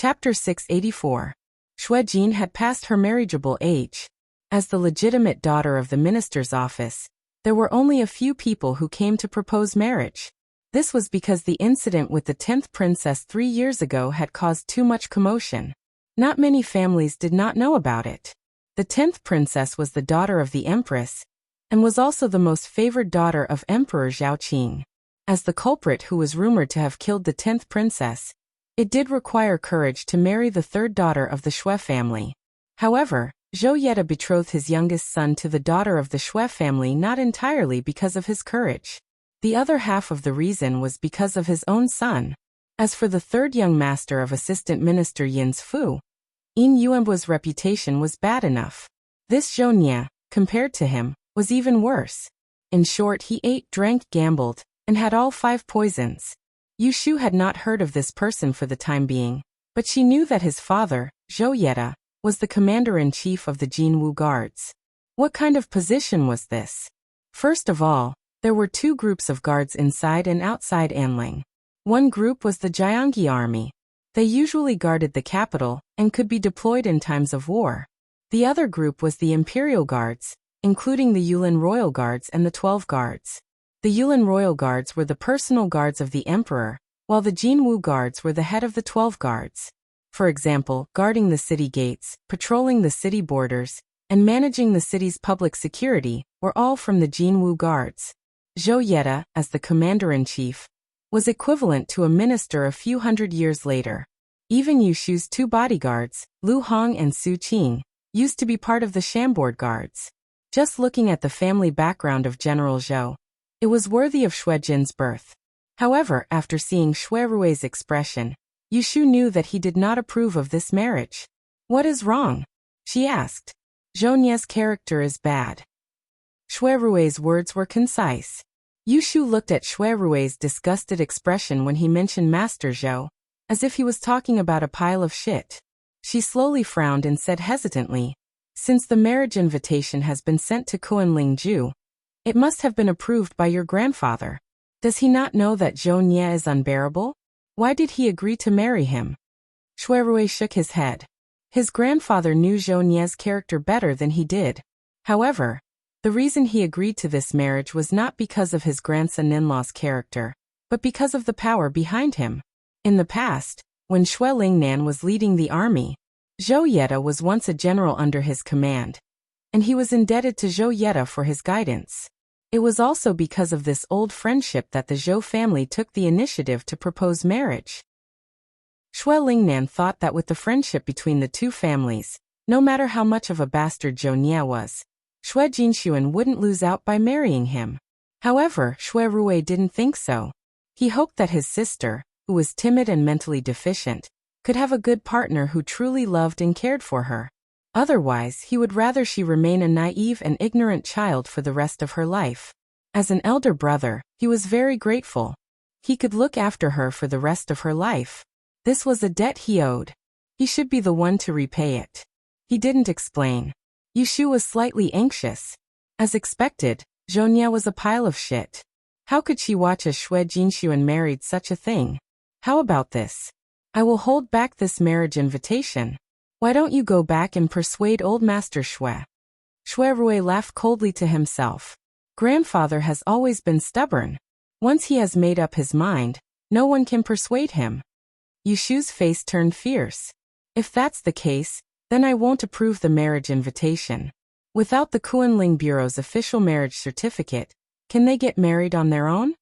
Chapter 684. Xue Jin had passed her marriageable age. As the legitimate daughter of the minister's office, there were only a few people who came to propose marriage. This was because the incident with the 10th princess 3 years ago had caused too much commotion. Not many families did not know about it. The 10th princess was the daughter of the empress, and was also the most favored daughter of Emperor Zhaoqing. As the culprit who was rumored to have killed the 10th princess, it did require courage to marry the third daughter of the Xue family. However, Zhou Yeda betrothed his youngest son to the daughter of the Xue family not entirely because of his courage. The other half of the reason was because of his own son. As for the third young master of Assistant Minister Yin's Fu, Yin Yuanbu's reputation was bad enough. This Zhou Nie, compared to him, was even worse. In short, he ate, drank, gambled, and had all 5 poisons. Yu Shu had not heard of this person for the time being, but she knew that his father, Zhou Yeda, was the commander-in-chief of the Jinwu Guards. What kind of position was this? First of all, there were 2 groups of guards inside and outside Anling. One group was the Jiangyi army. They usually guarded the capital and could be deployed in times of war. The other group was the Imperial Guards, including the Yulin Royal Guards and the 12 Guards. The Yulin Royal Guards were the personal guards of the emperor, while the Jinwu Guards were the head of the 12 Guards. For example, guarding the city gates, patrolling the city borders, and managing the city's public security were all from the Jinwu Guards. Zhou Yeda, as the commander-in-chief, was equivalent to a minister a few hundred years later. Even Yu Shu's 2 bodyguards, Lu Hong and Su Qing, used to be part of the Shambord Guards. Just looking at the family background of General Zhou, it was worthy of Xue Jin's birth. However, after seeing Xue Rui's expression, Yu Shu knew that he did not approve of this marriage. "What is wrong?" she asked. "Zhou Nie's character is bad." Xue Rui's words were concise. Yu Shu looked at Xue Rui's disgusted expression when he mentioned Master Zhou, as if he was talking about a pile of shit. She slowly frowned and said hesitantly, "Since the marriage invitation has been sent to Kuanling Ju, it must have been approved by your grandfather. Does he not know that Zhou Nie is unbearable? Why did he agree to marry him?" Xue Rui shook his head. His grandfather knew Zhou Nie's character better than he did. However, the reason he agreed to this marriage was not because of his grandson-in-law's character, but because of the power behind him. In the past, when Xue Lingnan was leading the army, Zhou Yeda was once a general under his command, and he was indebted to Zhou Yeda for his guidance. It was also because of this old friendship that the Zhou family took the initiative to propose marriage. Xue Lingnan thought that with the friendship between the 2 families, no matter how much of a bastard Zhou Nie was, Xue Jinshuan wouldn't lose out by marrying him. However, Xue Rui didn't think so. He hoped that his sister, who was timid and mentally deficient, could have a good partner who truly loved and cared for her. Otherwise, he would rather she remain a naive and ignorant child for the rest of her life. As an elder brother, he was very grateful. He could look after her for the rest of her life. This was a debt he owed. He should be the one to repay it. He didn't explain. Yu Shu was slightly anxious. As expected, Zhou Nie was a pile of shit. How could she watch as Xue Jinshuan married such a thing? How about this? I will hold back this marriage invitation. Why don't you go back and persuade old Master Xue? Xue Rui laughed coldly to himself. Grandfather has always been stubborn. Once he has made up his mind, no one can persuade him. Yu Shu's face turned fierce. If that's the case, then I won't approve the marriage invitation. Without the Kuanling Bureau's official marriage certificate, can they get married on their own?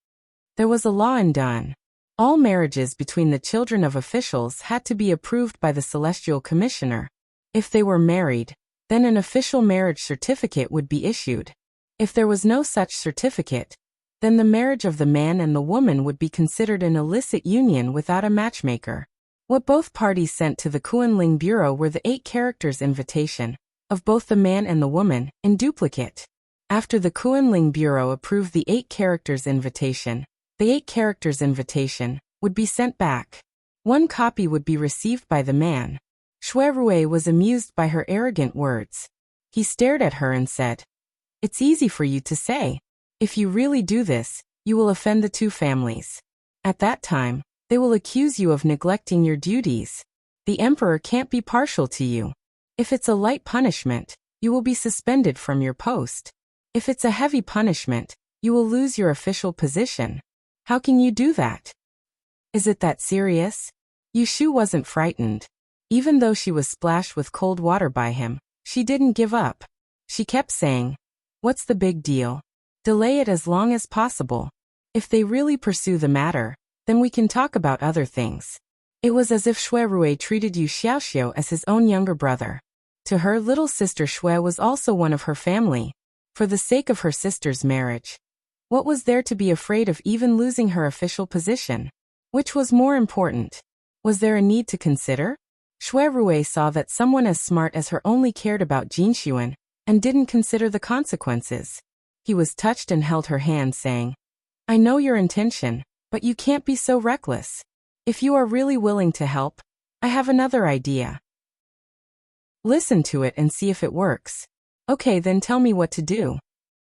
There was a law in Dun. All marriages between the children of officials had to be approved by the Celestial Commissioner. If they were married, then an official marriage certificate would be issued. If there was no such certificate, then the marriage of the man and the woman would be considered an illicit union without a matchmaker. What both parties sent to the Kuanling Bureau were the 8 characters invitation, of both the man and the woman, in duplicate. After the Kuanling Bureau approved the 8 characters invitation, the 8 characters invitation would be sent back. 1 copy would be received by the man. Xue Rui was amused by her arrogant words. He stared at her and said, "It's easy for you to say. If you really do this, you will offend the 2 families. At that time, they will accuse you of neglecting your duties. The emperor can't be partial to you. If it's a light punishment, you will be suspended from your post. If it's a heavy punishment, you will lose your official position. How can you do that? Is it that serious? Yushu wasn't frightened. Even though she was splashed with cold water by him, she didn't give up. She kept saying, "What's the big deal? Delay it as long as possible. If they really pursue the matter, then we can talk about other things." It was as if Shui Rui treated Yu Xiaoxiu as his own younger brother. To her, little sister Shui was also one of her family. For the sake of her sister's marriage, what was there to be afraid of even losing her official position? Which was more important? Was there a need to consider? Shui Rui saw that someone as smart as her only cared about Jin Xuan and didn't consider the consequences. He was touched and held her hand, saying, "I know your intention, but you can't be so reckless. If you are really willing to help, I have another idea. Listen to it and see if it works." "Okay, then tell me what to do."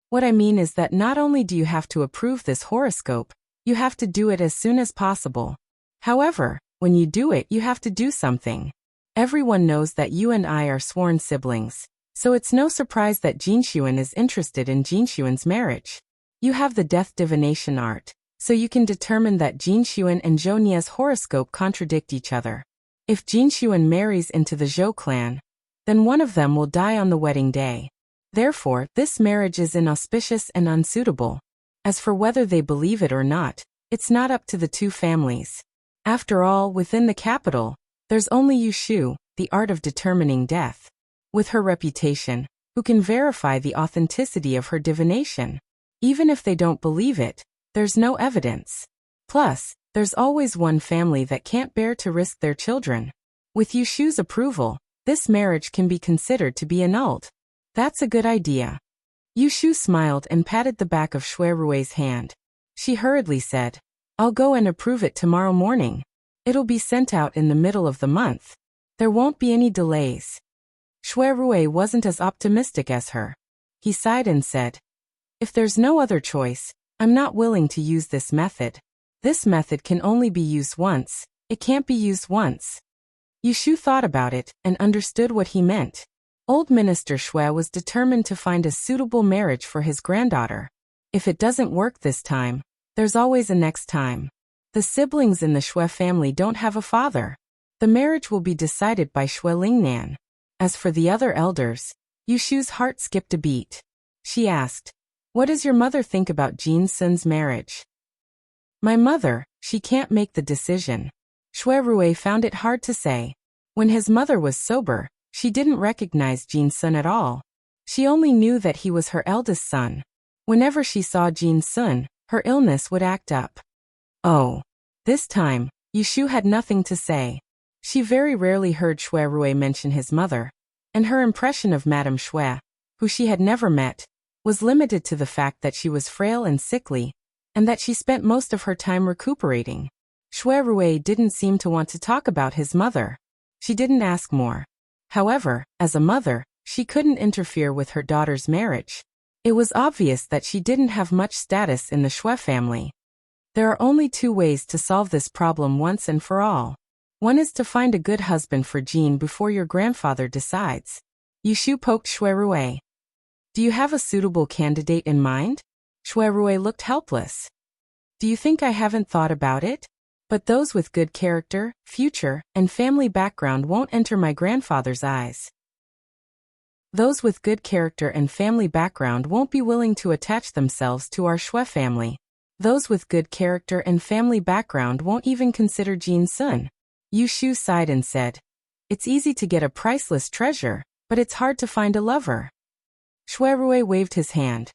"What I mean is that not only do you have to approve this horoscope, you have to do it as soon as possible. However, when you do it, you have to do something. Everyone knows that you and I are sworn siblings, so it's no surprise that Jin Xuan is interested in Jin Xuan's marriage. You have the death divination art, so you can determine that Jin Xuan and Zhou Nie's horoscope contradict each other. If Jin Xuan marries into the Zhou clan, then one of them will die on the wedding day. Therefore, this marriage is inauspicious and unsuitable. As for whether they believe it or not, it's not up to the two families. After all, within the capital, there's only Yushu, the art of determining death. With her reputation, who can verify the authenticity of her divination? Even if they don't believe it, there's no evidence. Plus, there's always one family that can't bear to risk their children. With Yushu's approval, this marriage can be considered to be annulled. That's a good idea. Yushu smiled and patted the back of Shui Rui's hand. She hurriedly said, "I'll go and approve it tomorrow morning. It'll be sent out in the middle of the month. There won't be any delays." Shui Rui wasn't as optimistic as her. He sighed and said, "If there's no other choice, I'm not willing to use this method. This method can only be used once. It can't be used once." Yushu thought about it and understood what he meant. Old Minister Shui was determined to find a suitable marriage for his granddaughter. If it doesn't work this time, there's always a next time. The siblings in the Shui family don't have a father. The marriage will be decided by Shui Lingnan. As for the other elders, Yushu's heart skipped a beat. She asked, "What does your mother think about Jin Sun's marriage?" "My mother, she can't make the decision." Shui Rui found it hard to say. When his mother was sober, she didn't recognize Jin Sun at all. She only knew that he was her eldest son. Whenever she saw Jin Sun, her illness would act up. Oh. This time, Yushu had nothing to say. She very rarely heard Shui Rui mention his mother, and her impression of Madame Shui, who she had never met, was limited to the fact that she was frail and sickly, and that she spent most of her time recuperating. Shui Rui didn't seem to want to talk about his mother. She didn't ask more. However, as a mother, she couldn't interfere with her daughter's marriage. It was obvious that she didn't have much status in the Shui family. There are only two ways to solve this problem once and for all. One is to find a good husband for Jin before your grandfather decides. Yushu poked Shui Rui. "Do you have a suitable candidate in mind?" Shui Rui looked helpless. "Do you think I haven't thought about it? But those with good character, future, and family background won't enter my grandfather's eyes. Those with good character and family background won't be willing to attach themselves to our Shui family. Those with good character and family background won't even consider Jin Sun." Yushu sighed and said, "It's easy to get a priceless treasure, but it's hard to find a lover." Shui Rui waved his hand.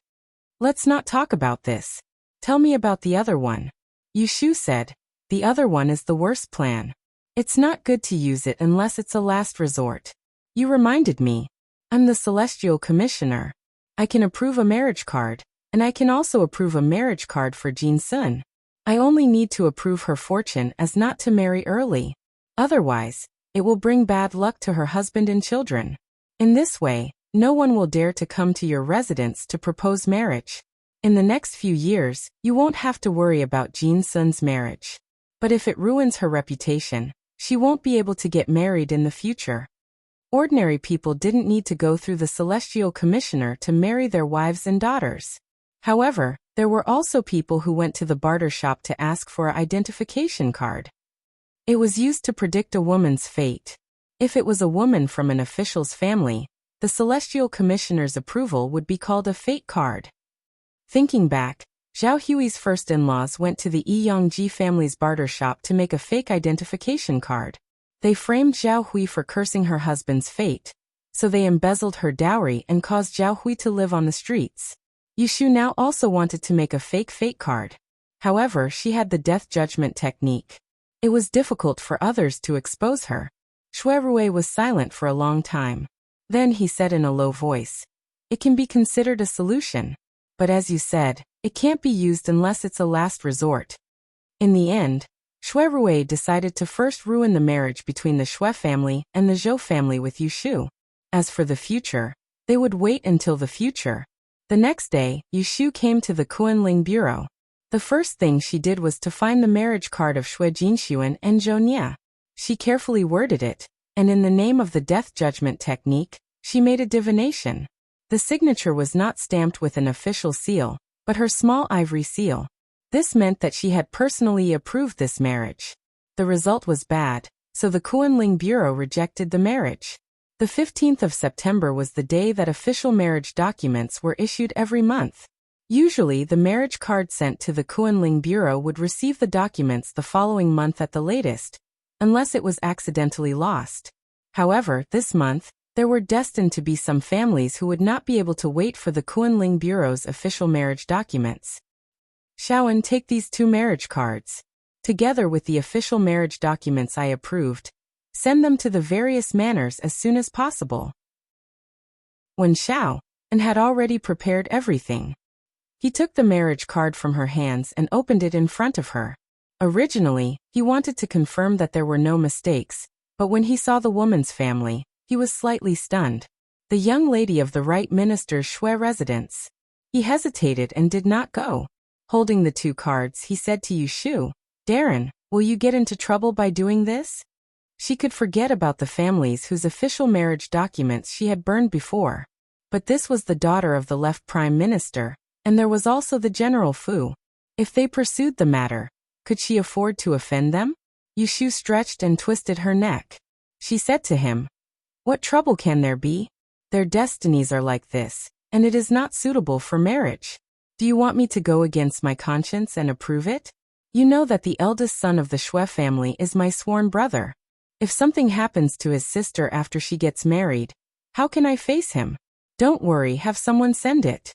"Let's not talk about this. Tell me about the other one." Yushu said, "The other one is the worst plan. It's not good to use it unless it's a last resort. You reminded me. I'm the Celestial Commissioner. I can approve a marriage card, and I can also approve a marriage card for Jin Sun. I only need to approve her fortune as not to marry early. Otherwise, it will bring bad luck to her husband and children. In this way, no one will dare to come to your residence to propose marriage. In the next few years, you won't have to worry about Jin Sun's marriage. But if it ruins her reputation, She won't be able to get married in the future. Ordinary people didn't need to go through the celestial commissioner to marry their wives and daughters. However, there were also people who went to the barter shop to ask for an identification card. It was used to predict a woman's fate. If it was a woman from an official's family, the celestial commissioner's approval would be called a fate card. Thinking back, Zhao Hui's first in-laws went to the Yi Yongji family's barter shop to make a fake identification card. They framed Zhao Hui for cursing her husband's fate, so they embezzled her dowry and caused Zhao Hui to live on the streets. Yushu now also wanted to make a fake fate card. However, she had the death judgment technique. It was difficult for others to expose her. Shui Rui was silent for a long time. Then he said in a low voice, "It can be considered a solution. But as you said, it can't be used unless it's a last resort." In the end, Shui Rui decided to first ruin the marriage between the Shui family and the Zhou family with Yushu. As for the future, they would wait until the future. The next day, Yushu came to the Kunling bureau. The first thing she did was to find the marriage card of Shui Jinxuan and Zhou Nie. She carefully worded it, and in the name of the death judgment technique, she made a divination. The signature was not stamped with an official seal, but her small ivory seal. This meant that she had personally approved this marriage. The result was bad, so the Kunling bureau rejected the marriage. The 15th of September was the day that official marriage documents were issued every month. Usually, the marriage card sent to the Kunling bureau would receive the documents the following month at the latest, unless it was accidentally lost. However, this month, there were destined to be some families who would not be able to wait for the Kunling bureau's official marriage documents. Shaoan, take these 2 marriage cards. Together with the official marriage documents I approved, send them to the various manors as soon as possible. When Shaoan had already prepared everything, he took the marriage card from her hands and opened it in front of her. Originally, he wanted to confirm that there were no mistakes, but when he saw the woman's family, he was slightly stunned. The young lady of the right minister's Shui residence. He hesitated and did not go. Holding the 2 cards, he said to Yushu, "Darren, will you get into trouble by doing this?" She could forget about the families whose official marriage documents she had burned before. But this was the daughter of the left prime minister, and there was also the General Fu. If they pursued the matter, could she afford to offend them? Yushu stretched and twisted her neck. She said to him, "What trouble can there be? Their destinies are like this, and it is not suitable for marriage. Do you want me to go against my conscience and approve it? You know that the eldest son of the Shui family is my sworn brother. If something happens to his sister after she gets married, how can I face him? Don't worry, have someone send it."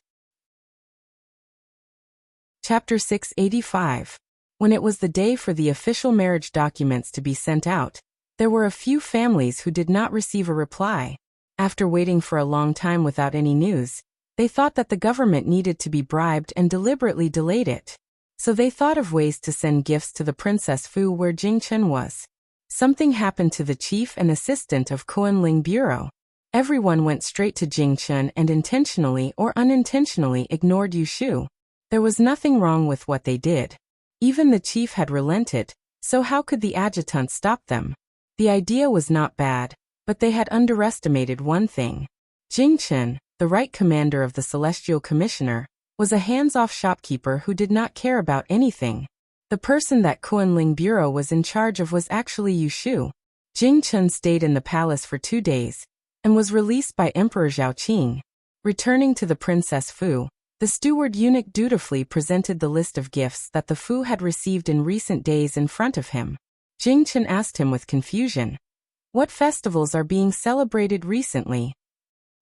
Chapter 685. When it was the day for the official marriage documents to be sent out, there were a few families who did not receive a reply. After waiting for a long time without any news, they thought that the government needed to be bribed and deliberately delayed it. So they thought of ways to send gifts to the Princess Fu where Jingchen was. Something happened to the chief and assistant of Kunling Bureau. Everyone went straight to Jingchen and intentionally or unintentionally ignored Yushu. There was nothing wrong with what they did. Even the chief had relented, so how could the adjutant stop them? The idea was not bad, but they had underestimated one thing. Jingchen, the right commander of the Celestial Commissioner, was a hands-off shopkeeper who did not care about anything. The person that Kunling Bureau was in charge of was actually Yushu. Jingchen stayed in the palace for 2 days, and was released by Emperor Zhaoqing. Returning to the Princess Fu, the steward eunuch dutifully presented the list of gifts that the Fu had received in recent days in front of him. Jingchen asked him with confusion, "What festivals are being celebrated recently?"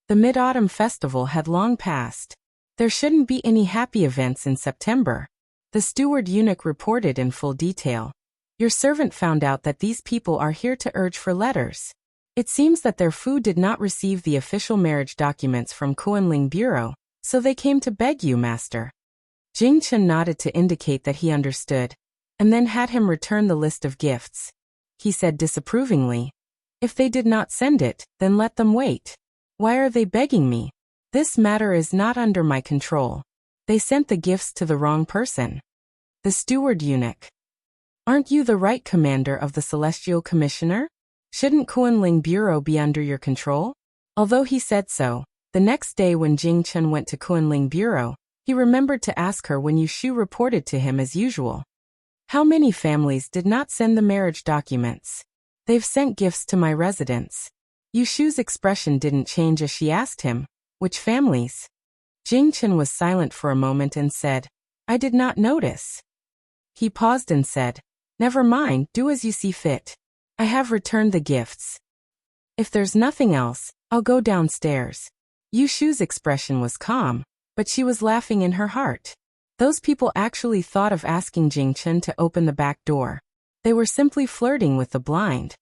The Mid-Autumn Festival had long passed. There shouldn't be any happy events in September. The steward eunuch reported in full detail. "Your servant found out that these people are here to urge for letters. It seems that their Fu did not receive the official marriage documents from Kunling Bureau, so they came to beg you, master." Jingchen nodded to indicate that he understood, and then had him return the list of gifts. He said disapprovingly, "If they did not send it, then let them wait. Why are they begging me? This matter is not under my control. They sent the gifts to the wrong person." The steward eunuch. Aren't you the right commander of the Celestial Commissioner? Shouldn't Kunling Bureau be under your control? Although he said so, the next day when Jing Chen went to Kunling Bureau, he remembered to ask her when Yushu reported to him as usual. How many families did not send the marriage documents? They've sent gifts to my residence. Yushu's expression didn't change as she asked him, which families? Jing Chen was silent for a moment and said, I did not notice. He paused and said, never mind, do as you see fit. I have returned the gifts. If there's nothing else, I'll go downstairs. Yushu's expression was calm, but she was laughing in her heart. Those people actually thought of asking Jing Chen to open the back door. They were simply flirting with the blind.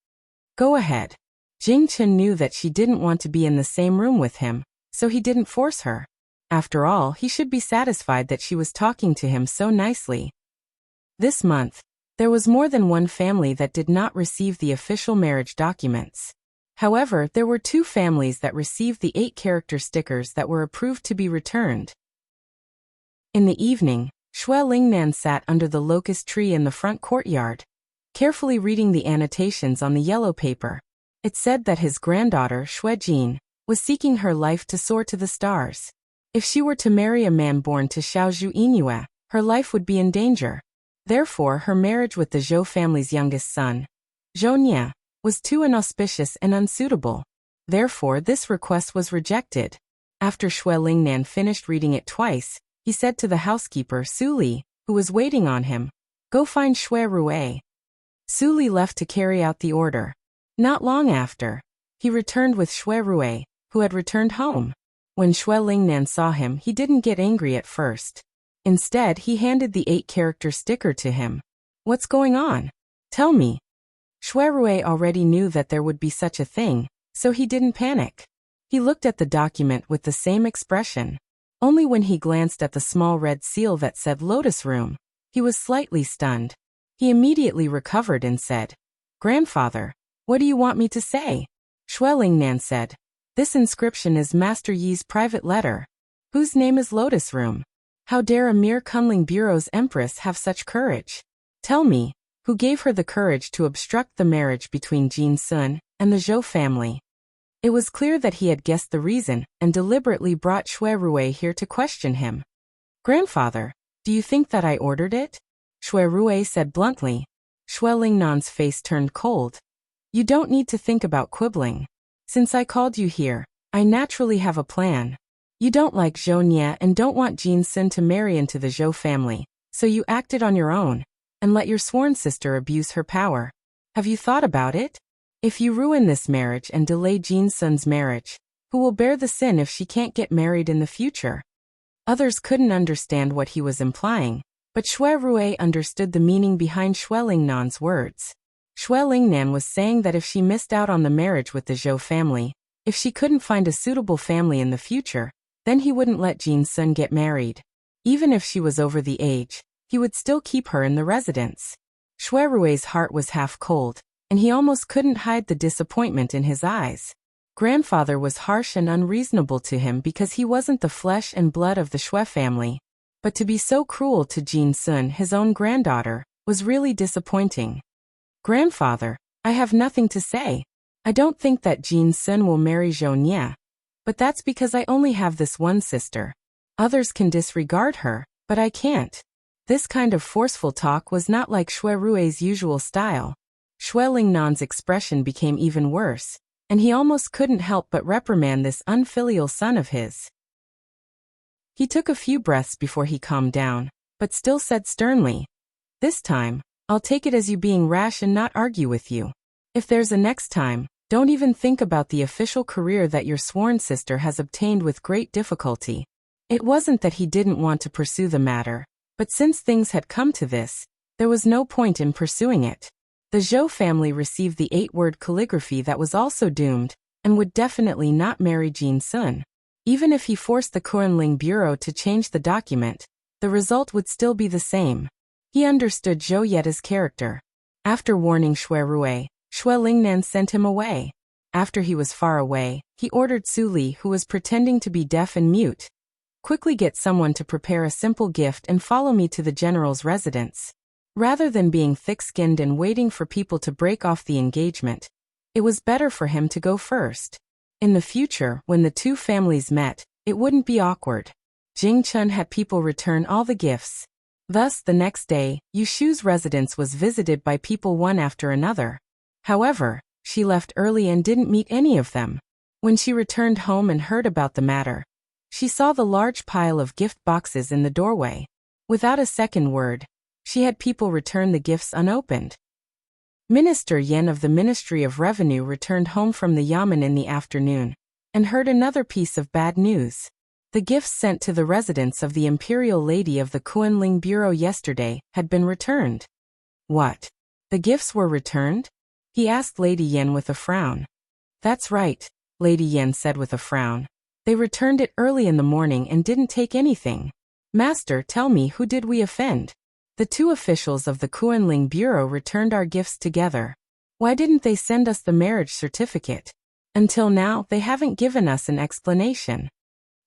Go ahead. Jing Chen knew that she didn't want to be in the same room with him, so he didn't force her. After all, he should be satisfied that she was talking to him so nicely. This month, there was more than one family that did not receive the official marriage documents. However, there were 2 families that received the 8-character stickers that were approved to be returned. In the evening, Xue Lingnan sat under the locust tree in the front courtyard, carefully reading the annotations on the yellow paper. It said that his granddaughter, Xue Jin, was seeking her life to soar to the stars. If she were to marry a man born to Xiaozhu Yingyue, her life would be in danger. Therefore, her marriage with the Zhou family's youngest son, Zhou Nye, was too inauspicious and unsuitable. Therefore, this request was rejected. After Xue Lingnan finished reading it twice, he said to the housekeeper Su Li, who was waiting on him, go find Xue Rue. Su Li left to carry out the order. Not long after, he returned with Xue Rue, who had returned home. When Xue Lingnan saw him, he didn't get angry at first. Instead, he handed the 8-character sticker to him. What's going on? Tell me. Xue Rue already knew that there would be such a thing, so he didn't panic. He looked at the document with the same expression. Only when he glanced at the small red seal that said Lotus Room, he was slightly stunned. He immediately recovered and said, Grandfather, what do you want me to say? Xue Lingnan said, this inscription is Master Yi's private letter. Whose name is Lotus Room? How dare a mere Kunling Bureau's empress have such courage? Tell me, who gave her the courage to obstruct the marriage between Jin Sun and the Zhou family? It was clear that he had guessed the reason and deliberately brought Xue Rue here to question him. Grandfather, do you think that I ordered it? Xue Rue said bluntly. Xue Lingnan's face turned cold. You don't need to think about quibbling. Since I called you here, I naturally have a plan. You don't like Zhou Nye and don't want Jin Sun to marry into the Zhou family, so you acted on your own and let your sworn sister abuse her power. Have you thought about it? If you ruin this marriage and delay Jin Sun's marriage, who will bear the sin if she can't get married in the future? Others couldn't understand what he was implying, but Xue Rue understood the meaning behind Xue Lingnan's words. Xue Lingnan was saying that if she missed out on the marriage with the Zhou family, if she couldn't find a suitable family in the future, then he wouldn't let Jin Sun get married. Even if she was over the age, he would still keep her in the residence. Xue Rue's heart was half cold, and he almost couldn't hide the disappointment in his eyes. Grandfather was harsh and unreasonable to him because he wasn't the flesh and blood of the Xue family. But to be so cruel to Jin Sun, his own granddaughter, was really disappointing. Grandfather, I have nothing to say. I don't think that Jin Sun will marry Zhou Nye. But that's because I only have this one sister. Others can disregard her, but I can't. This kind of forceful talk was not like Xue Rue's usual style. Xue Lingnan's expression became even worse, and he almost couldn't help but reprimand this unfilial son of his. He took a few breaths before he calmed down, but still said sternly, this time, I'll take it as you being rash and not argue with you. If there's a next time, don't even think about the official career that your sworn sister has obtained with great difficulty. It wasn't that he didn't want to pursue the matter, but since things had come to this, there was no point in pursuing it. The Zhou family received the 8-word calligraphy that was also doomed, and would definitely not marry Jin Sun. Even if he forced the Kunling Bureau to change the document, the result would still be the same. He understood Zhou Yeda's character. After warning Xue Rue, Xue Lingnan sent him away. After he was far away, he ordered Su Li, who was pretending to be deaf and mute, quickly get someone to prepare a simple gift and follow me to the general's residence. Rather than being thick-skinned and waiting for people to break off the engagement, it was better for him to go first. In the future, when the two families met, it wouldn't be awkward. Jing Chun had people return all the gifts. Thus, the next day, Yu Shu's residence was visited by people one after another. However, she left early and didn't meet any of them. When she returned home and heard about the matter, she saw the large pile of gift boxes in the doorway. Without a second word, she had people return the gifts unopened. Minister Yen of the Ministry of Revenue returned home from the yamen in the afternoon and heard another piece of bad news. The gifts sent to the residence of the imperial lady of the Kunling Bureau yesterday had been returned. What? The gifts were returned? He asked Lady Yen with a frown. That's right, Lady Yen said with a frown. They returned it early in the morning and didn't take anything. Master, tell me, who did we offend? The two officials of the Kunling Bureau returned our gifts together. Why didn't they send us the marriage certificate? Until now, they haven't given us an explanation.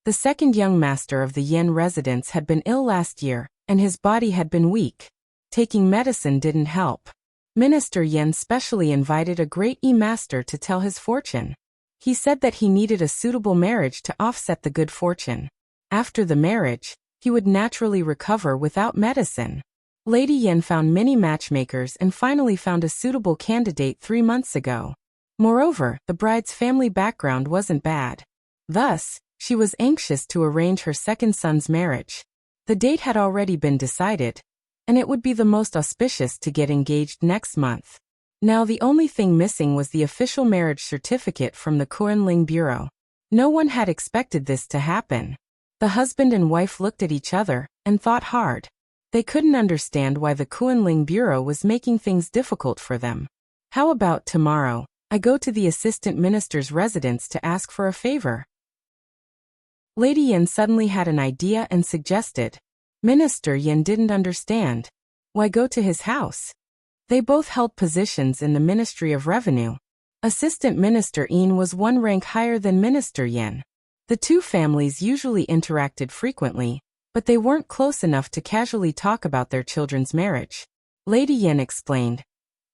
The second young master of the Yen residence had been ill last year, and his body had been weak. Taking medicine didn't help. Minister Yen specially invited a great master to tell his fortune. He said that he needed a suitable marriage to offset the good fortune. After the marriage, he would naturally recover without medicine. Lady Yen found many matchmakers and finally found a suitable candidate 3 months ago. Moreover, the bride's family background wasn't bad. Thus, she was anxious to arrange her second son's marriage. The date had already been decided, and it would be the most auspicious to get engaged next month. Now the only thing missing was the official marriage certificate from the Kunling Bureau. No one had expected this to happen. The husband and wife looked at each other and thought hard. They couldn't understand why the Kunling Bureau was making things difficult for them. How about tomorrow, I go to the assistant minister's residence to ask for a favor? Lady Yen suddenly had an idea and suggested. Minister Yen didn't understand. Why go to his house? They both held positions in the Ministry of Revenue. Assistant Minister Yin was one rank higher than Minister Yen. The two families usually interacted frequently, but they weren't close enough to casually talk about their children's marriage. Lady Yen explained.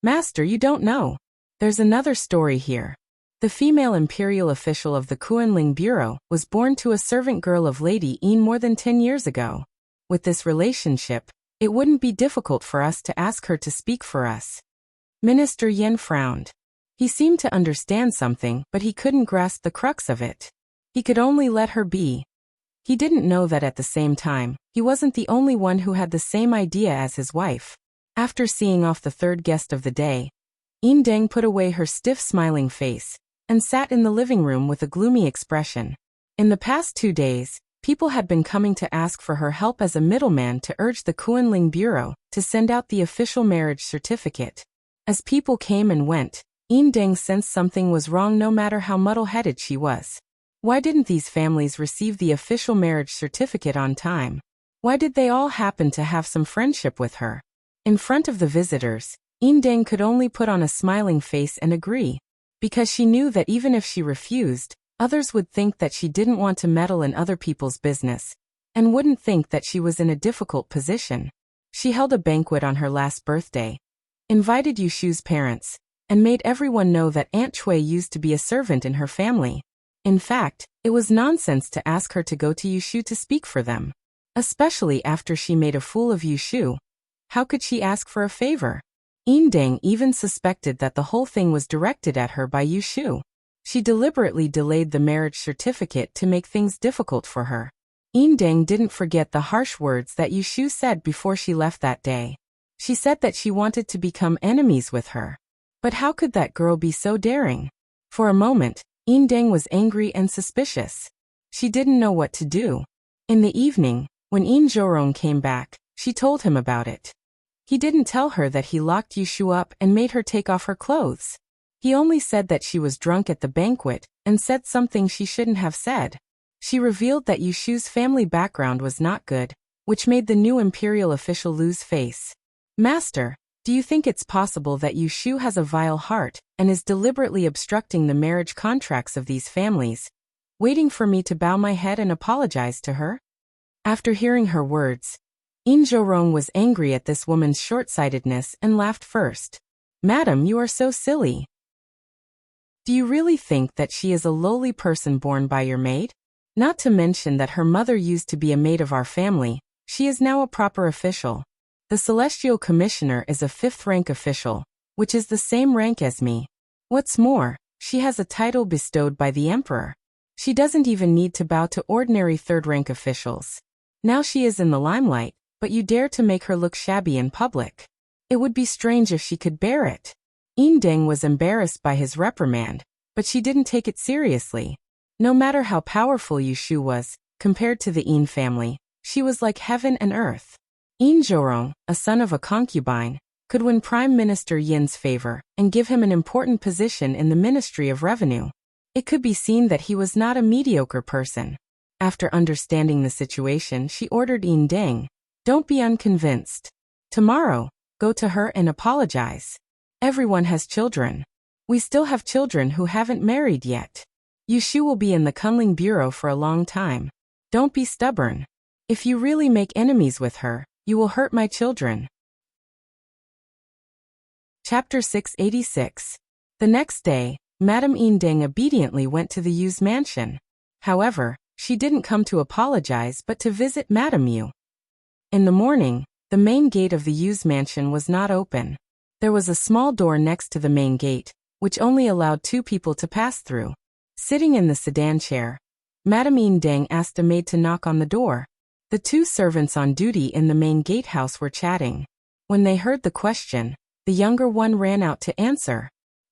Master, you don't know. There's another story here. The female imperial official of the Kunling Bureau was born to a servant girl of Lady Yin more than 10 years ago. With this relationship, it wouldn't be difficult for us to ask her to speak for us. Minister Yen frowned. He seemed to understand something, but he couldn't grasp the crux of it. He could only let her be. He didn't know that at the same time, he wasn't the only one who had the same idea as his wife. After seeing off the third guest of the day, Yin Deng put away her stiff smiling face and sat in the living room with a gloomy expression. In the past 2 days, people had been coming to ask for her help as a middleman to urge the Kunling Bureau to send out the official marriage certificate. As people came and went, Yin Deng sensed something was wrong no matter how muddle-headed she was. Why didn't these families receive the official marriage certificate on time? Why did they all happen to have some friendship with her? In front of the visitors, Yin Deng could only put on a smiling face and agree, because she knew that even if she refused, others would think that she didn't want to meddle in other people's business, and wouldn't think that she was in a difficult position. She held a banquet on her last birthday, invited Yu Shu's parents, and made everyone know that Aunt Cui used to be a servant in her family. In fact, it was nonsense to ask her to go to Yu Shu to speak for them. Especially after she made a fool of Yu Shu. How could she ask for a favor? Yin Deng even suspected that the whole thing was directed at her by Yu Shu. She deliberately delayed the marriage certificate to make things difficult for her. Yin Deng didn't forget the harsh words that Yu Shu said before she left that day. She said that she wanted to become enemies with her. But how could that girl be so daring? For a moment, Yin Deng was angry and suspicious. She didn't know what to do. In the evening, when Yin Zhorong came back, she told him about it. He didn't tell her that he locked Yu Shu up and made her take off her clothes. He only said that she was drunk at the banquet and said something she shouldn't have said. She revealed that Yu Shu's family background was not good, which made the new imperial official lose face. Master, do you think it's possible that Yu Shu has a vile heart and is deliberately obstructing the marriage contracts of these families, waiting for me to bow my head and apologize to her? After hearing her words, Injorong was angry at this woman's short-sightedness and laughed first. Madam, you are so silly. Do you really think that she is a lowly person born by your maid? Not to mention that her mother used to be a maid of our family, she is now a proper official. The Celestial Commissioner is a fifth-rank official, which is the same rank as me. What's more, she has a title bestowed by the Emperor. She doesn't even need to bow to ordinary third-rank officials. Now she is in the limelight, but you dare to make her look shabby in public. It would be strange if she could bear it. Deng was embarrassed by his reprimand, but she didn't take it seriously. No matter how powerful Yushu was, compared to the Yin family, she was like heaven and earth. Injorong, a son of a concubine, could win Prime Minister Yin's favor and give him an important position in the Ministry of Revenue. It could be seen that he was not a mediocre person. After understanding the situation, she ordered Deng, "Don't be unconvinced. Tomorrow, go to her and apologize. Everyone has children. We still have children who haven't married yet. Yushu will be in the Kunling Bureau for a long time. Don't be stubborn. If you really make enemies with her, you will hurt my children." Chapter 686. The next day, Madame Deng obediently went to the Yu's mansion. However, she didn't come to apologize but to visit Madame Yu. In the morning, the main gate of the Yu's mansion was not open. There was a small door next to the main gate, which only allowed 2 people to pass through. Sitting in the sedan chair, Madame Deng asked a maid to knock on the door. The 2 servants on duty in the main gatehouse were chatting. When they heard the question, the younger one ran out to answer.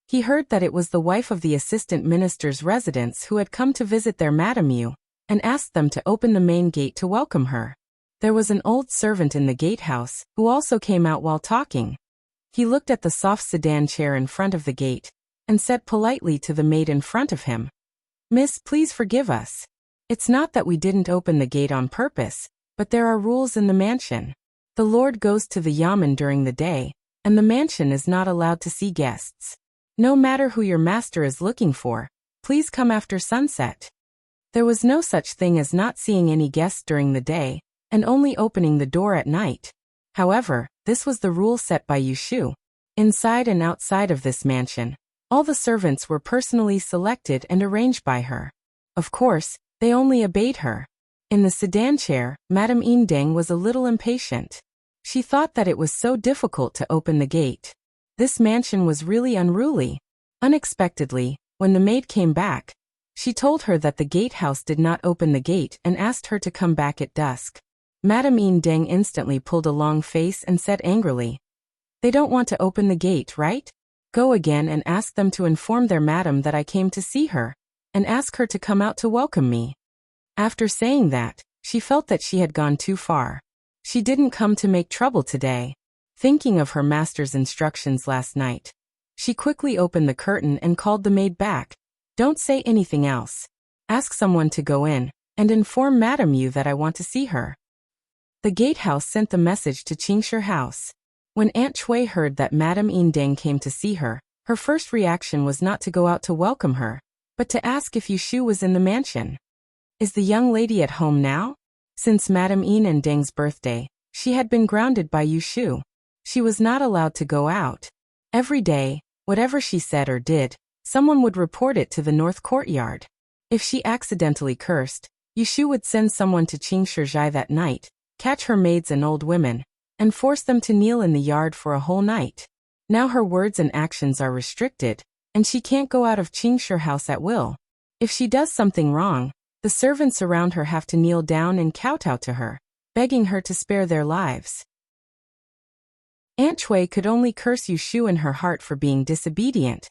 He heard that it was the wife of the assistant minister's residence who had come to visit their Madame Yu, and asked them to open the main gate to welcome her. There was an old servant in the gatehouse, who also came out while talking. He looked at the soft sedan chair in front of the gate, and said politely to the maid in front of him, "Miss, please forgive us. It's not that we didn't open the gate on purpose, but there are rules in the mansion. The Lord goes to the yamen during the day, and the mansion is not allowed to see guests. No matter who your master is looking for, please come after sunset." There was no such thing as not seeing any guests during the day, and only opening the door at night. However, this was the rule set by Yushu. Inside and outside of this mansion, all the servants were personally selected and arranged by her. Of course, they only obeyed her. In the sedan chair, Madame Deng was a little impatient. She thought that it was so difficult to open the gate. This mansion was really unruly. Unexpectedly, when the maid came back, she told her that the gatehouse did not open the gate and asked her to come back at dusk. Madame Deng instantly pulled a long face and said angrily, "They don't want to open the gate, right? Go again and ask them to inform their madam that I came to see her, and ask her to come out to welcome me." After saying that, she felt that she had gone too far. She didn't come to make trouble today. Thinking of her master's instructions last night, she quickly opened the curtain and called the maid back. "Don't say anything else. Ask someone to go in, and inform Madame Yu that I want to see her." The gatehouse sent the message to Qingshi House. When Aunt Chui heard that Madame Deng came to see her, her first reaction was not to go out to welcome her, but to ask if Yushu was in the mansion. Is the young lady at home now? Since Madame Deng's birthday, she had been grounded by Yushu. She was not allowed to go out. Every day, whatever she said or did, someone would report it to the North Courtyard. If she accidentally cursed, Yushu would send someone to Qingshi that night, catch her maids and old women, and force them to kneel in the yard for a whole night. Now her words and actions are restricted, and she can't go out of Qingshi House at will. If she does something wrong, the servants around her have to kneel down and kowtow to her, begging her to spare their lives. Aunt Chui could only curse Yushu in her heart for being disobedient,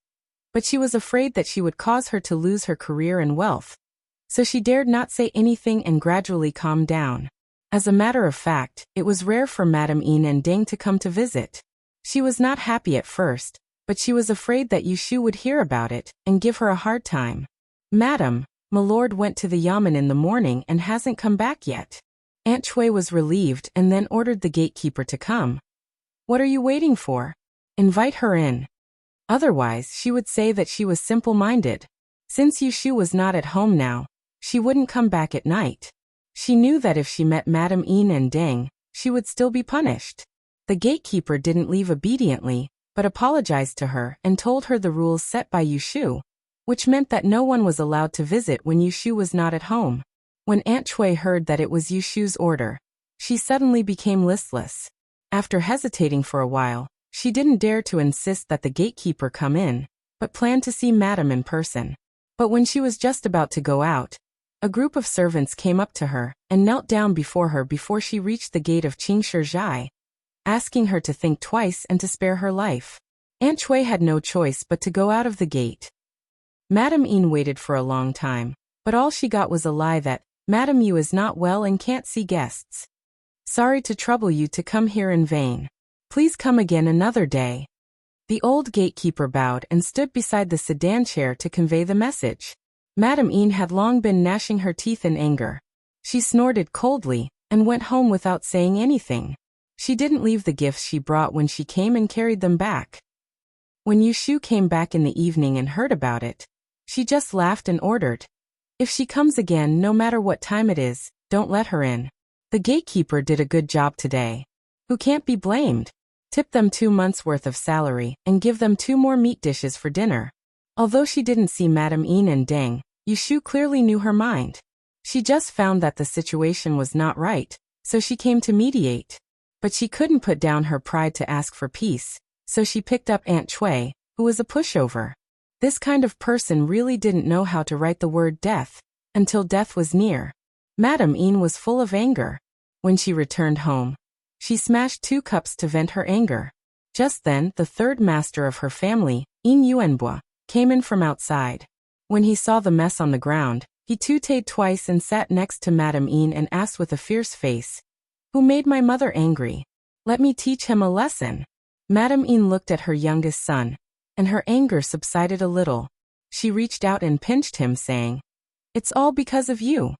but she was afraid that she would cause her to lose her career and wealth. So she dared not say anything and gradually calmed down. As a matter of fact, it was rare for Madame Deng to come to visit. She was not happy at first, but she was afraid that Yushu would hear about it and give her a hard time. "Madam, my lord went to the yamen in the morning and hasn't come back yet." Aunt Chui was relieved and then ordered the gatekeeper to come. "What are you waiting for? Invite her in." Otherwise, she would say that she was simple-minded. Since Yushu was not at home now, she wouldn't come back at night. She knew that if she met Madame Deng, she would still be punished. The gatekeeper didn't leave obediently, but apologized to her and told her the rules set by Yushu, which meant that no one was allowed to visit when Yushu was not at home. When Aunt Chui heard that it was Yushu's order, she suddenly became listless. After hesitating for a while, she didn't dare to insist that the gatekeeper come in, but planned to see Madame in person. But when she was just about to go out, a group of servants came up to her and knelt down before her before she reached the gate of Qingshizhai, asking her to think twice and to spare her life. Aunt Chui had no choice but to go out of the gate. Madame Yin waited for a long time, but all she got was a lie that, Madame Yu is not well and can't see guests. Sorry to trouble you to come here in vain. Please come again another day. The old gatekeeper bowed and stood beside the sedan chair to convey the message. Madame Yin had long been gnashing her teeth in anger. She snorted coldly and went home without saying anything. She didn't leave the gifts she brought when she came and carried them back. When Yushu came back in the evening and heard about it, she just laughed and ordered, "If she comes again, no matter what time it is, don't let her in. The gatekeeper did a good job today. Who can't be blamed? Tip them 2 months' worth of salary and give them 2 more meat dishes for dinner." Although she didn't see Madame Yin and Deng, Yushu clearly knew her mind. She just found that the situation was not right, so she came to mediate. But she couldn't put down her pride to ask for peace, so she picked up Aunt Chui, who was a pushover. This kind of person really didn't know how to write the word death, until death was near. Madame Yin was full of anger. When she returned home, she smashed 2 cups to vent her anger. Just then, the third master of her family, Yin Yuanbo, came in from outside. When he saw the mess on the ground, he tooted twice and sat next to Madame Yin and asked with a fierce face, "Who made my mother angry? Let me teach him a lesson." Madame Yin looked at her youngest son, and her anger subsided a little. She reached out and pinched him, saying, "It's all because of you."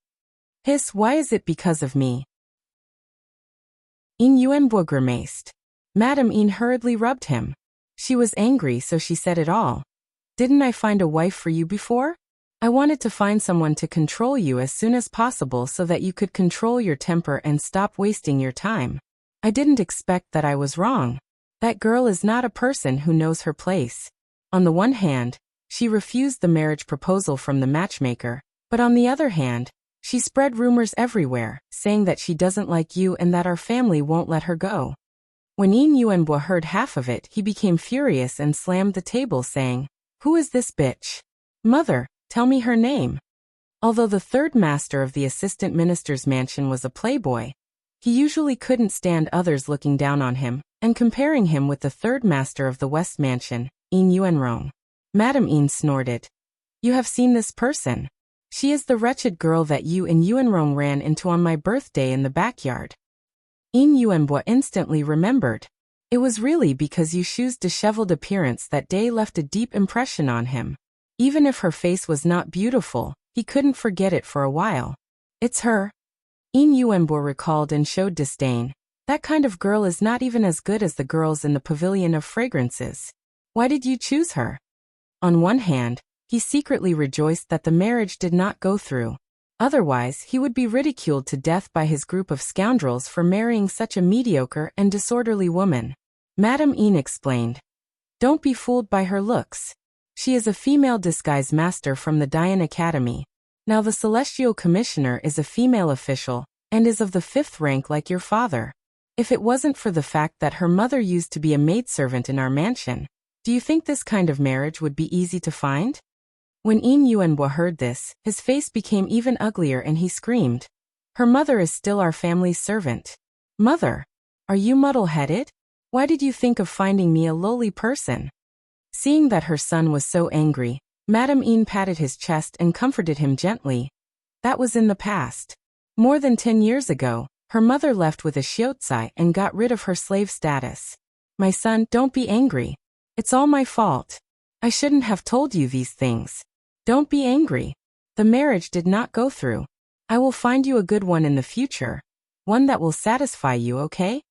"Hiss, why is it because of me?" Yin Yuanbo grimaced. Madame Yin hurriedly rubbed him. She was angry, so she said it all. "Didn't I find a wife for you before? I wanted to find someone to control you as soon as possible so that you could control your temper and stop wasting your time. I didn't expect that I was wrong. That girl is not a person who knows her place." On the one hand, she refused the marriage proposal from the matchmaker, but on the other hand, she spread rumors everywhere, saying that she doesn't like you and that our family won't let her go. When Yin Yuanbo heard half of it, he became furious and slammed the table, saying, "Who is this bitch? Mother, tell me her name." Although the third master of the assistant minister's mansion was a playboy, he usually couldn't stand others looking down on him and comparing him with the third master of the West Mansion, Yin Yuanrong. Madame Yin snorted. "You have seen this person. She is the wretched girl that you and Yuanrong ran into on my birthday in the backyard." Yin Yuanbo instantly remembered. It was really because Yushu's disheveled appearance that day left a deep impression on him. Even if her face was not beautiful, he couldn't forget it for a while. "It's her." Yin Yuanbo recalled and showed disdain. "That kind of girl is not even as good as the girls in the pavilion of fragrances. Why did you choose her?" On one hand, he secretly rejoiced that the marriage did not go through. Otherwise, he would be ridiculed to death by his group of scoundrels for marrying such a mediocre and disorderly woman. Madame Yin explained, "Don't be fooled by her looks. She is a female disguise master from the Dian Academy. Now the Celestial Commissioner is a female official, and is of the 5th rank like your father. If it wasn't for the fact that her mother used to be a maidservant in our mansion, do you think this kind of marriage would be easy to find?" When Yin Yuanbo heard this, his face became even uglier and he screamed, "Her mother is still our family's servant. Mother, are you muddle-headed? Why did you think of finding me a lowly person?" Seeing that her son was so angry, Madame Yin patted his chest and comforted him gently. That was in the past. More than 10 years ago, her mother left with a shiotsai and got rid of her slave status. "My son, don't be angry. It's all my fault. I shouldn't have told you these things. Don't be angry. The marriage did not go through. I will find you a good one in the future. One that will satisfy you, okay?"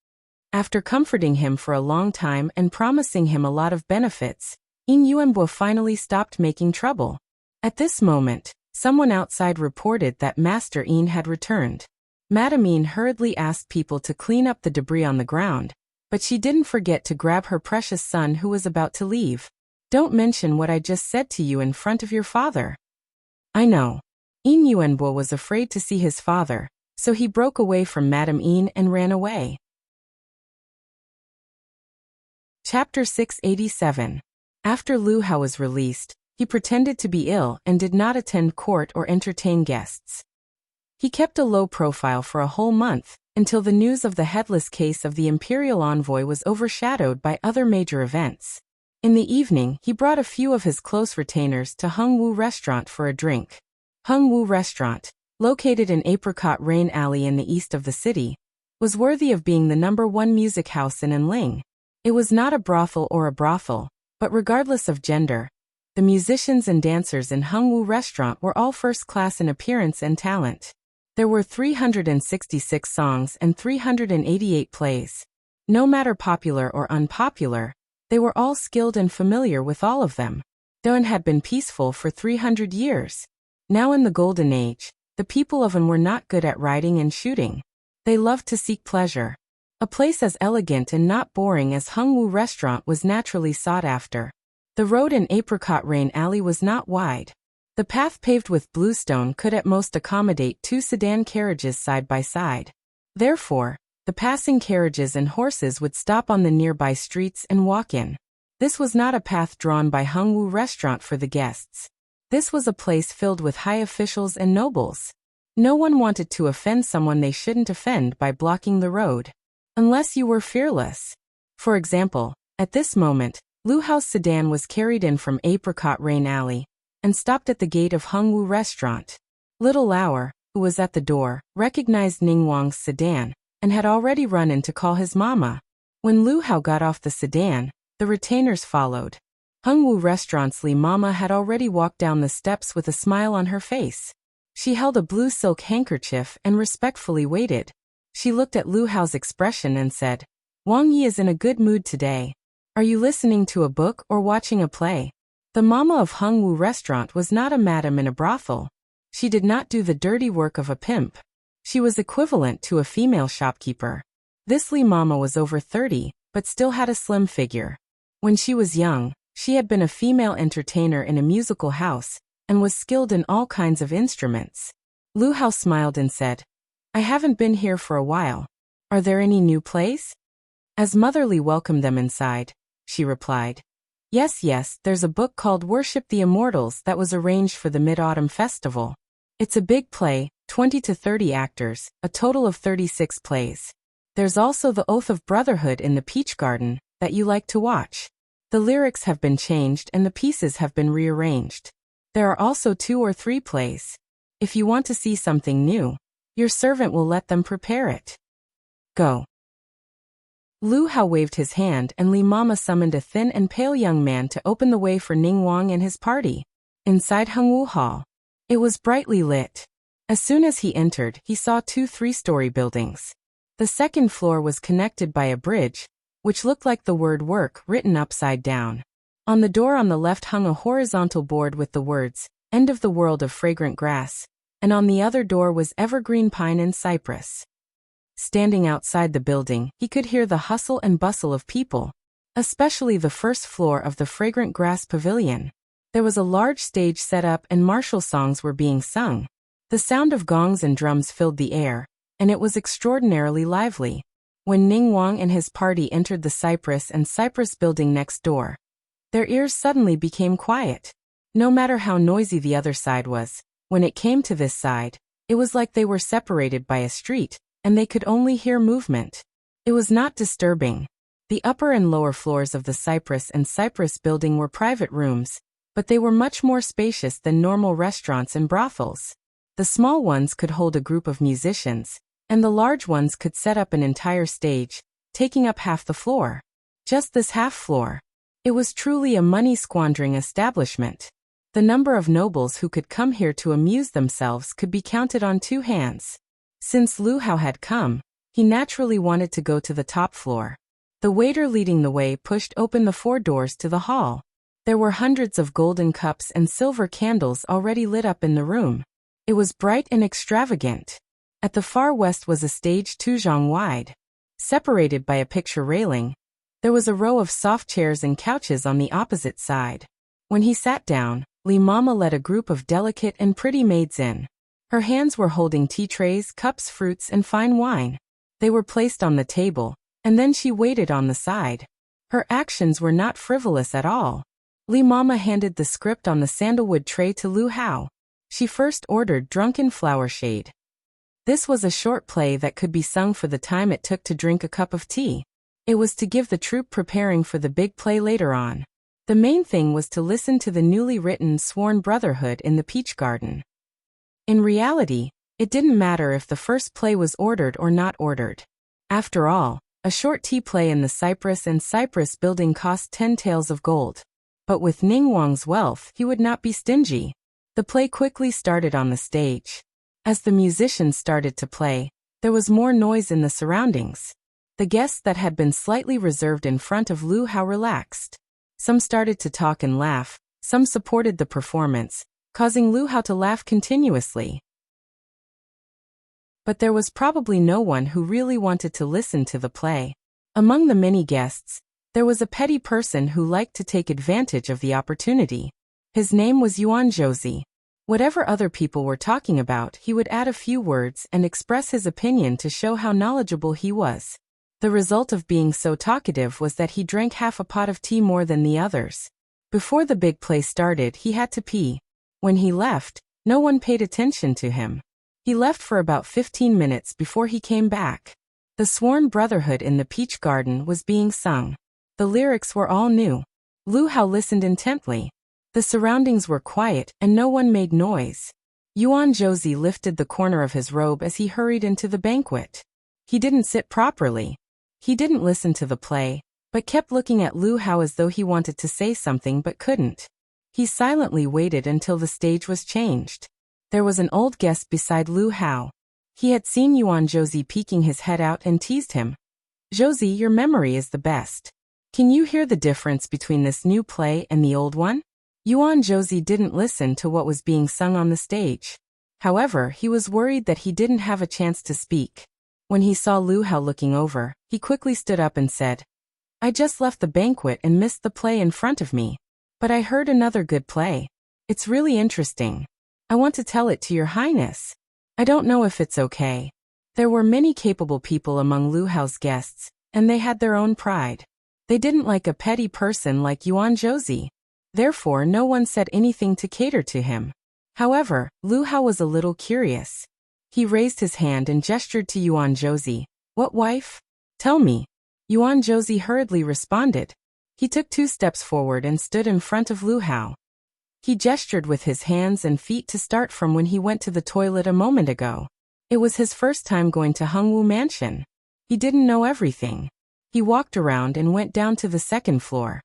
After comforting him for a long time and promising him a lot of benefits, Yin Yuanbo finally stopped making trouble. At this moment, someone outside reported that Master Yin had returned. Madame Ine hurriedly asked people to clean up the debris on the ground, but she didn't forget to grab her precious son who was about to leave. Don't mention what I just said to you in front of your father. I know. Ine Yuanbo was afraid to see his father, so he broke away from Madame Ine and ran away. Chapter 687. After Lu Hao was released, he pretended to be ill and did not attend court or entertain guests. He kept a low profile for a whole month, until the news of the headless case of the imperial envoy was overshadowed by other major events. In the evening, he brought a few of his close retainers to Hung Wu Restaurant for a drink. Hung Wu Restaurant, located in Apricot Rain Alley in the east of the city, was worthy of being the #1 music house in Anling. It was not a brothel or a brothel, but regardless of gender, the musicians and dancers in Hung Wu Restaurant were all first class in appearance and talent. There were 366 songs and 388 plays. No matter popular or unpopular, they were all skilled and familiar with all of them. Doan had been peaceful for 300 years. Now in the Golden Age, the people of An were not good at riding and shooting. They loved to seek pleasure. A place as elegant and not boring as Hung Wu Restaurant was naturally sought after. The road in Apricot Rain Alley was not wide. The path paved with bluestone could at most accommodate 2 sedan carriages side by side. Therefore, the passing carriages and horses would stop on the nearby streets and walk in. This was not a path drawn by Hung Wu Restaurant for the guests. This was a place filled with high officials and nobles. No one wanted to offend someone they shouldn't offend by blocking the road. Unless you were fearless. For example, at this moment, Lu Hao's sedan was carried in from Apricot Rain Alley and stopped at the gate of Hung Wu Restaurant. Little Lauer, who was at the door, recognized Ning Wang's sedan and had already run in to call his mama. When Lu Hao got off the sedan, the retainers followed. Hung Wu Restaurant's Li Mama had already walked down the steps with a smile on her face. She held a blue silk handkerchief and respectfully waited. She looked at Lu Hao's expression and said, Wang Yi is in a good mood today. Are you listening to a book or watching a play? The mama of Hung Wu Restaurant was not a madam in a brothel. She did not do the dirty work of a pimp. She was equivalent to a female shopkeeper. This Li Mama was over 30, but still had a slim figure. When she was young, she had been a female entertainer in a musical house and was skilled in all kinds of instruments. Lu Hao smiled and said, I haven't been here for a while. Are there any new plays? As Motherly welcomed them inside, she replied, Yes, there's a book called Worship the Immortals that was arranged for the Mid-Autumn Festival. It's a big play, 20 to 30 actors, a total of 36 plays. There's also The Oath of Brotherhood in the Peach Garden that you like to watch. The lyrics have been changed and the pieces have been rearranged. There are also 2 or 3 plays. If you want to see something new, your servant will let them prepare it. Go. Lu Hao waved his hand and Li Mama summoned a thin and pale young man to open the way for Ning Wang and his party. Inside Hung Wu Hall, it was brightly lit. As soon as he entered, he saw 2 3-story buildings. The second floor was connected by a bridge, which looked like the word work written upside down. On the door on the left hung a horizontal board with the words, End of the World of Fragrant Grass, and on the other door was Evergreen Pine and Cypress. Standing outside the building, he could hear the hustle and bustle of people, especially the first floor of the Fragrant Grass Pavilion. There was a large stage set up and martial songs were being sung. The sound of gongs and drums filled the air, and it was extraordinarily lively. When Ning Wang and his party entered the Cypress and Cypress building next door, their ears suddenly became quiet. No matter how noisy the other side was, when it came to this side, it was like they were separated by a street, and they could only hear movement. It was not disturbing. The upper and lower floors of the Cypress and Cypress building were private rooms, but they were much more spacious than normal restaurants and brothels. The small ones could hold a group of musicians, and the large ones could set up an entire stage, taking up half the floor. Just this half floor. It was truly a money-squandering establishment. The number of nobles who could come here to amuse themselves could be counted on 2 hands. Since Lu Hao had come, he naturally wanted to go to the top floor. The waiter leading the way pushed open the 4 doors to the hall. There were hundreds of golden cups and silver candles already lit up in the room. It was bright and extravagant. At the far west was a stage 2 wide. Separated by a picture railing, there was a row of soft chairs and couches on the opposite side. When he sat down, Lee Mama led a group of delicate and pretty maids in. Her hands were holding tea trays, cups, fruits, and fine wine. They were placed on the table, and then she waited on the side. Her actions were not frivolous at all. Lee Mama handed the script on the sandalwood tray to Lu Hao. She first ordered Drunken Flower Shade. This was a short play that could be sung for the time it took to drink a cup of tea. It was to give the troupe preparing for the big play later on. The main thing was to listen to the newly written Sworn Brotherhood in the Peach Garden. In reality, it didn't matter if the first play was ordered or not ordered. After all, a short tea play in the Cypress and Cypress building cost 10 taels of gold. But with Ning Wang's wealth, he would not be stingy. The play quickly started on the stage. As the musicians started to play, there was more noise in the surroundings. The guests that had been slightly reserved in front of Lu Hao relaxed. Some started to talk and laugh, some supported the performance, causing Lu Hao to laugh continuously. But there was probably no one who really wanted to listen to the play. Among the many guests, there was a petty person who liked to take advantage of the opportunity. His name was Yuan Josie. Whatever other people were talking about, he would add a few words and express his opinion to show how knowledgeable he was. The result of being so talkative was that he drank half a pot of tea more than the others. Before the big play started, he had to pee. When he left, no one paid attention to him. He left for about 15 minutes before he came back. The Sworn Brotherhood in the Peach Garden was being sung. The lyrics were all new. Lu Hao listened intently. The surroundings were quiet and no one made noise. Yuan Josie lifted the corner of his robe as he hurried into the banquet. He didn't sit properly. He didn't listen to the play, but kept looking at Lu Hao as though he wanted to say something but couldn't. He silently waited until the stage was changed. There was an old guest beside Lu Hao. He had seen Yuan Josie peeking his head out and teased him. "Josie, your memory is the best. Can you hear the difference between this new play and the old one?" Yuan Josie didn't listen to what was being sung on the stage. However, he was worried that he didn't have a chance to speak. When he saw Lu Hao looking over, he quickly stood up and said, "I just left the banquet and missed the play in front of me. But I heard another good play. It's really interesting. I want to tell it to your highness. I don't know if it's okay." There were many capable people among Lu Hao's guests, and they had their own pride. They didn't like a petty person like Yuan Josie. Therefore, no one said anything to cater to him. However, Lu Hao was a little curious. He raised his hand and gestured to Yuan Josie. "What wife? Tell me." Yuan Josie hurriedly responded. He took 2 steps forward and stood in front of Lu Hao. He gestured with his hands and feet to start from when he went to the toilet a moment ago. It was his first time going to Hungwu Mansion. He didn't know everything. He walked around and went down to the 2nd floor.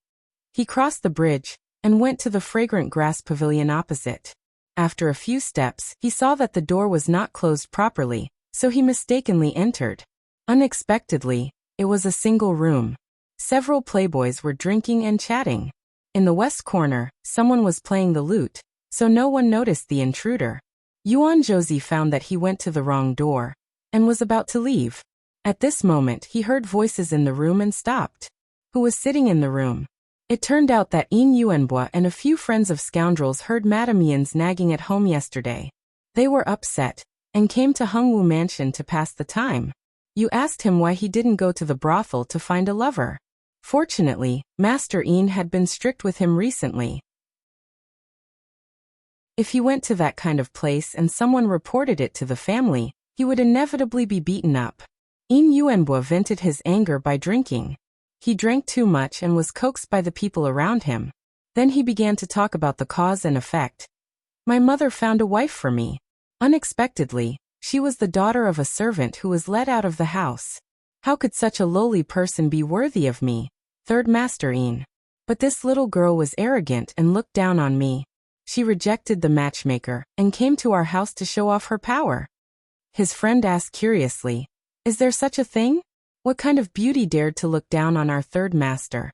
He crossed the bridge and went to the fragrant grass pavilion opposite. After a few steps, he saw that the door was not closed properly, so he mistakenly entered. Unexpectedly, it was a single room. Several playboys were drinking and chatting. In the west corner, someone was playing the lute, so no one noticed the intruder. Yuan Josie found that he went to the wrong door and was about to leave. At this moment, he heard voices in the room and stopped. Who was sitting in the room? It turned out that Yin Yuanbo and a few friends of scoundrels heard Madame Yin's nagging at home yesterday. They were upset and came to Hungwu Mansion to pass the time. You asked him why he didn't go to the brothel to find a lover. Fortunately, Master Yin had been strict with him recently. If he went to that kind of place and someone reported it to the family, he would inevitably be beaten up. Yin Yuanbo vented his anger by drinking. He drank too much and was coaxed by the people around him. Then he began to talk about the cause and effect. "My mother found a wife for me. Unexpectedly, she was the daughter of a servant who was let out of the house. How could such a lowly person be worthy of me?" Third Master Yin. "But this little girl was arrogant and looked down on me. She rejected the matchmaker and came to our house to show off her power." His friend asked curiously, "Is there such a thing? What kind of beauty dared to look down on our third master?"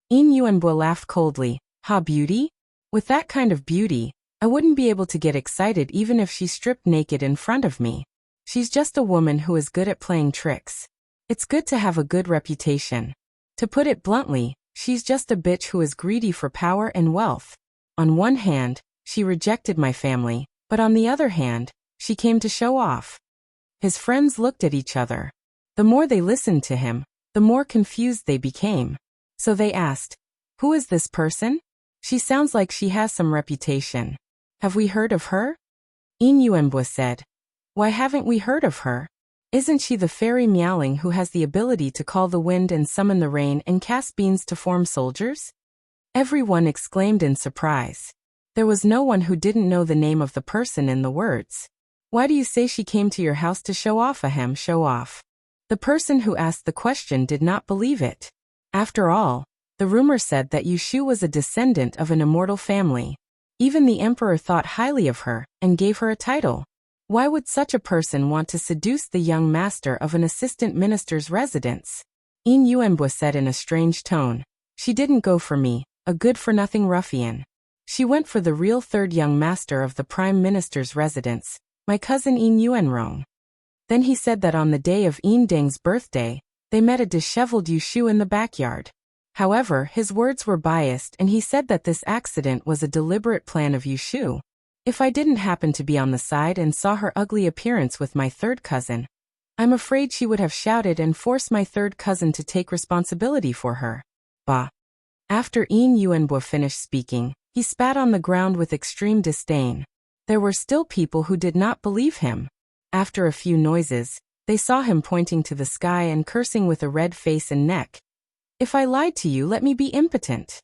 Yin Yuanbo laughed coldly. "Ha, beauty? With that kind of beauty, I wouldn't be able to get excited even if she stripped naked in front of me. She's just a woman who is good at playing tricks. It's good to have a good reputation. To put it bluntly, she's just a bitch who is greedy for power and wealth. On one hand, she rejected my family, but on the other hand, she came to show off. His friends looked at each other. The more they listened to him, the more confused they became. So they asked, "Who is this person? She sounds like she has some reputation. Have we heard of her?" Inyuembwa said, "Why haven't we heard of her? Isn't she the fairy Meowling who has the ability to call the wind and summon the rain and cast beans to form soldiers?" Everyone exclaimed in surprise. There was no one who didn't know the name of the person in the words. "Why do you say she came to your house to show off?" Ahem, show off. The person who asked the question did not believe it. After all, the rumor said that Yushu was a descendant of an immortal family. Even the emperor thought highly of her and gave her a title. Why would such a person want to seduce the young master of an assistant minister's residence? Inyuembwa said in a strange tone. "She didn't go for me, a good-for-nothing ruffian. She went for the real third young master of the prime minister's residence, my cousin Inyuenrong." Then he said that on the day of Indeng's birthday, they met a disheveled Yushu in the backyard. However, his words were biased and he said that this accident was a deliberate plan of Yushu. "If I didn't happen to be on the side and saw her ugly appearance with my third cousin, I'm afraid she would have shouted and forced my third cousin to take responsibility for her." Bah. After Inyuenbwa finished speaking, he spat on the ground with extreme disdain. There were still people who did not believe him. After a few noises, they saw him pointing to the sky and cursing with a red face and neck. "If I lied to you, let me be impotent."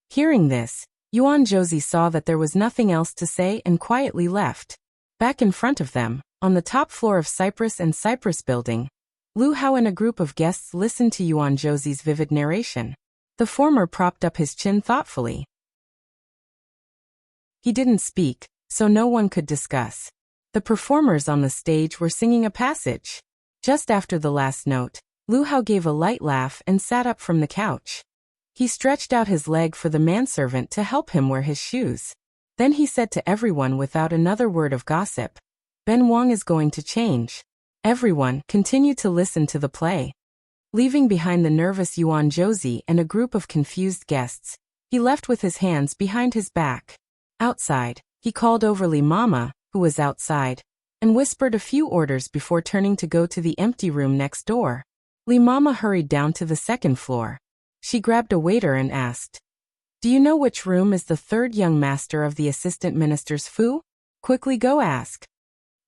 Hearing this, Yuan Josie saw that there was nothing else to say and quietly left. Back in front of them, on the top floor of Cypress and Cypress Building, Lu Hao and a group of guests listened to Yuan Josie's vivid narration. The former propped up his chin thoughtfully. He didn't speak, so no one could discuss. The performers on the stage were singing a passage. Just after the last note, Lu Hao gave a light laugh and sat up from the couch. He stretched out his leg for the manservant to help him wear his shoes. Then he said to everyone without another word of gossip, "Ben Wang is going to change." Everyone continued to listen to the play. Leaving behind the nervous Yuan Josie and a group of confused guests, he left with his hands behind his back. Outside, he called over Li Mama, who was outside, and whispered a few orders before turning to go to the empty room next door. Li Mama hurried down to the second floor. She grabbed a waiter and asked, "Do you know which room is the third young master of the assistant minister's fu? Quickly go ask."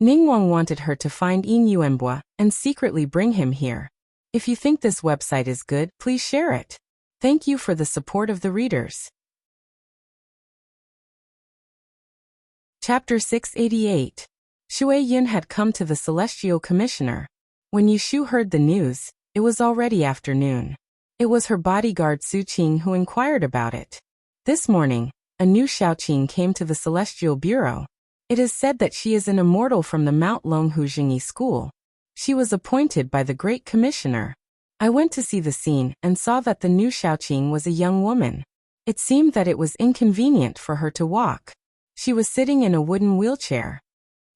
Ningguang wanted her to find Inyuembwa and secretly bring him here. If you think this website is good, please share it. Thank you for the support of the readers. Chapter 688. Shui Yin had come to the Celestial Commissioner. When Yushu heard the news, it was already afternoon. It was her bodyguard Su Qing who inquired about it. This morning, a new Xiaoqing came to the Celestial Bureau. It is said that she is an immortal from the Mount Longhu Jingyi School. She was appointed by the Great Commissioner. I went to see the scene and saw that the new Xiaoqing was a young woman. It seemed that it was inconvenient for her to walk. She was sitting in a wooden wheelchair.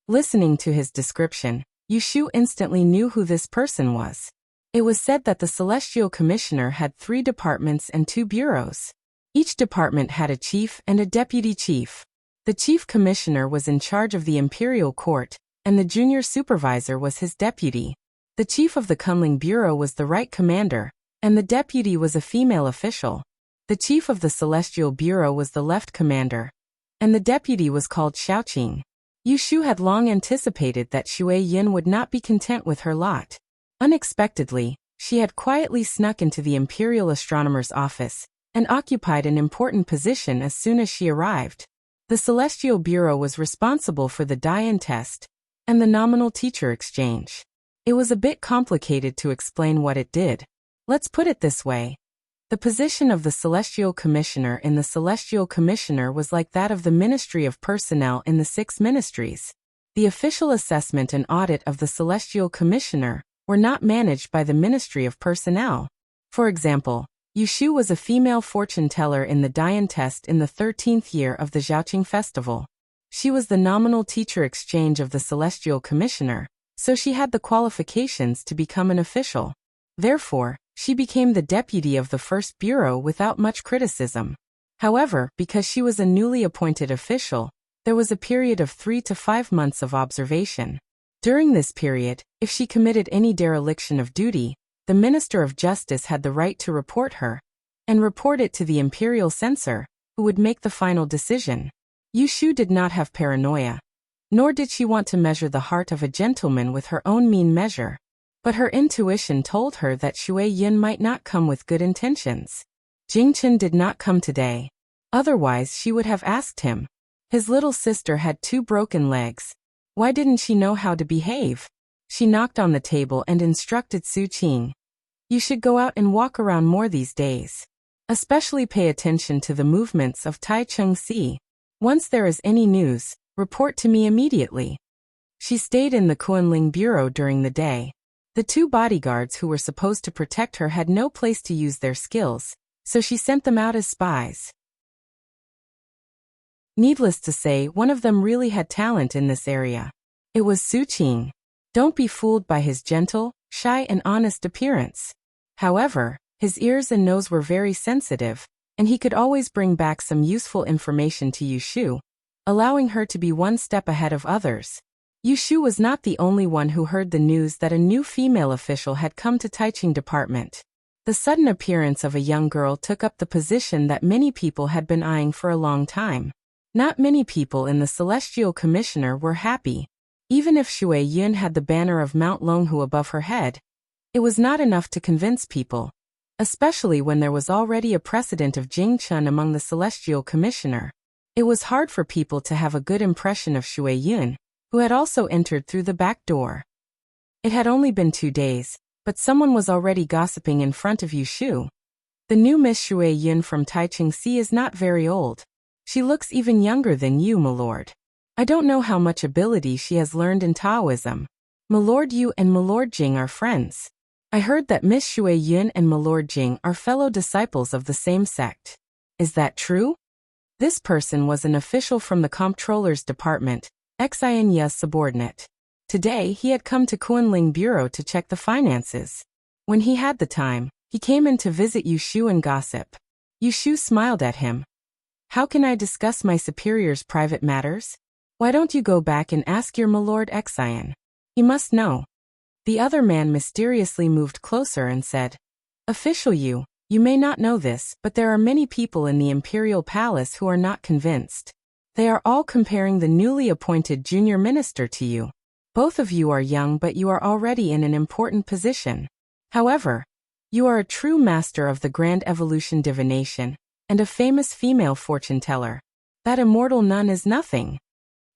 Listening to his description, Yushu instantly knew who this person was. It was said that the Celestial Commissioner had 3 departments and 2 bureaus. Each department had a chief and a deputy chief. The chief commissioner was in charge of the imperial court, and the junior supervisor was his deputy. The chief of the Kunling Bureau was the right commander, and the deputy was a female official. The chief of the Celestial Bureau was the left commander, and the deputy was called Xiaoqing. Yushu had long anticipated that Shui Yin would not be content with her lot. Unexpectedly, she had quietly snuck into the Imperial Astronomer's office and occupied an important position as soon as she arrived. The Celestial Bureau was responsible for the die-in test and the nominal teacher exchange. It was a bit complicated to explain what it did. Let's put it this way. The position of the Celestial Commissioner in the Celestial Commissioner was like that of the Ministry of Personnel in the 6 ministries. The official assessment and audit of the Celestial Commissioner were not managed by the Ministry of Personnel. For example, Yushu was a female fortune teller in the die-in test in the 13th year of the Xiaoqing Festival. She was the nominal teacher exchange of the Celestial Commissioner, so she had the qualifications to become an official. Therefore, she became the deputy of the first bureau without much criticism. However, because she was a newly appointed official, there was a period of 3 to 5 months of observation. During this period, if she committed any dereliction of duty, the Minister of Justice had the right to report her, and report it to the imperial censor, who would make the final decision. Yu Shu did not have paranoia, nor did she want to measure the heart of a gentleman with her own mean measure. But her intuition told her that Shui Yun might not come with good intentions. Jingchen did not come today. Otherwise she would have asked him. His little sister had 2 broken legs. Why didn't she know how to behave? She knocked on the table and instructed Su Qing. You should go out and walk around more these days. Especially pay attention to the movements of Tai Chung Si. Once there is any news, report to me immediately. She stayed in the Kunling Bureau during the day. The 2 bodyguards who were supposed to protect her had no place to use their skills, so she sent them out as spies. Needless to say, one of them really had talent in this area. It was Su Qing. Don't be fooled by his gentle, shy and honest appearance. However, his ears and nose were very sensitive, and he could always bring back some useful information to Yu Shu, allowing her to be one step ahead of others. Yu Shu was not the only one who heard the news that a new female official had come to Taiching Department. The sudden appearance of a young girl took up the position that many people had been eyeing for a long time. Not many people in the Celestial Commissioner were happy. Even if Shui Yun had the banner of Mount Longhu above her head, it was not enough to convince people, especially when there was already a precedent of Jing Chun among the Celestial Commissioner. It was hard for people to have a good impression of Shui Yun, who had also entered through the back door. It had only been 2 days, but someone was already gossiping in front of Yu Shu. The new Miss Shui Yun from Taiching Si is not very old. She looks even younger than you, milord. I don't know how much ability she has learned in Taoism. Milord Yu and Milord Jing are friends. I heard that Miss Shui Yun and Milord Jing are fellow disciples of the same sect. Is that true? This person was an official from the Comptroller's Department, Xian Ya's subordinate. Today he had come to Kunling Bureau to check the finances. When he had the time, he came in to visit Yu Shu and gossip. Yu Shu smiled at him. How can I discuss my superior's private matters? Why don't you go back and ask your Milord Xian? He must know. The other man mysteriously moved closer and said, Official Yu, you may not know this, but there are many people in the Imperial Palace who are not convinced. They are all comparing the newly appointed junior minister to you. Both of you are young, but you are already in an important position. However, you are a true master of the grand evolution divination, and a famous female fortune-teller. That immortal nun is nothing.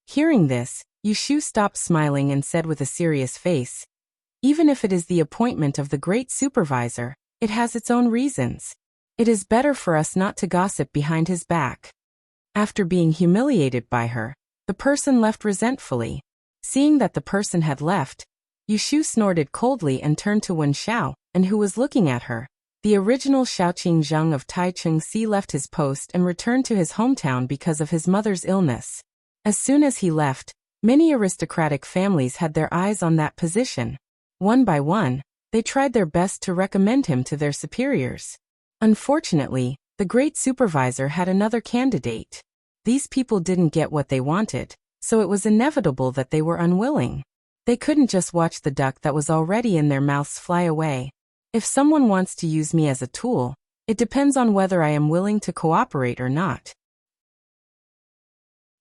Hearing this, Yu Shu stopped smiling and said with a serious face, Even if it is the appointment of the great supervisor, it has its own reasons. It is better for us not to gossip behind his back. After being humiliated by her, the person left resentfully. Seeing that the person had left, Yu Shu snorted coldly and turned to Wen Xiao, and who was looking at her. The original Xiaoqing Zheng of Taichung Si left his post and returned to his hometown because of his mother's illness. As soon as he left, many aristocratic families had their eyes on that position. One by one, they tried their best to recommend him to their superiors. Unfortunately, the great supervisor had another candidate. These people didn't get what they wanted, so it was inevitable that they were unwilling. They couldn't just watch the duck that was already in their mouths fly away. If someone wants to use me as a tool, it depends on whether I am willing to cooperate or not.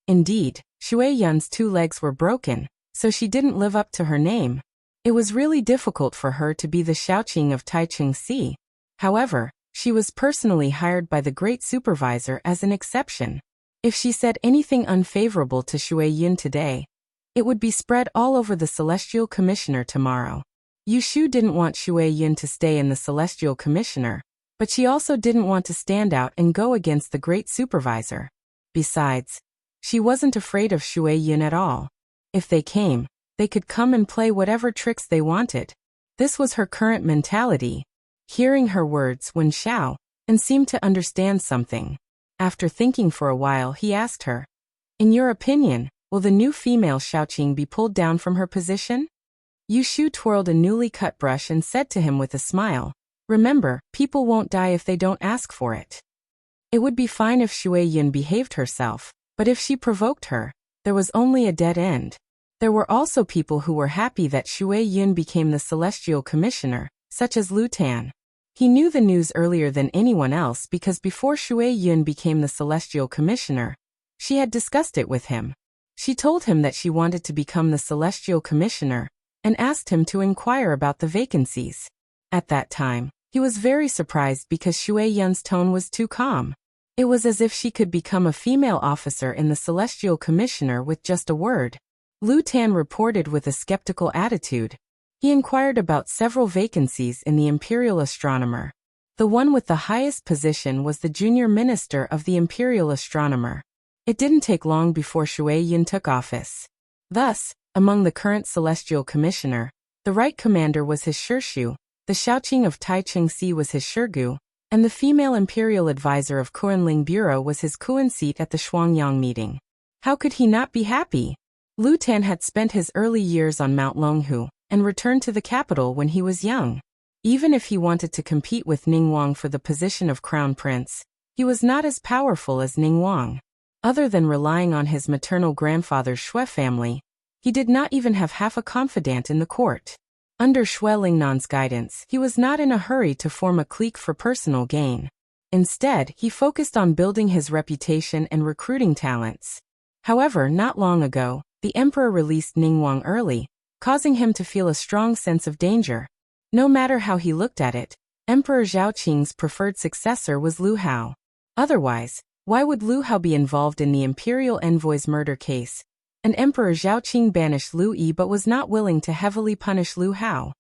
Indeed, Shui Yun's 2 legs were broken, so she didn't live up to her name. It was really difficult for her to be the Xiaoqing of Taichung Si. However, she was personally hired by the great supervisor as an exception. If she said anything unfavorable to Shui Yun today, it would be spread all over the Celestial Commissioner tomorrow. Yu Shu didn't want Shui Yun to stay in the Celestial Commissioner, but she also didn't want to stand out and go against the great supervisor. Besides, she wasn't afraid of Shui Yun at all. If they came, they could come and play whatever tricks they wanted. This was her current mentality. Hearing her words, Wen Xiao, and seemed to understand something. After thinking for a while, he asked her, In your opinion, will the new female Xiaoqing be pulled down from her position? Yu Shu twirled a newly cut brush and said to him with a smile, "Remember, people won't die if they don't ask for it." It would be fine if Shui Yun behaved herself, but if she provoked her, there was only a dead end. There were also people who were happy that Shui Yun became the Celestial Commissioner, such as Lu Tan. He knew the news earlier than anyone else because before Shui Yun became the Celestial Commissioner, she had discussed it with him. She told him that she wanted to become the Celestial Commissioner and asked him to inquire about the vacancies. At that time, he was very surprised because Shui Yun's tone was too calm. It was as if she could become a female officer in the Celestial Commissioner with just a word. Lu Tan reported with a skeptical attitude. He inquired about several vacancies in the Imperial Astronomer. The one with the highest position was the junior minister of the Imperial Astronomer. It didn't take long before Shui Yun took office. Thus, among the current Celestial Commissioner, the right commander was his Shirshu, the Shaoqing of Taichung Si was his Shirgu, and the female imperial advisor of Kuanling Bureau was his Kuan seat at the Shuangyang meeting. How could he not be happy? Lu Tan had spent his early years on Mount Longhu and returned to the capital when he was young. Even if he wanted to compete with Ning Wang for the position of crown prince, he was not as powerful as Ning Wang. Other than relying on his maternal grandfather's Shui family, he did not even have half a confidant in the court. Under Shui Lingnan's guidance, he was not in a hurry to form a clique for personal gain. Instead, he focused on building his reputation and recruiting talents. However, not long ago, the emperor released Ning Wang early, causing him to feel a strong sense of danger. No matter how he looked at it, Emperor Zhaoqing's preferred successor was Lu Hao. Otherwise, why would Lu Hao be involved in the imperial envoy's murder case? And Emperor Zhaoqing banished Lu Yi but was not willing to heavily punish Lu Hao.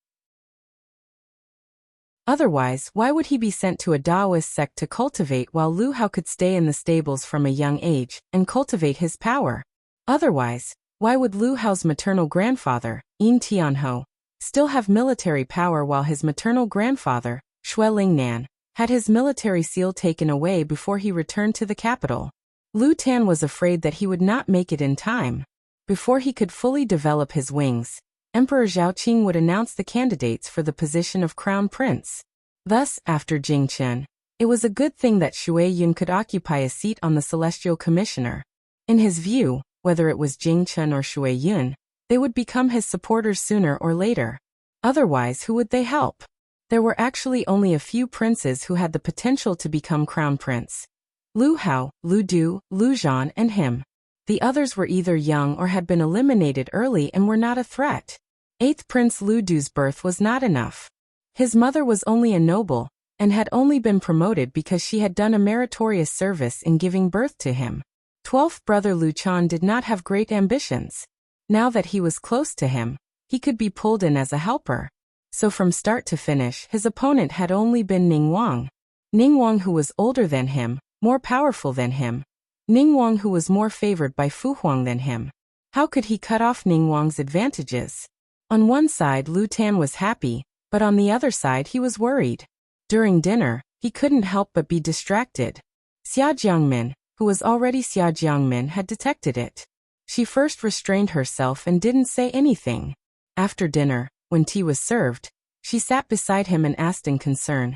Otherwise, why would he be sent to a Daoist sect to cultivate while Lu Hao could stay in the stables from a young age and cultivate his power? Otherwise, why would Lu Hao's maternal grandfather, Yin Tianhou, still have military power while his maternal grandfather, Shui Lingnan, had his military seal taken away before he returned to the capital? Lu Tan was afraid that he would not make it in time. Before he could fully develop his wings, Emperor Zhaoqing would announce the candidates for the position of crown prince. Thus, after Jingchen, it was a good thing that Shui Yun could occupy a seat on the Celestial Commissioner. In his view, whether it was Jingchen or Shui Yun, they would become his supporters sooner or later. Otherwise, who would they help? There were actually only a few princes who had the potential to become crown prince: Lu Hao, Lu Du, Lu Zhan, and him. The others were either young or had been eliminated early and were not a threat. 8th Prince Lu Du's birth was not enough. His mother was only a noble, and had only been promoted because she had done a meritorious service in giving birth to him. 12th brother Lu Chan did not have great ambitions. Now that he was close to him, he could be pulled in as a helper. So from start to finish, his opponent had only been Ning Wang. Ning Wang, who was older than him, more powerful than him. Ning Wang, who was more favored by Fu Huang than him. How could he cut off Ning Wang's advantages? On one side, Lu Tan was happy, but on the other side he was worried. During dinner, he couldn't help but be distracted. Xia Jiangmin, who was already Xia Jiangmin, had detected it. She first restrained herself and didn't say anything. After dinner, when tea was served, she sat beside him and asked in concern,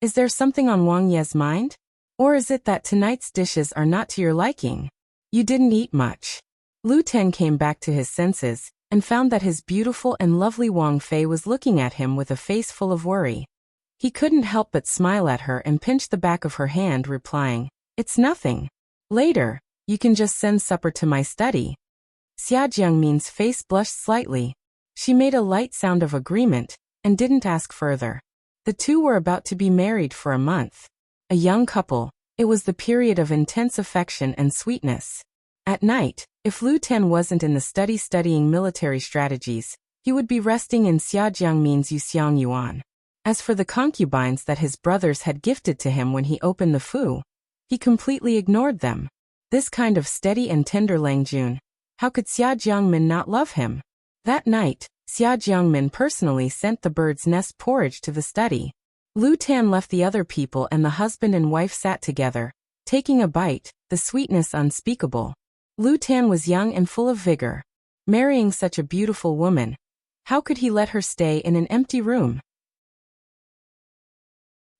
"Is there something on Wang Ye's mind? Or is it that tonight's dishes are not to your liking? You didn't eat much." Lu Ten came back to his senses and found that his beautiful and lovely Wang Fei was looking at him with a face full of worry. He couldn't help but smile at her and pinch the back of her hand, replying, "It's nothing. Later, you can just send supper to my study." Xia Jiangmin's face blushed slightly. She made a light sound of agreement and didn't ask further. The two were about to be married for a month. A young couple, it was the period of intense affection and sweetness. At night, if Lu Ten wasn't in the study studying military strategies, he would be resting in Xia Jiangmin's Yuxiang Yuan. As for the concubines that his brothers had gifted to him when he opened the fu, he completely ignored them. This kind of steady and tender Lang Jun, how could Xia Jiangmin not love him? That night, Xia Jiangmin personally sent the bird's nest porridge to the study. Lu Tan left the other people and the husband and wife sat together, taking a bite, the sweetness unspeakable. Lu Tan was young and full of vigor. Marrying such a beautiful woman, How could he let her stay in an empty room?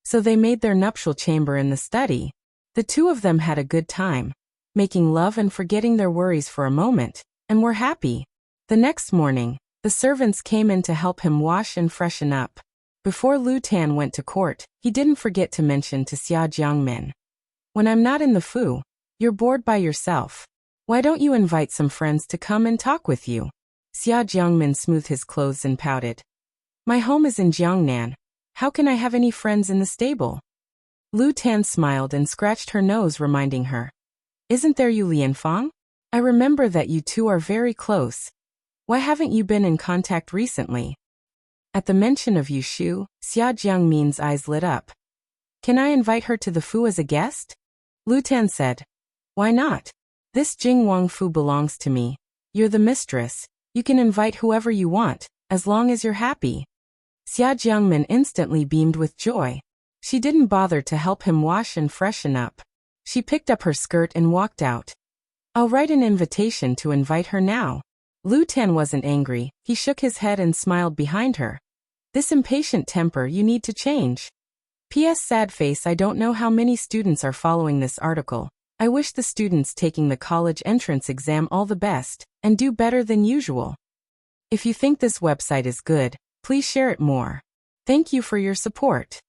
So they made their nuptial chamber in the study. The two of them had a good time, making love and forgetting their worries for a moment, and were happy. The next morning, the servants came in to help him wash and freshen up. Before Lu Tan went to court, he didn't forget to mention to Xia Jiangmin, "When I'm not in the Fu, you're bored by yourself. Why don't you invite some friends to come and talk with you?" Xia Jiangmin smoothed his clothes and pouted. "My home is in Jiangnan. How can I have any friends in the stable?" Lu Tan smiled and scratched her nose, reminding her, "Isn't there Yu Lianfang? I remember that you two are very close. Why haven't you been in contact recently?" At the mention of Yushu, Xia Jiangmin's eyes lit up. "Can I invite her to the Fu as a guest?" Lu Tan said, "Why not? This Jingwang Fu belongs to me. You're the mistress. You can invite whoever you want, as long as you're happy." Xia Jiangmin instantly beamed with joy. She didn't bother to help him wash and freshen up. She picked up her skirt and walked out. "I'll write an invitation to invite her now." Lu Tan wasn't angry. He shook his head and smiled behind her. "This impatient temper you need to change. P.S. Sad face, I don't know how many students are following this article. I wish the students taking the college entrance exam all the best, and do better than usual. If you think this website is good, please share it more. Thank you for your support."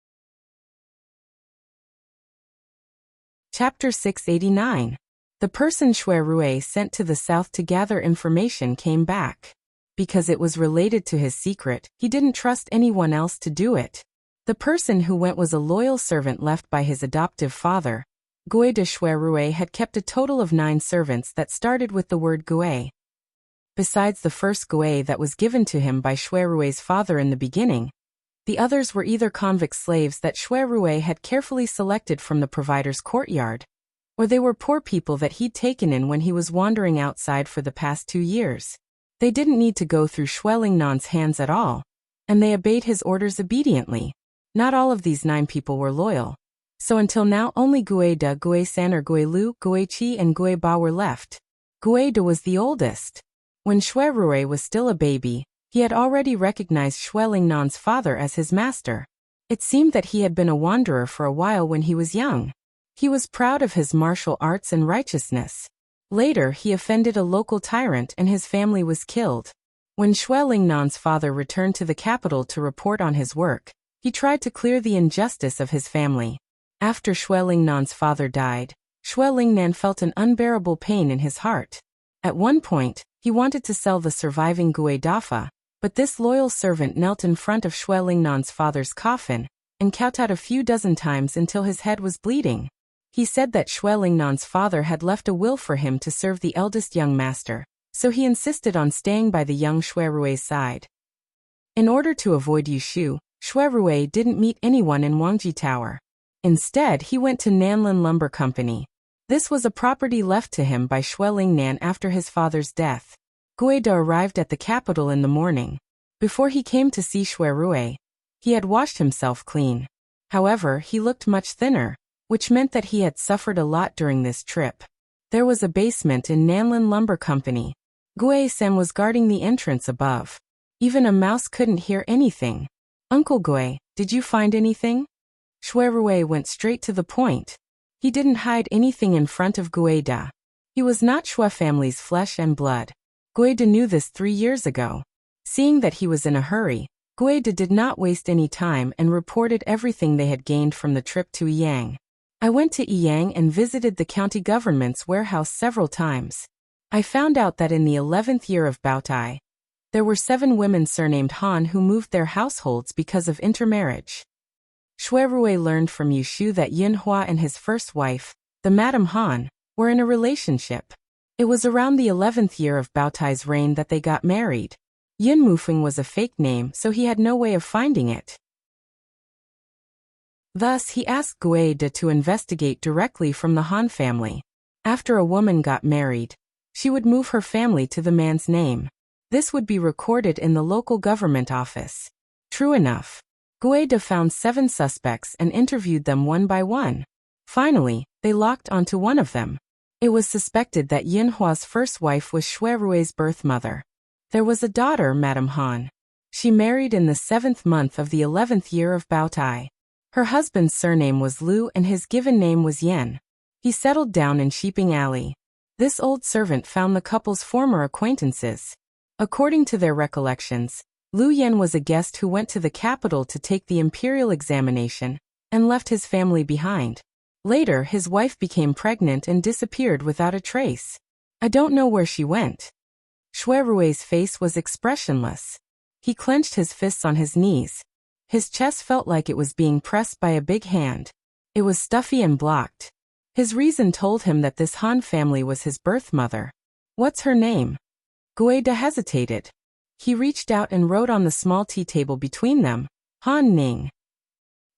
Chapter 689. The person Xue Rui sent to the south to gather information came back. Because it was related to his secret, he didn't trust anyone else to do it. The person who went was a loyal servant left by his adoptive father. Gui de Xue Rui had kept a total of 9 servants that started with the word Gui. Besides the first Gui that was given to him by Xue Rui's father in the beginning, the others were either convict slaves that Xue Rui had carefully selected from the provider's courtyard, or they were poor people that he'd taken in when he was wandering outside for the past 2 years. They didn't need to go through Xue Lingnan's hands at all, and they obeyed his orders obediently. Not all of these 9 people were loyal. So until now only Gui De, Gui San or Gui Lu, Gui Qi and Gui Ba were left. Gui De was the oldest. When Xue Rui was still a baby, he had already recognized Xue Lingnan's father as his master. It seemed that he had been a wanderer for a while when he was young. He was proud of his martial arts and righteousness. Later, he offended a local tyrant and his family was killed. When Xue Lingnan's father returned to the capital to report on his work, he tried to clear the injustice of his family. After Xue Lingnan's father died, Xue Lingnan felt an unbearable pain in his heart. At one point, he wanted to sell the surviving Gui Dafa, but this loyal servant knelt in front of Xue Lingnan's father's coffin and kowtowed a few dozen times until his head was bleeding. He said that Xue Lingnan's father had left a will for him to serve the eldest young master, so he insisted on staying by the young Xue Rui's side. In order to avoid Yushu, Xue Rui didn't meet anyone in Wangji Tower. Instead, he went to Nanlin Lumber Company. This was a property left to him by Xue Lingnan after his father's death. Gui De arrived at the capital in the morning. Before he came to see Xue Rui, he had washed himself clean. However, he looked much thinner, which meant that he had suffered a lot during this trip. There was a basement in Nanlin Lumber Company. Gui Sen was guarding the entrance above. Even a mouse couldn't hear anything. "Uncle Gui, did you find anything?" Xue Rui went straight to the point. He didn't hide anything in front of Gui De. He was not Xue family's flesh and blood. Gui De knew this 3 years ago. Seeing that he was in a hurry, Gui De did not waste any time and reported everything they had gained from the trip to Yang. "I went to Yang and visited the county government's warehouse several times. I found out that in the 11th year of Baotai, there were 7 women surnamed Han who moved their households because of intermarriage." Xue Rui learned from Yushu that Yin Hua and his first wife, the Madame Han, were in a relationship. It was around the 11th year of Baotai's reign that they got married. Yin Mufeng was a fake name, so he had no way of finding it. Thus, he asked Gui De to investigate directly from the Han family. After a woman got married, she would move her family to the man's name. This would be recorded in the local government office. True enough, Gui De found 7 suspects and interviewed them one by one. Finally, they locked onto one of them. It was suspected that Yin Hua's first wife was Xue Rui's birth mother. There was a daughter, Madame Han. She married in the 7th month of the 11th year of Baotai. Her husband's surname was Liu and his given name was Yan. He settled down in Sheeping Alley. This old servant found the couple's former acquaintances. According to their recollections, Liu Yan was a guest who went to the capital to take the imperial examination and left his family behind. Later, his wife became pregnant and disappeared without a trace. I don't know where she went. Xue Rui's face was expressionless. He clenched his fists on his knees. His chest felt like it was being pressed by a big hand. It was stuffy and blocked. His reason told him that this Han family was his birth mother. What's her name? Guida hesitated. He reached out and wrote on the small tea table between them, Han Ning.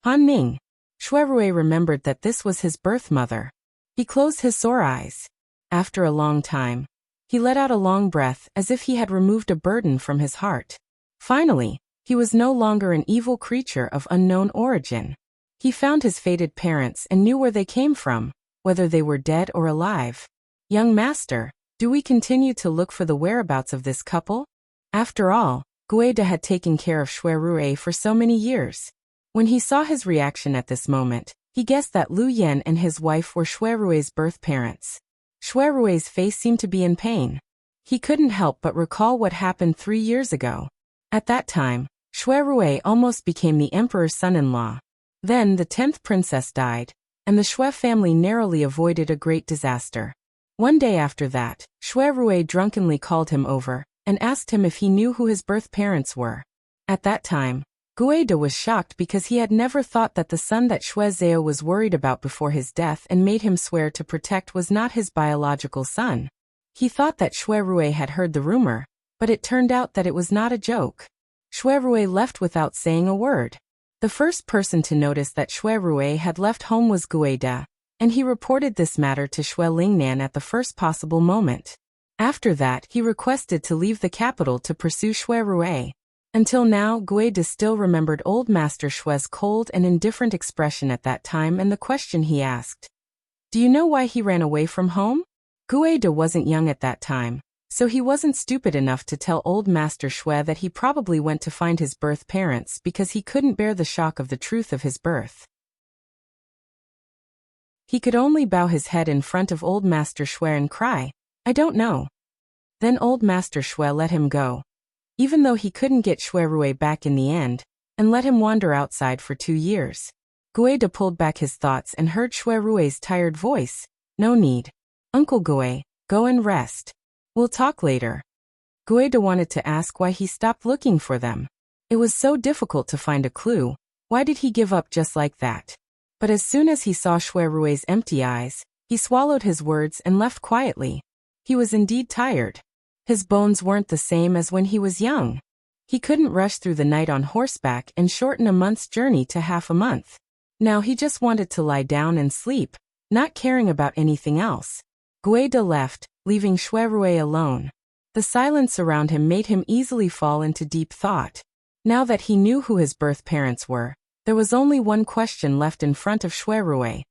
Han Ning. Xue Rui remembered that this was his birth mother. He closed his sore eyes. After a long time, he let out a long breath as if he had removed a burden from his heart. Finally, he was no longer an evil creature of unknown origin. He found his fated parents and knew where they came from, whether they were dead or alive. Young master, do we continue to look for the whereabouts of this couple? After all, Guida had taken care of Xue Rui for so many years. When he saw his reaction at this moment, he guessed that Liu Yan and his wife were Xue Rui's birth parents. Xue Rui's face seemed to be in pain. He couldn't help but recall what happened 3 years ago. At that time, Xue Rui almost became the emperor's son-in-law. Then the 10th princess died, and the Xue family narrowly avoided a great disaster. One day after that, Xue Rui drunkenly called him over and asked him if he knew who his birth parents were. At that time, Guida was shocked because he had never thought that the son that Xue Zhao was worried about before his death and made him swear to protect was not his biological son. He thought that Xue Rui had heard the rumor, but it turned out that it was not a joke. Xue Rui left without saying a word. The first person to notice that Xue Rui had left home was Guida, and he reported this matter to Xue Lingnan at the first possible moment. After that, he requested to leave the capital to pursue Xue Rui. Until now, Guida still remembered old Master Xue's cold and indifferent expression at that time and the question he asked. Do you know why he ran away from home? Guida wasn't young at that time, so he wasn't stupid enough to tell old Master Xue that he probably went to find his birth parents because he couldn't bear the shock of the truth of his birth. He could only bow his head in front of old Master Xue and cry, I don't know. Then old Master Xue let him go, even though he couldn't get Xue Rui back in the end, and let him wander outside for 2 years. Guida pulled back his thoughts and heard Xue Rui's tired voice. No need. Uncle Gui, go and rest. We'll talk later. Guida wanted to ask why he stopped looking for them. It was so difficult to find a clue. Why did he give up just like that? But as soon as he saw Xue Rui's empty eyes, he swallowed his words and left quietly. He was indeed tired. His bones weren't the same as when he was young. He couldn't rush through the night on horseback and shorten a month's journey to half a month. Now he just wanted to lie down and sleep, not caring about anything else. Guida left, leaving Xue Rui alone. The silence around him made him easily fall into deep thought. Now that he knew who his birth parents were, there was only one question left in front of Xue Rui.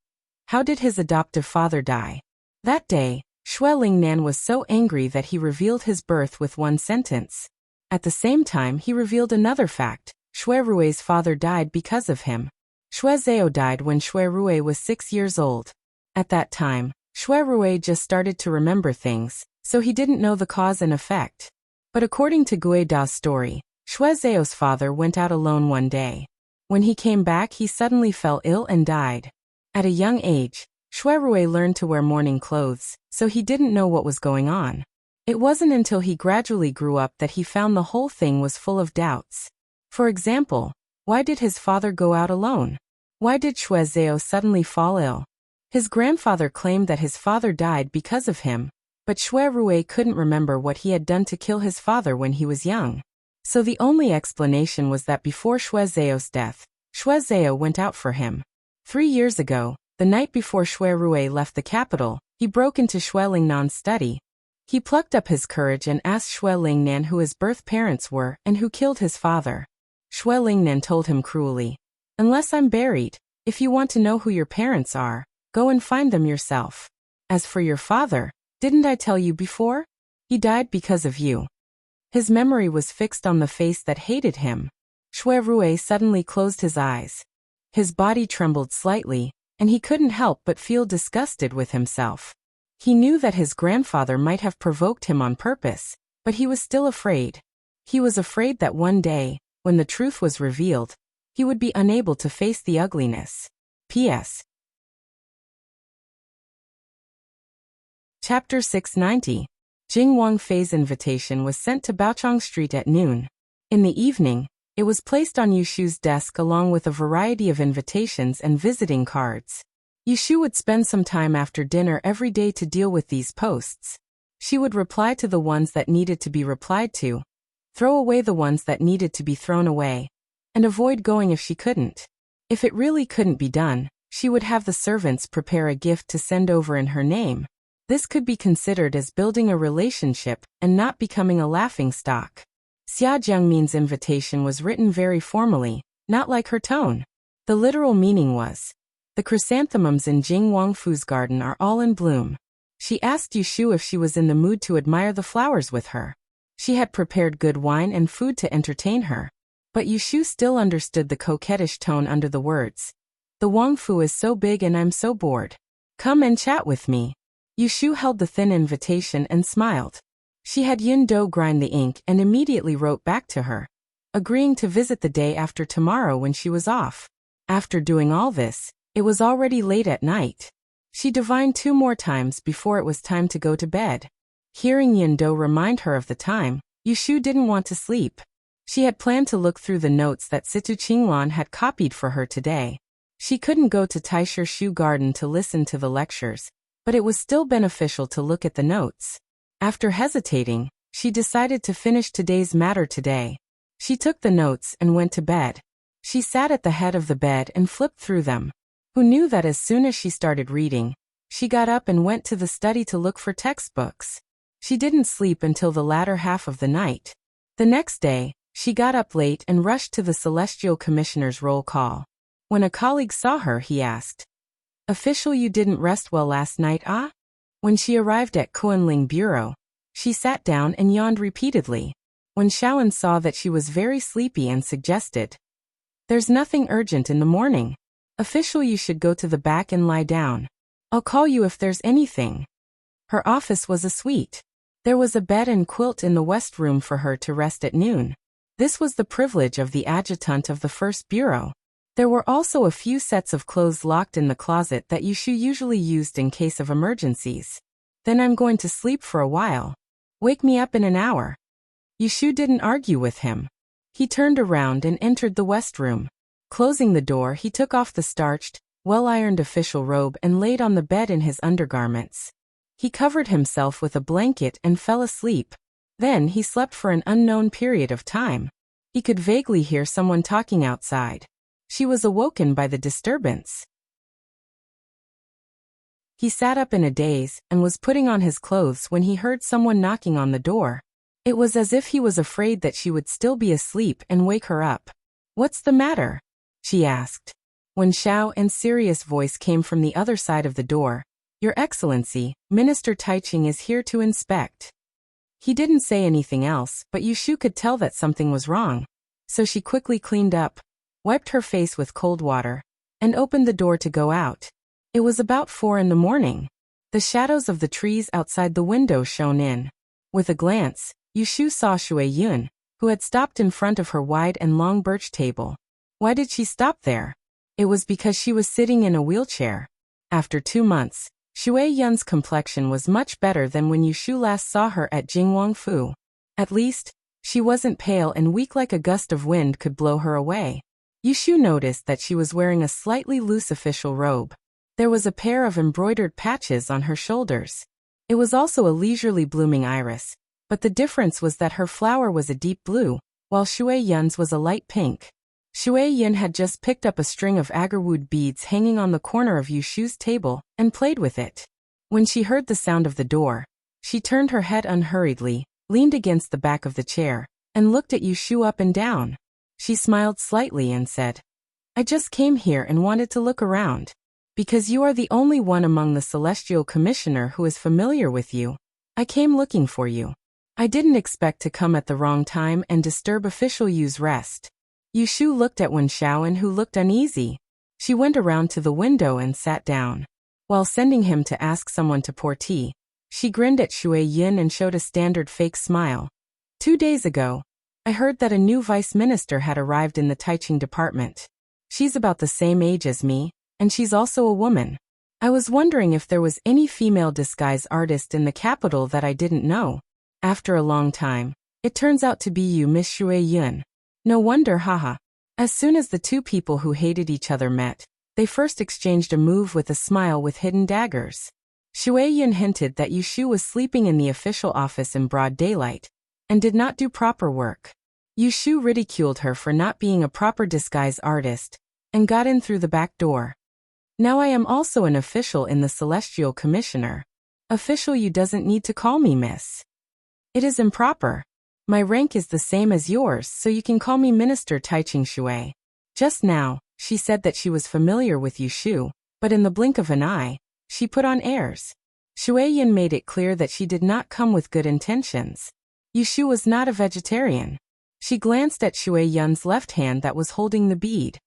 How did his adoptive father die? That day, Xue Lingnan was so angry that he revealed his birth with one sentence. At the same time, he revealed another fact. Xue Rui's father died because of him. Xue Zhao died when Xue Rui was 6 years old. At that time, Xue Rui just started to remember things, so he didn't know the cause and effect. But according to Guida's story, Xue Zhao's father went out alone one day. When he came back, he suddenly fell ill and died. At a young age, Xue Rui learned to wear mourning clothes, so he didn't know what was going on. It wasn't until he gradually grew up that he found the whole thing was full of doubts. For example, why did his father go out alone? Why did Xue Zhao suddenly fall ill? His grandfather claimed that his father died because of him, but Xue Rui couldn't remember what he had done to kill his father when he was young. So the only explanation was that before Xue Zhao's death, Xue Zhao went out for him. 3 years ago, the night before Xue Rui left the capital, he broke into Xue Lingnan's study. He plucked up his courage and asked Xue Lingnan who his birth parents were and who killed his father. Xue Lingnan told him cruelly, "Unless I'm buried, if you want to know who your parents are, go and find them yourself. As for your father, didn't I tell you before? He died because of you." His memory was fixed on the face that hated him. Shui Rui suddenly closed his eyes. His body trembled slightly, and he couldn't help but feel disgusted with himself. He knew that his grandfather might have provoked him on purpose, but he was still afraid. He was afraid that one day, when the truth was revealed, he would be unable to face the ugliness. P.S. Chapter 690. Jing Wangfei's invitation was sent to Baochang Street at noon. In the evening, it was placed on Yushu's desk along with a variety of invitations and visiting cards. Yushu would spend some time after dinner every day to deal with these posts. She would reply to the ones that needed to be replied to, throw away the ones that needed to be thrown away, and avoid going if she couldn't. If it really couldn't be done, she would have the servants prepare a gift to send over in her name. This could be considered as building a relationship and not becoming a laughingstock. Xia Jiangmin's invitation was written very formally, not like her tone. The literal meaning was, the chrysanthemums in Jing Wangfu's garden are all in bloom. She asked Yushu if she was in the mood to admire the flowers with her. She had prepared good wine and food to entertain her. But Yushu still understood the coquettish tone under the words. The Wangfu is so big and I'm so bored. Come and chat with me. Yushu held the thin invitation and smiled. She had Yun Do grind the ink and immediately wrote back to her, agreeing to visit the day after tomorrow when she was off. After doing all this, it was already late at night. She divined 2 more times before it was time to go to bed. Hearing Yun Do remind her of the time, Yushu didn't want to sleep. She had planned to look through the notes that Situ Qinglan had copied for her today. She couldn't go to Taisher Shu Garden to listen to the lectures, but it was still beneficial to look at the notes. After hesitating, she decided to finish today's matter today. She took the notes and went to bed. She sat at the head of the bed and flipped through them. Who knew that as soon as she started reading, she got up and went to the study to look for textbooks. She didn't sleep until the latter half of the night. The next day, she got up late and rushed to the Celestial Commissioner's roll call. When a colleague saw her, he asked, "Official, you didn't rest well last night, ah?" When she arrived at Kuanling Bureau, she sat down and yawned repeatedly. When Shaoan saw that she was very sleepy and suggested, "There's nothing urgent in the morning. Official, you should go to the back and lie down. I'll call you if there's anything." Her office was a suite. There was a bed and quilt in the west room for her to rest at noon. This was the privilege of the adjutant of the first bureau. There were also a few sets of clothes locked in the closet that Yushu usually used in case of emergencies. "Then I'm going to sleep for a while. Wake me up in an hour." Yushu didn't argue with him. He turned around and entered the west room. Closing the door, he took off the starched, well-ironed official robe and laid on the bed in his undergarments. He covered himself with a blanket and fell asleep. Then he slept for an unknown period of time. He could vaguely hear someone talking outside. She was awoken by the disturbance. He sat up in a daze and was putting on his clothes when he heard someone knocking on the door. It was as if he was afraid that she would still be asleep and wake her up. "What's the matter?" she asked. When Xiao and serious voice came from the other side of the door, "Your Excellency, Minister Taiching is here to inspect." He didn't say anything else, but Yushu could tell that something was wrong. So she quickly cleaned up, wiped her face with cold water, and opened the door to go out. It was about 4 in the morning. The shadows of the trees outside the window shone in. With a glance, Yushu saw Shui Yun, who had stopped in front of her wide and long birch table. Why did she stop there? It was because she was sitting in a wheelchair. After 2 months, Shui Yun's complexion was much better than when Yushu last saw her at Jing Wangfu. At least, she wasn't pale and weak like a gust of wind could blow her away. Yushu noticed that she was wearing a slightly loose official robe. There was a pair of embroidered patches on her shoulders. It was also a leisurely blooming iris, but the difference was that her flower was a deep blue, while Shui Yun's was a light pink. Shui Yun had just picked up a string of agarwood beads hanging on the corner of Yushu's table and played with it. When she heard the sound of the door, she turned her head unhurriedly, leaned against the back of the chair, and looked at Yushu up and down. She smiled slightly and said, "I just came here and wanted to look around. Because you are the only one among the Celestial Commissioner who is familiar with you, I came looking for you." I didn't expect to come at the wrong time and disturb official Yu's rest. Yu Shu looked at Wen Xiaoan, who looked uneasy. She went around to the window and sat down. While sending him to ask someone to pour tea, she grinned at Shui Yin and showed a standard fake smile. 2 days ago, I heard that a new vice minister had arrived in the Taiching department. She's about the same age as me, and she's also a woman. I was wondering if there was any female disguise artist in the capital that I didn't know. After a long time, it turns out to be you, Miss Shui Yin. No wonder, haha. As soon as the two people who hated each other met, they first exchanged a move with a smile with hidden daggers. Shui Yin hinted that Yu Shu was sleeping in the official office in broad daylight, and did not do proper work. Yu Shu ridiculed her for not being a proper disguise artist, and got in through the back door. Now I am also an official in the Celestial Commissioner. Official Yu doesn't need to call me miss. It is improper. My rank is the same as yours, so you can call me Minister Taiching Shui. Just now, she said that she was familiar with Yu Shu, but in the blink of an eye, she put on airs. Shui Yin made it clear that she did not come with good intentions. Yu Shu was not a vegetarian. She glanced at Shui Yun's left hand that was holding the bead.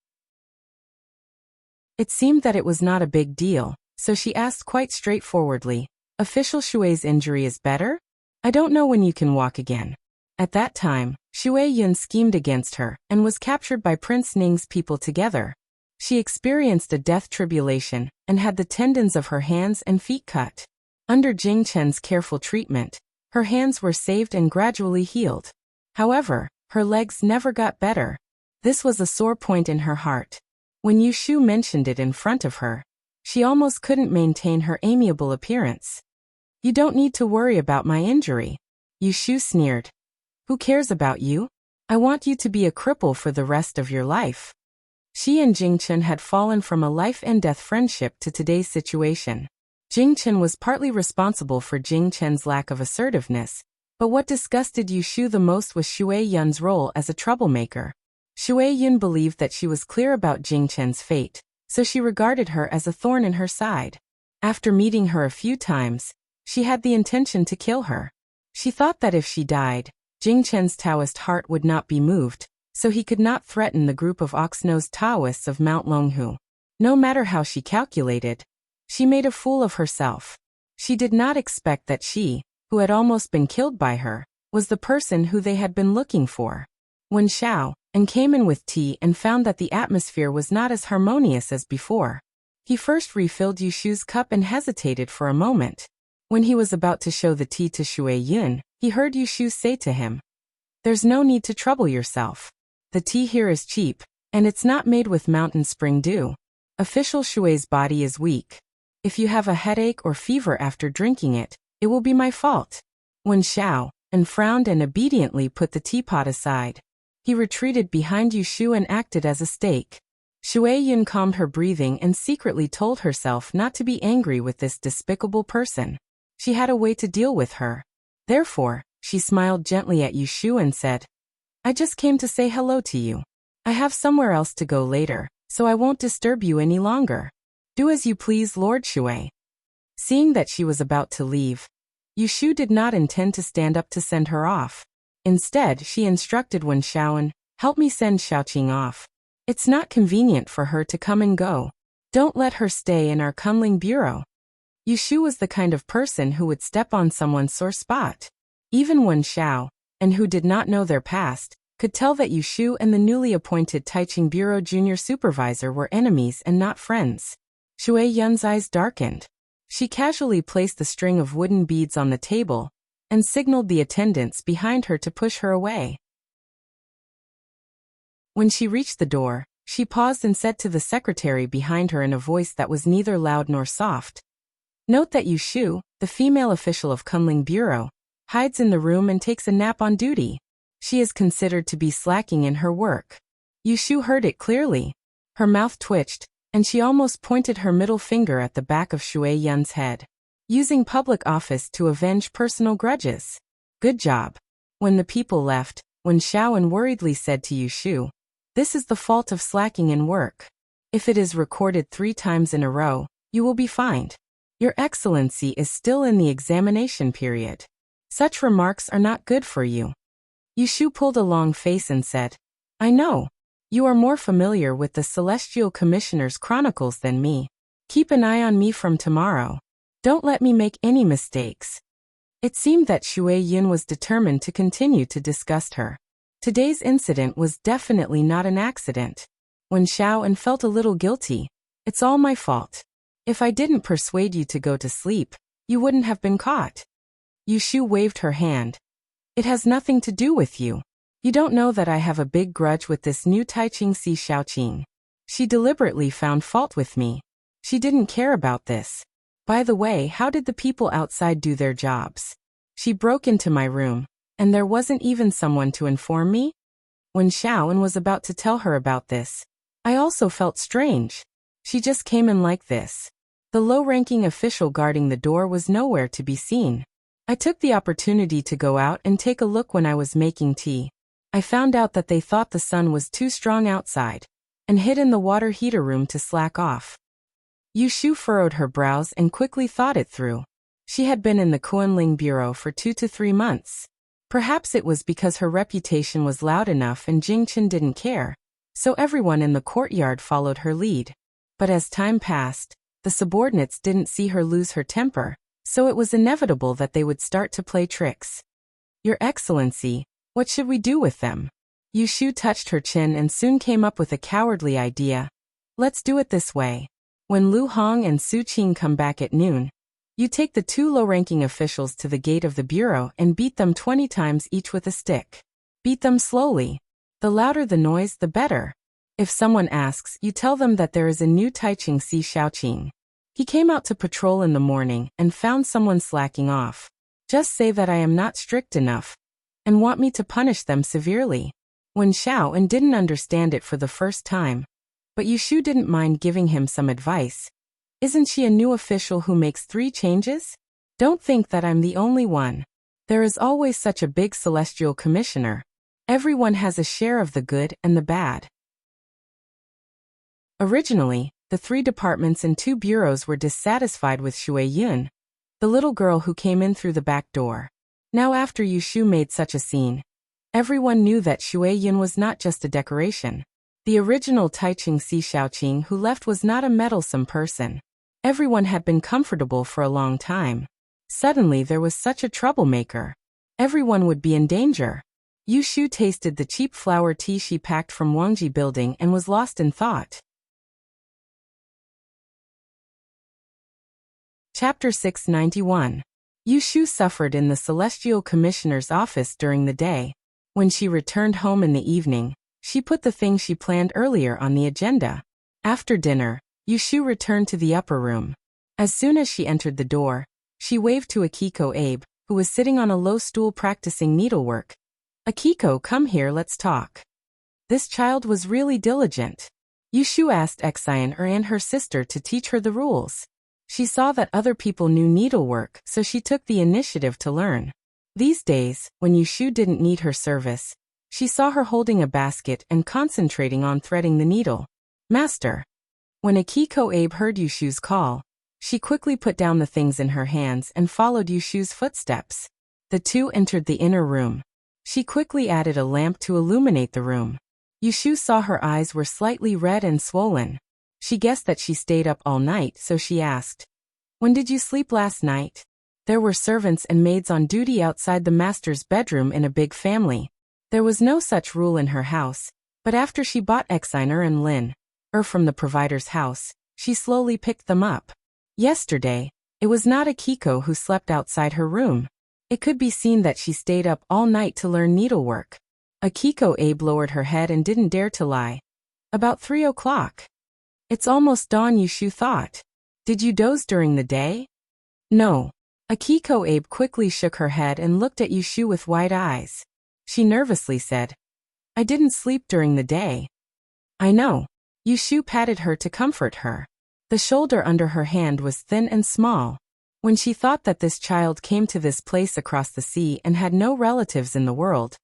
It seemed that it was not a big deal, so she asked quite straightforwardly, Official Shui's injury is better? I don't know when you can walk again. At that time, Shui Yun schemed against her and was captured by Prince Ning's people together. She experienced a death tribulation and had the tendons of her hands and feet cut. Under Jing Chen's careful treatment, her hands were saved and gradually healed. However, her legs never got better. This was a sore point in her heart. When Yu Shu mentioned it in front of her, she almost couldn't maintain her amiable appearance. You don't need to worry about my injury. Yu Shu sneered. Who cares about you? I want you to be a cripple for the rest of your life. She and Jing Chen had fallen from a life-and-death friendship to today's situation. Jing Chen was partly responsible for Jing Chen's lack of assertiveness, but what disgusted Yu Shu the most was Shui Yun's role as a troublemaker. Shui Yun believed that she was clear about Jing Chen's fate, so she regarded her as a thorn in her side. After meeting her a few times, she had the intention to kill her. She thought that if she died, Jing Chen's Taoist heart would not be moved, so he could not threaten the group of ox-nosed Taoists of Mount Longhu. No matter how she calculated, she made a fool of herself. She did not expect that she, who had almost been killed by her, was the person who they had been looking for. When Xiao and came in with tea and found that the atmosphere was not as harmonious as before, he first refilled Yu Shu's cup and hesitated for a moment. When he was about to show the tea to Shui Yun, he heard Yu Shu say to him, There's no need to trouble yourself. The tea here is cheap, and it's not made with mountain spring dew. Official Shui's body is weak. If you have a headache or fever after drinking it, it will be my fault. When Xiao and frowned and obediently put the teapot aside, he retreated behind Yu Shu and acted as a stake. Shui Yun calmed her breathing and secretly told herself not to be angry with this despicable person. She had a way to deal with her. Therefore, she smiled gently at Yu Shu and said, I just came to say hello to you. I have somewhere else to go later, so I won't disturb you any longer. Do as you please, Lord Shui. Seeing that she was about to leave, Yu Shu did not intend to stand up to send her off. Instead, she instructed Wen Xiaoan, help me send Xiaoqing off. It's not convenient for her to come and go. Don't let her stay in our Kunling bureau. Yu Shu was the kind of person who would step on someone's sore spot. Even Wen Xiao, and who did not know their past, could tell that Yu Shu and the newly appointed Taiching Bureau junior supervisor were enemies and not friends. Shui Yun's eyes darkened. She casually placed the string of wooden beads on the table and signaled the attendants behind her to push her away. When she reached the door, she paused and said to the secretary behind her in a voice that was neither loud nor soft, Note that Yu Shu, the female official of Kunling Bureau, hides in the room and takes a nap on duty. She is considered to be slacking in her work. Yu Shu heard it clearly. Her mouth twitched, and she almost pointed her middle finger at the back of Shui Yun's head. Using public office to avenge personal grudges. Good job. When the people left, Wen Xiaoan worriedly said to Yu Shu, This is the fault of slacking in work. If it is recorded 3 times in a row, you will be fined. Your Excellency is still in the examination period. Such remarks are not good for you. Yushu pulled a long face and said, I know. You are more familiar with the Celestial Commissioner's chronicles than me. Keep an eye on me from tomorrow. Don't let me make any mistakes. It seemed that Shui Yun was determined to continue to disgust her. Today's incident was definitely not an accident. When Xiao and felt a little guilty, it's all my fault. If I didn't persuade you to go to sleep, you wouldn't have been caught. Yushu waved her hand. It has nothing to do with you. You don't know that I have a big grudge with this new Taiching Si Xiaoqing. She deliberately found fault with me. She didn't care about this. By the way, how did the people outside do their jobs? She broke into my room, and there wasn't even someone to inform me? When Xiaoan was about to tell her about this, I also felt strange. She just came in like this. The low-ranking official guarding the door was nowhere to be seen. I took the opportunity to go out and take a look when I was making tea. I found out that they thought the sun was too strong outside, and hid in the water heater room to slack off. Yushu furrowed her brows and quickly thought it through. She had been in the Kunling Bureau for 2 to 3 months. Perhaps it was because her reputation was loud enough and Jingchen didn't care, so everyone in the courtyard followed her lead. But as time passed, the subordinates didn't see her lose her temper, so it was inevitable that they would start to play tricks. Your Excellency, what should we do with them? Yushu touched her chin and soon came up with a cowardly idea. Let's do it this way. When Lu Hong and Su Qing come back at noon, you take the 2 low-ranking officials to the gate of the bureau and beat them 20 times each with a stick. Beat them slowly. The louder the noise, the better. If someone asks, you tell them that there is a new Taiching Si Xiaoqing. He came out to patrol in the morning and found someone slacking off. Just say that I am not strict enough and want me to punish them severely. When Xiaoan didn't understand it for the first time, but Yushu didn't mind giving him some advice. Isn't she a new official who makes 3 changes? Don't think that I'm the only one. There is always such a big celestial commissioner. Everyone has a share of the good and the bad. Originally, the 3 departments and 2 bureaus were dissatisfied with Shui Yun, the little girl who came in through the back door. Now after Yushu made such a scene, everyone knew that Shui Yun was not just a decoration. The original Taiching Si Xiaoqing who left was not a meddlesome person. Everyone had been comfortable for a long time. Suddenly there was such a troublemaker. Everyone would be in danger. Yushu tasted the cheap flower tea she packed from Wangji building and was lost in thought. Chapter 691. Yushu suffered in the Celestial Commissioner's office during the day. When she returned home in the evening, she put the things she planned earlier on the agenda. After dinner, Yushu returned to the upper room. As soon as she entered the door, she waved to Akiko Abe, who was sitting on a low stool practicing needlework. Akiko, come here, let's talk. This child was really diligent. Yushu asked Exian and her sister to teach her the rules. She saw that other people knew needlework, so she took the initiative to learn. These days, when Yushu didn't need her service, she saw her holding a basket and concentrating on threading the needle. Master. When Akiko Abe heard Yushu's call, she quickly put down the things in her hands and followed Yushu's footsteps. The 2 entered the inner room. She quickly added a lamp to illuminate the room. Yushu saw her eyes were slightly red and swollen. She guessed that she stayed up all night, so she asked, "When did you sleep last night?" There were servants and maids on duty outside the master's bedroom in a big family. There was no such rule in her house, but after she bought Exiner and Lin from the provider's house, she slowly picked them up. Yesterday, it was not Akiko who slept outside her room. It could be seen that she stayed up all night to learn needlework. Akiko Abe lowered her head and didn't dare to lie. About 3 o'clock. It's almost dawn, Yushu thought. Did you doze during the day? No. Akiko Abe quickly shook her head and looked at Yushu with wide eyes. She nervously said, I didn't sleep during the day. I know. Yushu patted her to comfort her. The shoulder under her hand was thin and small. When she thought that this child came to this place across the sea and had no relatives in the world,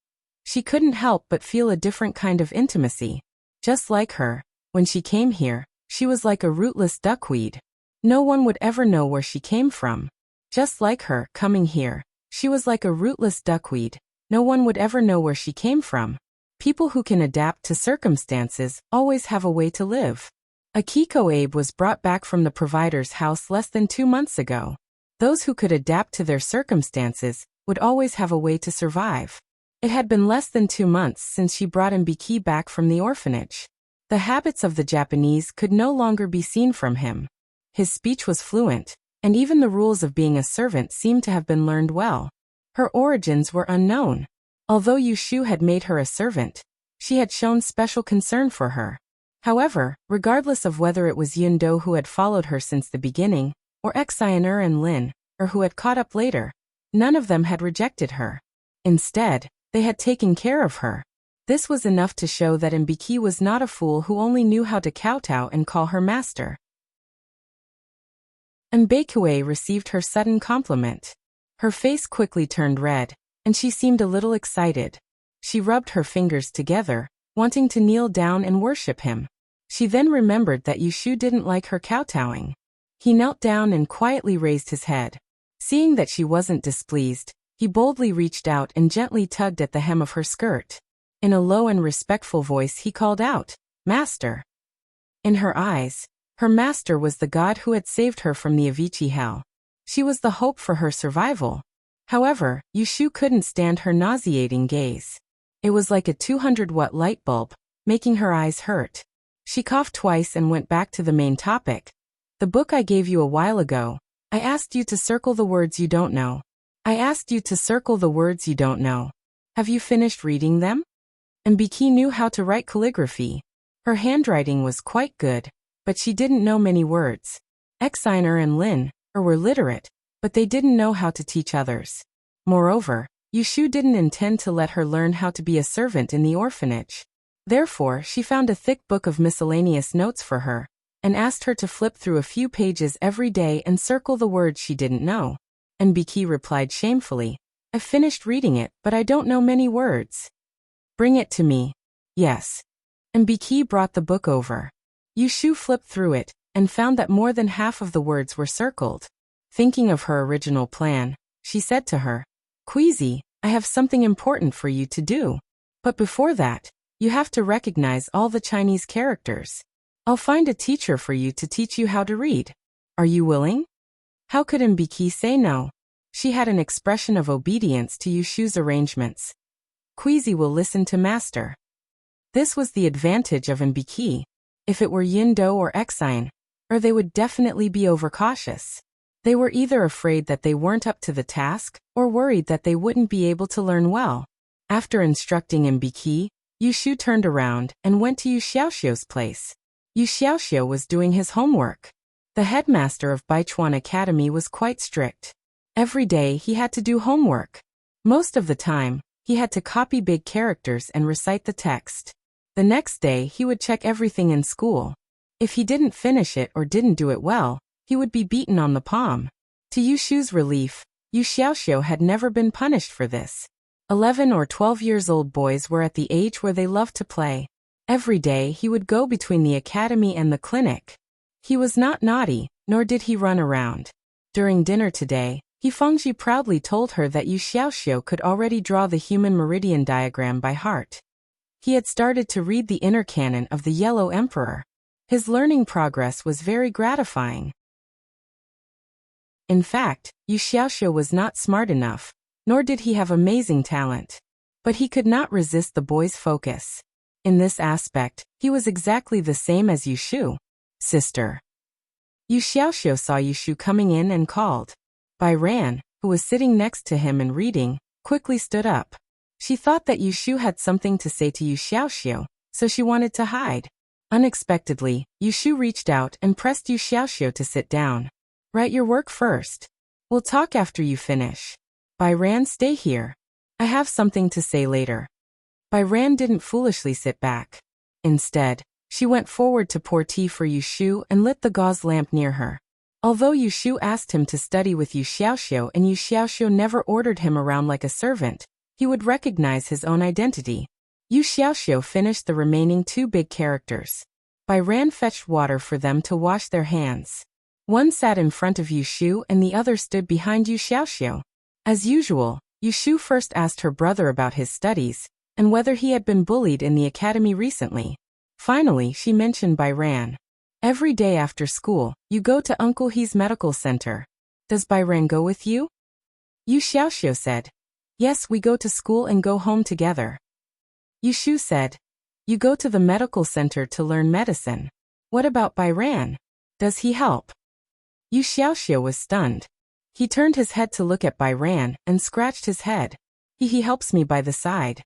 she couldn't help but feel a different kind of intimacy. Just like her, when she came here, she was like a rootless duckweed. No one would ever know where she came from. Just like her, coming here, She was like a rootless duckweed. No one would ever know where she came from. People who can adapt to circumstances always have a way to live. Akiko Abe was brought back from the provider's house less than 2 months ago. Those who could adapt to their circumstances would always have a way to survive. It had been less than 2 months since she brought Mbiki back from the orphanage. The habits of the Japanese could no longer be seen from him. His speech was fluent, and even the rules of being a servant seemed to have been learned well. Her origins were unknown. Although Yushu had made her a servant, she had shown special concern for her. However, regardless of whether it was Yundo who had followed her since the beginning, or Exiner and Lin, or who had caught up later, none of them had rejected her. Instead, they had taken care of her. This was enough to show that Mbiki was not a fool who only knew how to kowtow and call her master. Mbekue received her sudden compliment. Her face quickly turned red, and she seemed a little excited. She rubbed her fingers together, wanting to kneel down and worship him. She then remembered that Yushu didn't like her kowtowing. He knelt down and quietly raised his head. Seeing that she wasn't displeased, he boldly reached out and gently tugged at the hem of her skirt. In a low and respectful voice he called out, "Master." In her eyes, her master was the god who had saved her from the Avicii hell. She was the hope for her survival. However, Yushu couldn't stand her nauseating gaze. It was like a 200-watt light bulb, making her eyes hurt. She coughed twice and went back to the main topic. "The book I gave you a while ago. I asked you to circle the words you don't know. I asked you to circle the words you don't know. Have you finished reading them?" Mbiki knew how to write calligraphy. Her handwriting was quite good, but she didn't know many words. Exiner and Lin were literate, but they didn't know how to teach others. Moreover, Yushu didn't intend to let her learn how to be a servant in the orphanage. Therefore, she found a thick book of miscellaneous notes for her, and asked her to flip through a few pages every day and circle the words she didn't know. Mbiki replied shamefully, "I've finished reading it, but I don't know many words." "Bring it to me." "Yes." Mbiki brought the book over. Yushu flipped through it, and found that more than half of the words were circled. Thinking of her original plan, she said to her, "Queasy, I have something important for you to do. But before that, you have to recognize all the Chinese characters. I'll find a teacher for you to teach you how to read. Are you willing?" How could Mbiki say no? She had an expression of obedience to Yushu's arrangements. Queasy will listen to master. This was the advantage of Mbiki. If it were Yindo or Exine, they would definitely be overcautious. They were either afraid that they weren't up to the task, or worried that they wouldn't be able to learn well. After instructing Mbiki, Yushu turned around and went to Yu Xiaoxiu's place. Yu Xiaoxiu was doing his homework. The headmaster of Baichuan Academy was quite strict. Every day he had to do homework. Most of the time, he had to copy big characters and recite the text. The next day he would check everything in school. If he didn't finish it or didn't do it well, he would be beaten on the palm. To Yushu's relief, Yu Xiaoxiu had never been punished for this. 11 or 12 years old boys were at the age where they loved to play. Every day he would go between the academy and the clinic. He was not naughty, nor did he run around. During dinner today, Fengji proudly told her that Yu Xiaoxiu could already draw the human meridian diagram by heart. He had started to read the inner canon of the Yellow Emperor. His learning progress was very gratifying. In fact, Yu Xiaoxiu was not smart enough, nor did he have amazing talent. But he could not resist the boy's focus. In this aspect, he was exactly the same as Yushu. "Sister." Yu Xiaoxiu saw Yushu coming in and called. Bai Ran, who was sitting next to him and reading, quickly stood up. She thought that Yushu had something to say to Yu Xiaoxiu, so she wanted to hide. Unexpectedly, Yushu reached out and pressed Yu Xiaoxiu to sit down. "Write your work first. We'll talk after you finish. Bai Ran, stay here. I have something to say later." Bai Ran didn't foolishly sit back. Instead, she went forward to pour tea for Yushu and lit the gauze lamp near her. Although Yushu asked him to study with Yu Xiaoxiu and Yu Xiaoxiu never ordered him around like a servant, he would recognize his own identity. Yu Xiaoxiu finished the remaining 2 big characters. Bai Ran fetched water for them to wash their hands. One sat in front of Yushu and the other stood behind Yu Xiaoxiu. As usual, Yushu first asked her brother about his studies, and whether he had been bullied in the academy recently. Finally, she mentioned Bairan. Every day after school, you go to Uncle He's medical center. Does Bairan go with you? Yu Xiaoxiu said. Yes, we go to school and go home together. Yushu said. You go to the medical center to learn medicine. What about Bairan? Does he help? Yu Xiaoxiu was stunned. He turned his head to look at Bairan and scratched his head. He helps me by the side.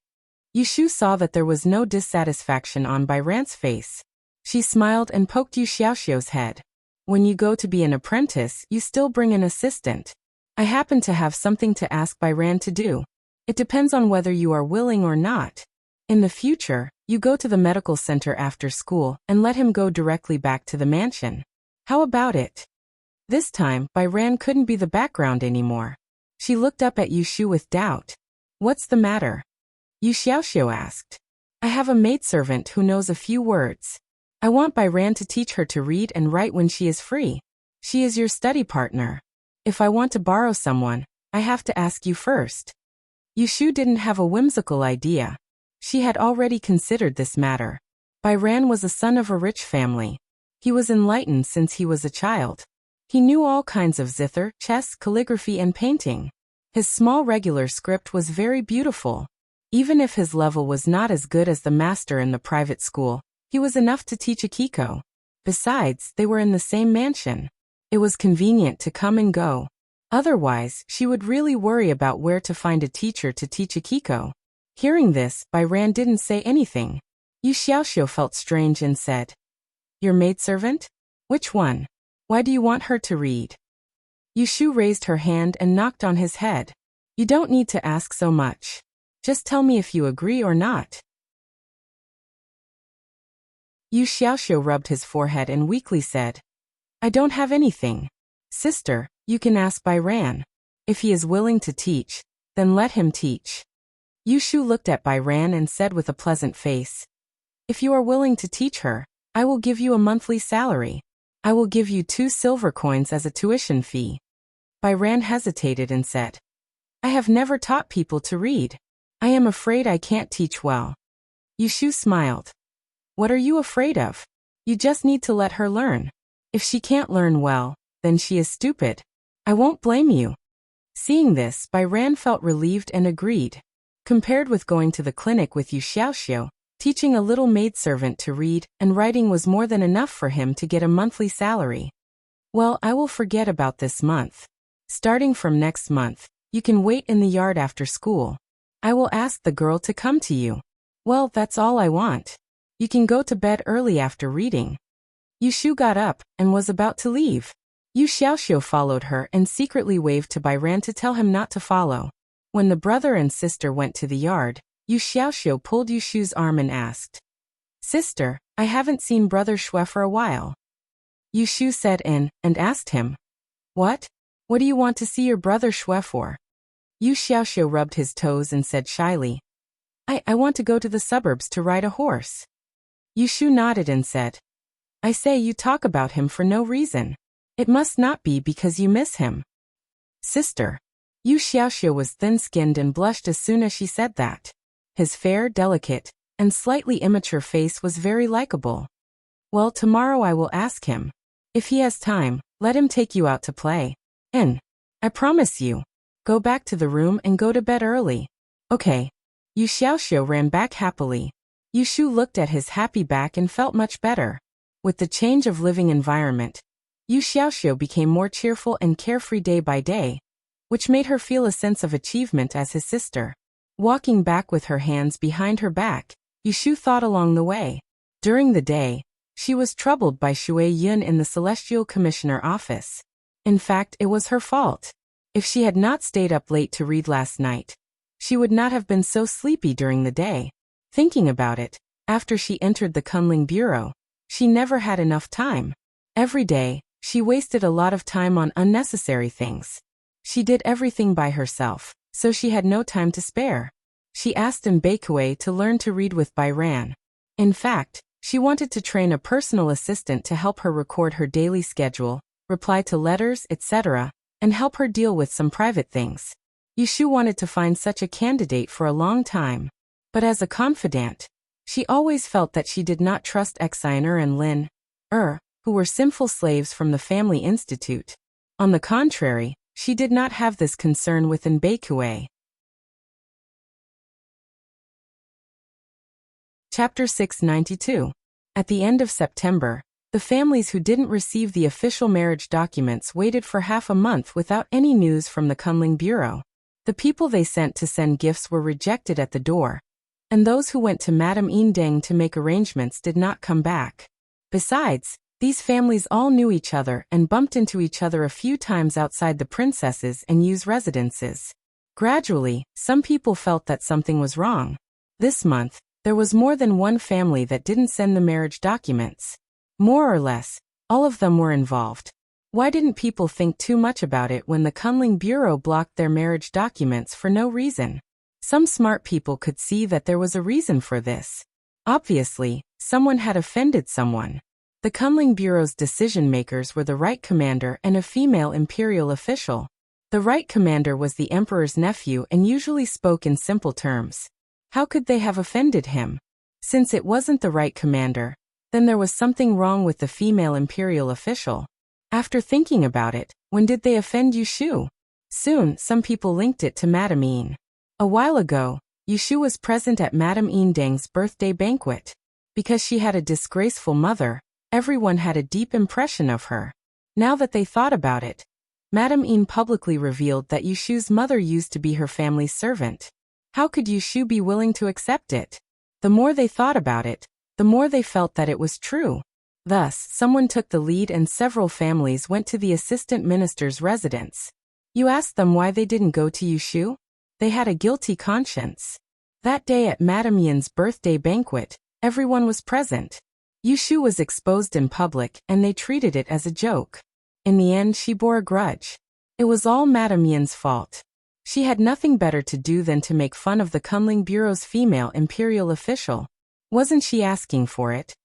Yushu saw that there was no dissatisfaction on Bairan's face. She smiled and poked Yu Xiaoxiu's head. When you go to be an apprentice, you still bring an assistant. I happen to have something to ask Bairan to do. It depends on whether you are willing or not. In the future, you go to the medical center after school and let him go directly back to the mansion. How about it? This time, Bairan couldn't be the background anymore. She looked up at Yushu with doubt. What's the matter? Yu Xiaoxiu asked. I have a maidservant who knows a few words. I want Bairan to teach her to read and write when she is free. She is your study partner. If I want to borrow someone, I have to ask you first. Yushu didn't have a whimsical idea. She had already considered this matter. Bairan was a son of a rich family. He was enlightened since he was a child. He knew all kinds of zither, chess, calligraphy and painting. His small regular script was very beautiful. Even if his level was not as good as the master in the private school, he was enough to teach Akiko. Besides, they were in the same mansion. It was convenient to come and go. Otherwise, she would really worry about where to find a teacher to teach Akiko. Hearing this, Bairan didn't say anything. Yu Xiaoxiu felt strange and said, Your maidservant? Which one? Why do you want her to read? Yushu raised her hand and knocked on his head. You don't need to ask so much. Just tell me if you agree or not. Yu Xiaoxiu rubbed his forehead and weakly said, I don't have anything. Sister, you can ask Bairan. If he is willing to teach, then let him teach. Yushu looked at Bairan and said with a pleasant face, If you are willing to teach her, I will give you a monthly salary. I will give you 2 silver coins as a tuition fee. Bairan hesitated and said, I have never taught people to read. I am afraid I can't teach well. Yushu smiled. What are you afraid of? You just need to let her learn. If she can't learn well, then she is stupid. I won't blame you. Seeing this, Bairan felt relieved and agreed. Compared with going to the clinic with Yu Xiaoxiu, teaching a little maidservant to read and writing was more than enough for him to get a monthly salary. Well, I will forget about this month. Starting from next month, you can wait in the yard after school. I will ask the girl to come to you. Well, that's all I want. You can go to bed early after reading. Yushu got up and was about to leave. Yu Xiaoxiu followed her and secretly waved to Bairan to tell him not to follow. When the brother and sister went to the yard, Yu Xiaoxiu pulled Yushu's arm and asked, Sister, I haven't seen Brother Xue for a while. Yushu said and asked him, What? What do you want to see your brother Xue for? Yu Xiaoxiu rubbed his toes and said shyly, I want to go to the suburbs to ride a horse. Yushu nodded and said, I say you talk about him for no reason. It must not be because you miss him. Sister. Yu Xiaoxiu was thin-skinned and blushed as soon as she said that. His fair, delicate, and slightly immature face was very likable. Well, tomorrow I will ask him. If he has time, let him take you out to play. And I promise you. Go back to the room and go to bed early. Okay. Yu Xiaoxiu ran back happily. Yushu looked at his happy back and felt much better. With the change of living environment, Yu Xiaoxiu became more cheerful and carefree day by day, which made her feel a sense of achievement as his sister. Walking back with her hands behind her back, Yushu thought along the way. During the day, she was troubled by Shui Yun in the Celestial Commissioner office. In fact, it was her fault. If she had not stayed up late to read last night, she would not have been so sleepy during the day. Thinking about it, after she entered the Kunling Bureau, she never had enough time. Every day, she wasted a lot of time on unnecessary things. She did everything by herself, so she had no time to spare. She asked Mbekwe to learn to read with Bairan. In fact, she wanted to train a personal assistant to help her record her daily schedule, reply to letters, etc., and help her deal with some private things. Yushu wanted to find such a candidate for a long time. But as a confidant, she always felt that she did not trust Exiner and Lin, who were sinful slaves from the family institute. On the contrary, she did not have this concern with Nbekue. Chapter 692. At the end of September, the families who didn't receive the official marriage documents waited for half a month without any news from the Kunling Bureau. The people they sent to send gifts were rejected at the door, and those who went to Madame Indeng to make arrangements did not come back. Besides, these families all knew each other and bumped into each other a few times outside the princesses and Yu's residences. Gradually, some people felt that something was wrong. This month, there was more than one family that didn't send the marriage documents. More or less, all of them were involved. Why didn't people think too much about it when the Kunling Bureau blocked their marriage documents for no reason? Some smart people could see that there was a reason for this. Obviously, someone had offended someone. The Kunling Bureau's decision-makers were the right commander and a female imperial official. The right commander was the emperor's nephew and usually spoke in simple terms. How could they have offended him? Since it wasn't the right commander, then there was something wrong with the female imperial official. After thinking about it, when did they offend Yushu? Soon, some people linked it to Madame Yin. A while ago, Yushu was present at Madame Indeng's birthday banquet. Because she had a disgraceful mother, everyone had a deep impression of her. Now that they thought about it, Madame Yin publicly revealed that Yushu's mother used to be her family's servant. How could Yushu be willing to accept it? The more they thought about it, the more they felt that it was true. Thus, someone took the lead and several families went to the assistant minister's residence. You asked them why they didn't go to Yushu? They had a guilty conscience. That day at Madame Yin's birthday banquet, everyone was present. Yushu was exposed in public and they treated it as a joke. In the end, she bore a grudge. It was all Madame Yin's fault. She had nothing better to do than to make fun of the Kunling Bureau's female imperial official. Wasn't she asking for it?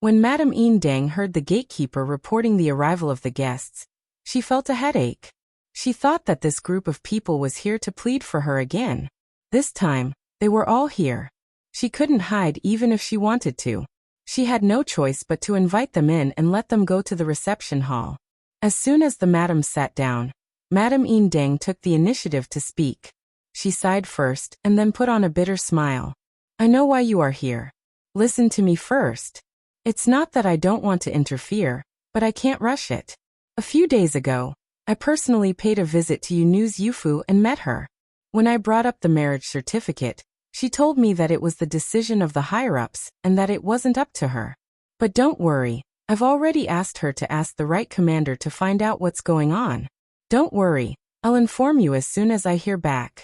When Madame Indeng heard the gatekeeper reporting the arrival of the guests, she felt a headache. She thought that this group of people was here to plead for her again. This time, they were all here. She couldn't hide even if she wanted to. She had no choice but to invite them in and let them go to the reception hall. As soon as the madam sat down, Madame Indeng took the initiative to speak. She sighed first and then put on a bitter smile. I know why you are here. Listen to me first. It's not that I don't want to interfere, but I can't rush it. A few days ago, I personally paid a visit to Yunu's Yufu and met her. When I brought up the marriage certificate, she told me that it was the decision of the higher-ups and that it wasn't up to her. But don't worry, I've already asked her to ask the right commander to find out what's going on. Don't worry, I'll inform you as soon as I hear back.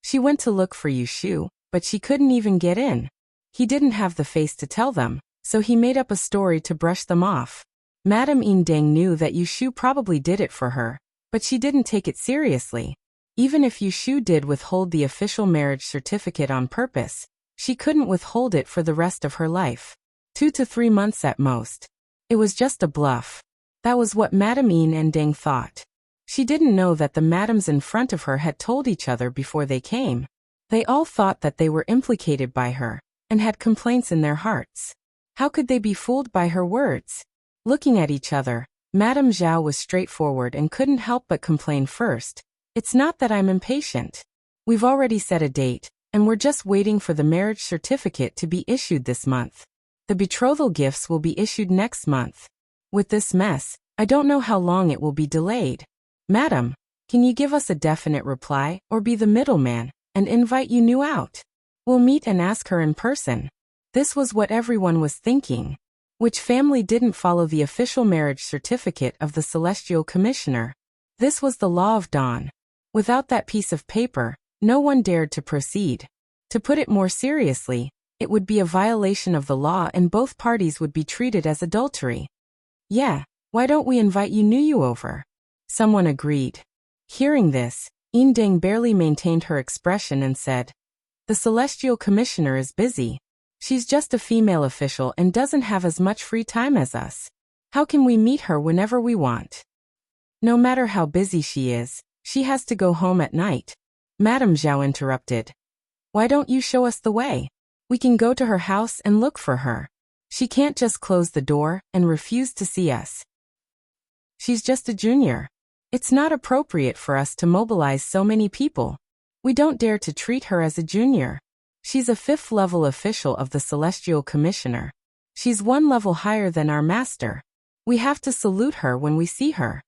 She went to look for Yushu, but she couldn't even get in. He didn't have the face to tell them, so he made up a story to brush them off. Madame Indeng knew that Yushu probably did it for her, but she didn't take it seriously. Even if Yushu did withhold the official marriage certificate on purpose, she couldn't withhold it for the rest of her life. 2 to 3 months at most. It was just a bluff. That was what Madame Indeng thought. She didn't know that the madams in front of her had told each other before they came. They all thought that they were implicated by her, and had complaints in their hearts. How could they be fooled by her words? Looking at each other, Madame Zhao was straightforward and couldn't help but complain first. It's not that I'm impatient. We've already set a date, and we're just waiting for the marriage certificate to be issued this month. The betrothal gifts will be issued next month. With this mess, I don't know how long it will be delayed. Madam, can you give us a definite reply, or be the middleman, and invite Yunu out? We'll meet and ask her in person. This was what everyone was thinking. Which family didn't follow the official marriage certificate of the Celestial Commissioner? This was the law of Dawn. Without that piece of paper, no one dared to proceed. To put it more seriously, it would be a violation of the law and both parties would be treated as adultery. Yeah, why don't we invite Yunuyu over? Someone agreed. Hearing this, Indeng barely maintained her expression and said, The Celestial Commissioner is busy. She's just a female official and doesn't have as much free time as us. How can we meet her whenever we want? No matter how busy she is, She has to go home at night. Madame Zhao interrupted. Why don't you show us the way? We can go to her house and look for her. She can't just close the door and refuse to see us. She's just a junior. It's not appropriate for us to mobilize so many people. We don't dare to treat her as a junior. She's a 5th-level official of the Celestial Commissioner. She's 1 level higher than our master. We have to salute her when we see her.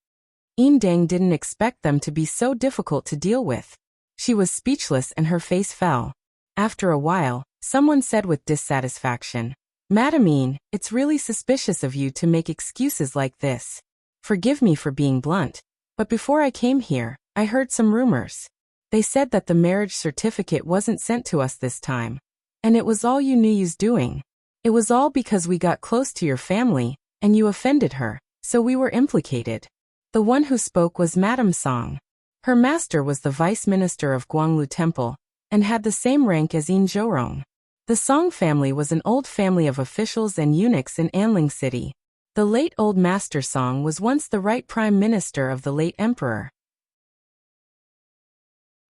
Yin Deng didn't expect them to be so difficult to deal with. She was speechless and her face fell. After a while, someone said with dissatisfaction, Madam Yin, it's really suspicious of you to make excuses like this. Forgive me for being blunt, but before I came here, I heard some rumors. They said that the marriage certificate wasn't sent to us this time. And it was all you knew you's doing. It was all because we got close to your family, and you offended her, so we were implicated. The one who spoke was Madame Song. Her master was the vice minister of Guanglu Temple, and had the same rank as Yin Zhourong. The Song family was an old family of officials and eunuchs in Anling City. The late old master Song was once the right prime minister of the late emperor.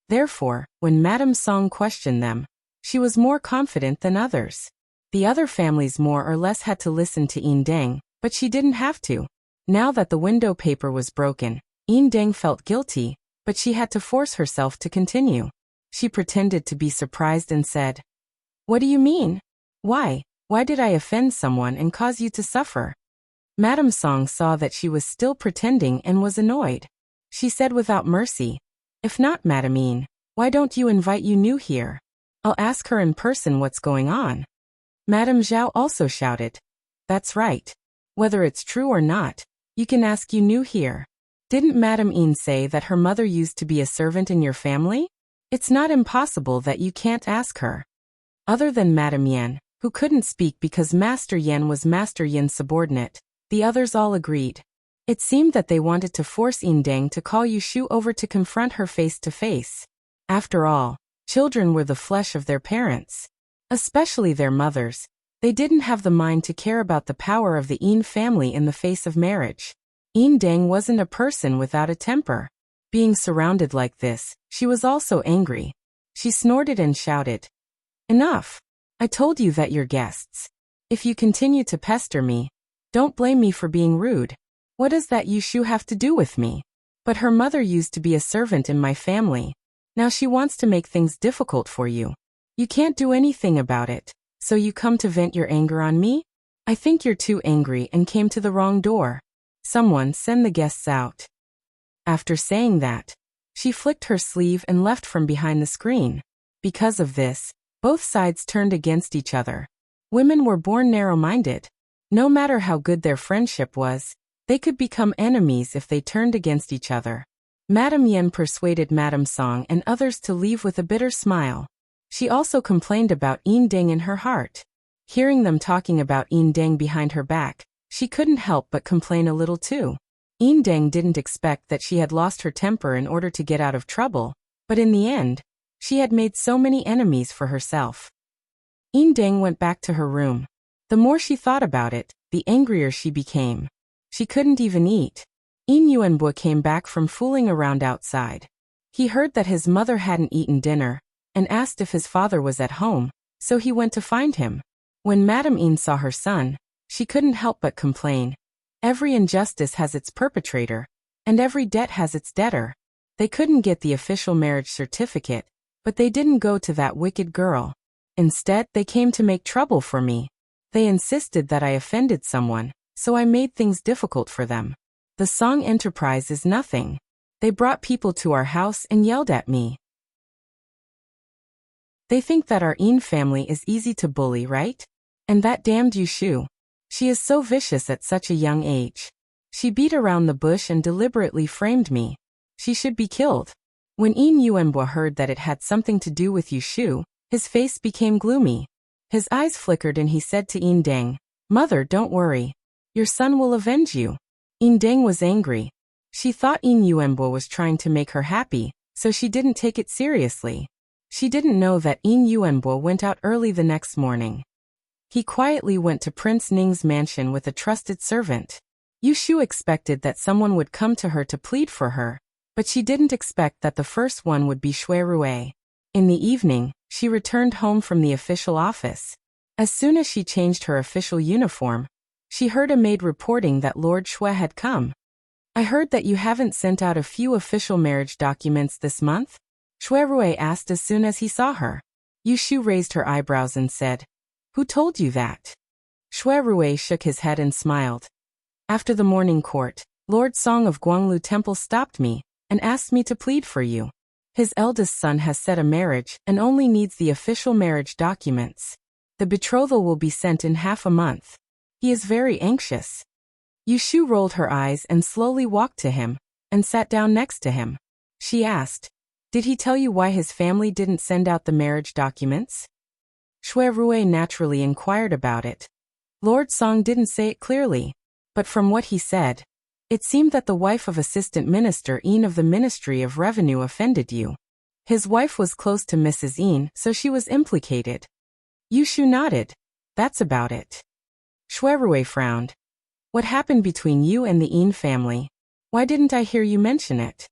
Therefore, when Madame Song questioned them, she was more confident than others. The other families more or less had to listen to Yin Deng, but she didn't have to. Now that the window paper was broken, Yin Deng felt guilty, but she had to force herself to continue. She pretended to be surprised and said, What do you mean? Why? Why did I offend someone and cause you to suffer? Madame Song saw that she was still pretending and was annoyed. She said without mercy, If not, Madame Yin, why don't you invite Yu here? I'll ask her in person what's going on. Madame Zhao also shouted, That's right. Whether it's true or not, you can ask Yu here. Didn't Madame Yin say that her mother used to be a servant in your family? It's not impossible that you can't ask her. Other than Madame Yan, who couldn't speak because Master Yan was Master Yin's subordinate, the others all agreed. It seemed that they wanted to force Yin Deng to call Yushu over to confront her face to face. After all, children were the flesh of their parents. Especially their mothers. They didn't have the mind to care about the power of the Yin family in the face of marriage. Yin Deng wasn't a person without a temper. Being surrounded like this, she was also angry. She snorted and shouted, Enough! I told you that you're guests. If you continue to pester me, don't blame me for being rude. What does that Yushu have to do with me? But her mother used to be a servant in my family. Now she wants to make things difficult for you. You can't do anything about it, so you come to vent your anger on me? I think you're too angry and came to the wrong door. Someone send the guests out. After saying that, she flicked her sleeve and left from behind the screen. Because of this, both sides turned against each other. Women were born narrow-minded. No matter how good their friendship was, they could become enemies if they turned against each other. Madame Yen persuaded Madame Song and others to leave with a bitter smile. She also complained about Yin Deng in her heart. Hearing them talking about Yin Deng behind her back, she couldn't help but complain a little too. Yin Deng didn't expect that she had lost her temper in order to get out of trouble, but in the end, she had made so many enemies for herself. Yin Deng went back to her room. The more she thought about it, the angrier she became. She couldn't even eat. Yin Yuanbo came back from fooling around outside. He heard that his mother hadn't eaten dinner, and asked if his father was at home, so he went to find him. When Madame Yin saw her son, she couldn't help but complain. Every injustice has its perpetrator, and every debt has its debtor. They couldn't get the official marriage certificate, but they didn't go to that wicked girl. Instead, they came to make trouble for me. They insisted that I offended someone, so I made things difficult for them. The Song enterprise is nothing. They brought people to our house and yelled at me. They think that our Yin family is easy to bully, right? And that damned Yushu. She is so vicious at such a young age. She beat around the bush and deliberately framed me. She should be killed. When Yin Yuanbo heard that it had something to do with Yushu, his face became gloomy. His eyes flickered and he said to Yin Deng, "Mother, don't worry. Your son will avenge you." Yin Deng was angry. She thought Yin Yuanbo was trying to make her happy, so she didn't take it seriously. She didn't know that Yin Yuanbo went out early the next morning. He quietly went to Prince Ning's mansion with a trusted servant. Yushu expected that someone would come to her to plead for her, But she didn't expect that the first one would be Shui Rui. In the evening, she returned home from the official office. As soon as she changed her official uniform, she heard a maid reporting that Lord Shui had come. I heard that you haven't sent out a few official marriage documents this month? Shui Rui asked as soon as he saw her. Yushu raised her eyebrows and said, "Who told you that?" Shui Rui shook his head and smiled. After the morning court, Lord Song of Guanglu Temple stopped me and asked me to plead for you. His eldest son has set a marriage and only needs the official marriage documents. The betrothal will be sent in half a month. He is very anxious. Yushu rolled her eyes and slowly walked to him and sat down next to him. She asked, "Did he tell you why his family didn't send out the marriage documents?" Shui Rui naturally inquired about it. Lord Song didn't say it clearly, but from what he said, it seemed that the wife of Assistant Minister Yin of the Ministry of Revenue offended you. His wife was close to Mrs. Yin, so she was implicated. Yushu nodded. That's about it. Shui Rui frowned. What happened between you and the Yin family? Why didn't I hear you mention it?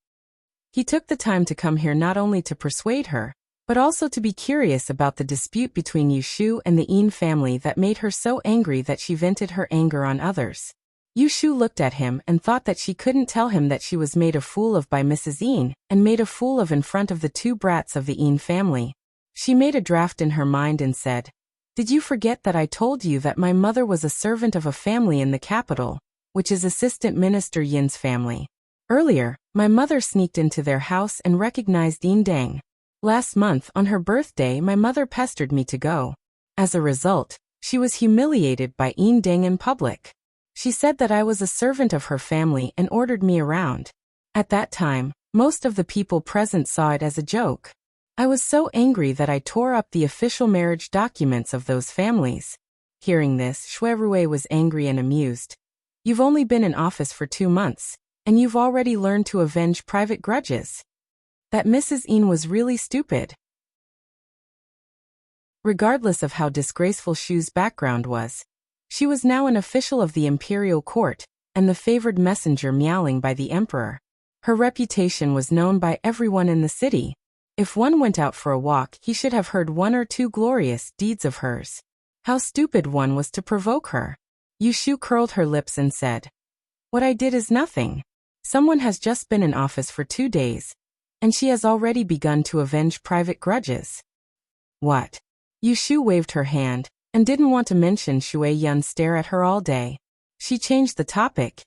He took the time to come here not only to persuade her, but also to be curious about the dispute between Yushu and the Yin family that made her so angry that she vented her anger on others. Yushu looked at him and thought that she couldn't tell him that she was made a fool of by Mrs. Yin and made a fool of in front of the two brats of the Yin family. She made a draft in her mind and said, "Did you forget that I told you that my mother was a servant of a family in the capital, which is Assistant Minister Yin's family? Earlier, my mother sneaked into their house and recognized Yin Deng. Last month on her birthday my mother pestered me to go. As a result, she was humiliated by Yin Deng in public. She said that I was a servant of her family and ordered me around. At that time, most of the people present saw it as a joke. I was so angry that I tore up the official marriage documents of those families." Hearing this, Shui Rui was angry and amused. "You've only been in office for 2 months, and you've already learned to avenge private grudges. That Mrs. Yin was really stupid." Regardless of how disgraceful Shu's background was, she was now an official of the imperial court and the favored messenger meowing by the emperor. Her reputation was known by everyone in the city. If one went out for a walk, he should have heard 1 or 2 glorious deeds of hers. How stupid one was to provoke her. Yushu curled her lips and said, "What I did is nothing. Someone has just been in office for 2 days, and she has already begun to avenge private grudges." "What?" Yushu waved her hand, and didn't want to mention Shui Yun's stare at her all day. She changed the topic.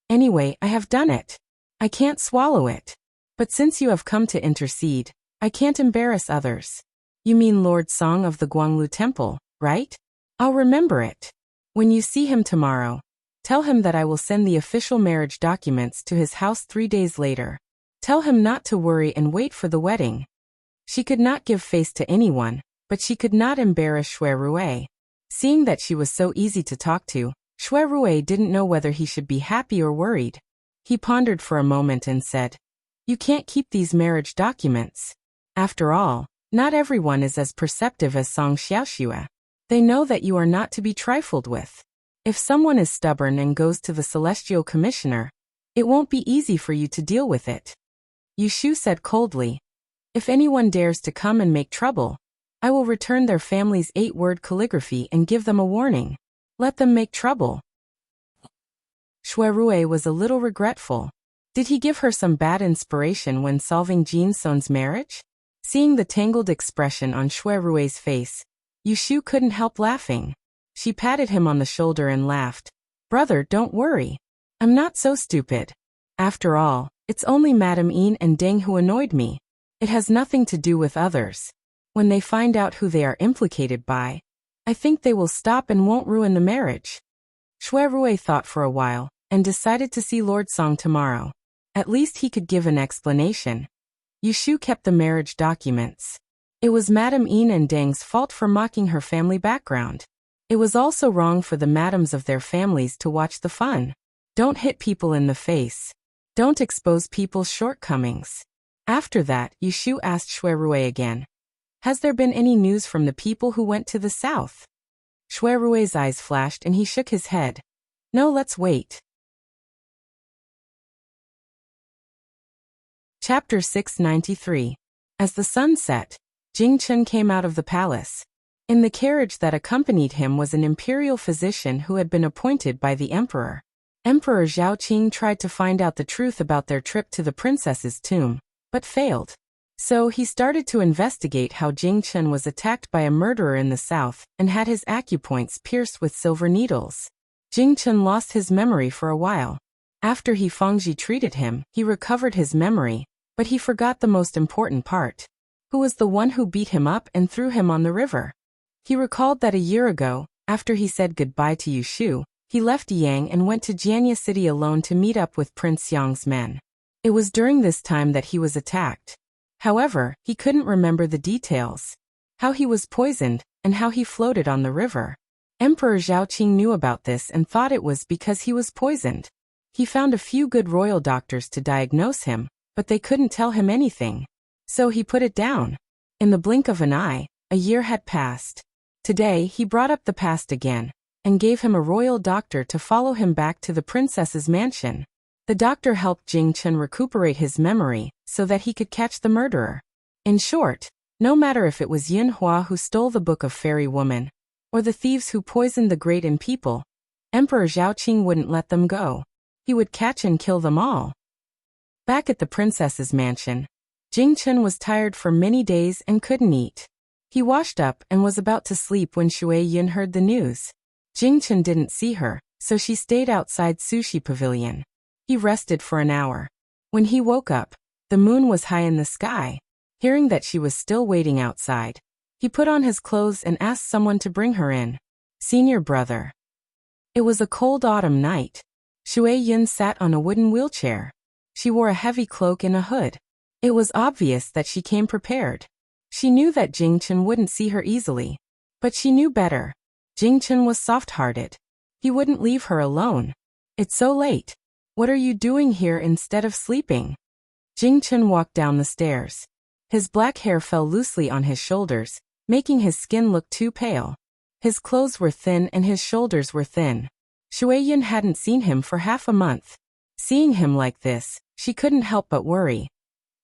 "Anyway, I have done it. I can't swallow it. But since you have come to intercede, I can't embarrass others." "You mean Lord Song of the Guanglu Temple, right? I'll remember it. When you see him tomorrow, tell him that I will send the official marriage documents to his house 3 days later. Tell him not to worry and wait for the wedding." She could not give face to anyone, but she could not embarrass Shui Rui. Seeing that she was so easy to talk to, Shui Rui didn't know whether he should be happy or worried. He pondered for a moment and said, "You can't keep these marriage documents. After all, not everyone is as perceptive as Song Xiaoxue. They know that you are not to be trifled with. If someone is stubborn and goes to the Celestial Commissioner, it won't be easy for you to deal with it." Yushu said coldly, "If anyone dares to come and make trouble, I will return their family's 8-word calligraphy and give them a warning. Let them make trouble." Shui Rui was a little regretful. Did he give her some bad inspiration when solving Jin Son's marriage? Seeing the tangled expression on Shui Rui's face, Yushu couldn't help laughing. She patted him on the shoulder and laughed. "Brother, don't worry. I'm not so stupid. After all, it's only Madame Yin and Deng who annoyed me. It has nothing to do with others. When they find out who they are implicated by, I think they will stop and won't ruin the marriage." Shui Rui thought for a while and decided to see Lord Song tomorrow. At least he could give an explanation. Yushu kept the marriage documents. It was Madame Yin and Deng's fault for mocking her family background. It was also wrong for the madams of their families to watch the fun. Don't hit people in the face. Don't expose people's shortcomings. After that, Yushu asked Shui Rui again, "Has there been any news from the people who went to the south?" Shui Rui's eyes flashed and he shook his head. "No, let's wait." Chapter 693. As the sun set, Jing Chen came out of the palace. In the carriage that accompanied him was an imperial physician who had been appointed by the emperor. Emperor Zhaoqing tried to find out the truth about their trip to the princess's tomb, but failed. So he started to investigate how Jing Chen was attacked by a murderer in the south and had his acupoints pierced with silver needles. Jing Chen lost his memory for a while. After he Fengji treated him, he recovered his memory, but he forgot the most important part. Who was the one who beat him up and threw him on the river? He recalled that a year ago, after he said goodbye to Yu Shu, he left Yang and went to Jianya City alone to meet up with Prince Xiang's men. It was during this time that he was attacked. However, he couldn't remember the details. How he was poisoned, and how he floated on the river. Emperor Zhaoqing knew about this and thought it was because he was poisoned. He found a few good royal doctors to diagnose him, but they couldn't tell him anything. So he put it down. In the blink of an eye, a year had passed. Today he brought up the past again, and gave him a royal doctor to follow him back to the princess's mansion. The doctor helped Jing Chen recuperate his memory, so that he could catch the murderer. In short, no matter if it was Yin Hua who stole the Book of Fairy Woman, or the thieves who poisoned the great and people, Emperor Zhaoqing wouldn't let them go. He would catch and kill them all. Back at the princess's mansion, Jing Chen was tired for many days and couldn't eat. He washed up and was about to sleep when Shui Yun heard the news. Jing Chen didn't see her, so she stayed outside Sushi Pavilion. He rested for an hour. When he woke up, the moon was high in the sky. Hearing that she was still waiting outside, he put on his clothes and asked someone to bring her in. Senior brother. It was a cold autumn night. Shui Yun sat on a wooden wheelchair. She wore a heavy cloak and a hood. It was obvious that she came prepared. She knew that Jing Chen wouldn't see her easily. But she knew better. Jing Chen was soft-hearted. He wouldn't leave her alone. It's so late. What are you doing here instead of sleeping? Jing Chen walked down the stairs. His black hair fell loosely on his shoulders, making his skin look too pale. His clothes were thin and his shoulders were thin. Shui Yun hadn't seen him for half a month. Seeing him like this, she couldn't help but worry.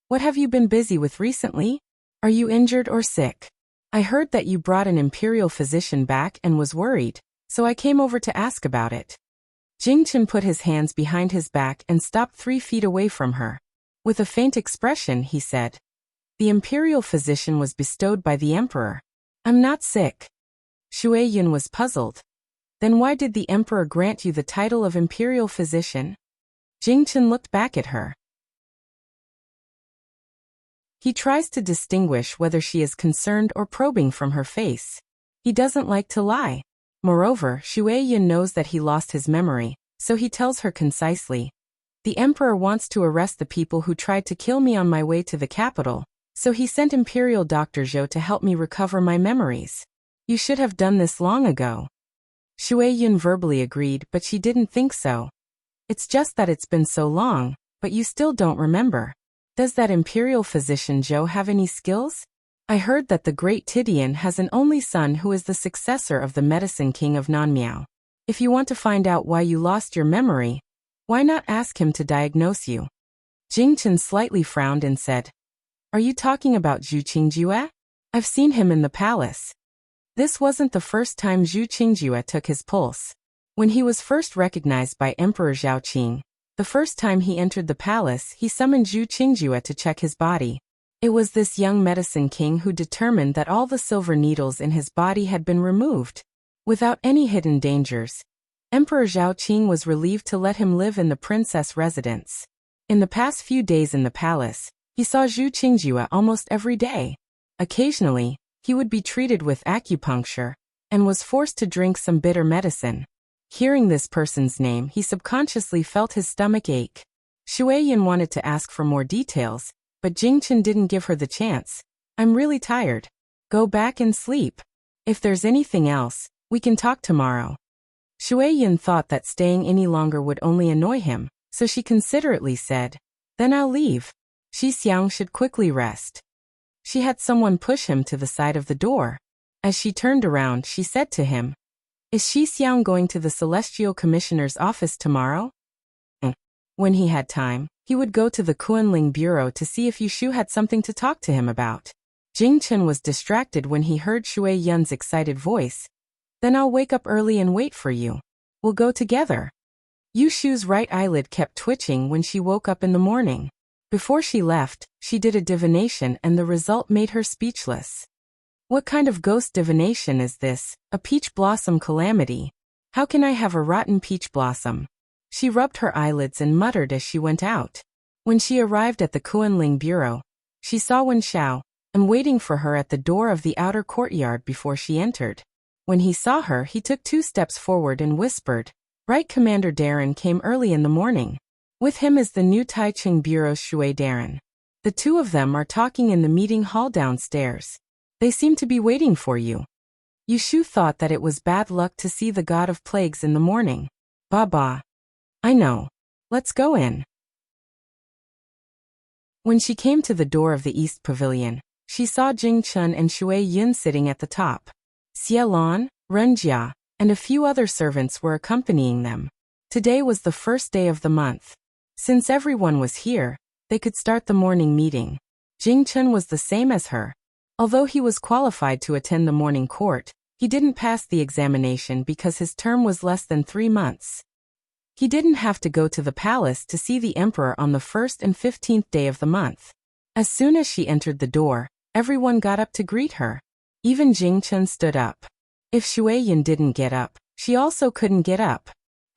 What have you been busy with recently? Are you injured or sick? I heard that you brought an imperial physician back and was worried, so I came over to ask about it. Jing Chen put his hands behind his back and stopped 3 feet away from her. With a faint expression, he said, "The imperial physician was bestowed by the emperor. I'm not sick." Shui Yun was puzzled. Then why did the emperor grant you the title of imperial physician? Jing Chen looked back at her. He tries to distinguish whether she is concerned or probing from her face. He doesn't like to lie. Moreover, Shui Yun knows that he lost his memory, so he tells her concisely. The emperor wants to arrest the people who tried to kill me on my way to the capital, so he sent Imperial Dr. Zhou to help me recover my memories. You should have done this long ago. Shui Yun verbally agreed, but she didn't think so. It's just that it's been so long, but you still don't remember. Does that imperial physician Zhou have any skills? I heard that the great Tidian has an only son who is the successor of the medicine king of Nanmiao. If you want to find out why you lost your memory, why not ask him to diagnose you? Jing Chen slightly frowned and said, Are you talking about Zhu Qingjue? I've seen him in the palace. This wasn't the first time Zhu Qingjue took his pulse. When he was first recognized by Emperor Zhaoqing, the first time he entered the palace, he summoned Zhu Qingjue to check his body. It was this young medicine king who determined that all the silver needles in his body had been removed. Without any hidden dangers, Emperor Zhaoqing was relieved to let him live in the princess residence. In the past few days in the palace, he saw Zhu Qingjue almost every day. Occasionally, he would be treated with acupuncture, and was forced to drink some bitter medicine. Hearing this person's name, he subconsciously felt his stomach ache. Shui Yun wanted to ask for more details, but Jing Chen didn't give her the chance. I'm really tired. Go back and sleep. If there's anything else, we can talk tomorrow. Shui Yun thought that staying any longer would only annoy him, so she considerately said, Then I'll leave. Shi Xiang should quickly rest. She had someone push him to the side of the door. As she turned around, she said to him, Is Shi Xiang going to the Celestial Commissioner's office tomorrow? When he had time, He would go to the Kunling bureau to see if Yushu had something to talk to him about. Jing Chen was distracted when he heard Shui Yun's excited voice. Then I'll wake up early and wait for you. We'll go together. Yushu's right eyelid kept twitching when she woke up in the morning. Before she left, she did a divination and the result made her speechless. What kind of ghost divination is this? A peach blossom calamity. How can I have a rotten peach blossom? She rubbed her eyelids and muttered as she went out. When she arrived at the Kunling bureau, she saw Wen Xiao, and waiting for her at the door of the outer courtyard before she entered. When he saw her, he took 2 steps forward and whispered, "Right, Commander Darren came early in the morning. With him is the new Taichung Bureau's Shui Darren. The 2 of them are talking in the meeting hall downstairs. They seem to be waiting for you." Yushu thought that it was bad luck to see the god of plagues in the morning. Ba. I know. Let's go in. When she came to the door of the East Pavilion, she saw Jing Chen and Shui Yun sitting at the top. Xie Lan, Ren Jia, and a few other servants were accompanying them. Today was the first day of the month. Since everyone was here, they could start the morning meeting. Jing Chen was the same as her. Although he was qualified to attend the morning court, he didn't pass the examination because his term was less than 3 months. He didn't have to go to the palace to see the emperor on the 1st and 15th day of the month. As soon as she entered the door, everyone got up to greet her. Even Jing Chen stood up. If Shui Yun didn't get up, she also couldn't get up.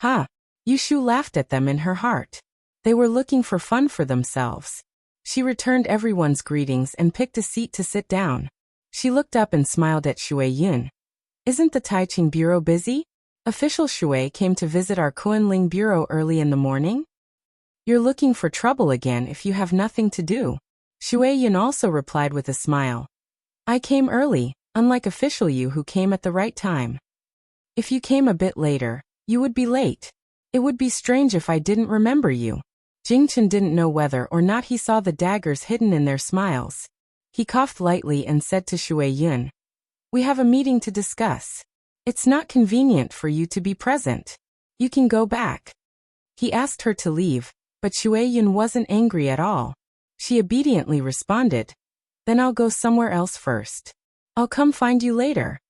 Ha! Yushu laughed at them in her heart. They were looking for fun for themselves. She returned everyone's greetings and picked a seat to sit down. She looked up and smiled at Shui Yun. Isn't the Taichung Bureau busy? Official Shui came to visit our Kunling Bureau early in the morning? You're looking for trouble again if you have nothing to do. Shui Yun also replied with a smile. I came early, unlike official you who came at the right time. If you came a bit later, you would be late. It would be strange if I didn't remember you. Jing Chen didn't know whether or not he saw the daggers hidden in their smiles. He coughed lightly and said to Shui Yun, We have a meeting to discuss. It's not convenient for you to be present. You can go back. He asked her to leave, but Shui Yun wasn't angry at all. She obediently responded, Then I'll go somewhere else first. I'll come find you later.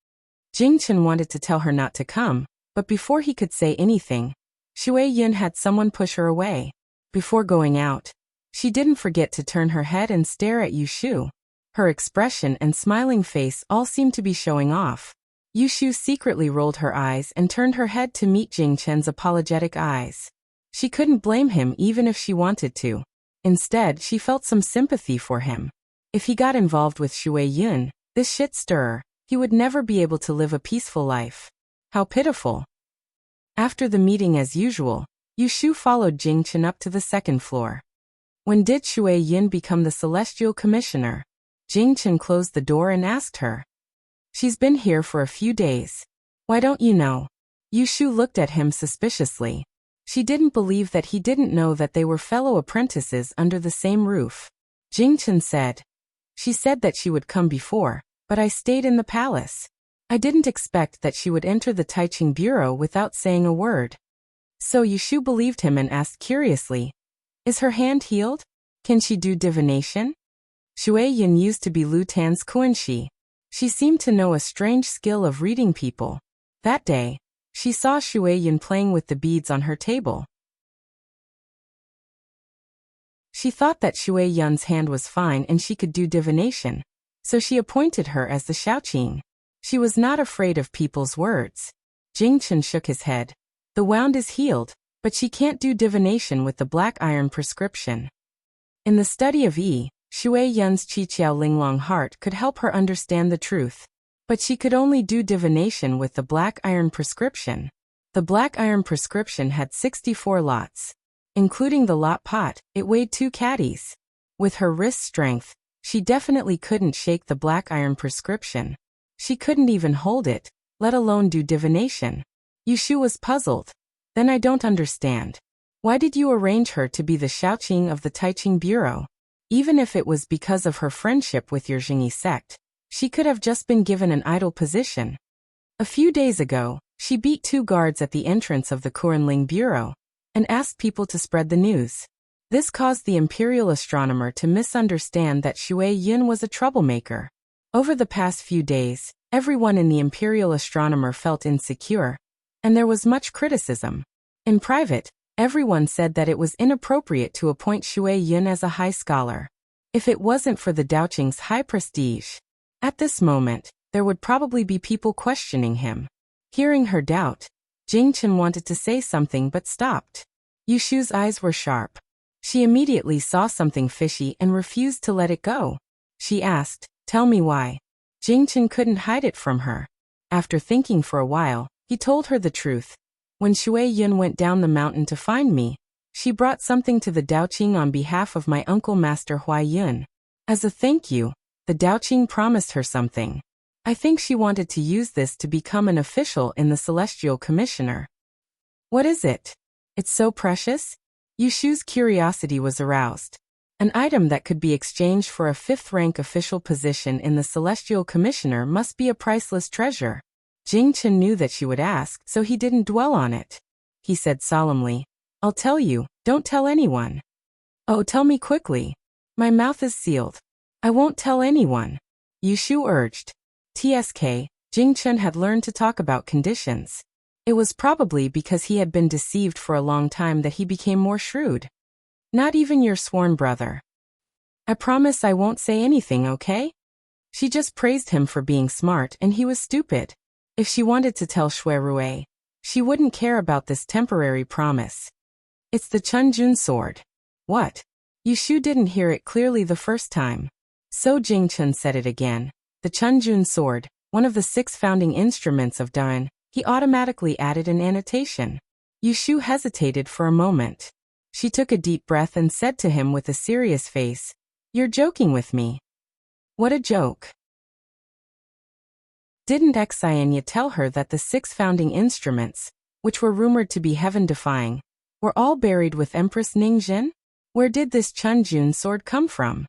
Jing Chen wanted to tell her not to come, but before he could say anything, Shui Yun had someone push her away. Before going out, she didn't forget to turn her head and stare at Yushu. Her expression and smiling face all seemed to be showing off. Yushu secretly rolled her eyes and turned her head to meet Jing Chen's apologetic eyes. She couldn't blame him even if she wanted to. Instead, she felt some sympathy for him. If he got involved with Shui Yun, this shit stirrer, he would never be able to live a peaceful life. How pitiful. After the meeting as usual, Yushu followed Jing Chen up to the 2nd floor. When did Shui Yun become the Celestial Commissioner? Jing Chen closed the door and asked her. She's been here for a few days. Why don't you know? Yushu looked at him suspiciously. She didn't believe that he didn't know that they were fellow apprentices under the same roof. Jing Chen said. She said that she would come before, but I stayed in the palace. I didn't expect that she would enter the Taichung Bureau without saying a word. So Yushu believed him and asked curiously, Is her hand healed? Can she do divination? Shui Yun used to be Lu Tan's Kuanxi. She seemed to know a strange skill of reading people. That day, she saw Shui Yun playing with the beads on her table. She thought that Shui Yun's hand was fine and she could do divination, so she appointed her as the Shaoqing. She was not afraid of people's words. Jing Chen shook his head. The wound is healed, but she can't do divination with the black iron prescription. In the study of Yi, Shui Yun's Qiqiao Linglong heart could help her understand the truth. But she could only do divination with the black iron prescription. The black iron prescription had 64 lots. Including the lot pot, it weighed 2 caddies. With her wrist strength, she definitely couldn't shake the black iron prescription. She couldn't even hold it, let alone do divination. Yushu was puzzled. Then I don't understand. Why did you arrange her to be the Shaoqing of the Taichung Bureau? Even if it was because of her friendship with your Jingyi sect, she could have just been given an idle position. A few days ago, she beat 2 guards at the entrance of the Kunling Bureau and asked people to spread the news. This caused the imperial astronomer to misunderstand that Shui Yun was a troublemaker. Over the past few days, everyone in the imperial astronomer felt insecure, and there was much criticism. In private, everyone said that it was inappropriate to appoint Shui Yun as a high scholar. If it wasn't for the Daoqing's high prestige, at this moment, there would probably be people questioning him. Hearing her doubt, Jingchen wanted to say something but stopped. Yushu's eyes were sharp. She immediately saw something fishy and refused to let it go. She asked, "Tell me why." Jingchen couldn't hide it from her. After thinking for a while, he told her the truth. When Shui Yun went down the mountain to find me, she brought something to the Daoqing on behalf of my uncle Master Huai Yun. As a thank you, the Daoqing promised her something. I think she wanted to use this to become an official in the Celestial Commissioner. What is it? It's so precious? Yushu's curiosity was aroused. An item that could be exchanged for a 5th-rank official position in the Celestial Commissioner must be a priceless treasure. Jingchen knew that she would ask, so he didn't dwell on it. He said solemnly, "I'll tell you, don't tell anyone." "Oh, tell me quickly. My mouth is sealed." "I won't tell anyone," Yushu urged. TSK, Jingchen had learned to talk about conditions. It was probably because he had been deceived for a long time that he became more shrewd. "Not even your sworn brother." "I promise I won't say anything, okay?" She just praised him for being smart and he was stupid. If she wanted to tell Shui Rui, she wouldn't care about this temporary promise. "It's the Chunjun sword." "What?" Yushu didn't hear it clearly the first time. So Jingchen said it again. The Chunjun sword, one of the 6 founding instruments of Dan. He automatically added an annotation. Yushu hesitated for a moment. She took a deep breath and said to him with a serious face, "You're joking with me." "What a joke." Didn't Xianya tell her that the 6 founding instruments, which were rumored to be heaven-defying, were all buried with Empress Ningjin? Where did this Chunjun sword come from?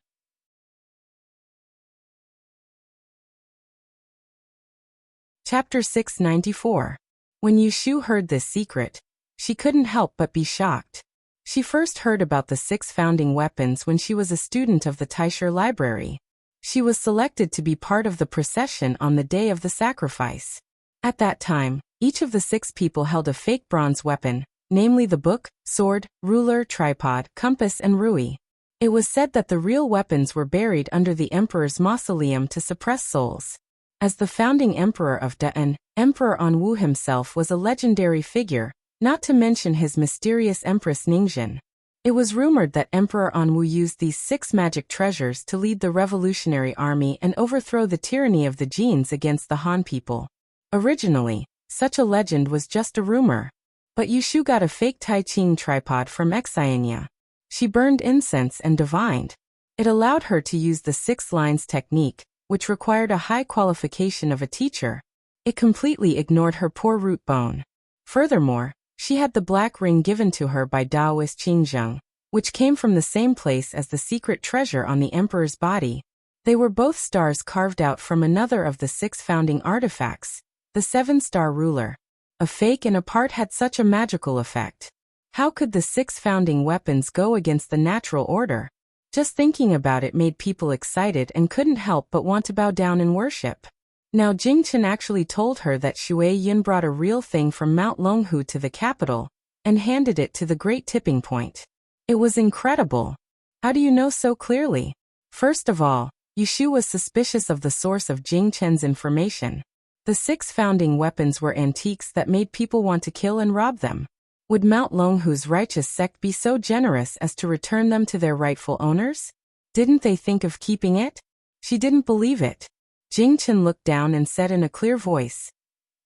Chapter 694. When Yushu heard this secret, she couldn't help but be shocked. She first heard about the 6 founding weapons when she was a student of the Taisher Library. She was selected to be part of the procession on the day of the sacrifice. At that time, each of the 6 people held a fake bronze weapon, namely the book, sword, ruler, tripod, compass and rui. It was said that the real weapons were buried under the emperor's mausoleum to suppress souls. As the founding emperor of Da'an, Emperor Anwu himself was a legendary figure, not to mention his mysterious Empress Ningjin. It was rumored that Emperor Anwu used these 6 magic treasures to lead the revolutionary army and overthrow the tyranny of the Genes against the Han people. Originally, such a legend was just a rumor. But Yushu got a fake Tai Ching tripod from Xianya. She burned incense and divined. It allowed her to use the 6 lines technique, which required a high qualification of a teacher. It completely ignored her poor root bone. Furthermore, she had the black ring given to her by Taoist Qingzheng, which came from the same place as the secret treasure on the emperor's body. They were both stars carved out from another of the 6 founding artifacts, the 7-star ruler. A fake and a part had such a magical effect. How could the 6 founding weapons go against the natural order? Just thinking about it made people excited and couldn't help but want to bow down in worship. Now Jingchen actually told her that Shui Yun brought a real thing from Mount Longhu to the capital, and handed it to the great tipping point. It was incredible. How do you know so clearly? First of all, Yushu was suspicious of the source of Jingchen's information. The 6 founding weapons were antiques that made people want to kill and rob them. Would Mount Longhu's righteous sect be so generous as to return them to their rightful owners? Didn't they think of keeping it? She didn't believe it. Jingchen looked down and said in a clear voice,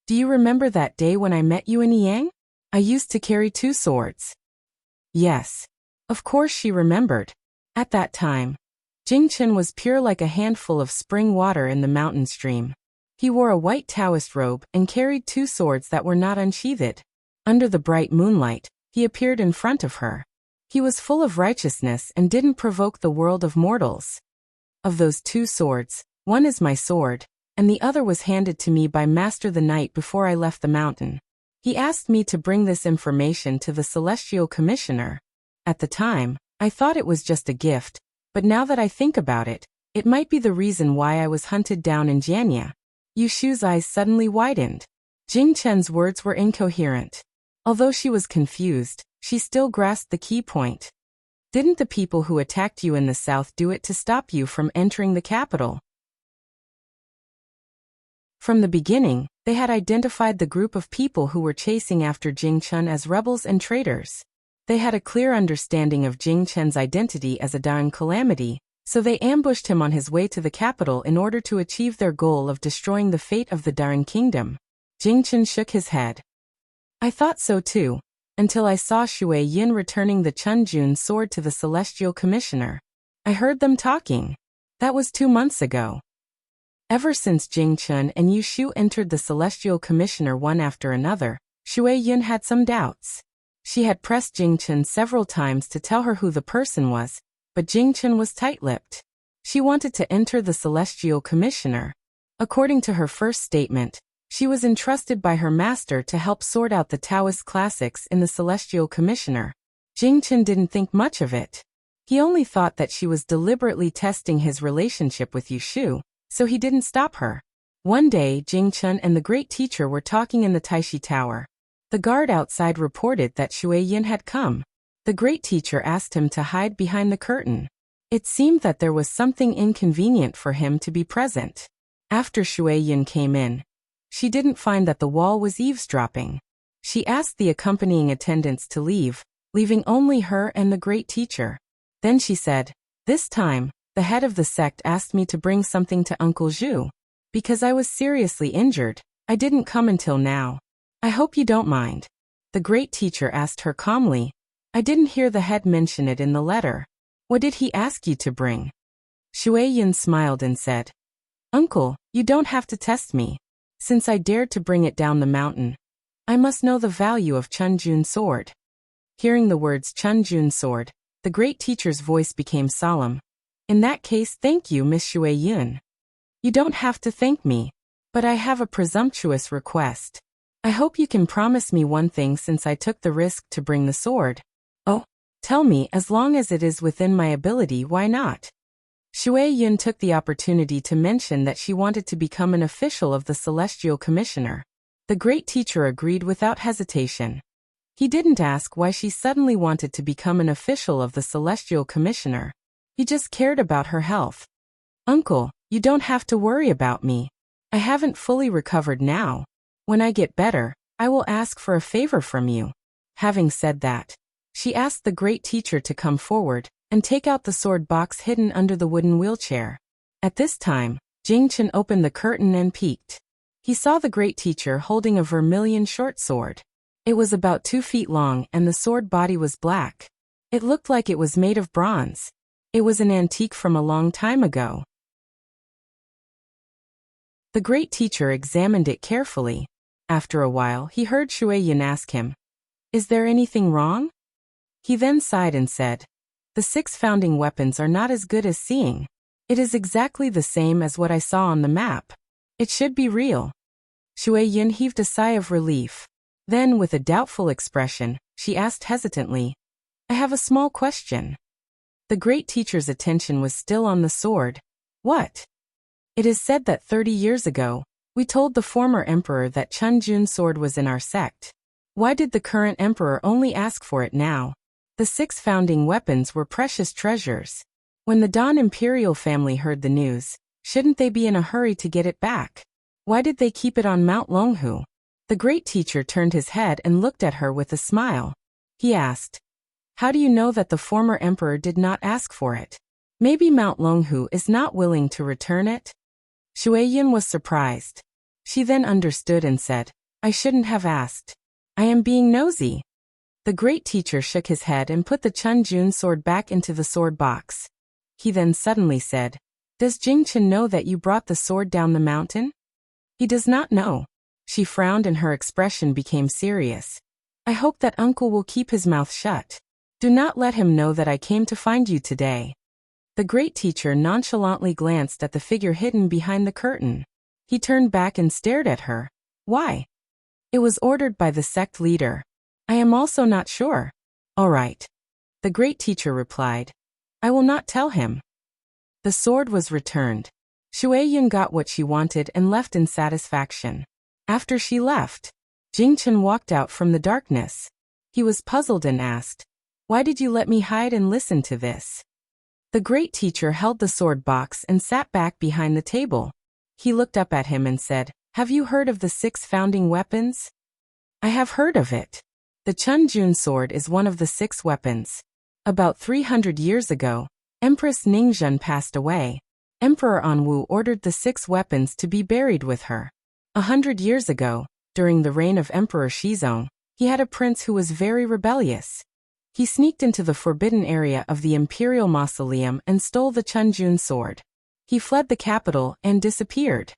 "Do you remember that day when I met you in Yang? I used to carry 2 swords." Yes. Of course she remembered. At that time, Jingchen was pure like a handful of spring water in the mountain stream. He wore a white Taoist robe and carried 2 swords that were not unsheathed. Under the bright moonlight, he appeared in front of her. He was full of righteousness and didn't provoke the world of mortals. Of those 2 swords, one is my sword, and the other was handed to me by Master the night before I left the mountain. He asked me to bring this information to the Celestial Commissioner. At the time, I thought it was just a gift, but now that I think about it, it might be the reason why I was hunted down in Jianya. Yushu's eyes suddenly widened. Jing Chen's words were incoherent. Although she was confused, she still grasped the key point. Didn't the people who attacked you in the south do it to stop you from entering the capital? From the beginning, they had identified the group of people who were chasing after Jing Chen as rebels and traitors. They had a clear understanding of Jing Chen's identity as a dying calamity, so they ambushed him on his way to the capital in order to achieve their goal of destroying the fate of the Daring Kingdom. Jing Chen shook his head. I thought so too, until I saw Shui Yin returning the Chunjun sword to the Celestial Commissioner. I heard them talking. That was 2 months ago. Ever since Jing Chen and Yu Shu entered the Celestial Commissioner one after another, Shui Yin had some doubts. She had pressed Jing Chen several times to tell her who the person was, but Jing Chen was tight-lipped. She wanted to enter the Celestial Commissioner. According to her first statement, she was entrusted by her master to help sort out the Taoist classics in the Celestial Commissioner. Jing Chen didn't think much of it. He only thought that she was deliberately testing his relationship with Yu Shu, so he didn't stop her. One day, Jing Chen and the great teacher were talking in the Taishi Tower. The guard outside reported that Shui Yin had come. The great teacher asked him to hide behind the curtain. It seemed that there was something inconvenient for him to be present. After Shui Yin came in, she didn't find that the wall was eavesdropping. She asked the accompanying attendants to leave, leaving only her and the great teacher. Then she said, "This time, the head of the sect asked me to bring something to Uncle Zhu. Because I was seriously injured, I didn't come until now. I hope you don't mind." The great teacher asked her calmly, "I didn't hear the head mention it in the letter. What did he ask you to bring?" Shui Yin smiled and said, "Uncle, you don't have to test me. Since I dared to bring it down the mountain, I must know the value of Chunjun sword." Hearing the words Chunjun sword, the great teacher's voice became solemn. "In that case, thank you, Miss Shui Yin. You don't have to thank me, but I have a presumptuous request. I hope you can promise me one thing since I took the risk to bring the sword." "Oh, tell me, as long as it is within my ability, why not?" Shui Yin took the opportunity to mention that she wanted to become an official of the Celestial Commissioner. The great teacher agreed without hesitation. He didn't ask why she suddenly wanted to become an official of the Celestial Commissioner. He just cared about her health. "Uncle, you don't have to worry about me. I haven't fully recovered now. When I get better, I will ask for a favor from you." Having said that, she asked the great teacher to come forward and take out the sword box hidden under the wooden wheelchair. At this time, Jing Chen opened the curtain and peeked. He saw the great teacher holding a vermilion short sword. It was about 2 feet long and the sword body was black. It looked like it was made of bronze. It was an antique from a long time ago. The great teacher examined it carefully. After a while, he heard Shui Yin ask him, "Is there anything wrong?" He then sighed and said, "The 6 founding weapons are not as good as seeing. It is exactly the same as what I saw on the map. It should be real." Shui Yin heaved a sigh of relief. Then, with a doubtful expression, she asked hesitantly, "I have a small question." The great teacher's attention was still on the sword. "What?" "It is said that 30 years ago, we told the former emperor that Chunjun's sword was in our sect. Why did the current emperor only ask for it now? The 6 founding weapons were precious treasures. When the Dan imperial family heard the news, shouldn't they be in a hurry to get it back? Why did they keep it on Mount Longhu?" The great teacher turned his head and looked at her with a smile. He asked, "How do you know that the former emperor did not ask for it? Maybe Mount Longhu is not willing to return it?" Shui Yin was surprised. She then understood and said, "I shouldn't have asked. I am being nosy." The great teacher shook his head and put the Chunjun sword back into the sword box. He then suddenly said, "Does Jing Chen know that you brought the sword down the mountain?" "He does not know." She frowned and her expression became serious. "I hope that uncle will keep his mouth shut. Do not let him know that I came to find you today." The great teacher nonchalantly glanced at the figure hidden behind the curtain. He turned back and stared at her. "Why?" "It was ordered by the sect leader. I am also not sure." "All right. The great teacher replied, I will not tell him. The sword was returned. Shuai-yun got what she wanted and left in satisfaction. After she left, Jingchen walked out from the darkness. He was puzzled and asked, Why did you let me hide and listen to this? The great teacher held the sword box and sat back behind the table. He looked up at him and said, Have you heard of the 6 founding weapons? I have heard of it. The Chunjun sword is one of the 6 weapons. About 300 years ago, Empress Ningzhen passed away. Emperor Anwu ordered the 6 weapons to be buried with her. 100 years ago, during the reign of Emperor Shizong, he had a prince who was very rebellious. He sneaked into the forbidden area of the imperial mausoleum and stole the Chunjun sword. He fled the capital and disappeared.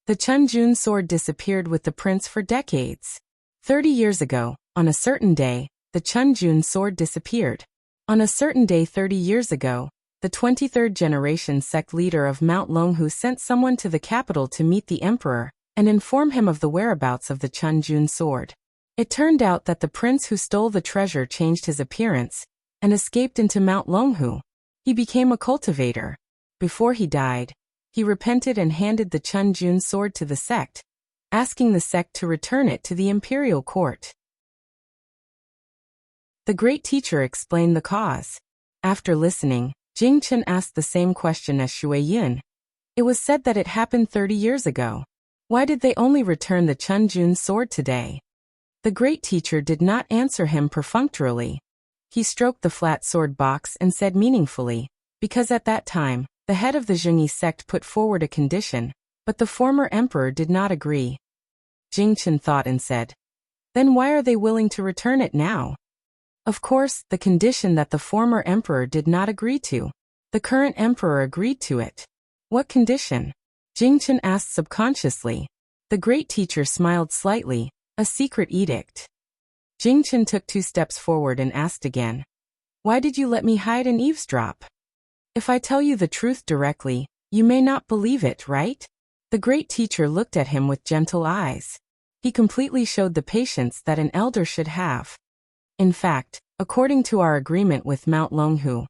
The Chunjun sword disappeared with the prince for decades. 30 years ago, on a certain day, the Chunjun sword disappeared. On a certain day 30 years ago, the 23rd generation sect leader of Mount Longhu sent someone to the capital to meet the emperor and inform him of the whereabouts of the Chunjun sword. It turned out that the prince who stole the treasure changed his appearance and escaped into Mount Longhu. He became a cultivator. Before he died, he repented and handed the Chunjun sword to the sect, asking the sect to return it to the imperial court. The great teacher explained the cause. After listening, Jingchen asked the same question as Shuai-yun. It was said that it happened 30 years ago. Why did they only return the Chunjun sword today? The great teacher did not answer him perfunctorily. He stroked the flat sword box and said meaningfully, because at that time, the head of the Zhengyi sect put forward a condition, but the former emperor did not agree. Jingchen thought and said, Then why are they willing to return it now? Of course, the condition that the former emperor did not agree to. The current emperor agreed to it. What condition? Jingchen asked subconsciously. The great teacher smiled slightly. A secret edict. Jingchen took 2 steps forward and asked again. Why did you let me hide and eavesdrop? If I tell you the truth directly, you may not believe it, right? The great teacher looked at him with gentle eyes. He completely showed the patience that an elder should have. In fact, according to our agreement with Mount Longhu,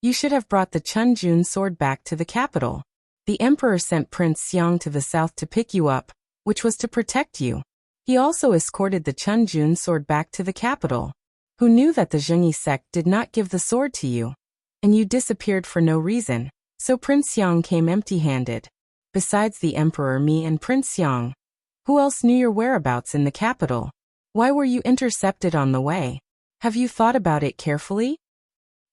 you should have brought the Chunjun sword back to the capital. The emperor sent Prince Xiang to the south to pick you up, which was to protect you. He also escorted the Chunjun sword back to the capital. Who knew that the Zhengyi sect did not give the sword to you? And you disappeared for no reason, so Prince Xiang came empty-handed. Besides the emperor, me and Prince Xiang, who else knew your whereabouts in the capital? Why were you intercepted on the way? Have you thought about it carefully?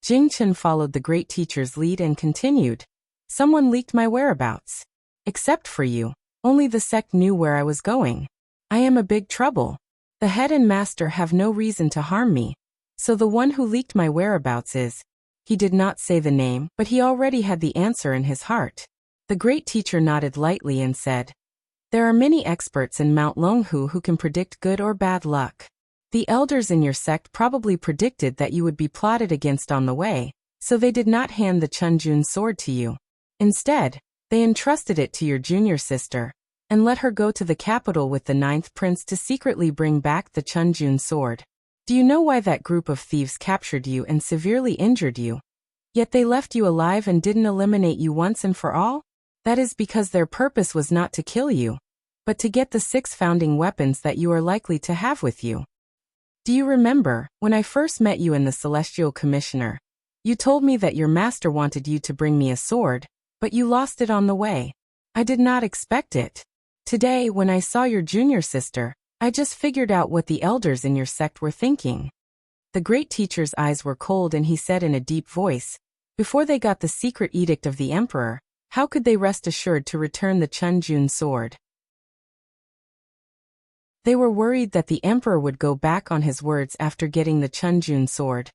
Jingchen followed the great teacher's lead and continued. Someone leaked my whereabouts. Except for you, only the sect knew where I was going. I am a big trouble. The head and master have no reason to harm me. So the one who leaked my whereabouts is. He did not say the name, but he already had the answer in his heart. The great teacher nodded lightly and said, There are many experts in Mount Longhu who can predict good or bad luck. The elders in your sect probably predicted that you would be plotted against on the way, so they did not hand the Chunjun sword to you. Instead, they entrusted it to your junior sister, and let her go to the capital with the 9th prince to secretly bring back the Chunjun sword. Do you know why that group of thieves captured you and severely injured you? Yet they left you alive and didn't eliminate you once and for all? That is because their purpose was not to kill you, but to get the 6 founding weapons that you are likely to have with you. Do you remember, when I first met you in the Celestial Commissioner, you told me that your master wanted you to bring me a sword, but you lost it on the way. I did not expect it. Today, when I saw your junior sister, I just figured out what the elders in your sect were thinking. The great teacher's eyes were cold and he said in a deep voice, Before they got the secret edict of the emperor, how could they rest assured to return the Chunjun sword? They were worried that the emperor would go back on his words after getting the Chunjun sword,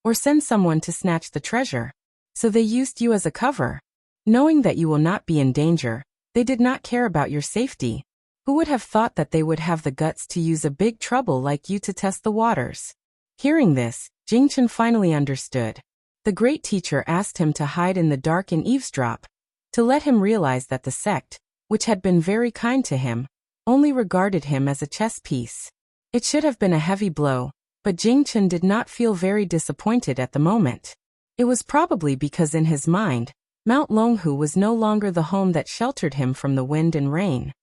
or send someone to snatch the treasure. So they used you as a cover. Knowing that you will not be in danger, they did not care about your safety. Who would have thought that they would have the guts to use a big trouble like you to test the waters? Hearing this, Jingchen finally understood. The great teacher asked him to hide in the dark and eavesdrop, to let him realize that the sect, which had been very kind to him, only regarded him as a chess piece. It should have been a heavy blow, But Jing Chen did not feel very disappointed at the moment. It was probably because in his mind, Mount Longhu was no longer the home that sheltered him from the wind and rain.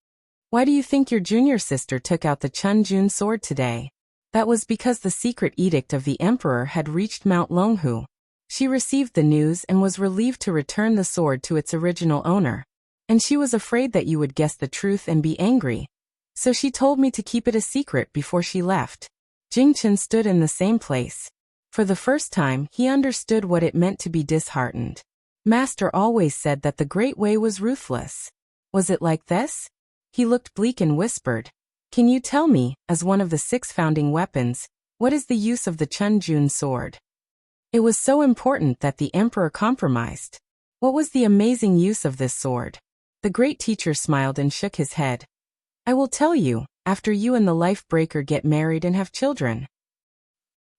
Why do you think your junior sister took out the Chun Jun sword today? That was because the secret edict of the emperor had reached Mount Longhu. She received the news and was relieved to return the sword to its original owner. And she was afraid that you would guess the truth and be angry. So she told me to keep it a secret before she left. Jing Chen stood in the same place. For the first time, he understood what it meant to be disheartened. Master always said that the Great Way was ruthless. Was it like this? He looked bleak and whispered, "Can you tell me, as one of the 6 founding weapons, what is the use of the Chun Jun sword?" It was so important that the emperor compromised. What was the amazing use of this sword? The great teacher smiled and shook his head. "I will tell you, after you and the life breaker get married and have children."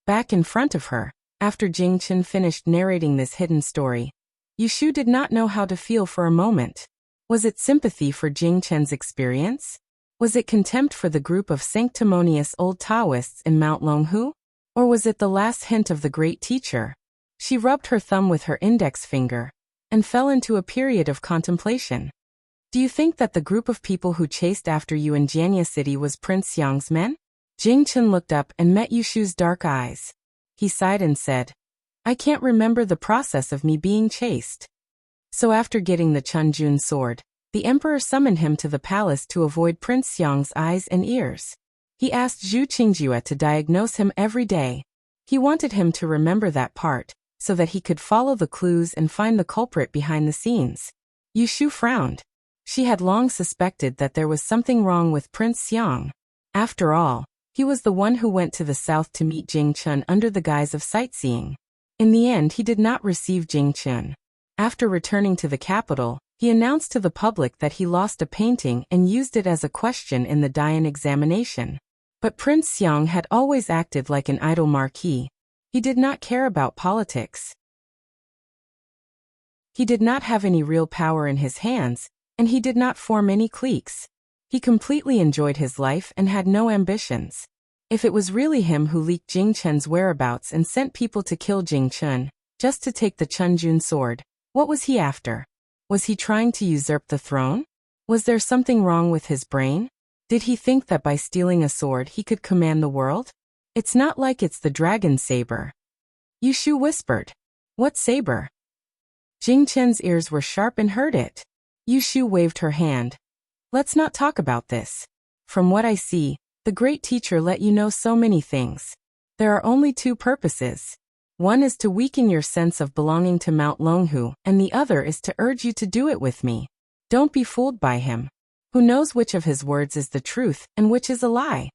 Back in front of her, after Jing Chen finished narrating this hidden story, Yushu did not know how to feel for a moment. Was it sympathy for Jing Chen's experience? Was it contempt for the group of sanctimonious old Taoists in Mount Longhu? Or was it the last hint of the great teacher? She rubbed her thumb with her index finger and fell into a period of contemplation. "Do you think that the group of people who chased after you in Jianya City was Prince Xiang's men?" Jing Chen looked up and met Yushu's dark eyes. He sighed and said, "I can't remember the process of me being chased." So after getting the Chun Jun sword, the emperor summoned him to the palace to avoid Prince Xiang's eyes and ears. He asked Zhu Qingjue to diagnose him every day. He wanted him to remember that part, so that he could follow the clues and find the culprit behind the scenes. Yushu frowned. She had long suspected that there was something wrong with Prince Xiang. After all, he was the one who went to the south to meet Jing Chen under the guise of sightseeing. In the end, he did not receive Jing Chen. After returning to the capital, he announced to the public that he lost a painting and used it as a question in the Dian examination. But Prince Xiang had always acted like an idle marquis. He did not care about politics. He did not have any real power in his hands, and he did not form any cliques. He completely enjoyed his life and had no ambitions. If it was really him who leaked Jing Chen's whereabouts and sent people to kill Jing Chen, just to take the Chun Jun sword, what was he after? Was he trying to usurp the throne? Was there something wrong with his brain? Did he think that by stealing a sword he could command the world? It's not like it's the dragon saber. Yushu whispered. "What saber?" Jing Chen's ears were sharp and heard it. Yushu waved her hand. "Let's not talk about this. From what I see, the great teacher let you know so many things. There are only 2 purposes. One is to weaken your sense of belonging to Mount Longhu, and the other is to urge you to do it with me. Don't be fooled by him. Who knows which of his words is the truth and which is a lie?"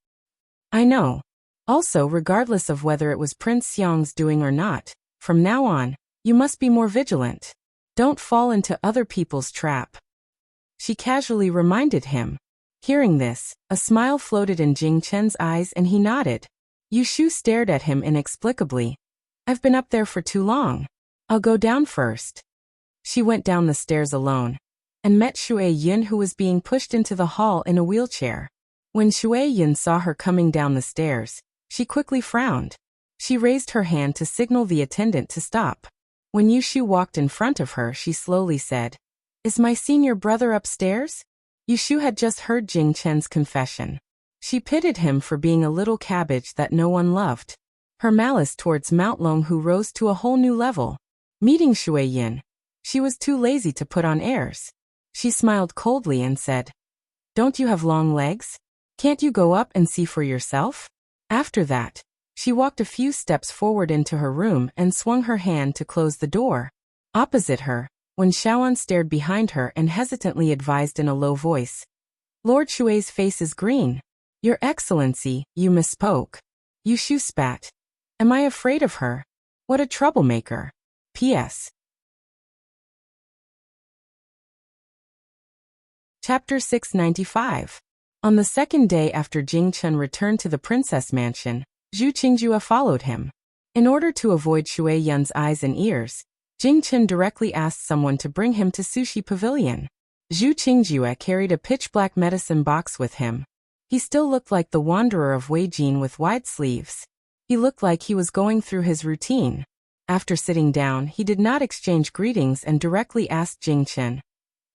"I know. Also, regardless of whether it was Prince Xiang's doing or not, from now on, you must be more vigilant. Don't fall into other people's trap." She casually reminded him. Hearing this, a smile floated in Jing Chen's eyes and he nodded. Yushu stared at him inexplicably. "I've been up there for too long. I'll go down first." She went down the stairs alone and met Shui Yun, who was being pushed into the hall in a wheelchair. When Shui Yun saw her coming down the stairs, she quickly frowned. She raised her hand to signal the attendant to stop. When Yushu walked in front of her, she slowly said, "Is my senior brother upstairs?" Yushu had just heard Jing Chen's confession. She pitied him for being a little cabbage that no one loved. Her malice towards Mount Longhu rose to a whole new level. Meeting Shui Yin, she was too lazy to put on airs. She smiled coldly and said, "Don't you have long legs? Can't you go up and see for yourself?" After that, she walked a few steps forward into her room and swung her hand to close the door. Opposite her, when Shaoan stared behind her and hesitantly advised in a low voice, "Lord Shui's face is green. Your Excellency, you misspoke." Yushu spat. "Am I afraid of her? What a troublemaker. P.S. Chapter 695. On the second day after Jing Chen returned to the princess mansion, Zhu Qingjue followed him. In order to avoid Shui Yun's eyes and ears, Jing Chen directly asked someone to bring him to Sushi Pavilion. Zhu Qingjue carried a pitch-black medicine box with him. He still looked like the wanderer of Weijin with wide sleeves. He looked like he was going through his routine. After sitting down, he did not exchange greetings and directly asked Jingchen,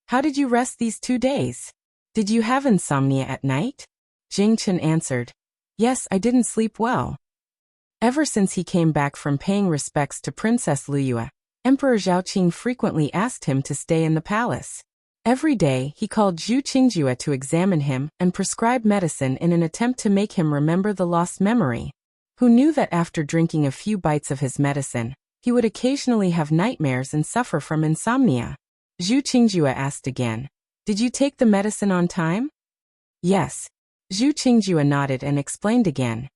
"How did you rest these 2 days? Did you have insomnia at night?" Jingchen answered, "Yes, I didn't sleep well." Ever since he came back from paying respects to Princess Liyue, Emperor Zhaoqing frequently asked him to stay in the palace. Every day, he called Zhu Qingjue to examine him and prescribe medicine in an attempt to make him remember the lost memory. Who knew that after drinking a few bites of his medicine, he would occasionally have nightmares and suffer from insomnia? Zhu Qingjue asked again, "Did you take the medicine on time?" "Yes." Zhu Qingjue nodded and explained again,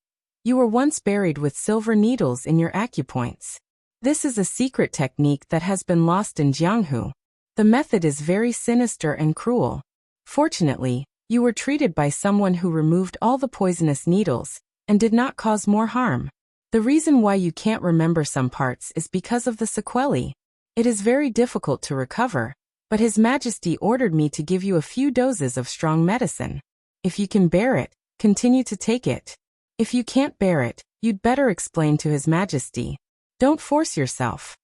"You were once buried with silver needles in your acupoints. This is a secret technique that has been lost in Jianghu. The method is very sinister and cruel. Fortunately, you were treated by someone who removed all the poisonous needles and did not cause more harm. The reason why you can't remember some parts is because of the sequelae. It is very difficult to recover, but His Majesty ordered me to give you a few doses of strong medicine. If you can bear it, continue to take it. If you can't bear it, you'd better explain to His Majesty. Don't force yourself."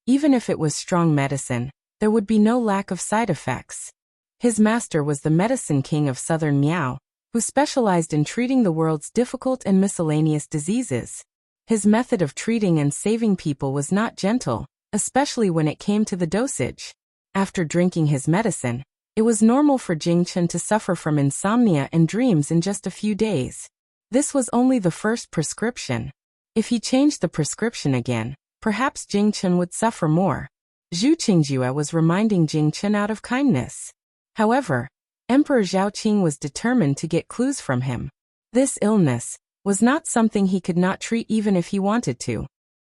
Even if it was strong medicine, there would be no lack of side effects. His master was the medicine king of southern Miao, who specialized in treating the world's difficult and miscellaneous diseases. His method of treating and saving people was not gentle, especially when it came to the dosage. After drinking his medicine, it was normal for Jingchen to suffer from insomnia and dreams in just a few days. This was only the first prescription. If he changed the prescription again, perhaps Jingchen would suffer more. Zhu Qingjue was reminding Jingchen out of kindness. However, Emperor Zhaoqing was determined to get clues from him. This illness was not something he could not treat even if he wanted to.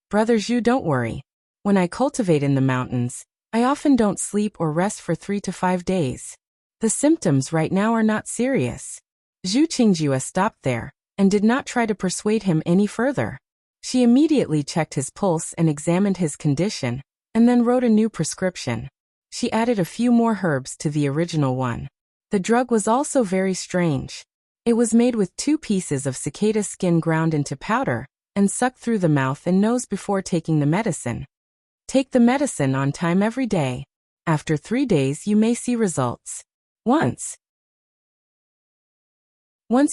"Brother Zhu, don't worry. When I cultivate in the mountains, I often don't sleep or rest for 3 to 5 days. The symptoms right now are not serious." Zhu Qingjue stopped there and did not try to persuade him any further. She immediately checked his pulse and examined his condition, and then wrote a new prescription. She added a few more herbs to the original one. The drug was also very strange. It was made with 2 pieces of cicada skin ground into powder and sucked through the mouth and nose before taking the medicine. Take the medicine on time every day. After 3 days you may see results. Once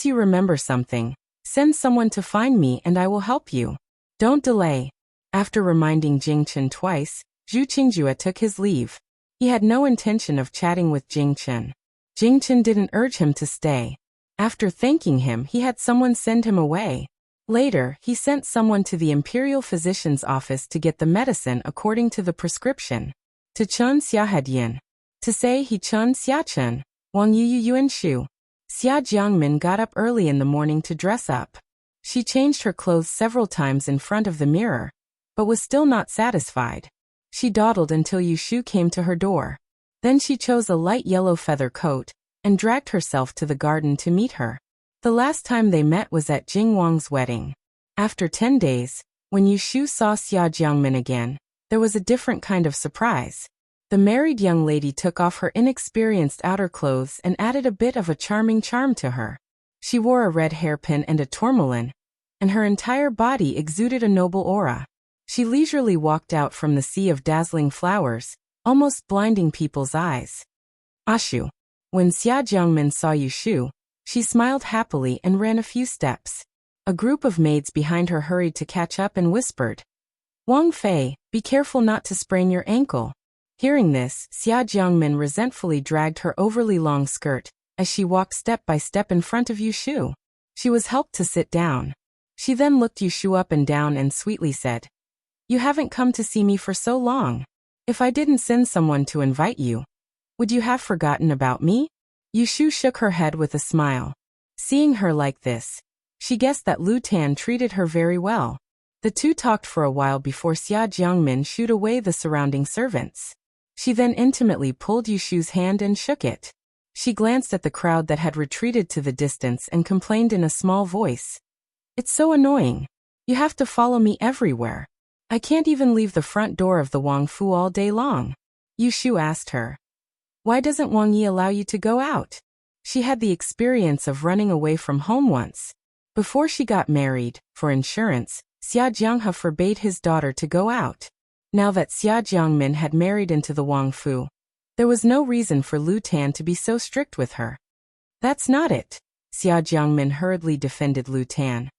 you remember something, send someone to find me and I will help you. Don't delay. After reminding Jingchen twice, Zhu Qingjue took his leave. He had no intention of chatting with Jingchen. Jingchen didn't urge him to stay. After thanking him, he had someone send him away. Later, he sent someone to the imperial physician's office to get the medicine according to the prescription. To Chun Xiahedian. To say he Chun Xiachen, Wang Yu Yuan Shu. Xia Jiangmin got up early in the morning to dress up. She changed her clothes several times in front of the mirror, but was still not satisfied. She dawdled until Yu Shu came to her door. Then she chose a light yellow feather coat and dragged herself to the garden to meet her. The last time they met was at Jing Wang's wedding. After 10 days, when Yu Shu saw Xia Jiangmin again, there was a different kind of surprise. The married young lady took off her inexperienced outer clothes and added a bit of a charming charm to her. She wore a red hairpin and a tourmaline, and her entire body exuded a noble aura. She leisurely walked out from the sea of dazzling flowers, almost blinding people's eyes. Ashu. When Xia Jiangmin saw Yu Shu, she smiled happily and ran a few steps. A group of maids behind her hurried to catch up and whispered, "Wang Fei, be careful not to sprain your ankle." Hearing this, Xia Jiangmin resentfully dragged her overly long skirt as she walked step by step in front of Yu Shu. She was helped to sit down. She then looked Yu Shu up and down and sweetly said, "You haven't come to see me for so long. If I didn't send someone to invite you, would you have forgotten about me?" Yu Shu shook her head with a smile. Seeing her like this, she guessed that Lu Tan treated her very well. The two talked for a while before Xia Jiangmin shooed away the surrounding servants. She then intimately pulled Yu Shu's hand and shook it. She glanced at the crowd that had retreated to the distance and complained in a small voice, "It's so annoying. You have to follow me everywhere. I can't even leave the front door of the Wang Fu all day long." Yu Shu asked her, "Why doesn't Wang Yi allow you to go out?" She had the experience of running away from home once. Before she got married, for insurance, Xia Jianghe forbade his daughter to go out. Now that Xia Jiangmin had married into the Wang Fu, there was no reason for Lu Tan to be so strict with her. That's not it, Xia Jiangmin hurriedly defended Lu Tan.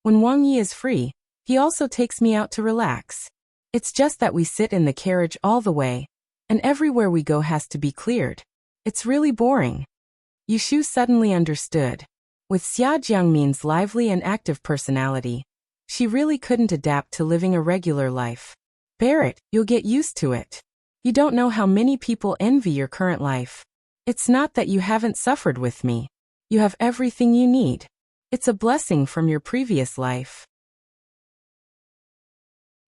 When Wang Yi is free, he also takes me out to relax. It's just that we sit in the carriage all the way, and everywhere we go has to be cleared. It's really boring. Yu Shu suddenly understood. With Xia Jiangmin's lively and active personality, she really couldn't adapt to living a regular life. Bear it, you'll get used to it. You don't know how many people envy your current life. It's not that you haven't suffered with me. You have everything you need. It's a blessing from your previous life.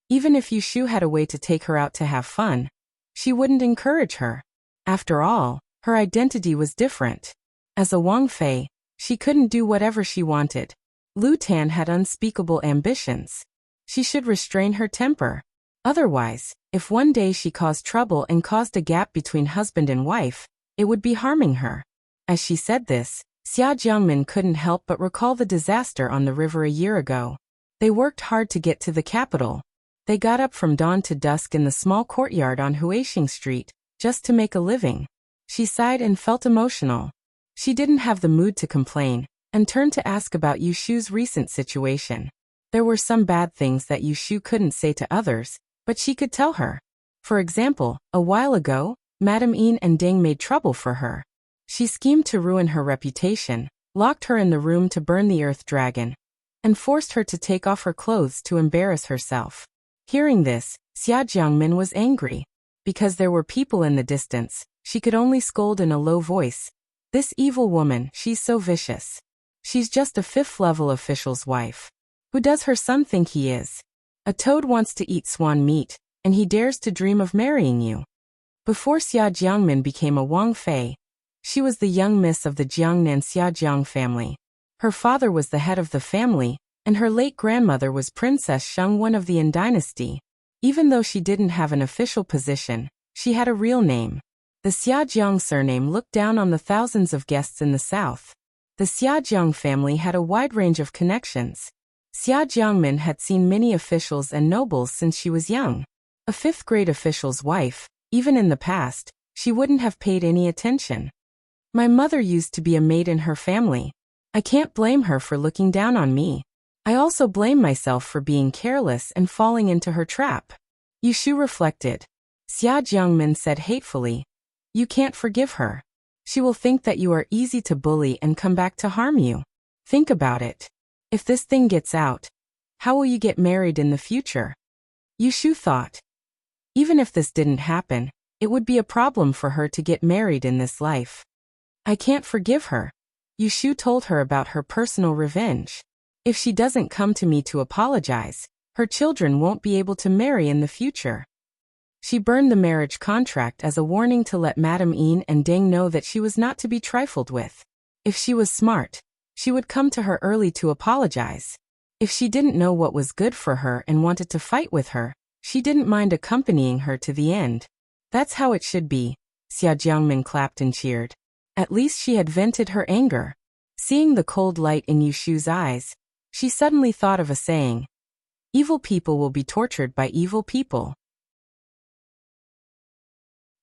Even if Yu Shu had a way to take her out to have fun, she wouldn't encourage her. After all, her identity was different. As a Wang Fei, she couldn't do whatever she wanted. Lu Tan had unspeakable ambitions. She should restrain her temper. Otherwise, if one day she caused trouble and caused a gap between husband and wife, it would be harming her. As she said this, Xia Jiangmin couldn't help but recall the disaster on the river a year ago. They worked hard to get to the capital. They got up from dawn to dusk in the small courtyard on Huixing Street, just to make a living. She sighed and felt emotional. She didn't have the mood to complain, and turned to ask about Yu Shu's recent situation. There were some bad things that Yu Shu couldn't say to others, but she could tell her. For example, a while ago, Madame Yin and Deng made trouble for her. She schemed to ruin her reputation, locked her in the room to burn the earth dragon, and forced her to take off her clothes to embarrass herself. Hearing this, Xia Jiangmin was angry. Because there were people in the distance, she could only scold in a low voice. This evil woman, she's so vicious. She's just a fifth-level official's wife. Who does her son think he is? A toad wants to eat swan meat, and he dares to dream of marrying you. Before Xia Jiangmin became a Wang Fei, she was the young miss of the Jiangnan Xiajiang family. Her father was the head of the family, and her late grandmother was Princess Sheng, one of the Yin dynasty. Even though she didn't have an official position, she had a real name. The Xiajiang surname looked down on the thousands of guests in the south. The Xiajiang family had a wide range of connections. Xia Jiangmin had seen many officials and nobles since she was young. A fifth-grade official's wife, even in the past, she wouldn't have paid any attention. My mother used to be a maid in her family. I can't blame her for looking down on me. I also blame myself for being careless and falling into her trap. Yu Shu reflected. Xia Jiangmin said hatefully, "You can't forgive her. She will think that you are easy to bully and come back to harm you. Think about it. If this thing gets out, how will you get married in the future?" Yu Shu thought. Even if this didn't happen, it would be a problem for her to get married in this life. I can't forgive her. Yu Shu told her about her personal revenge. If she doesn't come to me to apologize, her children won't be able to marry in the future. She burned the marriage contract as a warning to let Madame Yin and Deng know that she was not to be trifled with. If she was smart, she would come to her early to apologize. If she didn't know what was good for her and wanted to fight with her, she didn't mind accompanying her to the end. That's how it should be. Xia Jiangmin clapped and cheered. At least she had vented her anger. Seeing the cold light in Yu Shu's eyes, she suddenly thought of a saying. Evil people will be tortured by evil people.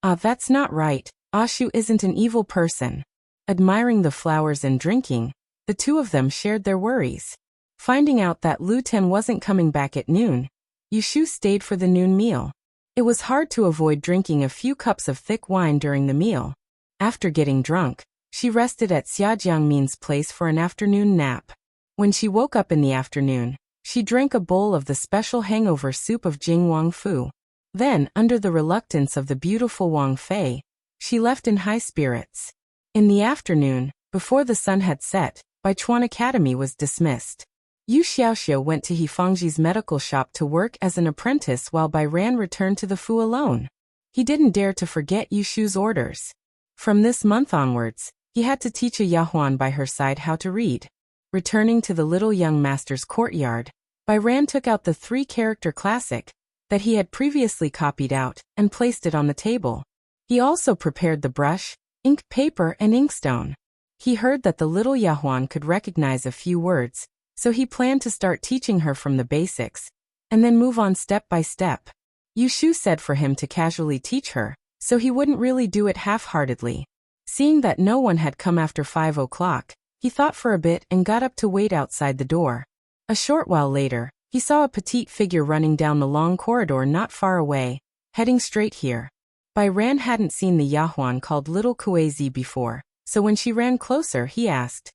Ah, that's not right. Ashu isn't an evil person. Admiring the flowers and drinking, the two of them shared their worries. Finding out that Lu Ten wasn't coming back at noon, Yu Shu stayed for the noon meal. It was hard to avoid drinking a few cups of thick wine during the meal. After getting drunk, she rested at Xia Jiangmin's place for an afternoon nap. When she woke up in the afternoon, she drank a bowl of the special hangover soup of Jing Wang Fu. Then, under the reluctance of the beautiful Wang Fei, she left in high spirits. In the afternoon, before the sun had set, Baichuan Academy was dismissed. Yu Xiaoxiu went to He Fangji's medical shop to work as an apprentice while Bai Ran returned to the Fu alone. He didn't dare to forget Yu Shu's orders. From this month onwards, he had to teach a Yahuan by her side how to read. Returning to the little young master's courtyard, Bai Ran took out the 3-character classic that he had previously copied out and placed it on the table. He also prepared the brush, ink, paper, and inkstone. He heard that the little Yahuan could recognize a few words, so he planned to start teaching her from the basics, and then move on step by step. Yushu said for him to casually teach her, so he wouldn't really do it half-heartedly. Seeing that no one had come after 5 o'clock, he thought for a bit and got up to wait outside the door. A short while later, he saw a petite figure running down the long corridor not far away, heading straight here. Bai Ran hadn't seen the Yahuan called Little Kuei before, so when she ran closer he asked,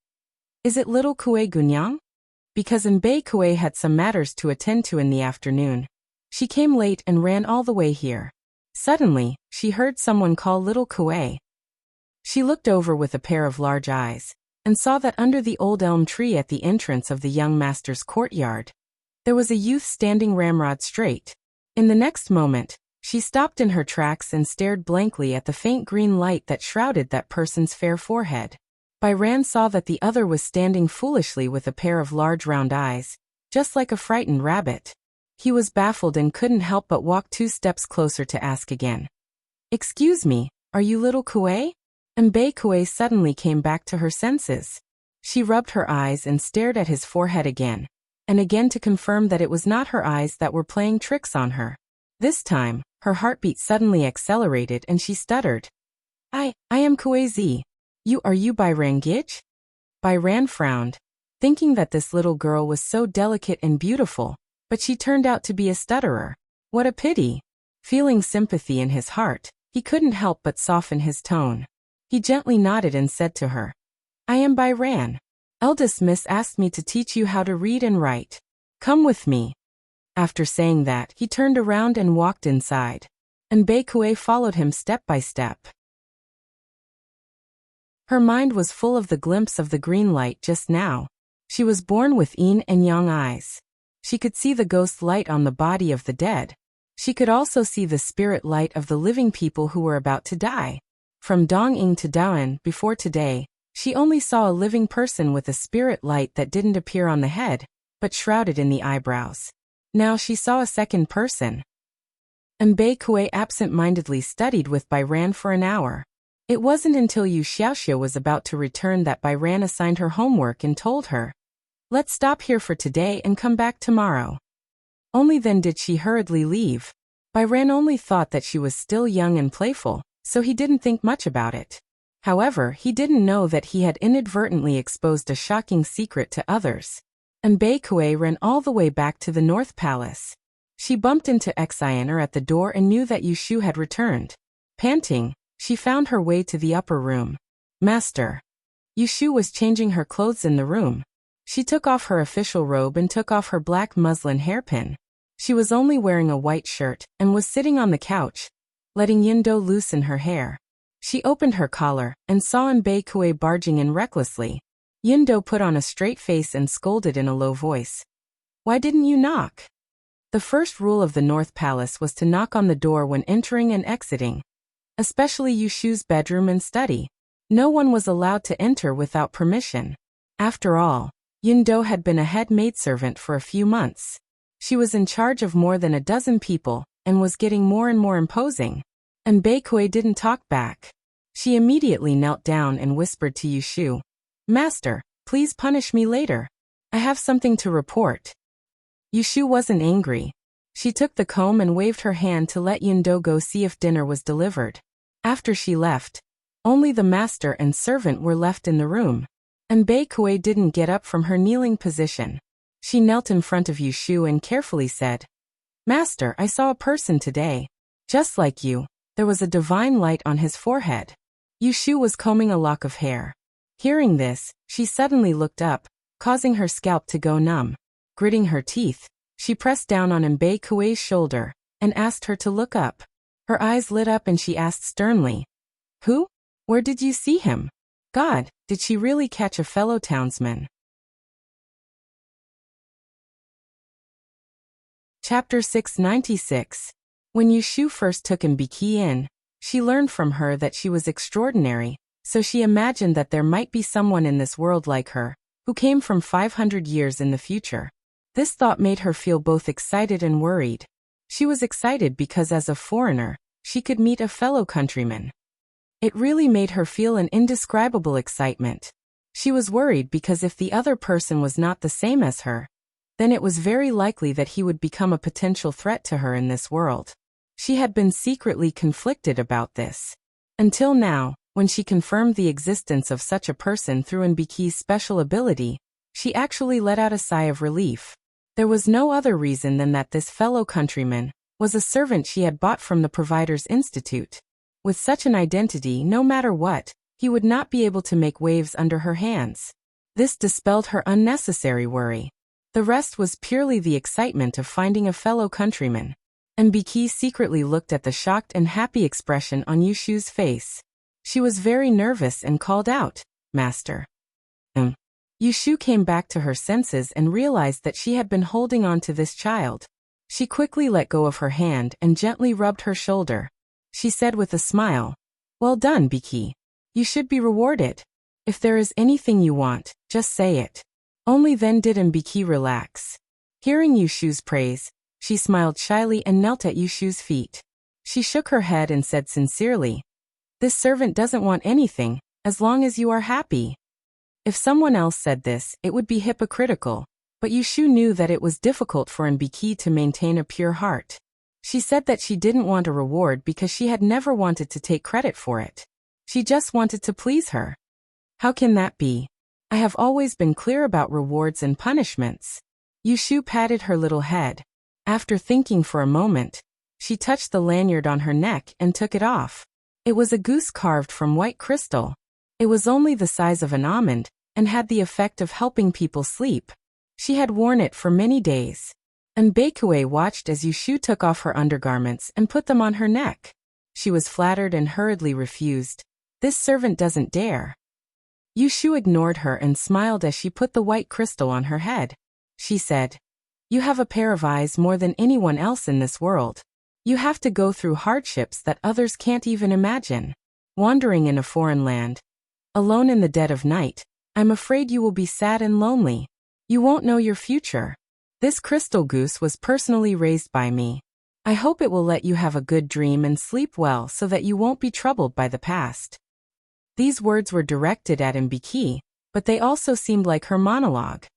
"Is it Little Kuei Gunyang?" Because Bei Kuei had some matters to attend to in the afternoon. She came late and ran all the way here. Suddenly, she heard someone call Little Kuei. She looked over with a pair of large eyes, and saw that under the old elm tree at the entrance of the young master's courtyard, there was a youth standing ramrod straight. In the next moment, she stopped in her tracks and stared blankly at the faint green light that shrouded that person's fair forehead. Bai Ran saw that the other was standing foolishly with a pair of large round eyes, just like a frightened rabbit. He was baffled and couldn't help but walk 2 steps closer to ask again. "Excuse me, are you Little Kuei?" And Bei Kuei suddenly came back to her senses. She rubbed her eyes and stared at his forehead again, and again to confirm that it was not her eyes that were playing tricks on her. This time, her heartbeat suddenly accelerated and she stuttered. I am Kuei. Are you Bai Ran Gich?" Bai Ran frowned, thinking that this little girl was so delicate and beautiful, but she turned out to be a stutterer. What a pity! Feeling sympathy in his heart, he couldn't help but soften his tone. He gently nodded and said to her, "I am Bai Ran. Eldest Miss asked me to teach you how to read and write. Come with me." After saying that, he turned around and walked inside, and Bei Kuei followed him step by step. Her mind was full of the glimpse of the green light just now. She was born with yin and yang eyes. She could see the ghost light on the body of the dead. She could also see the spirit light of the living people who were about to die. From Dong-ing to Daoan, before today, she only saw a living person with a spirit light that didn't appear on the head, but shrouded in the eyebrows. Now she saw a second person. And Bei Kuei absent-mindedly studied with Bai Ran for an hour. It wasn't until Yu Xiaoxia was about to return that Bai Ran assigned her homework and told her, "Let's stop here for today and come back tomorrow." Only then did she hurriedly leave. Bai Ran only thought that she was still young and playful, so he didn't think much about it. However, he didn't know that he had inadvertently exposed a shocking secret to others. And Bei Kuei ran all the way back to the North Palace. She bumped into Xiner at the door and knew that Yushu had returned. Panting, she found her way to the upper room. "Master." Yushu was changing her clothes in the room. She took off her official robe and took off her black muslin hairpin. She was only wearing a white shirt and was sitting on the couch, letting Yindo loosen her hair. She opened her collar and saw Bei Kuei barging in recklessly. Yindo put on a straight face and scolded in a low voice. "Why didn't you knock?" The first rule of the North Palace was to knock on the door when entering and exiting, especially Yushu's bedroom and study. No one was allowed to enter without permission. After all, Yindo had been a head maidservant for a few months. She was in charge of more than a dozen people and was getting more and more imposing. And Bei Kuei didn't talk back. She immediately knelt down and whispered to Yushu, "Master, please punish me later. I have something to report." Yushu wasn't angry. She took the comb and waved her hand to let Yindo go see if dinner was delivered. After she left, only the master and servant were left in the room. And Bei Kuei didn't get up from her kneeling position. She knelt in front of Yushu and carefully said, "Master, I saw a person today. Just like you, there was a divine light on his forehead." Yushu was combing a lock of hair. Hearing this, she suddenly looked up, causing her scalp to go numb. Gritting her teeth, she pressed down on Bei Kuei's shoulder and asked her to look up. Her eyes lit up and she asked sternly, "Who? Where did you see him?" God, did she really catch a fellow townsman? Chapter 696. When Yushu first took Mbiki in, she learned from her that she was extraordinary, so she imagined that there might be someone in this world like her, who came from 500 years in the future. This thought made her feel both excited and worried. She was excited because as a foreigner, she could meet a fellow countryman. It really made her feel an indescribable excitement. She was worried because if the other person was not the same as her, then it was very likely that he would become a potential threat to her in this world. She had been secretly conflicted about this. Until now, when she confirmed the existence of such a person through Embark's special ability, she actually let out a sigh of relief. There was no other reason than that this fellow countryman was a servant she had bought from the Providers Institute. With such an identity, no matter what, he would not be able to make waves under her hands. This dispelled her unnecessary worry. The rest was purely the excitement of finding a fellow countryman. Embark secretly looked at the shocked and happy expression on Yushu's face. She was very nervous and called out, "Master." Yushu came back to her senses and realized that she had been holding on to this child. She quickly let go of her hand and gently rubbed her shoulder. She said with a smile, "Well done, Biki. You should be rewarded. If there is anything you want, just say it." Only then did Embark relax. Hearing Yushu's praise, she smiled shyly and knelt at Yushu's feet. She shook her head and said sincerely, "This servant doesn't want anything, as long as you are happy." If someone else said this, it would be hypocritical, but Yushu knew that it was difficult for Embark to maintain a pure heart. She said that she didn't want a reward because she had never wanted to take credit for it. She just wanted to please her. "How can that be? I have always been clear about rewards and punishments." Yushu patted her little head. After thinking for a moment, she touched the lanyard on her neck and took it off. It was a goose carved from white crystal. It was only the size of an almond and had the effect of helping people sleep. She had worn it for many days. And Bakue watched as Yushu took off her undergarments and put them on her neck. She was flattered and hurriedly refused. "This servant doesn't dare." Yushu ignored her and smiled as she put the white crystal on her head. She said, "You have a pair of eyes more than anyone else in this world. You have to go through hardships that others can't even imagine. Wandering in a foreign land, alone in the dead of night, I'm afraid you will be sad and lonely. You won't know your future. This crystal goose was personally raised by me. I hope it will let you have a good dream and sleep well so that you won't be troubled by the past." These words were directed at Embark, but they also seemed like her monologue.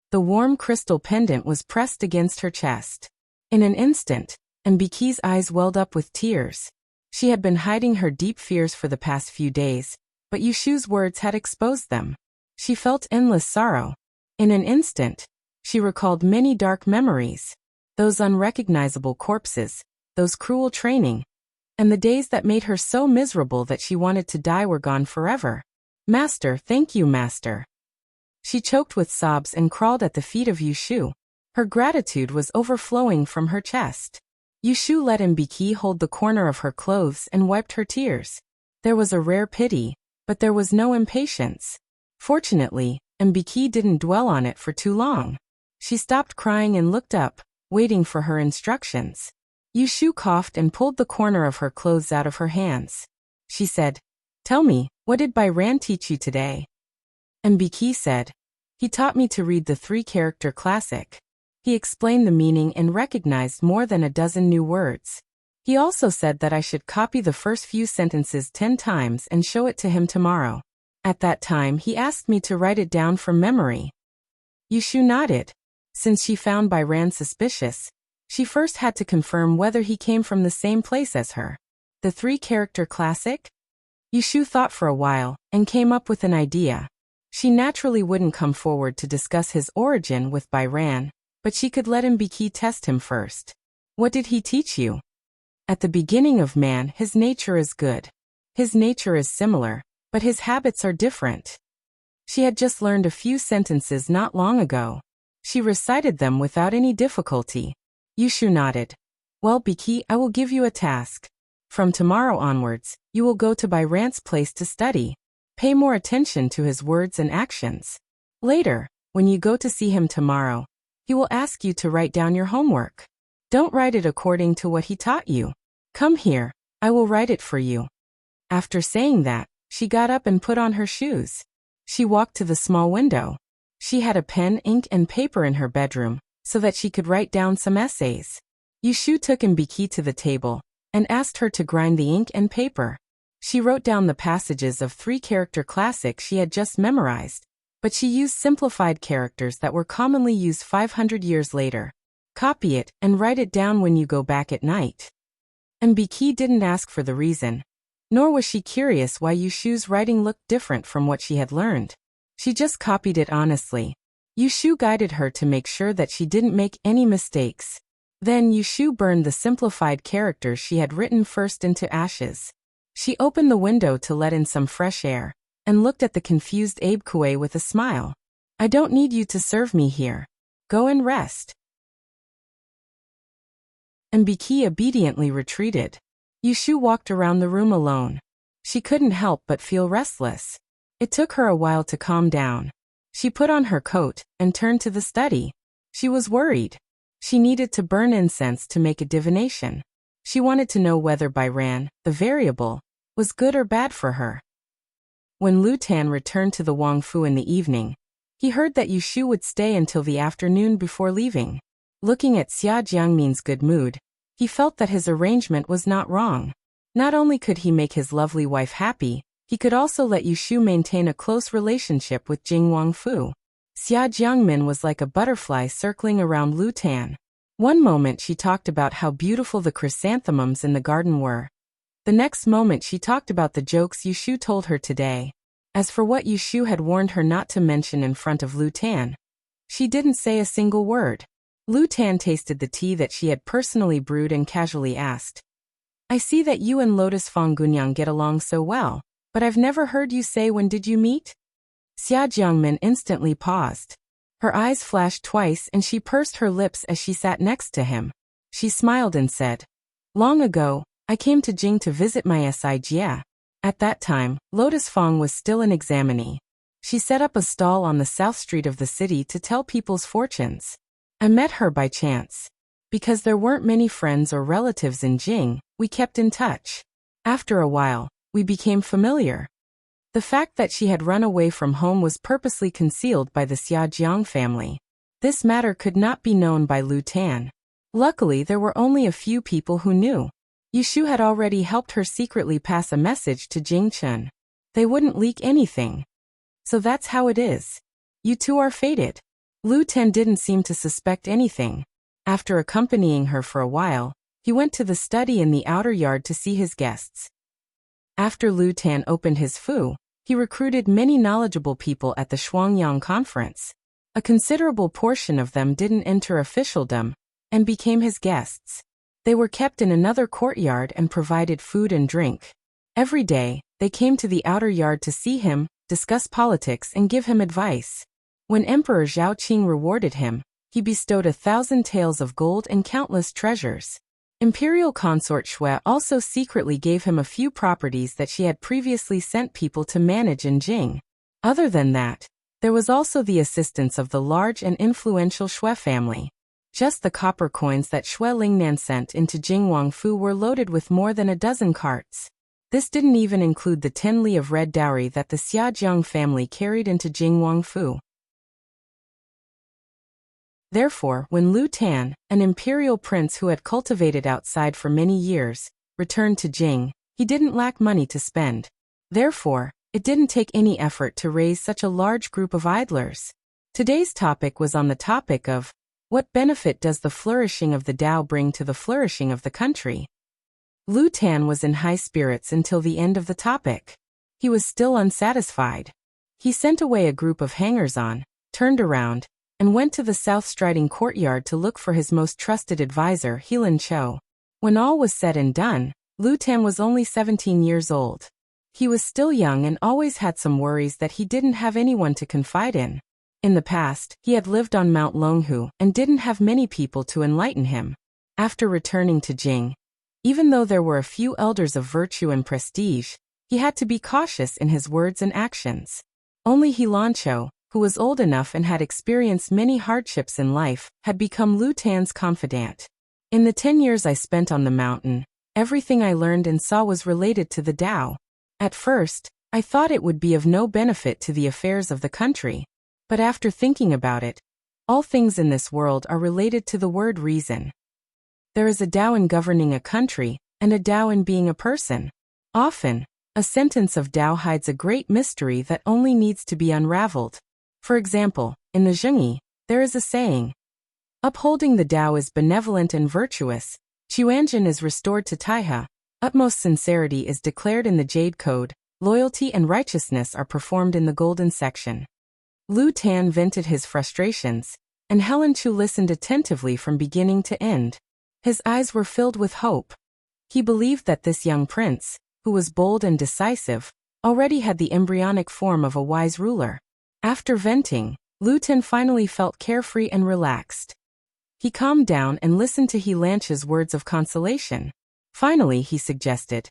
The warm crystal pendant was pressed against her chest. In an instant, Embark's eyes welled up with tears. She had been hiding her deep fears for the past few days, but Yushu's words had exposed them. She felt endless sorrow. In an instant, she recalled many dark memories. Those unrecognizable corpses, those cruel training, and the days that made her so miserable that she wanted to die were gone forever. "Master, thank you, Master." She choked with sobs and crawled at the feet of Yushu. Her gratitude was overflowing from her chest. Yushu let Embark hold the corner of her clothes and wiped her tears. There was a rare pity, but there was no impatience. Fortunately, Embark didn't dwell on it for too long. She stopped crying and looked up, waiting for her instructions. Yushu coughed and pulled the corner of her clothes out of her hands. She said, "Tell me, what did Byran teach you today?" Embark said, "He taught me to read the 3-character classic. He explained the meaning and recognized more than a dozen new words. He also said that I should copy the first few sentences 10 times and show it to him tomorrow. At that time he asked me to write it down from memory." Yushu nodded. Since she found Byran suspicious, she first had to confirm whether he came from the same place as her. The 3-character classic? Yushu thought for a while and came up with an idea. She naturally wouldn't come forward to discuss his origin with Byran, but she could let Embark test him first. "What did he teach you?" "At the beginning of man, his nature is good. His nature is similar, but his habits are different." She had just learned a few sentences not long ago. She recited them without any difficulty. Yushu nodded. "Well, Biki, I will give you a task. From tomorrow onwards, you will go to Byran's place to study. Pay more attention to his words and actions. Later, when you go to see him tomorrow, he will ask you to write down your homework. Don't write it according to what he taught you. Come here, I will write it for you." After saying that, she got up and put on her shoes. She walked to the small window. She had a pen, ink, and paper in her bedroom, so that she could write down some essays. Yushu took Embark to the table and asked her to grind the ink and paper. She wrote down the passages of 3-character classic she had just memorized, but she used simplified characters that were commonly used 500 years later. Copy it and write it down when you go back at night. Mbiki didn't ask for the reason, nor was she curious why Yushu's writing looked different from what she had learned. She just copied it honestly. Yushu guided her to make sure that she didn't make any mistakes. Then Yushu burned the simplified characters she had written first into ashes. She opened the window to let in some fresh air, and looked at the confused Abe Kue with a smile. I don't need you to serve me here. Go and rest. Mbiki obediently retreated. Yushu walked around the room alone. She couldn't help but feel restless. It took her a while to calm down. She put on her coat and turned to the study. She was worried. She needed to burn incense to make a divination. She wanted to know whether Bairan, the variable, was good or bad for her. When Lu Tan returned to the Wangfu in the evening, he heard that Yushu would stay until the afternoon before leaving. Looking at Xia Jiangmin's good mood, he felt that his arrangement was not wrong. Not only could he make his lovely wife happy, he could also let Yushu maintain a close relationship with Jing Wangfu. Xia Jiangmin was like a butterfly circling around Lu Tan. One moment she talked about how beautiful the chrysanthemums in the garden were. The next moment she talked about the jokes Yushu told her today. As for what Yushu had warned her not to mention in front of Lu Tan, she didn't say a single word. Lu Tan tasted the tea that she had personally brewed and casually asked, I see that you and Lotus Fong Gunyang get along so well, but I've never heard you say when did you meet? Xia Jiangmin instantly paused. Her eyes flashed twice and she pursed her lips as she sat next to him. She smiled and said, Long ago, I came to Jing to visit my Si Jia. At that time, Lotus Fong was still an examinee. She set up a stall on the south street of the city to tell people's fortunes. I met her by chance. Because there weren't many friends or relatives in Jing, we kept in touch. After a while, we became familiar. The fact that she had run away from home was purposely concealed by the Xiajiang family. This matter could not be known by Lu Tan. Luckily, there were only a few people who knew. Yushu had already helped her secretly pass a message to Jing Chen. They wouldn't leak anything. So that's how it is. You two are fated. Lu Tan didn't seem to suspect anything. After accompanying her for a while, he went to the study in the outer yard to see his guests. After Lu Tan opened his fu, he recruited many knowledgeable people at the Shuangyang conference. A considerable portion of them didn't enter officialdom and became his guests. They were kept in another courtyard and provided food and drink. Every day, they came to the outer yard to see him, discuss politics and give him advice. When Emperor Zhaoqing rewarded him, he bestowed 1,000 taels of gold and countless treasures. Imperial consort Xue also secretly gave him a few properties that she had previously sent people to manage in Jing. Other than that, there was also the assistance of the large and influential Xue family. Just the copper coins that Xue Lingnan sent into Jing Wangfu were loaded with more than a dozen carts. This didn't even include the 10 li of red dowry that the Xiajiang family carried into Jing Wangfu. Therefore, when Lu Tan, an imperial prince who had cultivated outside for many years, returned to Jing, he didn't lack money to spend. Therefore, it didn't take any effort to raise such a large group of idlers. Today's topic was on the topic of, what benefit does the flourishing of the Tao bring to the flourishing of the country? Lu Tan was in high spirits until the end of the topic. He was still unsatisfied. He sent away a group of hangers-on, turned around, and went to the south striding courtyard to look for his most trusted advisor, Helan Cho. When all was said and done, Lu Tan was only 17 years old. He was still young and always had some worries that he didn't have anyone to confide in. In the past, he had lived on Mount Longhu and didn't have many people to enlighten him. After returning to Jing, even though there were a few elders of virtue and prestige, he had to be cautious in his words and actions. Only Helan Cho, who was old enough and had experienced many hardships in life, had become Lu Tan's confidant. In the 10 years I spent on the mountain, everything I learned and saw was related to the Tao. At first, I thought it would be of no benefit to the affairs of the country. But after thinking about it, all things in this world are related to the word reason. There is a Tao in governing a country, and a Tao in being a person. Often, A sentence of Tao hides a great mystery that only needs to be unraveled. For example, in the Zhengyi, there is a saying, upholding the Tao is benevolent and virtuous, Chuanjin is restored to Taihe, utmost sincerity is declared in the Jade Code, loyalty and righteousness are performed in the Golden Section. Lu Tan vented his frustrations, and Helen Chu listened attentively from beginning to end. His eyes were filled with hope. He believed that this young prince, who was bold and decisive, already had the embryonic form of a wise ruler. After venting, Lu Tan finally felt carefree and relaxed. He calmed down and listened to He Lanche's words of consolation. Finally, he suggested,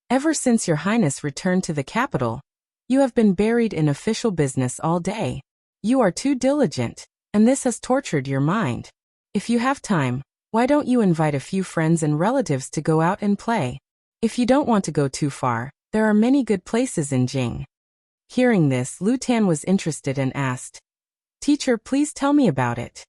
ever since Your Highness returned to the capital, you have been buried in official business all day. You are too diligent, and this has tortured your mind. If you have time, why don't you invite a few friends and relatives to go out and play? If you don't want to go too far, there are many good places in Jing. Hearing this, Lu Tan was interested and asked, Teacher, please tell me about it.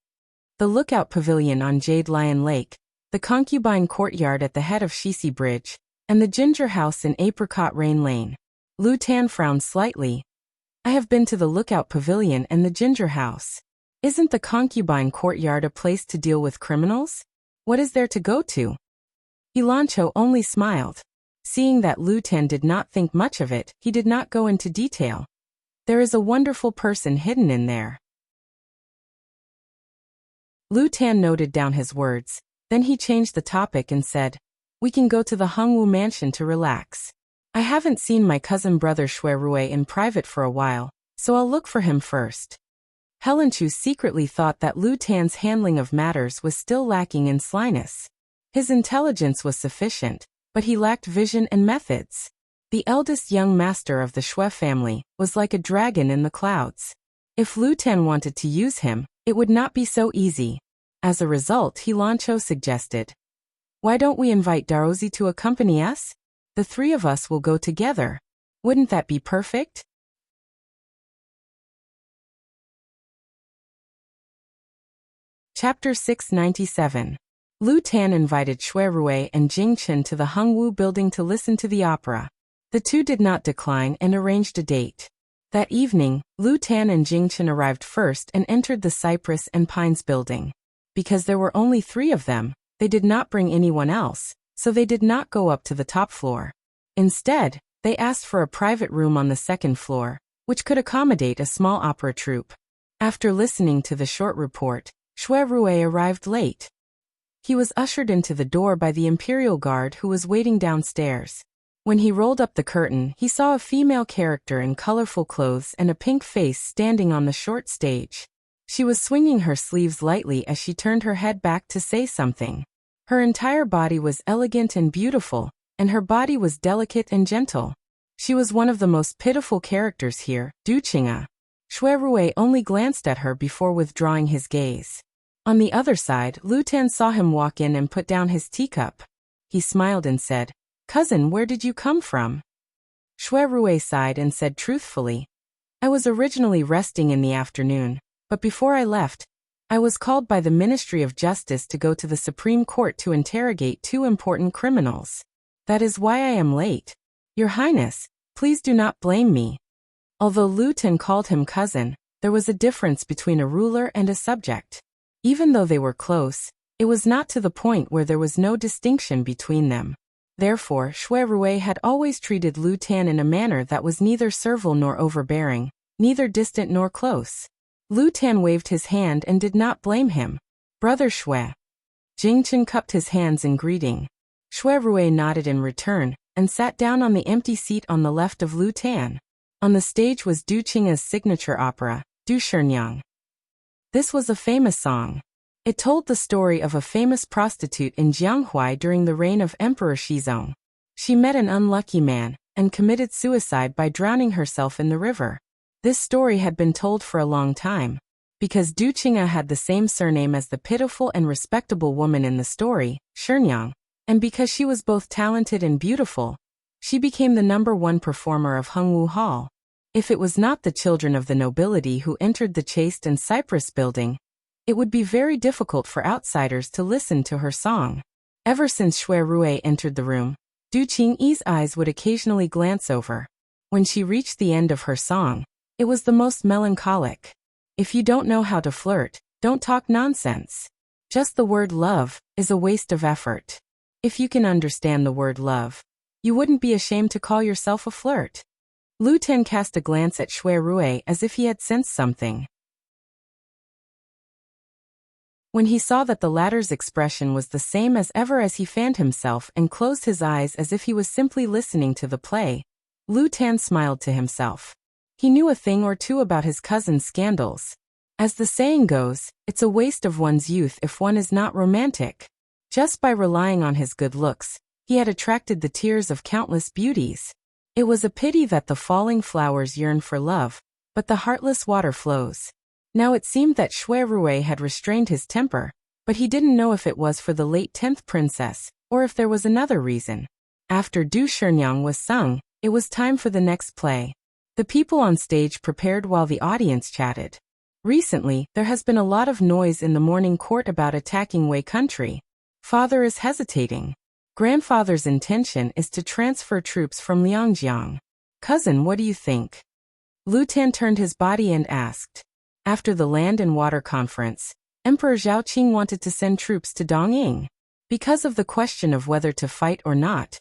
The lookout pavilion on Jade Lion Lake, the concubine courtyard at the head of Shisi Bridge, and the ginger house in Apricot Rain Lane. Lu Tan frowned slightly. I have been to the lookout pavilion and the ginger house. Isn't the concubine courtyard a place to deal with criminals? What is there to go to? Ilancho only smiled. Seeing that Lu Tan did not think much of it, he did not go into detail. There is a wonderful person hidden in there. Lu Tan noted down his words. Then he changed the topic and said, we can go to the Hongwu mansion to relax. I haven't seen my cousin brother Shui Rui in private for a while, so I'll look for him first. Helen Chu secretly thought that Lu Tan's handling of matters was still lacking in slyness. His intelligence was sufficient, but he lacked vision and methods. The eldest young master of the Shui family was like a dragon in the clouds. If Lu Tan wanted to use him, it would not be so easy. As a result, Hilancho suggested, why don't we invite Darozi to accompany us? The three of us will go together. Wouldn't that be perfect? Chapter 697. Lu Tan invited Shui Rui and Jing Chen to the Hongwu building to listen to the opera. The two did not decline and arranged a date. That evening, Lu Tan and Jing Chen arrived first and entered the Cypress and Pines building. Because there were only 3 of them, they did not bring anyone else, so they did not go up to the top floor. Instead, they asked for a private room on the 2nd floor, which could accommodate a small opera troupe. After listening to the short report, Shui Rui arrived late. He was ushered into the door by the Imperial Guard who was waiting downstairs. When he rolled up the curtain, he saw a female character in colorful clothes and a pink face standing on the short stage. She was swinging her sleeves lightly as she turned her head back to say something. Her entire body was elegant and beautiful, and her body was delicate and gentle. She was one of the most pitiful characters here, Du Qing'e. Shui Rui only glanced at her before withdrawing his gaze. On the other side, Lu Tan saw him walk in and put down his teacup. He smiled and said, Cousin, where did you come from? Shui Rui sighed and said truthfully, I was originally resting in the afternoon, but before I left, I was called by the Ministry of Justice to go to the Supreme Court to interrogate 2 important criminals. That is why I am late. Your Highness, please do not blame me. Although Lu Tan called him cousin, there was a difference between a ruler and a subject. Even though they were close, it was not to the point where there was no distinction between them. Therefore, Shui Rui had always treated Lu Tan in a manner that was neither servile nor overbearing, neither distant nor close. Lu Tan waved his hand and did not blame him. Brother Shui. Jing Chen cupped his hands in greeting. Shui Rui nodded in return, and sat down on the empty seat on the left of Lu Tan. On the stage was Du Qing'e's signature opera, Du Sherngyang. This was a famous song. It told the story of a famous prostitute in Jianghuai during the reign of Emperor Shizong. She met an unlucky man, and committed suicide by drowning herself in the river. This story had been told for a long time. Because Du Qing'e had the same surname as the pitiful and respectable woman in the story, Sherngyang, and because she was both talented and beautiful, she became the #1 performer of Hongwu Hall. If it was not the children of the nobility who entered the chaste and cypress building, it would be very difficult for outsiders to listen to her song. Ever since Shui Rui entered the room, Du Qingyi's eyes would occasionally glance over. When she reached the end of her song, it was the most melancholic. If you don't know how to flirt, don't talk nonsense. Just the word love is a waste of effort. If you can understand the word love, you wouldn't be ashamed to call yourself a flirt. Lu Ten cast a glance at Shui Rui as if he had sensed something. When he saw that the latter's expression was the same as ever as he fanned himself and closed his eyes as if he was simply listening to the play, Lu Tan smiled to himself. He knew a thing or two about his cousin's scandals. As the saying goes, it's a waste of one's youth if one is not romantic. Just by relying on his good looks, he had attracted the tears of countless beauties. It was a pity that the falling flowers yearn for love, but the heartless water flows. Now it seemed that Shui Rui had restrained his temper, but he didn't know if it was for the late 10th princess, or if there was another reason. After Du Shirnyang was sung, it was time for the next play. The people on stage prepared while the audience chatted. Recently, there has been a lot of noise in the morning court about attacking Wei country. Father is hesitating. Grandfather's intention is to transfer troops from Liangjiang. Cousin, what do you think? Lu Tan turned his body and asked. After the Land and Water Conference, Emperor Zhaoqing wanted to send troops to Dongying. Because of the question of whether to fight or not,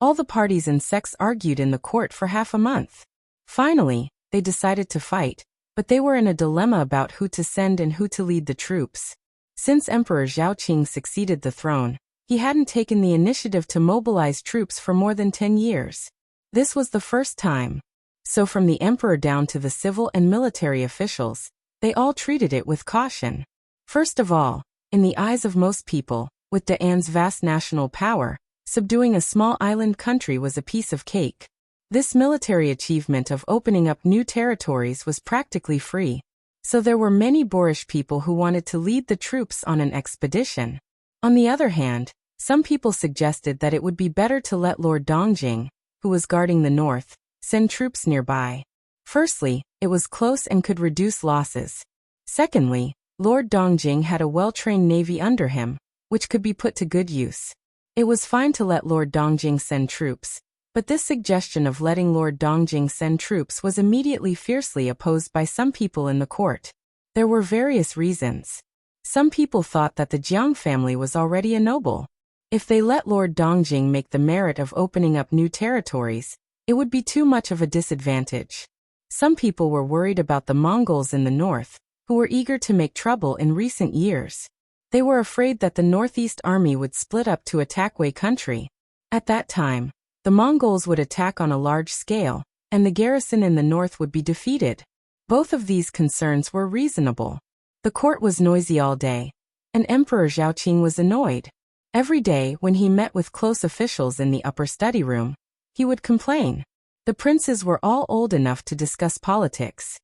all the parties and sects argued in the court for half a month. Finally, they decided to fight, but they were in a dilemma about who to send and who to lead the troops. Since Emperor Zhaoqing succeeded the throne, he hadn't taken the initiative to mobilize troops for more than 10 years. This was the first time. So from the emperor down to the civil and military officials, they all treated it with caution. First of all, in the eyes of most people, with Daan's vast national power, subduing a small island country was a piece of cake. This military achievement of opening up new territories was practically free. So there were many boorish people who wanted to lead the troops on an expedition. On the other hand, some people suggested that it would be better to let Lord Dongjing, who was guarding the north, send troops nearby. Firstly, it was close and could reduce losses. Secondly, Lord Dongjing had a well-trained navy under him, which could be put to good use. It was fine to let Lord Dongjing send troops, but this suggestion of letting Lord Dongjing send troops was immediately fiercely opposed by some people in the court. There were various reasons. Some people thought that the Jiang family was already a noble. If they let Lord Dongjing make the merit of opening up new territories, it would be too much of a disadvantage. Some people were worried about the Mongols in the north, who were eager to make trouble in recent years. They were afraid that the Northeast Army would split up to attack Wei country. At that time, the Mongols would attack on a large scale, and the garrison in the north would be defeated. Both of these concerns were reasonable. The court was noisy all day, and Emperor Zhaoqing was annoyed. Every day when he met with close officials in the upper study room, he would complain. The princes were all old enough to discuss politics.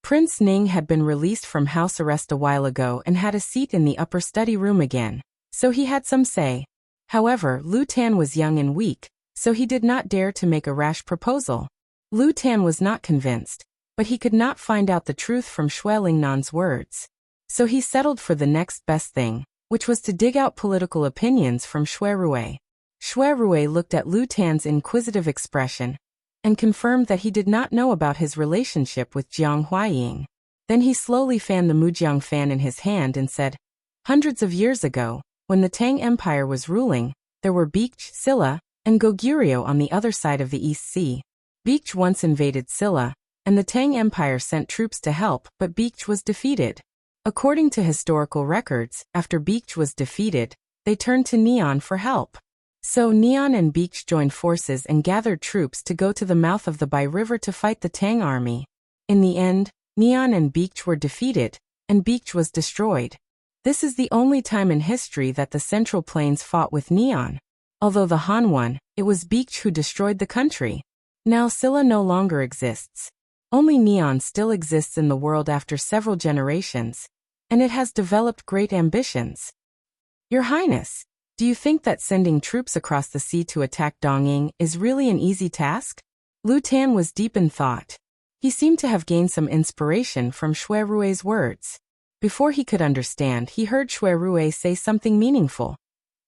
Prince Ning had been released from house arrest a while ago and had a seat in the upper study room again, so he had some say. However, Lu Tan was young and weak, so he did not dare to make a rash proposal. Lu Tan was not convinced, but he could not find out the truth from Shui Lingnan's words. So he settled for the next best thing, which was to dig out political opinions from Shui Rui. Shui Rui looked at Lu Tan's inquisitive expression and confirmed that he did not know about his relationship with Jiang Huaying. Then he slowly fanned the Mujiang fan in his hand and said, "Hundreds of years ago, when the Tang Empire was ruling, there were Baekje, Silla, and Goguryeo on the other side of the East Sea. Baekje once invaded Silla, and the Tang Empire sent troops to help, but Baekje was defeated. According to historical records, after Baekje was defeated, they turned to Neon for help. So Neon and Baekje joined forces and gathered troops to go to the mouth of the Bai River to fight the Tang army. In the end, Neon and Baekje were defeated, and Baekje was destroyed. This is the only time in history that the Central Plains fought with Neon. Although the Han won, it was Baekje who destroyed the country. Now Silla no longer exists. Only Neon still exists in the world after several generations, and it has developed great ambitions. Your Highness, do you think that sending troops across the sea to attack Dongying is really an easy task?" Lu Tan was deep in thought. He seemed to have gained some inspiration from Shui Rui's words. Before he could understand, he heard Shui Rui say something meaningful.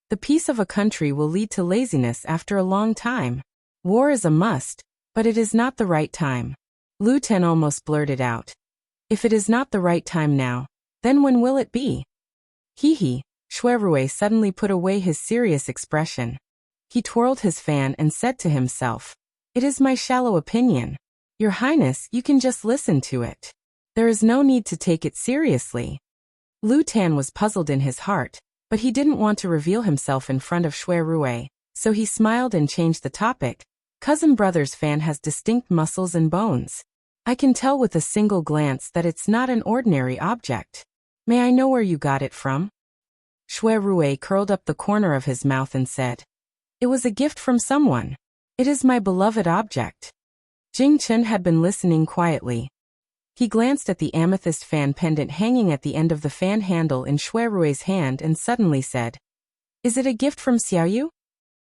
The peace of a country will lead to laziness after a long time. War is a must, but it is not the right time. Lu Ten almost blurted out. If it is not the right time now, then when will it be? Hee. Shui Rui suddenly put away his serious expression. He twirled his fan and said to himself, "It is my shallow opinion. Your Highness, you can just listen to it. There is no need to take it seriously." Lu Tan was puzzled in his heart, but he didn't want to reveal himself in front of Shui Rui, so he smiled and changed the topic. "Cousin brother's fan has distinct muscles and bones. I can tell with a single glance that it's not an ordinary object. May I know where you got it from?" Shui Rui curled up the corner of his mouth and said, "It was a gift from someone. It is my beloved object." Jing Chen had been listening quietly. He glanced at the amethyst fan pendant hanging at the end of the fan handle in Shui Rui's hand and suddenly said, "Is it a gift from Xiaoyu?"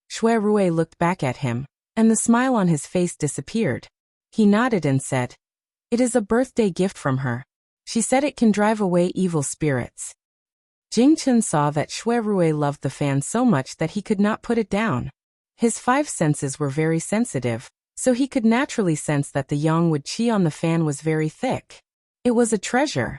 Shui Rui looked back at him, and the smile on his face disappeared. He nodded and said, "It is a birthday gift from her. She said it can drive away evil spirits." Jing Chen saw that Shui Rui loved the fan so much that he could not put it down. His 5 senses were very sensitive, so he could naturally sense that the yang wood qi on the fan was very thick. It was a treasure.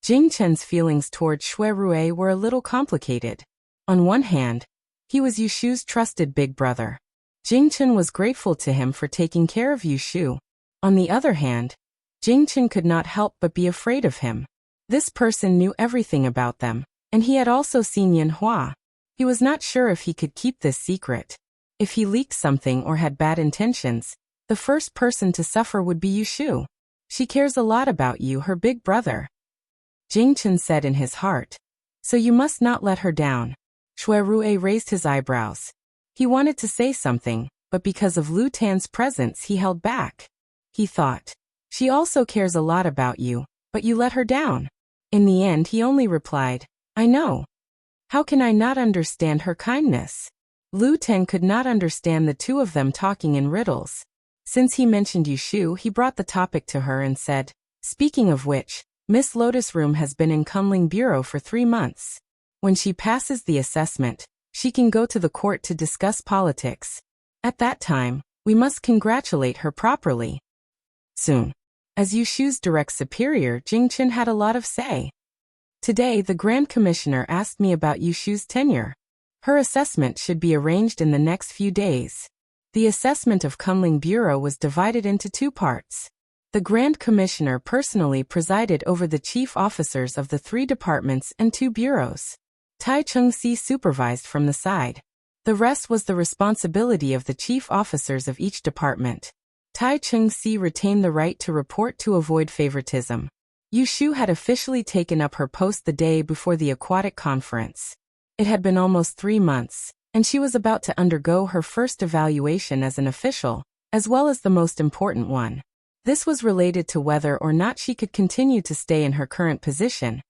Jing Chen's feelings toward Shui Rui were a little complicated. On one hand, he was Yushu's trusted big brother. Jing Chen was grateful to him for taking care of Yushu. On the other hand, Jing Chen could not help but be afraid of him. This person knew everything about them, and he had also seen Yin Hua. He was not sure if he could keep this secret. If he leaked something or had bad intentions, the first person to suffer would be Yushu. She cares a lot about you, her big brother. Jing Chen said in his heart. So you must not let her down. Shui Rui raised his eyebrows. He wanted to say something, but because of Lu Tan's presence he held back. He thought, she also cares a lot about you, but you let her down. In the end he only replied, I know. How can I not understand her kindness? Lu Ten could not understand the two of them talking in riddles. Since he mentioned Yushu, he brought the topic to her and said, speaking of which, Miss Lotus Room has been in Kunling Bureau for 3 months. When she passes the assessment, she can go to the court to discuss politics. At that time, we must congratulate her properly. Soon. As Yushu's direct superior, Jing Chen had a lot of say. Today the Grand Commissioner asked me about Yushu's tenure. Her assessment should be arranged in the next few days. The assessment of Kunling Bureau was divided into 2 parts. The Grand Commissioner personally presided over the chief officers of the 3 departments and 2 bureaus. Tai Chung-si supervised from the side. The rest was the responsibility of the chief officers of each department. Tai Chung-si retained the right to report to avoid favoritism. Yushu had officially taken up her post the day before the aquatic conference. It had been almost 3 months, and she was about to undergo her first evaluation as an official, as well as the most important one. This was related to whether or not she could continue to stay in her current position,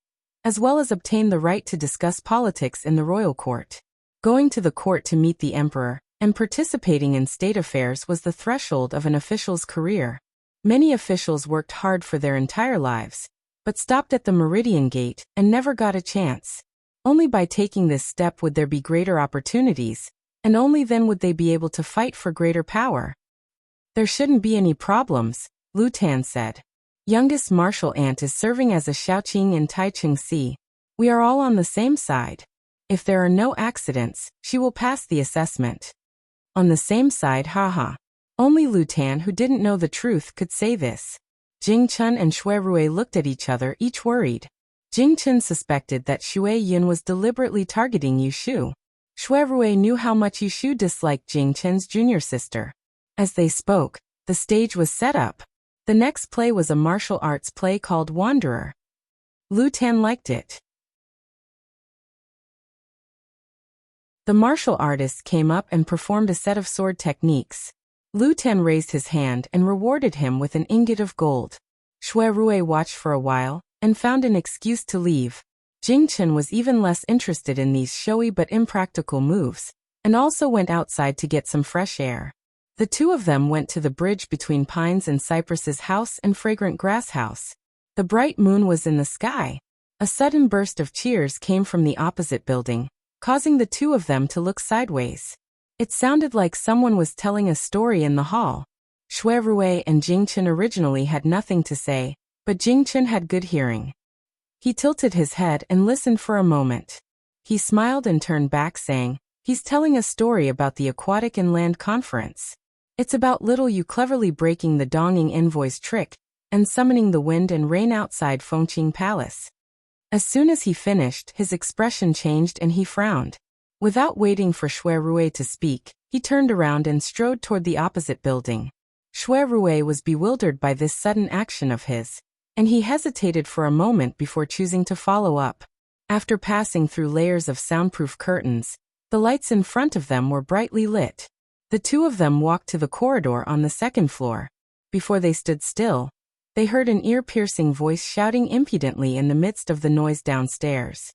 as well as obtain the right to discuss politics in the royal court. Going to the court to meet the emperor and participating in state affairs was the threshold of an official's career. Many officials worked hard for their entire lives, but stopped at the Meridian Gate and never got a chance. Only by taking this step would there be greater opportunities, and only then would they be able to fight for greater power. There shouldn't be any problems, Lu Tan said. Youngest martial aunt is serving as a Xiaoqing in Tai Chung-si. We are all on the same side. If there are no accidents, she will pass the assessment. On the same side, haha. Only Lu Tan, who didn't know the truth, could say this. Jing Chen and Shui Rui looked at each other, each worried. Jing Chen suspected that Shui Yun was deliberately targeting Yushu. Shui Rui knew how much Yushu disliked Jing Chen's junior sister. As they spoke, the stage was set up. The next play was a martial arts play called Wanderer. Lu Tan liked it. The martial artist came up and performed a set of sword techniques. Lu Tan raised his hand and rewarded him with an ingot of gold. Shui Rui watched for a while and found an excuse to leave. Jing Chen was even less interested in these showy but impractical moves, and also went outside to get some fresh air. The 2 of them went to the bridge between Pines and Cypress's house and Fragrant Grass House. The bright moon was in the sky. A sudden burst of cheers came from the opposite building, causing the two of them to look sideways. It sounded like someone was telling a story in the hall. Shui Rui and Jingchen originally had nothing to say, but Jingchen had good hearing. He tilted his head and listened for a moment. He smiled and turned back saying, "He's telling a story about the Aquatic and Land Conference. It's about little you cleverly breaking the Donging invoice trick and summoning the wind and rain outside Fengqing Palace." As soon as he finished, his expression changed and he frowned. Without waiting for Shui Rui to speak, he turned around and strode toward the opposite building. Shui Rui was bewildered by this sudden action of his, and he hesitated for a moment before choosing to follow up. After passing through layers of soundproof curtains, the lights in front of them were brightly lit. The two of them walked to the corridor on the second floor. Before they stood still, they heard an ear-piercing voice shouting impudently in the midst of the noise downstairs.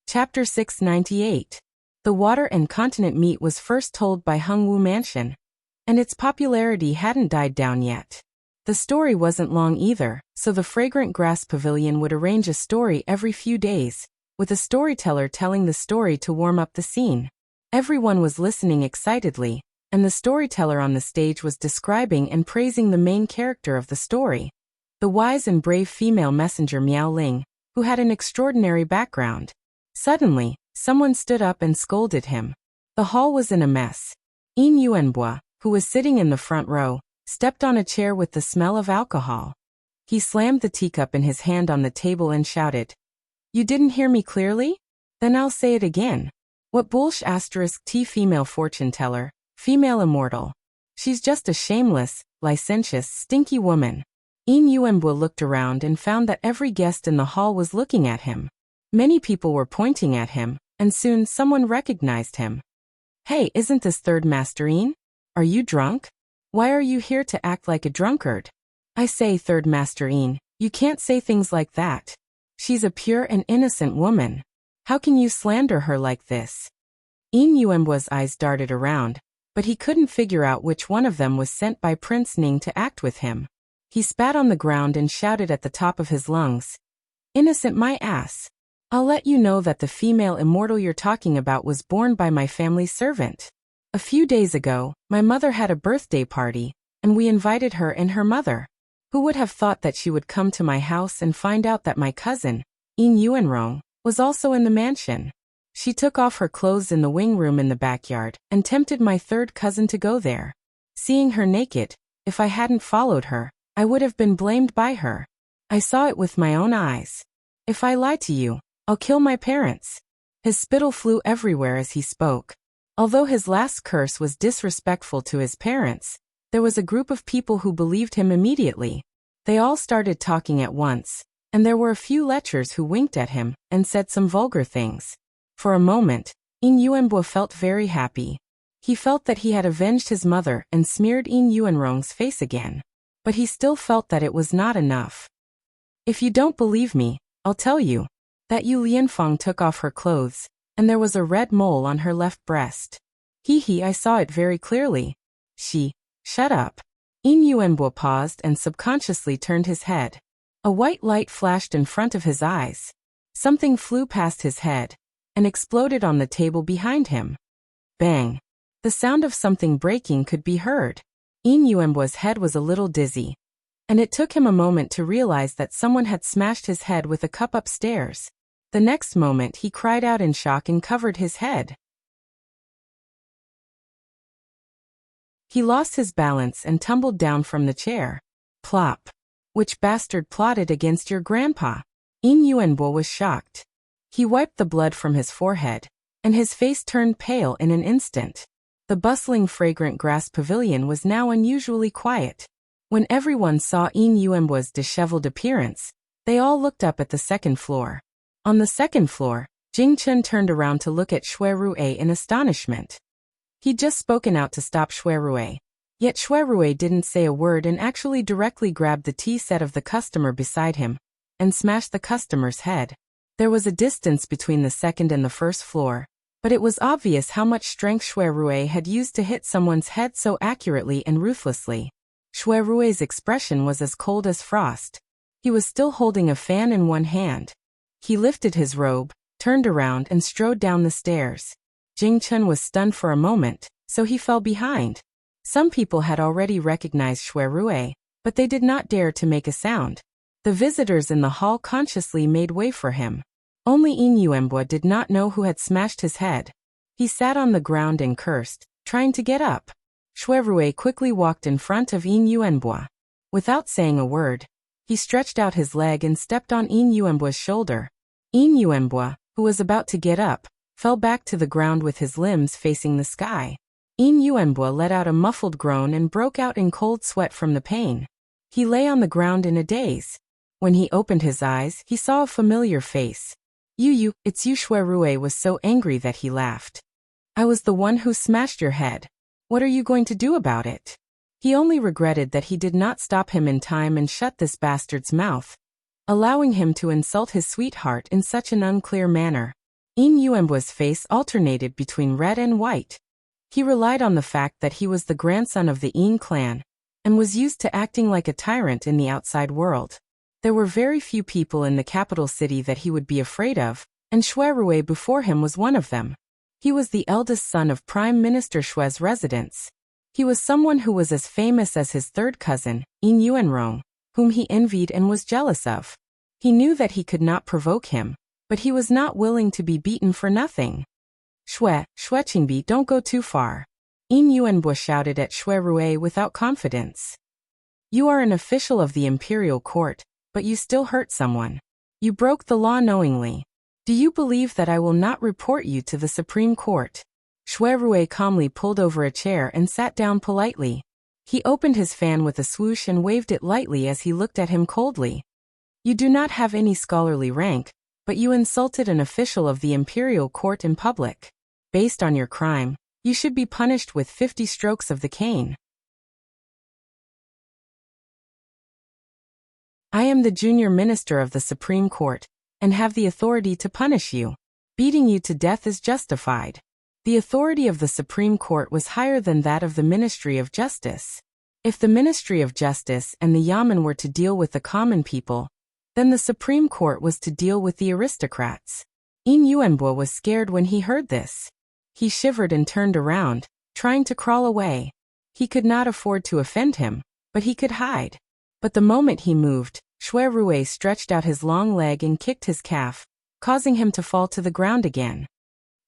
Chapter 698. The Water and Continent Meet was first told by Hungwu Mansion, and its popularity hadn't died down yet. The story wasn't long either, so the Fragrant Grass Pavilion would arrange a story every few days, with a storyteller telling the story to warm up the scene. Everyone was listening excitedly, and the storyteller on the stage was describing and praising the main character of the story, the wise and brave female messenger Miao Ling, who had an extraordinary background. Suddenly, someone stood up and scolded him. The hall was in a mess. Yin Yuanbo, who was sitting in the front row, stepped on a chair with the smell of alcohol. He slammed the teacup in his hand on the table and shouted, "You didn't hear me clearly? Then I'll say it again. What bullsh *T female fortune teller, female immortal. She's just a shameless, licentious, stinky woman." Yin Yuanbo looked around and found that every guest in the hall was looking at him. Many people were pointing at him, and soon someone recognized him. "Hey, isn't this Third Master Yin? Are you drunk? Why are you here to act like a drunkard? I say, Third Master Yin, you can't say things like that. She's a pure and innocent woman. How can you slander her like this?" Yin Yuanbo's eyes darted around, but he couldn't figure out which one of them was sent by Prince Ning to act with him. He spat on the ground and shouted at the top of his lungs, "Innocent my ass. I'll let you know that the female immortal you're talking about was born by my family's servant. A few days ago, my mother had a birthday party, and we invited her and her mother. Who would have thought that she would come to my house and find out that my cousin, Yin Yuanrong, was also in the mansion? She took off her clothes in the wing room in the backyard and tempted my third cousin to go there. Seeing her naked, if I hadn't followed her, I would have been blamed by her. I saw it with my own eyes. If I lie to you, I'll kill my parents." His spittle flew everywhere as he spoke. Although his last curse was disrespectful to his parents, there was a group of people who believed him immediately. They all started talking at once, and there were a few lechers who winked at him and said some vulgar things. For a moment, Yin Yuanbo felt very happy. He felt that he had avenged his mother and smeared Yin Yuanrong's face again. But he still felt that it was not enough. "If you don't believe me, I'll tell you that Yu Lianfeng took off her clothes, and there was a red mole on her left breast. Hee, I saw it very clearly." Shut up." Yin Yuanbo paused and subconsciously turned his head. A white light flashed in front of his eyes. Something flew past his head and exploded on the table behind him. Bang! The sound of something breaking could be heard. Yin Yuanbo's head was a little dizzy, and it took him a moment to realize that someone had smashed his head with a cup upstairs. The next moment he cried out in shock and covered his head. He lost his balance and tumbled down from the chair. Plop! "Which bastard plotted against your grandpa?" Yin Yuanbo was shocked. He wiped the blood from his forehead, and his face turned pale in an instant. The bustling Fragrant Grass Pavilion was now unusually quiet. When everyone saw Yin Yuanbo's disheveled appearance, they all looked up at the second floor. On the second floor, Jingchen turned around to look at Shui Rui in astonishment. He'd just spoken out to stop Shui Rui. Yet Shui Rui didn't say a word and actually directly grabbed the tea set of the customer beside him and smashed the customer's head. There was a distance between the second and the first floor, But it was obvious how much strength Xue Rui had used to hit someone's head so accurately and ruthlessly. Xue Rui's expression was as cold as frost. He was still holding a fan in one hand. He lifted his robe, turned around and strode down the stairs. Jing Chun was stunned for a moment, so he fell behind. Some people had already recognized Xue Rui, but they did not dare to make a sound. The visitors in the hall consciously made way for him. Only Yin Yuanbo did not know who had smashed his head. He sat on the ground and cursed, trying to get up. Xue Rui quickly walked in front of Yin Yuanbo. Without saying a word, he stretched out his leg and stepped on Yin Yuanbo's shoulder. Yin Yuanbo, who was about to get up, fell back to the ground with his limbs facing the sky. Yin Yuanbo let out a muffled groan and broke out in cold sweat from the pain. He lay on the ground in a daze. When he opened his eyes, he saw a familiar face. You, it's you. Xue Rui was so angry that he laughed. I was the one who smashed your head. What are you going to do about it? He only regretted that he did not stop him in time and shut this bastard's mouth, allowing him to insult his sweetheart in such an unclear manner. Yin Yuanbo's face alternated between red and white. He relied on the fact that he was the grandson of the Yin clan, and was used to acting like a tyrant in the outside world. There were very few people in the capital city that he would be afraid of, and Xue Rui before him was one of them. He was the eldest son of Prime Minister Xue's residence. He was someone who was as famous as his third cousin, Yin Yuanrong, whom he envied and was jealous of. He knew that he could not provoke him, but he was not willing to be beaten for nothing. Xue Qingbi, don't go too far. Yin Yuanbo shouted at Xue Rui without confidence. You are an official of the imperial court, but you still hurt someone. You broke the law knowingly. Do you believe that I will not report you to the Supreme Court? Xue Rui calmly pulled over a chair and sat down politely. He opened his fan with a swoosh and waved it lightly as he looked at him coldly. You do not have any scholarly rank, but you insulted an official of the imperial court in public. Based on your crime, you should be punished with 50 strokes of the cane. I am the junior minister of the Supreme Court, and have the authority to punish you. Beating you to death is justified. The authority of the Supreme Court was higher than that of the Ministry of Justice. If the Ministry of Justice and the Yamen were to deal with the common people, then the Supreme Court was to deal with the aristocrats. Yin Yuanbo was scared when he heard this. He shivered and turned around, trying to crawl away. He could not afford to offend him, but he could hide. But the moment he moved, Xue Rui stretched out his long leg and kicked his calf, causing him to fall to the ground again.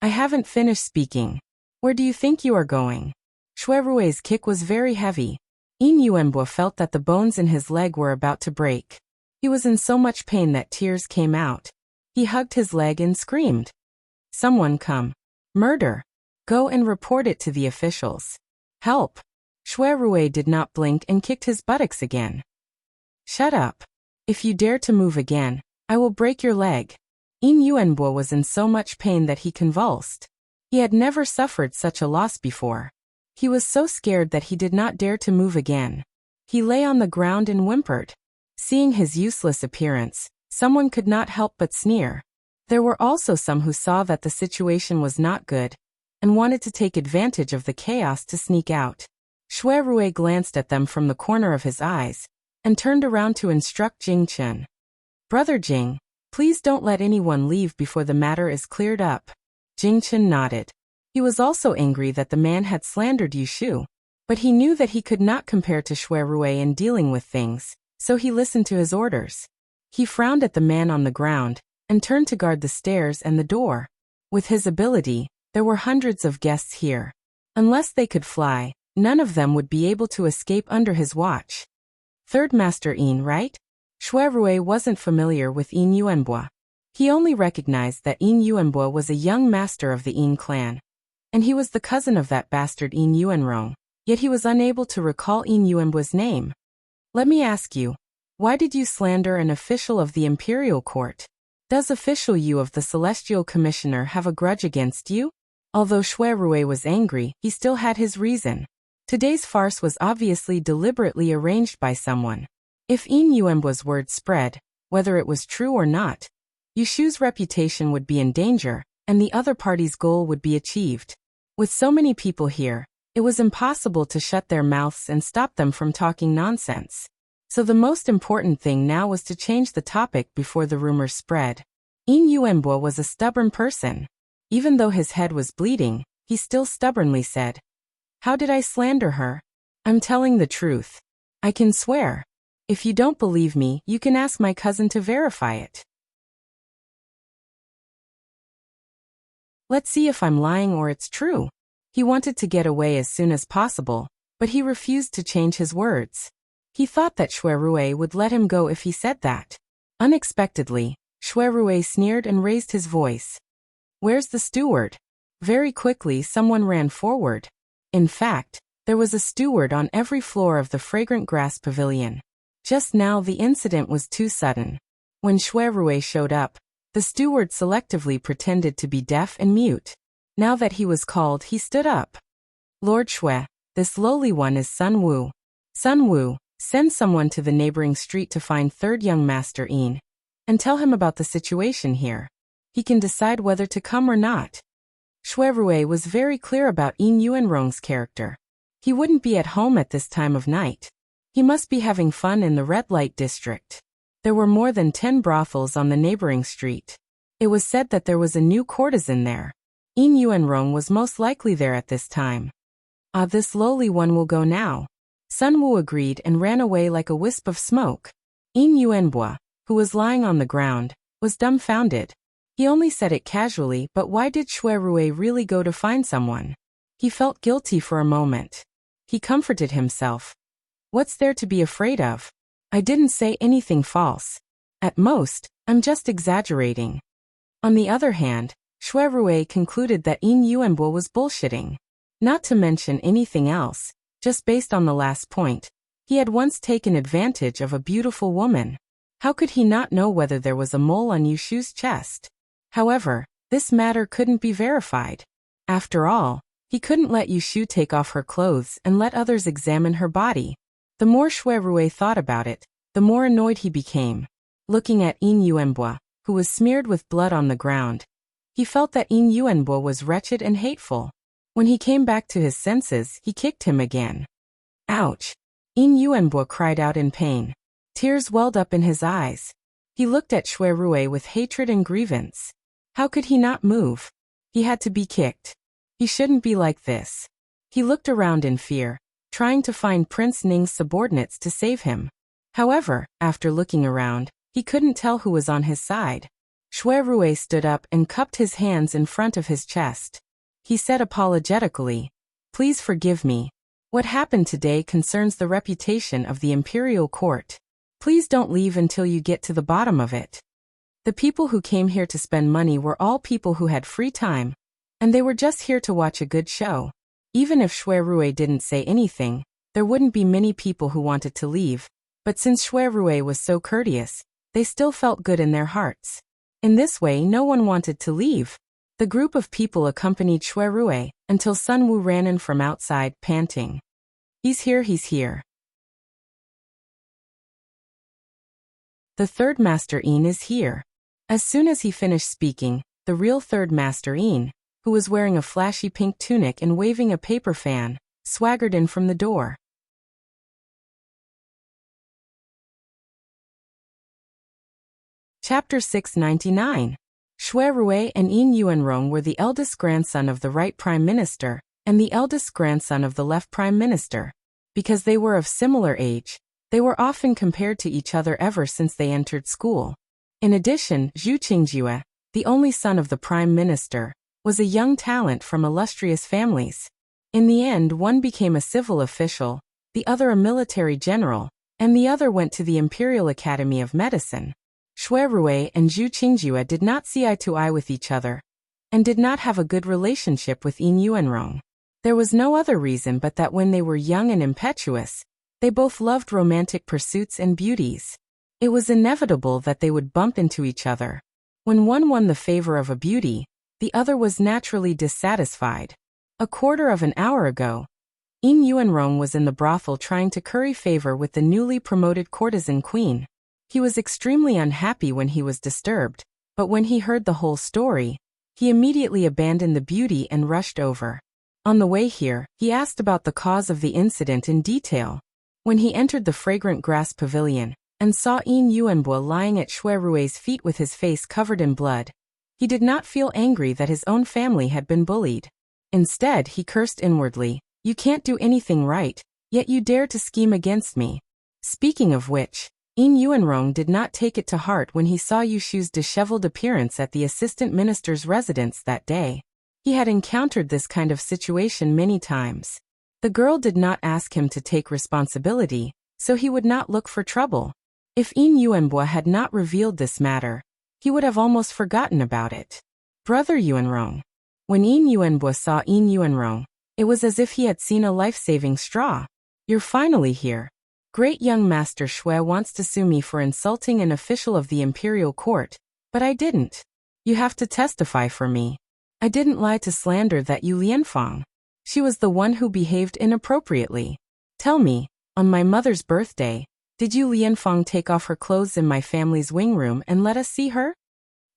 I haven't finished speaking. Where do you think you are going? Xue Rui's kick was very heavy. Yin Yuanbo felt that the bones in his leg were about to break. He was in so much pain that tears came out. He hugged his leg and screamed. Someone come. Murder. Go and report it to the officials. Help. Xue Rui did not blink and kicked his buttocks again. Shut up. If you dare to move again, I will break your leg. Yin Yuanbo was in so much pain that he convulsed. He had never suffered such a loss before. He was so scared that he did not dare to move again. He lay on the ground and whimpered. Seeing his useless appearance, someone could not help but sneer. There were also some who saw that the situation was not good, and wanted to take advantage of the chaos to sneak out. Xue Rui glanced at them from the corner of his eyes, and turned around to instruct Jing Chun. Brother Jing, please don't let anyone leave before the matter is cleared up. Jing Chun nodded. He was also angry that the man had slandered Yushu, but he knew that he could not compare to Xue Rui in dealing with things, so he listened to his orders. He frowned at the man on the ground, and turned to guard the stairs and the door. With his ability, there were hundreds of guests here. Unless they could fly, none of them would be able to escape under his watch. Third Master Yin, right? Xue Rui wasn't familiar with Yin Yuanbo. He only recognized that Yin Yuanbo was a young master of the Yin clan, and he was the cousin of that bastard Yin Yuanrong, yet he was unable to recall Yin Yuanbo's name. Let me ask you, why did you slander an official of the imperial court? Does official Yu of the Celestial Commissioner have a grudge against you? Although Xue Rui was angry, he still had his reason. Today's farce was obviously deliberately arranged by someone. If Yin Yuanbo's word spread, whether it was true or not, Yushu's reputation would be in danger, and the other party's goal would be achieved. With so many people here, it was impossible to shut their mouths and stop them from talking nonsense. So the most important thing now was to change the topic before the rumors spread. In Yuanbo was a stubborn person. Even though his head was bleeding, he still stubbornly said, "How did I slander her? I'm telling the truth. I can swear. If you don't believe me, you can ask my cousin to verify it. Let's see if I'm lying or it's true." He wanted to get away as soon as possible, but he refused to change his words. He thought that Shuirue would let him go if he said that. Unexpectedly, Shuirue sneered and raised his voice. "Where's the steward?" Very quickly someone ran forward. In fact, there was a steward on every floor of the fragrant grass pavilion. Just now the incident was too sudden. When Shuirue showed up, the steward selectively pretended to be deaf and mute. Now that he was called, he stood up. "Lord Shui, this lowly one is Sun Wu. Sun Wu, send someone to the neighboring street to find third young Master Yin, and tell him about the situation here. He can decide whether to come or not." Shuirue was very clear about Yin Yuanrong's character. He wouldn't be at home at this time of night. He must be having fun in the red light district. There were more than 10 brothels on the neighboring street. It was said that there was a new courtesan there. Yin Yuanrong was most likely there at this time. "Ah, this lowly one will go now." Sun Wu agreed and ran away like a wisp of smoke. Yin Yuanbo, who was lying on the ground, was dumbfounded. He only said it casually, but why did Shuirue really go to find someone? He felt guilty for a moment. He comforted himself. "What's there to be afraid of? I didn't say anything false. At most, I'm just exaggerating." On the other hand, Shuirue concluded that Yin Yuanbo was bullshitting. Not to mention anything else, just based on the last point, he had once taken advantage of a beautiful woman. How could he not know whether there was a mole on Yushu's chest? However, this matter couldn't be verified. After all, he couldn't let Yushu take off her clothes and let others examine her body. The more Shuirue thought about it, the more annoyed he became. Looking at Yin Yuanbo, who was smeared with blood on the ground, he felt that Yin Yuanbo was wretched and hateful. When he came back to his senses, he kicked him again. Ouch! Yin Yuanbo cried out in pain. Tears welled up in his eyes. He looked at Shuirue with hatred and grievance. How could he not move? He had to be kicked. He shouldn't be like this. He looked around in fear, trying to find Prince Ning's subordinates to save him. However, after looking around, he couldn't tell who was on his side. Shuirue stood up and cupped his hands in front of his chest. He said apologetically, "Please forgive me. What happened today concerns the reputation of the imperial court. Please don't leave until you get to the bottom of it." The people who came here to spend money were all people who had free time, and they were just here to watch a good show. Even if Shuirue didn't say anything, there wouldn't be many people who wanted to leave, but since Shuirue was so courteous, they still felt good in their hearts. In this way, no one wanted to leave. The group of people accompanied Shuirue until Sun Wu ran in from outside, panting. He's here, he's here. The third Master Yin is here." As soon as he finished speaking, the real third Master Yin, who was wearing a flashy pink tunic and waving a paper fan, swaggered in from the door. Chapter 699. Shuirue and Yin Yuanrong were the eldest grandson of the right Prime Minister and the eldest grandson of the left Prime Minister. Because they were of similar age, they were often compared to each other ever since they entered school. In addition, Zhu Qingjue, the only son of the Prime Minister, was a young talent from illustrious families. In the end, one became a civil official, the other a military general, and the other went to the Imperial Academy of Medicine. Shuirue and Zhu Qingjue did not see eye to eye with each other, and did not have a good relationship with Yin Yuanrong. There was no other reason but that when they were young and impetuous, they both loved romantic pursuits and beauties. It was inevitable that they would bump into each other. When one won the favor of a beauty, the other was naturally dissatisfied. A quarter of an hour ago, Yin Yuanrong was in the brothel trying to curry favor with the newly promoted courtesan queen. He was extremely unhappy when he was disturbed, but when he heard the whole story, He immediately abandoned the beauty and rushed over. On the way here, he asked about the cause of the incident in detail. When he entered the fragrant grass pavilion and saw In Yuanbo lying at Shui Rui's feet with his face covered in blood, he did not feel angry that his own family had been bullied. Instead, he cursed inwardly, "You can't do anything right, yet you dare to scheme against me." Speaking of which, In Yuanrong did not take it to heart when he saw Yushu's disheveled appearance at the assistant minister's residence that day. He had encountered this kind of situation many times. The girl did not ask him to take responsibility, so he would not look for trouble. If In Yuanbo had not revealed this matter, he would have almost forgotten about it. Brother Yuanrong. When In Yuanbo saw In Yuanrong, it was as if he had seen a life-saving straw. "You're finally here. Great young Master Shui wants to sue me for insulting an official of the imperial court, but I didn't. You have to testify for me. I didn't lie to slander that Yu Lianfang. She was the one who behaved inappropriately. Tell me, on my mother's birthday, did Yu Lianfang take off her clothes in my family's wing room and let us see her?"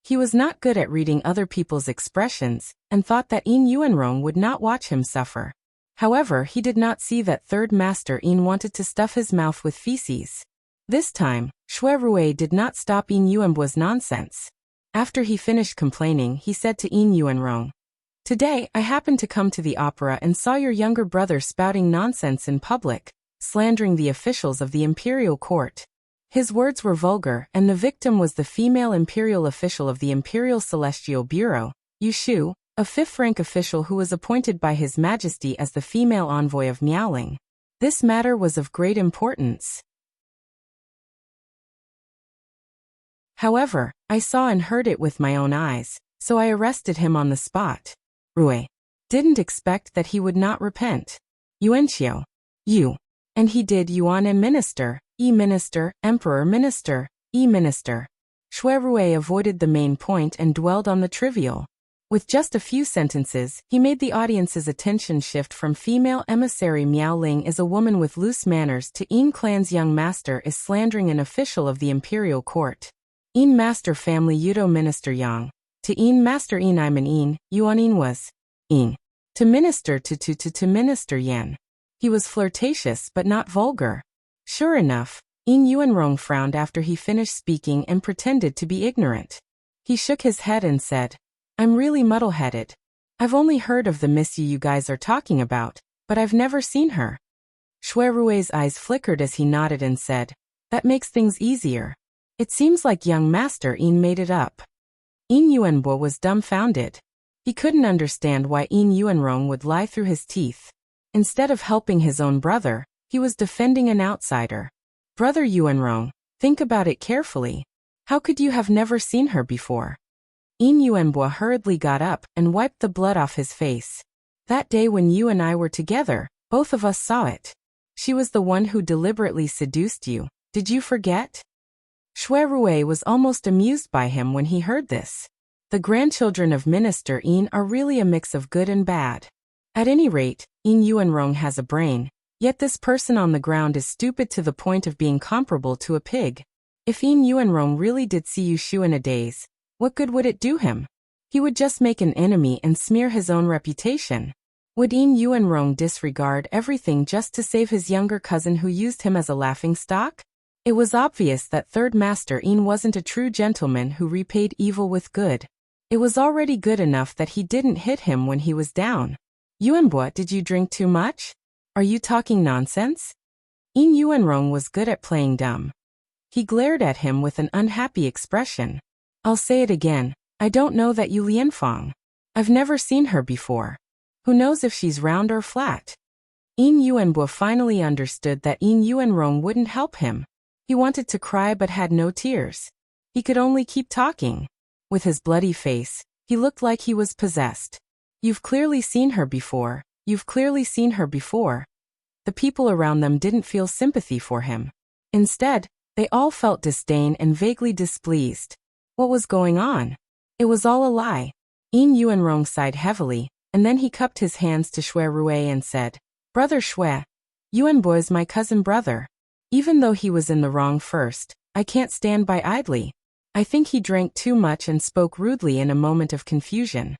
He was not good at reading other people's expressions and thought that In Yuanrong would not watch him suffer. However, he did not see that third master In wanted to stuff his mouth with feces. This time, Shui Rui did not stop In Yuanbo's nonsense. After he finished complaining, he said to In Yuanrong, "Today, I happened to come to the opera and saw your younger brother spouting nonsense in public, slandering the officials of the imperial court. His words were vulgar, and the victim was the female imperial official of the Imperial Celestial Bureau, Yushu, a fifth-rank official who was appointed by His Majesty as the female envoy of Miaoling. This matter was of great importance. However, I saw and heard it with my own eyes, so I arrested him on the spot." Rui didn't expect that he would not repent. Yuanqiu. You. And he did. Yuan minister, minister, emperor minister, minister. Shui Rui avoided the main point and dwelled on the trivial. With just a few sentences, he made the audience's attention shift from female emissary Miao Ling is a woman with loose manners to In clan's young master is slandering an official of the imperial court. In master family Yudo minister Yang. To In master In Iman In, Yuan In was. In. To minister to minister Yan. He was flirtatious but not vulgar. Sure enough, In Yuanrong frowned after he finished speaking and pretended to be ignorant. He shook his head and said, "I'm really muddle-headed. I've only heard of the Miss you guys are talking about, but I've never seen her." Shui Rui's eyes flickered as he nodded and said, "That makes things easier. It seems like young Master In made it up." In Yuanbo was dumbfounded. He couldn't understand why In Yuanrong would lie through his teeth. Instead of helping his own brother, he was defending an outsider. "Brother Yuanrong, think about it carefully. How could you have never seen her before?" In Yuanbo hurriedly got up and wiped the blood off his face. "That day when you and I were together, both of us saw it. She was the one who deliberately seduced you. Did you forget?" Shui Rui was almost amused by him when he heard this. The grandchildren of Minister In are really a mix of good and bad. At any rate, In Yuanrong has a brain, yet this person on the ground is stupid to the point of being comparable to a pig. If In Yuanrong really did see Yushu in a daze, what good would it do him? He would just make an enemy and smear his own reputation. Would In Yuanrong disregard everything just to save his younger cousin who used him as a laughingstock? It was obvious that third master In wasn't a true gentleman who repaid evil with good. It was already good enough that he didn't hit him when he was down. "Yuanbo, did you drink too much? Are you talking nonsense?" In Yuanrong was good at playing dumb. He glared at him with an unhappy expression. "I'll say it again, I don't know that Yu Lianfang. I've never seen her before. Who knows if she's round or flat?" In Yuanbo finally understood that In Yuanrong wouldn't help him. He wanted to cry but had no tears. He could only keep talking. With his bloody face, he looked like he was possessed. "You've clearly seen her before. You've clearly seen her before." The people around them didn't feel sympathy for him. Instead, they all felt disdain and vaguely displeased. What was going on? It was all a lie. In Yuanrong sighed heavily, and then he cupped his hands to Shui Rui and said, "Brother Shui, Yuanbo is my cousin brother. Even though he was in the wrong first, I can't stand by idly. I think he drank too much and spoke rudely in a moment of confusion.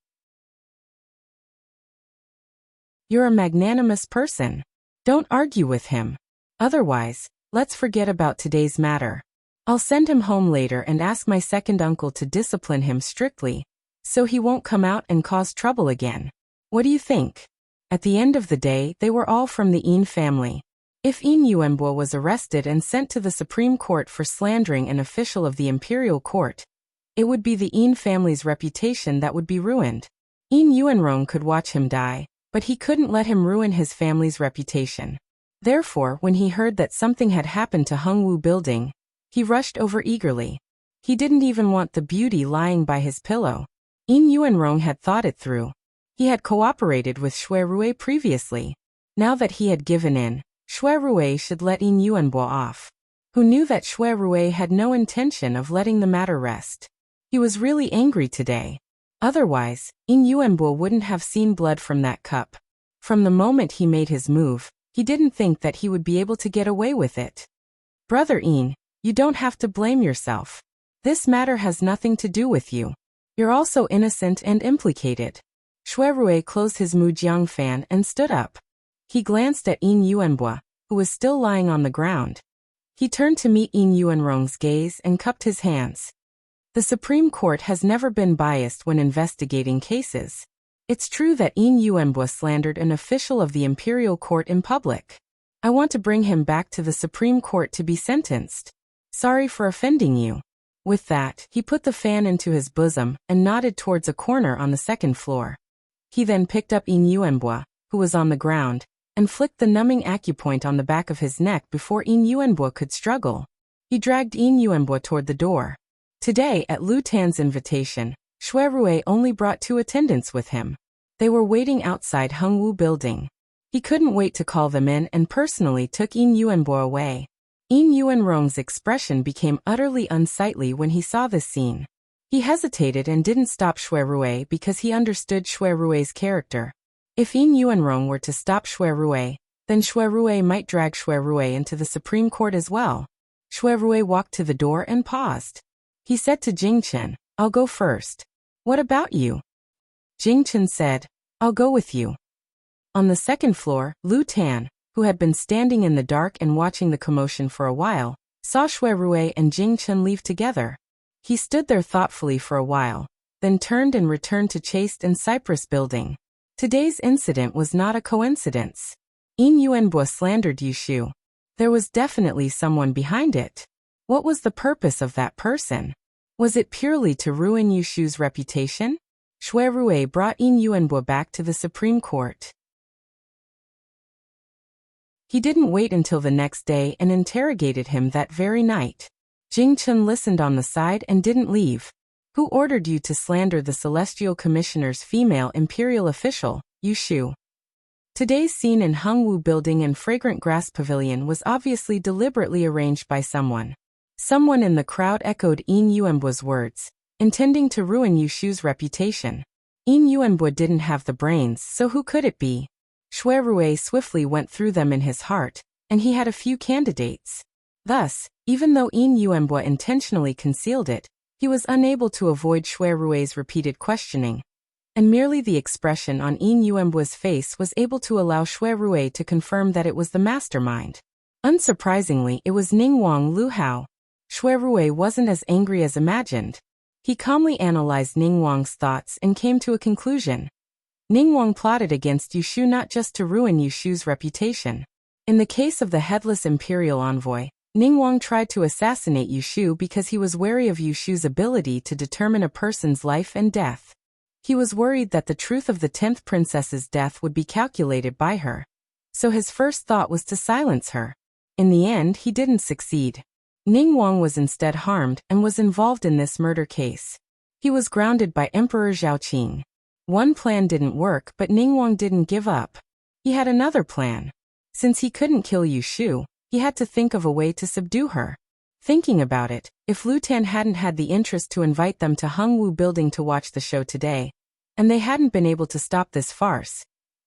You're a magnanimous person. Don't argue with him. Otherwise, let's forget about today's matter. I'll send him home later and ask my second uncle to discipline him strictly, so he won't come out and cause trouble again. What do you think? At the end of the day, they were all from the Yin family. If Yin Yuanbo was arrested and sent to the Supreme Court for slandering an official of the Imperial Court, it would be the Yin family's reputation that would be ruined. Yin Yuanrong could watch him die, but he couldn't let him ruin his family's reputation. Therefore, when he heard that something had happened to Hungwu Building, he rushed over eagerly. He didn't even want the beauty lying by his pillow. Yin Yuanrong had thought it through. He had cooperated with Shui Rui previously. Now that he had given in, Shui Rui should let Yin Yuanbo off. Who knew that Shui Rui had no intention of letting the matter rest? He was really angry today. Otherwise, Yin Yuanbo wouldn't have seen blood from that cup. From the moment he made his move, he didn't think that he would be able to get away with it. Brother Yin, you don't have to blame yourself. This matter has nothing to do with you. You're also innocent and implicated. Shui Rui closed his Mujiang fan and stood up. He glanced at Yin Yuanbo, who was still lying on the ground. He turned to meet Yin Yuanrong's gaze and cupped his hands. The Supreme Court has never been biased when investigating cases. It's true that Yin Yuanbo slandered an official of the Imperial Court in public. I want to bring him back to the Supreme Court to be sentenced. Sorry for offending you. With that, he put the fan into his bosom and nodded towards a corner on the second floor. He then picked up Yin Yuanbo, who was on the ground, and flicked the numbing acupoint on the back of his neck before Yin Yuanbo could struggle. He dragged Yin Yuanbo toward the door. Today, at Lu Tan's invitation, Shui Rui only brought 2 attendants with him. They were waiting outside Hungwu Building. He couldn't wait to call them in and personally took Yin Yuanbo away. Yin Yuanrong's expression became utterly unsightly when he saw this scene. He hesitated and didn't stop Shui Rui because he understood Shui Rui's character. If Yin Yuanrong were to stop Shui Rui, then Shui Rui might drag Shui Rui into the Supreme Court as well. Shui Rui walked to the door and paused. He said to Jing Chen, "I'll go first. What about you?" Jing Chen said, "I'll go with you." On the second floor, Lu Tan, who had been standing in the dark and watching the commotion for a while, saw Shui Rui and Jing Chen leave together. He stood there thoughtfully for a while, then turned and returned to Chaste and Cypress Building. Today's incident was not a coincidence. Yin Yuanbo slandered Yushu. There was definitely someone behind it. What was the purpose of that person? Was it purely to ruin Yushu's reputation? Shui Rui brought Yin Yuanbo back to the Supreme Court. He didn't wait until the next day and interrogated him that very night. Jing Chen listened on the side and didn't leave. Who ordered you to slander the Celestial Commissioner's female imperial official, Yushu? Today's scene in Hungwu Building and Fragrant Grass Pavilion was obviously deliberately arranged by someone. Someone in the crowd echoed Yin Yuanbo's words, intending to ruin Yushu's reputation. Yin Yuanbo didn't have the brains, so who could it be? Shui Rui swiftly went through them in his heart, and he had a few candidates. Thus, even though Yin Yuanbo intentionally concealed it, he was unable to avoid Shui Rui's repeated questioning, and merely the expression on Yin Yuanbo's face was able to allow Shui Rui to confirm that it was the mastermind. Unsurprisingly, it was Ningguang Luhao. Shui Rui wasn't as angry as imagined. He calmly analyzed Ningguang's thoughts and came to a conclusion. Ningguang plotted against Yushu not just to ruin Yushu's reputation. In the case of the headless imperial envoy, Ningguang tried to assassinate Yushu because he was wary of Yushu's ability to determine a person's life and death. He was worried that the truth of the 10th princess's death would be calculated by her. So his first thought was to silence her. In the end, he didn't succeed. Ningguang was instead harmed and was involved in this murder case. He was grounded by Emperor Zhaoqing. One plan didn't work, but Ningguang didn't give up. He had another plan. Since he couldn't kill Yushu, he had to think of a way to subdue her. Thinking about it, if Lu Tan hadn't had the interest to invite them to Hungwu Building to watch the show today, and they hadn't been able to stop this farce,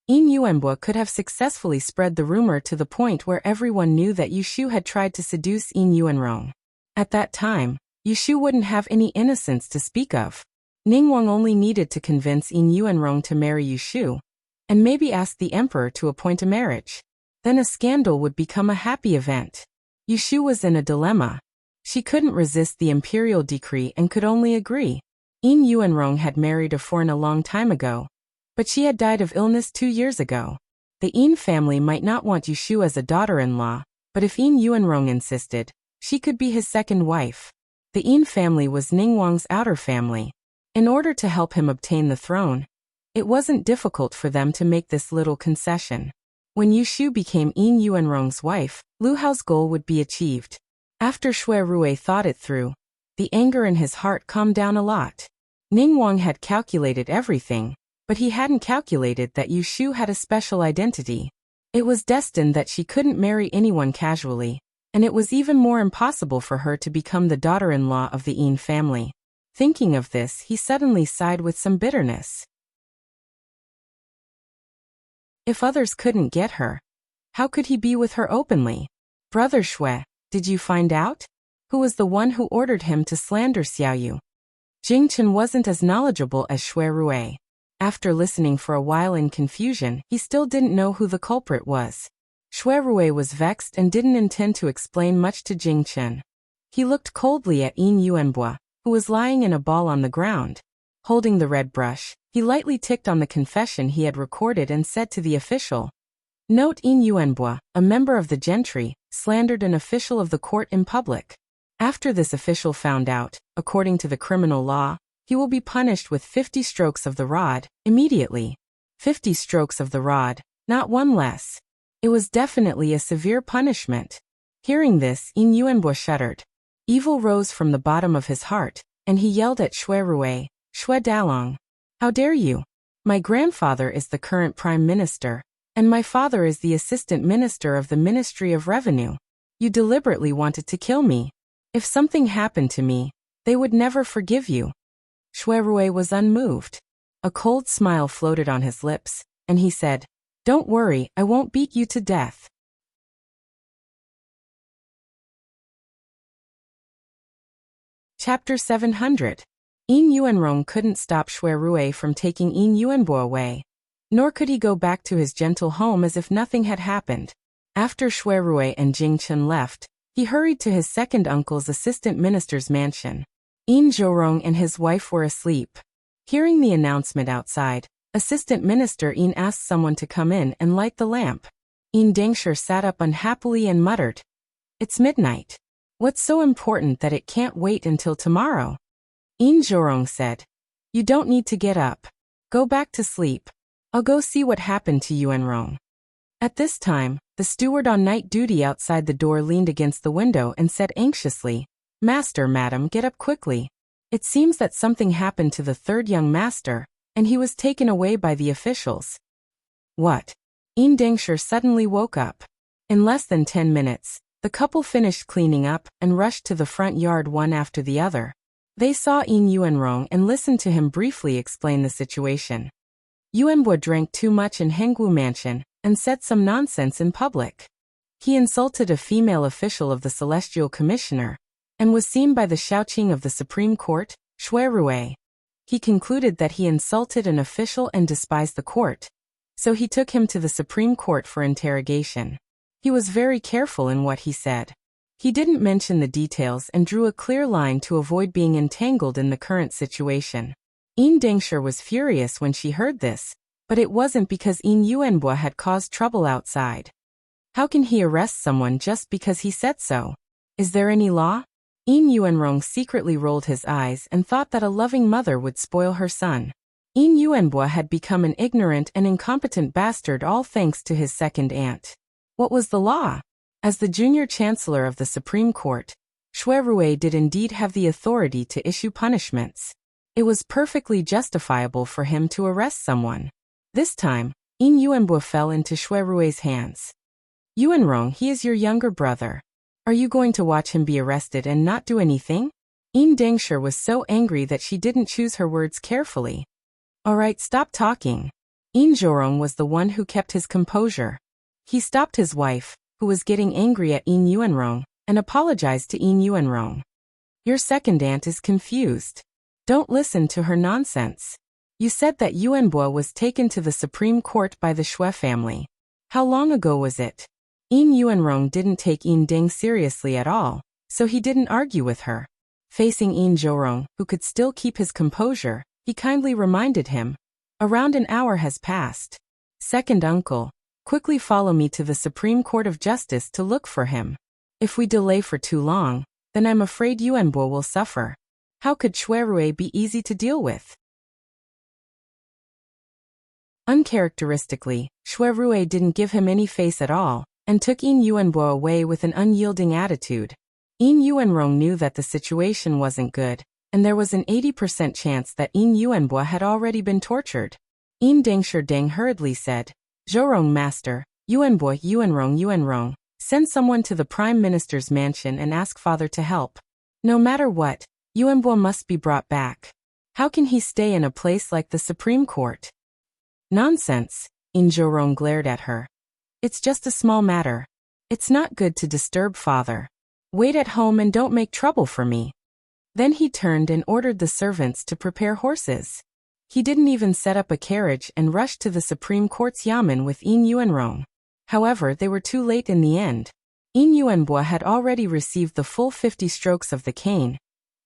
Yin Yuanbo could have successfully spread the rumor to the point where everyone knew that Yushu had tried to seduce Yin Yuanrong. At that time, Yushu wouldn't have any innocence to speak of. Ningguang only needed to convince Yin Yuanrong to marry Yushu, and maybe ask the emperor to appoint a marriage. Then a scandal would become a happy event. Yushu was in a dilemma. She couldn't resist the imperial decree and could only agree. Yin Yuanrong had married a foreign a long time ago, but she had died of illness 2 years ago. The Yin family might not want Yushu as a daughter-in-law, but if Yin Yuanrong insisted, she could be his second wife. The Yin family was Ningguang's outer family. In order to help him obtain the throne, it wasn't difficult for them to make this little concession. When Yushu became Yin Yuanrong's wife, Lu Hao's goal would be achieved. After Xue Rui thought it through, the anger in his heart calmed down a lot. Ningguang had calculated everything, but he hadn't calculated that Yushu had a special identity. It was destined that she couldn't marry anyone casually, and it was even more impossible for her to become the daughter-in-law of the Yin family. Thinking of this, he suddenly sighed with some bitterness. If others couldn't get her, how could he be with her openly? Brother Xue, did you find out? Who was the one who ordered him to slander Xiaoyu? Jingchen wasn't as knowledgeable as Xue Rui. After listening for a while in confusion, he still didn't know who the culprit was. Xue Rui was vexed and didn't intend to explain much to Jingchen. He looked coldly at Yin Yuanbo, who was lying in a ball on the ground. Holding the red brush, he lightly ticked on the confession he had recorded and said to the official, "Note Yin Yuanbo, a member of the gentry, slandered an official of the court in public. After this official found out, according to the criminal law, he will be punished with 50 strokes of the rod, immediately. 50 strokes of the rod, not one less. It was definitely a severe punishment." Hearing this, Yin Yuanbo shuddered. Evil rose from the bottom of his heart, and he yelled at Xue Rui, "Xue Dalong, how dare you? My grandfather is the current prime minister, and my father is the assistant minister of the Ministry of Revenue. You deliberately wanted to kill me. If something happened to me, they would never forgive you." Xue Rui was unmoved. A cold smile floated on his lips, and he said, "Don't worry, I won't beat you to death." Chapter 700. Yin Yuanrong couldn't stop Xue Rui from taking Yin Yuanbo away, nor could he go back to his gentle home as if nothing had happened. After Xue Rui and Jingchen left, he hurried to his second uncle's assistant minister's mansion. Yin Zhorong and his wife were asleep. Hearing the announcement outside, Assistant Minister Yin asked someone to come in and light the lamp. Yin Dengshi sat up unhappily and muttered, "It's midnight. What's so important that it can't wait until tomorrow?" Yin Zhorong said, "You don't need to get up. Go back to sleep. I'll go see what happened to Yuanrong." At this time, the steward on night duty outside the door leaned against the window and said anxiously, "Master, madam, get up quickly. It seems that something happened to the third young master, and he was taken away by the officials." "What?" Yin Dengshi suddenly woke up. In less than 10 minutes, the couple finished cleaning up and rushed to the front yard one after the other. They saw Yin Yuanrong and listened to him briefly explain the situation. Yuanbo drank too much in Hengwu Mansion and said some nonsense in public. He insulted a female official of the Celestial Commissioner and was seen by the Shaoqing of the Supreme Court, Xue Rui. He concluded that he insulted an official and despised the court, so he took him to the Supreme Court for interrogation. He was very careful in what he said. He didn't mention the details and drew a clear line to avoid being entangled in the current situation. Yin Dengshi was furious when she heard this, but it wasn't because Yin Yuanbo had caused trouble outside. How can he arrest someone just because he said so? Is there any law? Yin Yuanrong secretly rolled his eyes and thought that a loving mother would spoil her son. Yin Yuanbo had become an ignorant and incompetent bastard, all thanks to his second aunt. What was the law? As the junior chancellor of the Supreme Court, Xue Rui did indeed have the authority to issue punishments. It was perfectly justifiable for him to arrest someone. This time, Yin Yuanbo fell into Xue Rui's hands. "Yuanrong, he is your younger brother. Are you going to watch him be arrested and not do anything?" Yin Dengshi was so angry that she didn't choose her words carefully. "All right, stop talking." Yin Zhorong was the one who kept his composure. He stopped his wife, who was getting angry at Yin Yuanrong, and apologized to Yin Yuanrong. Your second aunt is confused. Don't listen to her nonsense. You said that Yuanbo was taken to the Supreme Court by the Shui family. How long ago was it? Yin Yuanrong didn't take Yin Ding seriously at all, so he didn't argue with her. Facing Yin Zhourong, who could still keep his composure, he kindly reminded him. Around an hour has passed. Second uncle, quickly follow me to the Supreme Court of Justice to look for him. If we delay for too long, then I'm afraid Yuanbo will suffer. How could Shui Rui be easy to deal with? Uncharacteristically, Shui Rui didn't give him any face at all, and took Yin Yuanbo away with an unyielding attitude. Yin Yuanrong knew that the situation wasn't good, and there was an 80% chance that Yin Yuanbo had already been tortured. Yin Deng hurriedly said, Zhourong master, Yuanrong, send someone to the Prime Minister's mansion and ask father to help. No matter what, Yuanbo must be brought back. How can he stay in a place like the Supreme Court? Nonsense, Yin Zhourong glared at her. It's just a small matter. It's not good to disturb father. Wait at home and don't make trouble for me. Then he turned and ordered the servants to prepare horses. He didn't even set up a carriage and rushed to the Supreme Court's yamen with Yin Yuanrong. However, they were too late in the end. Yin Yuanbo had already received the full 50 strokes of the cane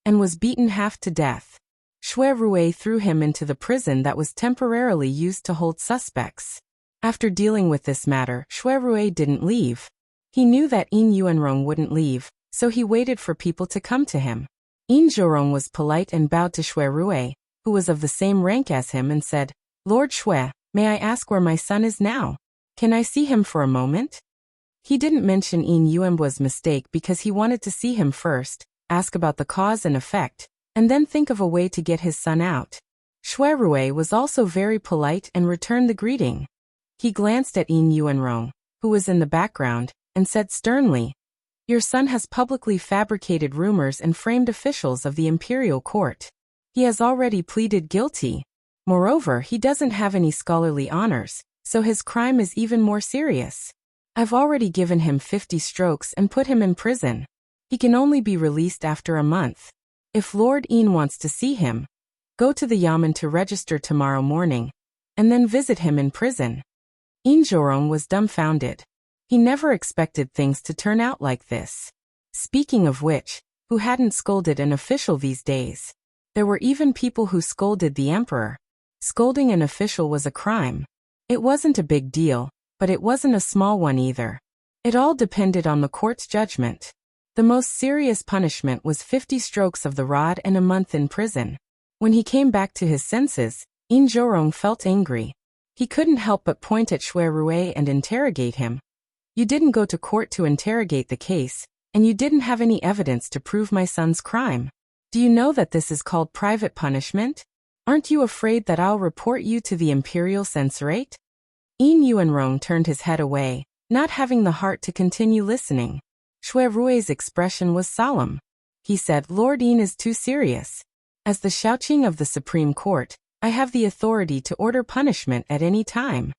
and was beaten half to death. Shui Rui threw him into the prison that was temporarily used to hold suspects. After dealing with this matter, Shui Rui didn't leave. He knew that Yin Yuanrong wouldn't leave, so he waited for people to come to him. Yin Zhourong was polite and bowed to Shui Rui, who was of the same rank as him, and said, Lord Shui, may I ask where my son is now? Can I see him for a moment? He didn't mention Yin Yuanbo's mistake because he wanted to see him first, ask about the cause and effect, and then think of a way to get his son out. Shui Rui was also very polite and returned the greeting. He glanced at Yin Yuanrong, who was in the background, and said sternly, Your son has publicly fabricated rumors and framed officials of the imperial court. He has already pleaded guilty. Moreover, he doesn't have any scholarly honors, so his crime is even more serious. I've already given him 50 strokes and put him in prison. He can only be released after a month. If Lord Yin wants to see him, go to the yamen to register tomorrow morning, and then visit him in prison. Yin Zhourong was dumbfounded. He never expected things to turn out like this. Speaking of which, who hadn't scolded an official these days? There were even people who scolded the emperor. Scolding an official was a crime. It wasn't a big deal, but it wasn't a small one either. It all depended on the court's judgment. The most serious punishment was 50 strokes of the rod and a month in prison. When he came back to his senses, Yin Zhourong felt angry. He couldn't help but point at Shui Rui and interrogate him. You didn't go to court to interrogate the case, and you didn't have any evidence to prove my son's crime. Do you know that this is called private punishment? Aren't you afraid that I'll report you to the imperial censorate? Yin Yuanrong turned his head away, not having the heart to continue listening. Shui Rui's expression was solemn. He said, Lord Yin is too serious. As the Shaoqing of the Supreme Court, I have the authority to order punishment at any time.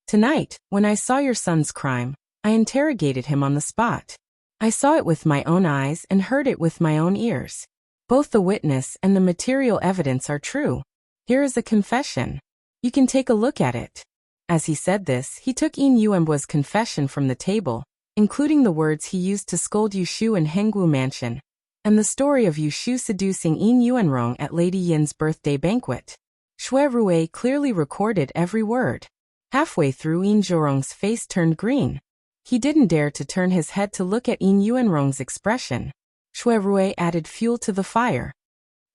Tonight, when I saw your son's crime, I interrogated him on the spot. I saw it with my own eyes and heard it with my own ears. Both the witness and the material evidence are true. Here is a confession. You can take a look at it. As he said this, he took Yin Yuanbo's confession from the table, including the words he used to scold Yushu in Hengwu Mansion, and the story of Yushu seducing Yin Yuanrong at Lady Yin's birthday banquet. Shui Rui clearly recorded every word. Halfway through, Yin Zhourong's face turned green. He didn't dare to turn his head to look at Yin Yuanrong's expression. Shui Rui added fuel to the fire.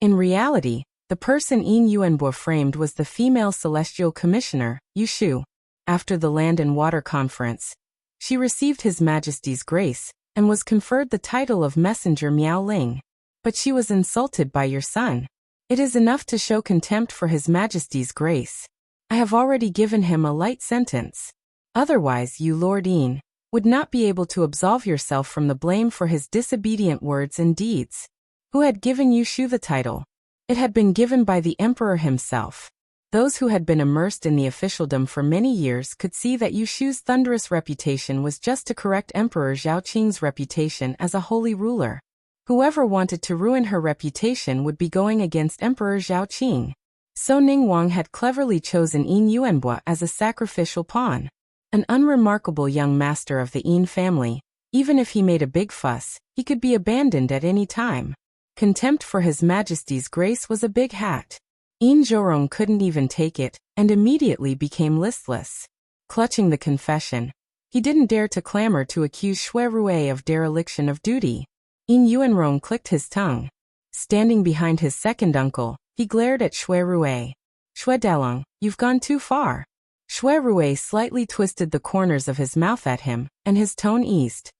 In reality, the person Yin Yuanbo framed was the female celestial commissioner, Yushu. After the Land and Water Conference, she received His Majesty's grace and was conferred the title of Messenger Miao Ling. But she was insulted by your son. It is enough to show contempt for His Majesty's grace. I have already given him a light sentence. Otherwise, you, Lord Yin, would not be able to absolve yourself from the blame for his disobedient words and deeds. Who had given Yushu the title? It had been given by the emperor himself. Those who had been immersed in the officialdom for many years could see that Yu Shu's thunderous reputation was just to correct Emperor Zhao Qing's reputation as a holy ruler. Whoever wanted to ruin her reputation would be going against Emperor Zhao Qing. So Ningguang had cleverly chosen Yin Yuanbo as a sacrificial pawn. An unremarkable young master of the Yin family, even if he made a big fuss, he could be abandoned at any time. Contempt for His Majesty's grace was a big hat. Yin Zhorong couldn't even take it, and immediately became listless. Clutching the confession, he didn't dare to clamor to accuse Xue Rui of dereliction of duty. Yin Yuanrong clicked his tongue. Standing behind his second uncle, he glared at Xue Rui. "Xue Dalong, you've gone too far." Xue Rui slightly twisted the corners of his mouth at him, and his tone eased.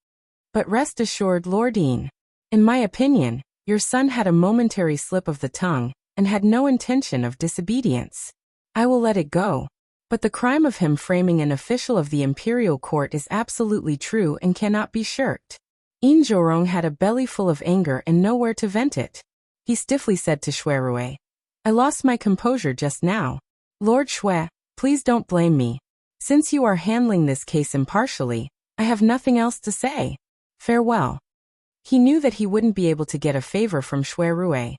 "But rest assured, Lord Yin, in my opinion, your son had a momentary slip of the tongue, and had no intention of disobedience. I will let it go. But the crime of him framing an official of the imperial court is absolutely true and cannot be shirked." Yin Zhorong had a belly full of anger and nowhere to vent it. He stiffly said to Xue Rui, "I lost my composure just now. Lord Xue, please don't blame me. Since you are handling this case impartially, I have nothing else to say. Farewell." He knew that he wouldn't be able to get a favor from Xue Rui.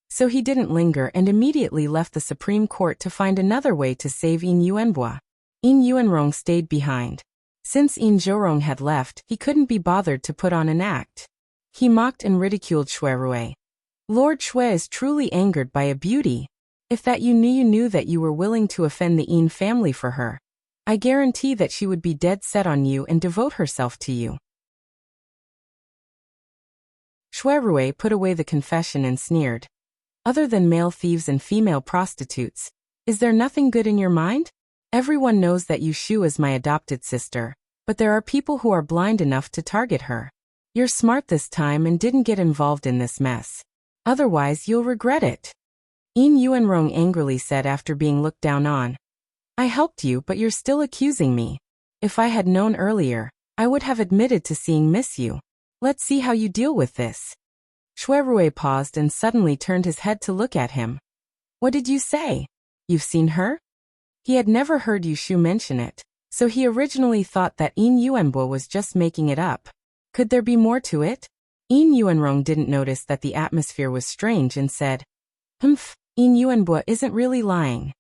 So he didn't linger and immediately left the Supreme Court to find another way to save Yin Yuanbo. Yin Yuanrong stayed behind. Since Yin Zhorong had left, he couldn't be bothered to put on an act. He mocked and ridiculed Xue Rui. "Lord Xue is truly angered by a beauty. If that you knew that you were willing to offend the Yin family for her, I guarantee that she would be dead set on you and devote herself to you." Xue Rui put away the confession and sneered. "Other than male thieves and female prostitutes, is there nothing good in your mind? Everyone knows that Yu Shu is my adopted sister, but there are people who are blind enough to target her. You're smart this time and didn't get involved in this mess. Otherwise you'll regret it." Yin Yuanrong angrily said after being looked down on. "I helped you, but you're still accusing me. If I had known earlier, I would have admitted to seeing Miss Yu. Let's see how you deal with this." Xue Rui paused and suddenly turned his head to look at him. "What did you say? You've seen her?" He had never heard Yu Shu mention it, so he originally thought that Yin Yuanbo was just making it up. Could there be more to it? Yin Yuanrong didn't notice that the atmosphere was strange and said, "Humph, Yin Yuanbo isn't really lying."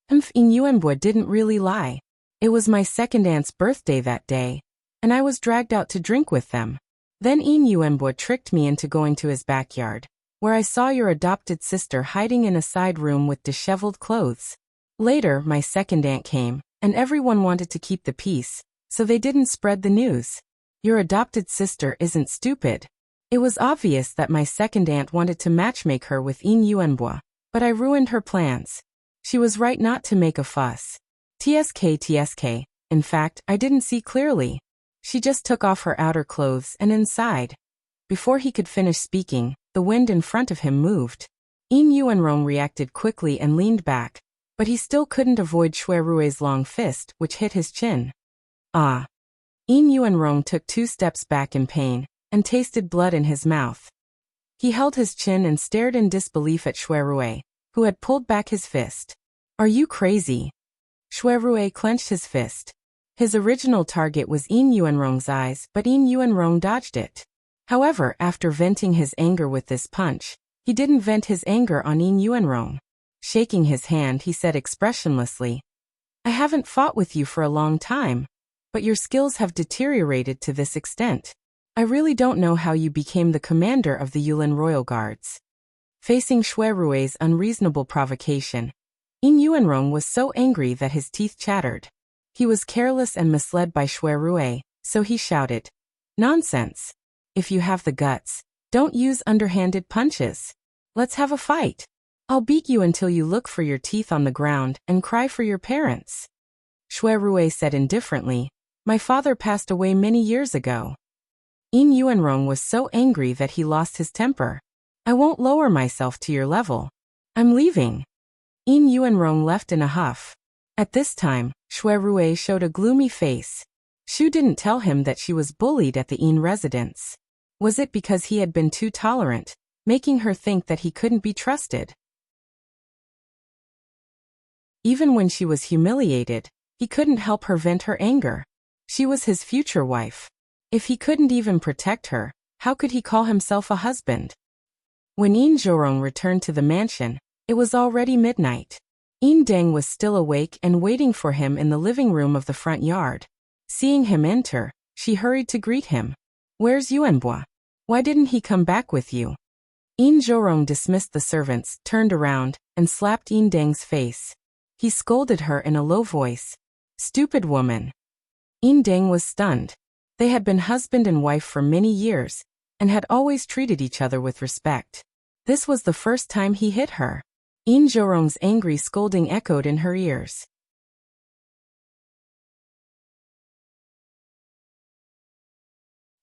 "Humph, Yin Yuanbo didn't really lie. It was my second aunt's birthday that day, and I was dragged out to drink with them. Then Yin Yuanbo tricked me into going to his backyard, where I saw your adopted sister hiding in a side room with disheveled clothes. Later, my second aunt came, and everyone wanted to keep the peace, so they didn't spread the news. Your adopted sister isn't stupid. It was obvious that my second aunt wanted to matchmake her with Yin Yuanbo, but I ruined her plans. She was right not to make a fuss. TSK. In fact, I didn't see clearly. She just took off her outer clothes and inside." Before he could finish speaking, the wind in front of him moved. Yin Yuanrong reacted quickly and leaned back, but he still couldn't avoid Xue Rui's long fist, which hit his chin. "Ah." Yin Yuanrong took 2 steps back in pain, and tasted blood in his mouth. He held his chin and stared in disbelief at Xue Rui, who had pulled back his fist. "Are you crazy?" Xue Rui clenched his fist. His original target was Yin Yuanrong's eyes, but Yin Yuanrong dodged it. However, after venting his anger with this punch, he didn't vent his anger on Yin Yuanrong. Shaking his hand, he said expressionlessly, "I haven't fought with you for a long time, but your skills have deteriorated to this extent. I really don't know how you became the commander of the Yulin Royal Guards." Facing Xue Rui's unreasonable provocation, Yin Yuanrong was so angry that his teeth chattered. He was careless and misled by Xue Rui, so he shouted, "Nonsense! If you have the guts, don't use underhanded punches. Let's have a fight. I'll beat you until you look for your teeth on the ground and cry for your parents." Xue Rui said indifferently, "My father passed away many years ago." Yin Yuanrong was so angry that he lost his temper. "I won't lower myself to your level. I'm leaving." Yin Yuanrong left in a huff. At this time, Xue Rui showed a gloomy face. Shu didn't tell him that she was bullied at the Yin residence. Was it because he had been too tolerant, making her think that he couldn't be trusted? Even when she was humiliated, he couldn't help her vent her anger. She was his future wife. If he couldn't even protect her, how could he call himself a husband? When Yin Zhorong returned to the mansion, it was already midnight. Yin Deng was still awake and waiting for him in the living room of the front yard. Seeing him enter, she hurried to greet him. "Where's Yuanbua? Why didn't he come back with you?" Yin Zhorong dismissed the servants, turned around, and slapped Yin Deng's face. He scolded her in a low voice. "Stupid woman." Yin Deng was stunned. They had been husband and wife for many years, and had always treated each other with respect. This was the first time he hit her. Yin Zhorong's angry scolding echoed in her ears.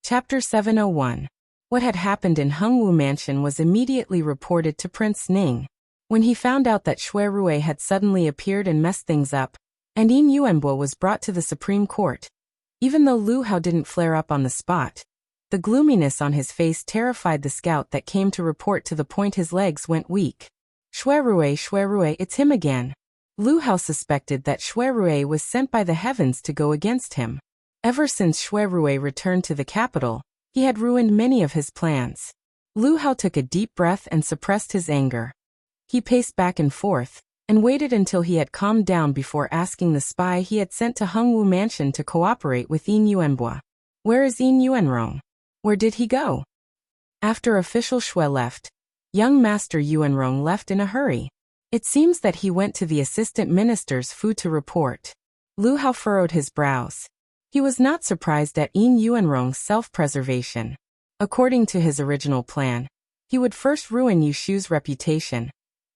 Chapter 701. What had happened in Hengwu Mansion was immediately reported to Prince Ning. When he found out that Xue Rui had suddenly appeared and messed things up, and Yin Yuanbo was brought to the Supreme Court. Even though Lu Hao didn't flare up on the spot, the gloominess on his face terrified the scout that came to report to the point his legs went weak. Xue Rui, it's him again." Lu Hao suspected that Xue Rui was sent by the heavens to go against him. Ever since Xue Rui returned to the capital, he had ruined many of his plans. Lu Hao took a deep breath and suppressed his anger. He paced back and forth, and waited until he had calmed down before asking the spy he had sent to Hengwu Mansion to cooperate with Yin Yuanbua. "Where is Yin Yuanrong? Where did he go?" After official Xue left, young Master Yuanrong left in a hurry. It seems that he went to the assistant minister's Fu to report. Lu Hao furrowed his brows. He was not surprised at Yin Yuanrong's self-preservation. According to his original plan, he would first ruin Yu Shu's reputation,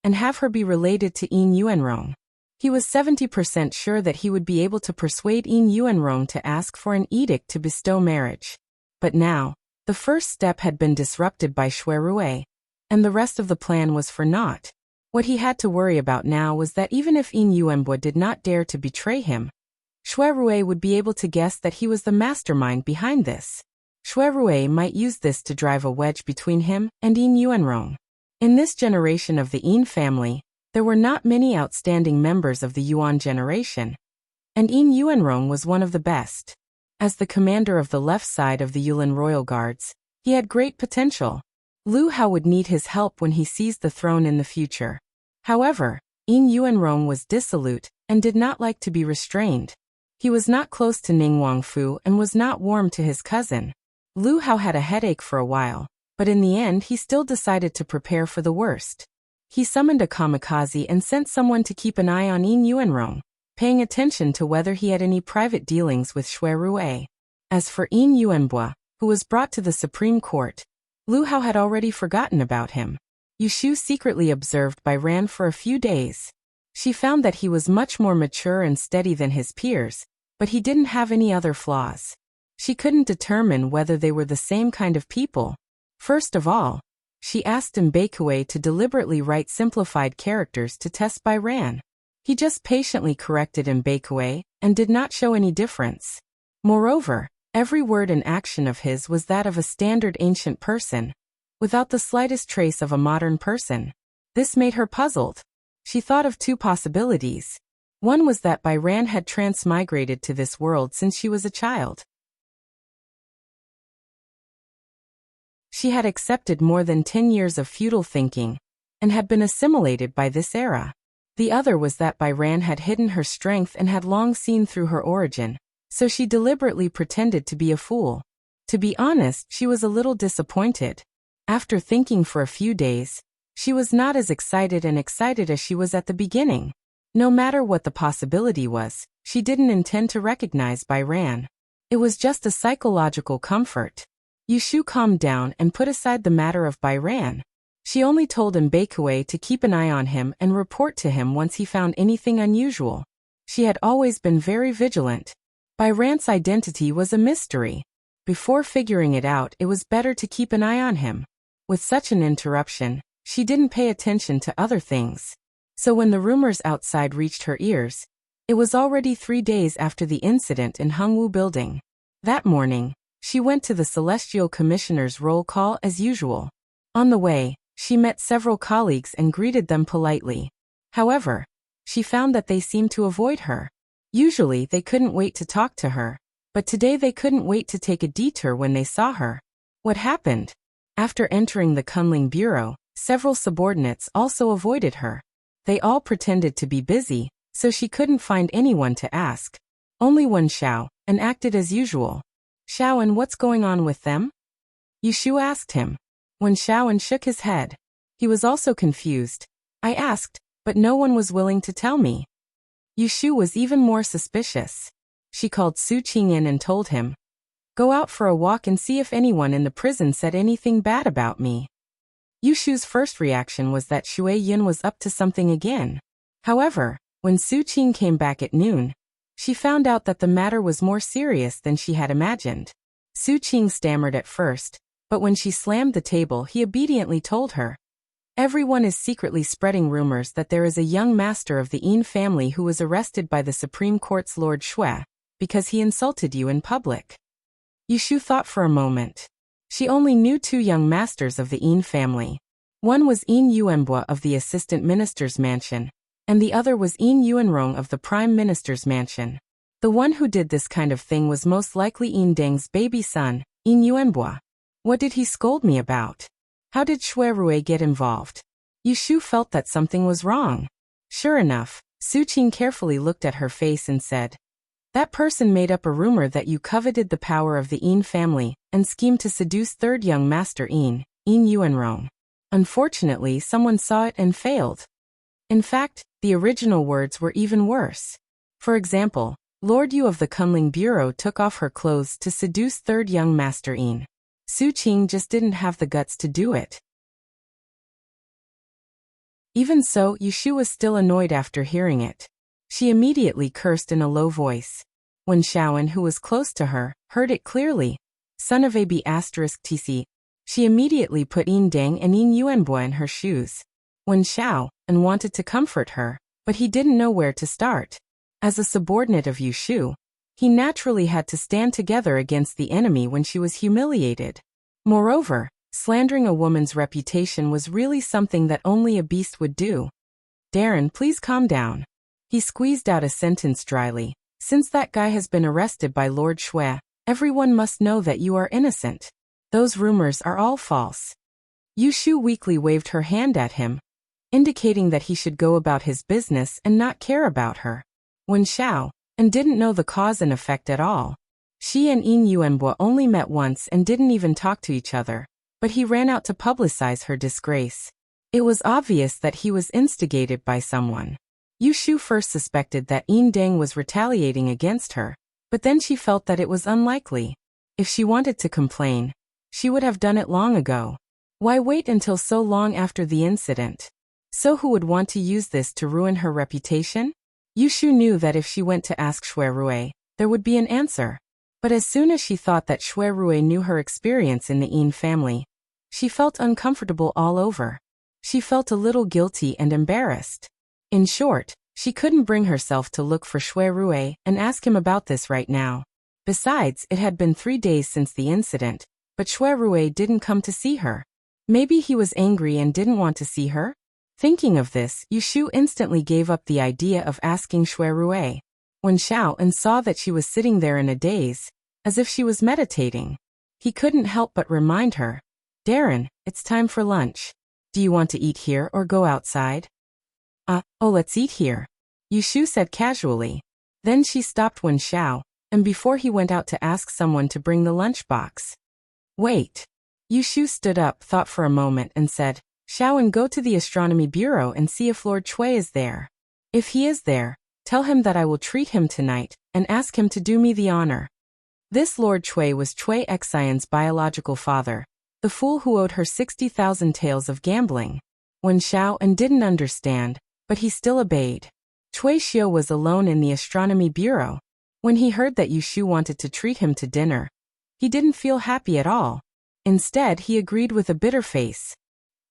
and have her be related to Yin Yuanrong. He was 70% sure that he would be able to persuade Yin Yuanrong to ask for an edict to bestow marriage. But now, the first step had been disrupted by Xue Rui, and the rest of the plan was for naught. What he had to worry about now was that even if Yin Yuanbo did not dare to betray him, Xue Rui would be able to guess that he was the mastermind behind this. Xue Rui might use this to drive a wedge between him and Yin Yuanrong. In this generation of the Yin family, there were not many outstanding members of the Yuan generation, and Yin Yuanrong was one of the best. As the commander of the left side of the Yulin Royal Guards, he had great potential. Lu Hao would need his help when he seized the throne in the future. However, Yin Yuanrong was dissolute and did not like to be restrained. He was not close to Ning Wangfu and was not warm to his cousin. Lu Hao had a headache for a while, but in the end he still decided to prepare for the worst. He summoned a kamikaze and sent someone to keep an eye on Yin Yuanrong, paying attention to whether he had any private dealings with Xue Rui. As for Yin Yuanbua, who was brought to the Supreme Court, Lu Hao had already forgotten about him. Yu Shu secretly observed Bai Ran for a few days. She found that he was much more mature and steady than his peers, but he didn't have any other flaws. She couldn't determine whether they were the same kind of people. First of all, she asked Mbekue to deliberately write simplified characters to test Bai Ran. He just patiently corrected Mbekue and did not show any difference. Moreover, every word and action of his was that of a standard ancient person, without the slightest trace of a modern person. This made her puzzled. She thought of two possibilities. One was that Bai Ran had transmigrated to this world since she was a child. She had accepted more than 10 years of feudal thinking, and had been assimilated by this era. The other was that Bai Ran had hidden her strength and had long seen through her origin, so she deliberately pretended to be a fool. To be honest, she was a little disappointed. After thinking for a few days, she was not as excited as she was at the beginning. No matter what the possibility was, she didn't intend to recognize Bai Ran. It was just a psychological comfort. Yu Shu calmed down and put aside the matter of Bai Ran. She only told Mbekue to keep an eye on him and report to him once he found anything unusual. She had always been very vigilant. Bai Ran's identity was a mystery. Before figuring it out, it was better to keep an eye on him. With such an interruption, she didn't pay attention to other things. So when the rumors outside reached her ears, it was already 3 days after the incident in Hengwu Building. That morning, she went to the Celestial Commissioner's roll call as usual. On the way, she met several colleagues and greeted them politely. However, she found that they seemed to avoid her. Usually they couldn't wait to talk to her, but today they couldn't wait to take a detour when they saw her. What happened? After entering the Kunling bureau, several subordinates also avoided her. They all pretended to be busy, so she couldn't find anyone to ask. Only one Xiao, and acted as usual. Xiao, and what's going on with them? Yushu asked him. When Xiao shook his head. He was also confused. I asked, but no one was willing to tell me. Yushu was even more suspicious. She called Su Qing in and told him, go out for a walk and see if anyone in the prison said anything bad about me. Yushu's first reaction was that Shui Yun was up to something again. However, when Su Qing came back at noon, she found out that the matter was more serious than she had imagined. Su Qing stammered at first, but when she slammed the table, he obediently told her, everyone is secretly spreading rumors that there is a young master of the Yin family who was arrested by the Supreme Court's Lord Shui because he insulted you in public. Yushu thought for a moment. She only knew two young masters of the Yin family. One was Yin Yuanbua of the Assistant Minister's Mansion, and the other was Yin Yuanrong of the Prime Minister's Mansion. The one who did this kind of thing was most likely Yin Deng's baby son, Yin Yuanbua. What did he scold me about? How did Shui Rui get involved? Yushu felt that something was wrong. Sure enough, Su Qing carefully looked at her face and said, that person made up a rumor that you coveted the power of the Yin family and schemed to seduce third young master Yin Yuanrong. Unfortunately, someone saw it and failed. In fact, the original words were even worse. For example, Lord Yu of the Kunling Bureau took off her clothes to seduce third young master Yin. Su Qing just didn't have the guts to do it. Even so, Yushu was still annoyed after hearing it. She immediately cursed in a low voice. When Xiaoan, who was close to her, heard it clearly, son of AB*TC, she immediately put Yin Deng and Yin Yuanbua in her shoes. When Xiaoan wanted to comfort her, but he didn't know where to start. As a subordinate of Yushu, he naturally had to stand together against the enemy when she was humiliated. Moreover, slandering a woman's reputation was really something that only a beast would do. Darren, please calm down. He squeezed out a sentence dryly. Since that guy has been arrested by Lord Shui, everyone must know that you are innocent. Those rumors are all false. Yushu weakly waved her hand at him, indicating that he should go about his business and not care about her. When Xiaoan didn't know the cause and effect at all. She and Yin Yuanbua only met once and didn't even talk to each other, but he ran out to publicize her disgrace. It was obvious that he was instigated by someone. Yushu first suspected that Yin Deng was retaliating against her, but then she felt that it was unlikely. If she wanted to complain, she would have done it long ago. Why wait until so long after the incident? So who would want to use this to ruin her reputation? Yushu knew that if she went to ask Shui Rui, there would be an answer. But as soon as she thought that Shui Rui knew her experience in the Yin family, she felt uncomfortable all over. She felt a little guilty and embarrassed. In short, she couldn't bring herself to look for Shui Rui and ask him about this right now. Besides, it had been 3 days since the incident, but Shui Rui didn't come to see her. Maybe he was angry and didn't want to see her? Thinking of this, Yushu instantly gave up the idea of asking Shui Rui. When Xiaoan saw that she was sitting there in a daze, as if she was meditating, he couldn't help but remind her, Darren, it's time for lunch. Do you want to eat here or go outside? Let's eat here, Yushu said casually. Then she stopped when Xiaoan, before he went out to ask someone to bring the lunchbox. Wait. Yushu stood up, thought for a moment and said, Xiaoan, go to the Astronomy Bureau and see if Lord Shui is there. If he is there, tell him that I will treat him tonight and ask him to do me the honor. This Lord Shui was Cui Xian's biological father, the fool who owed her 60,000 taels of gambling. When Xiaoan didn't understand, but he still obeyed. Cui Xiu was alone in the Astronomy Bureau. When he heard that Yushu wanted to treat him to dinner, he didn't feel happy at all. Instead, he agreed with a bitter face.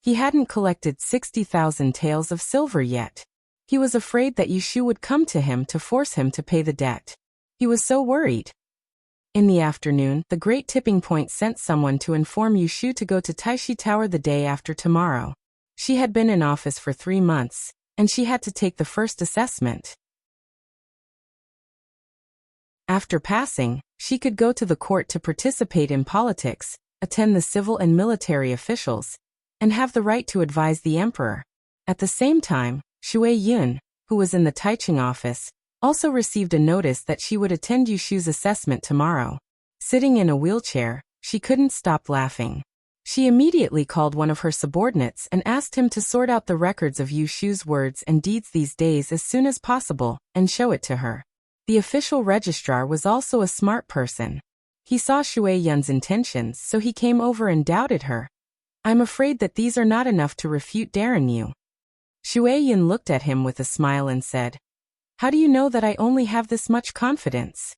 He hadn't collected 60,000 taels of silver yet. He was afraid that Yushu would come to him to force him to pay the debt. He was so worried. In the afternoon, the Great Tipping Point sent someone to inform Yushu to go to Taishi Tower the day after tomorrow. She had been in office for 3 months, and she had to take the first assessment. After passing, she could go to the court to participate in politics, attend the civil and military officials, and have the right to advise the emperor. At the same time, Shui Yun, who was in the Taiching office, also received a notice that she would attend Yushu's assessment tomorrow. Sitting in a wheelchair, she couldn't stop laughing. She immediately called one of her subordinates and asked him to sort out the records of Yushu's words and deeds these days as soon as possible and show it to her. The official registrar was also a smart person. He saw Shui Yun's intentions, so he came over and doubted her. "I'm afraid that these are not enough to refute Darren Yu." Shui Yun looked at him with a smile and said, "How do you know that I only have this much confidence?"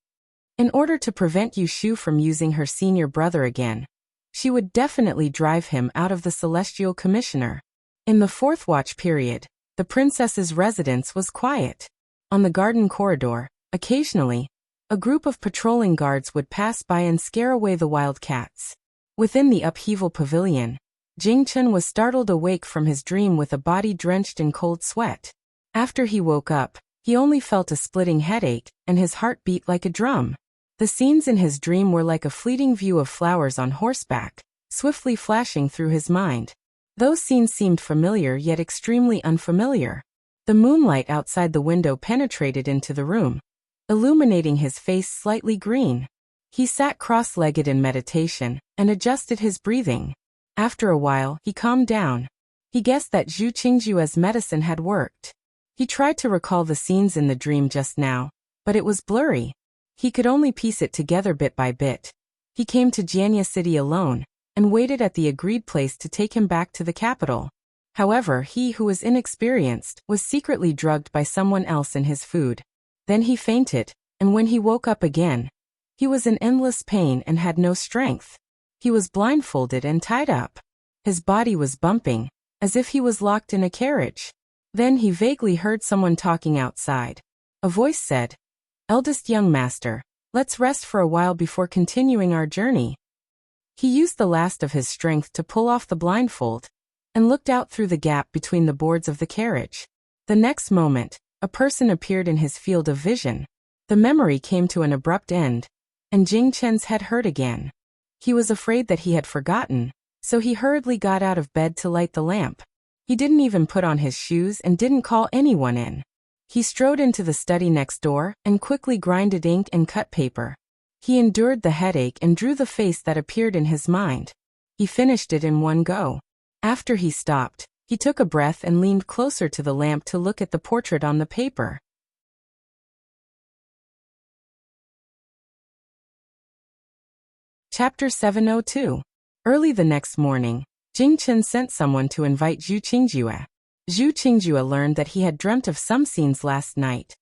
In order to prevent Yushu from using her senior brother again, she would definitely drive him out of the Celestial Commissioner. In the fourth watch period, the princess's residence was quiet. On the garden corridor, occasionally, a group of patrolling guards would pass by and scare away the wild cats. Within the upheaval pavilion, Jingchen was startled awake from his dream with a body drenched in cold sweat. After he woke up, he only felt a splitting headache, and his heart beat like a drum. The scenes in his dream were like a fleeting view of flowers on horseback, swiftly flashing through his mind. Those scenes seemed familiar yet extremely unfamiliar. The moonlight outside the window penetrated into the room, illuminating his face slightly green. He sat cross-legged in meditation and adjusted his breathing. After a while, he calmed down. He guessed that Zhu Qingjue's medicine had worked. He tried to recall the scenes in the dream just now, but it was blurry. He could only piece it together bit by bit. He came to Jianya City alone, and waited at the agreed place to take him back to the capital. However, he who was inexperienced was secretly drugged by someone else in his food. Then he fainted, and when he woke up again, he was in endless pain and had no strength. He was blindfolded and tied up. His body was bumping, as if he was locked in a carriage. Then he vaguely heard someone talking outside. A voice said, "Eldest young master, let's rest for a while before continuing our journey." He used the last of his strength to pull off the blindfold, and looked out through the gap between the boards of the carriage. The next moment, a person appeared in his field of vision. The memory came to an abrupt end, and Jing Chen's head hurt again. He was afraid that he had forgotten, so he hurriedly got out of bed to light the lamp. He didn't even put on his shoes and didn't call anyone in. He strode into the study next door and quickly grinded ink and cut paper. He endured the headache and drew the face that appeared in his mind. He finished it in one go. After he stopped, he took a breath and leaned closer to the lamp to look at the portrait on the paper. Chapter 702. Early the next morning, Jing Chen sent someone to invite Zhu Qingjue. Zhu Qingjue learned that he had dreamt of some scenes last night,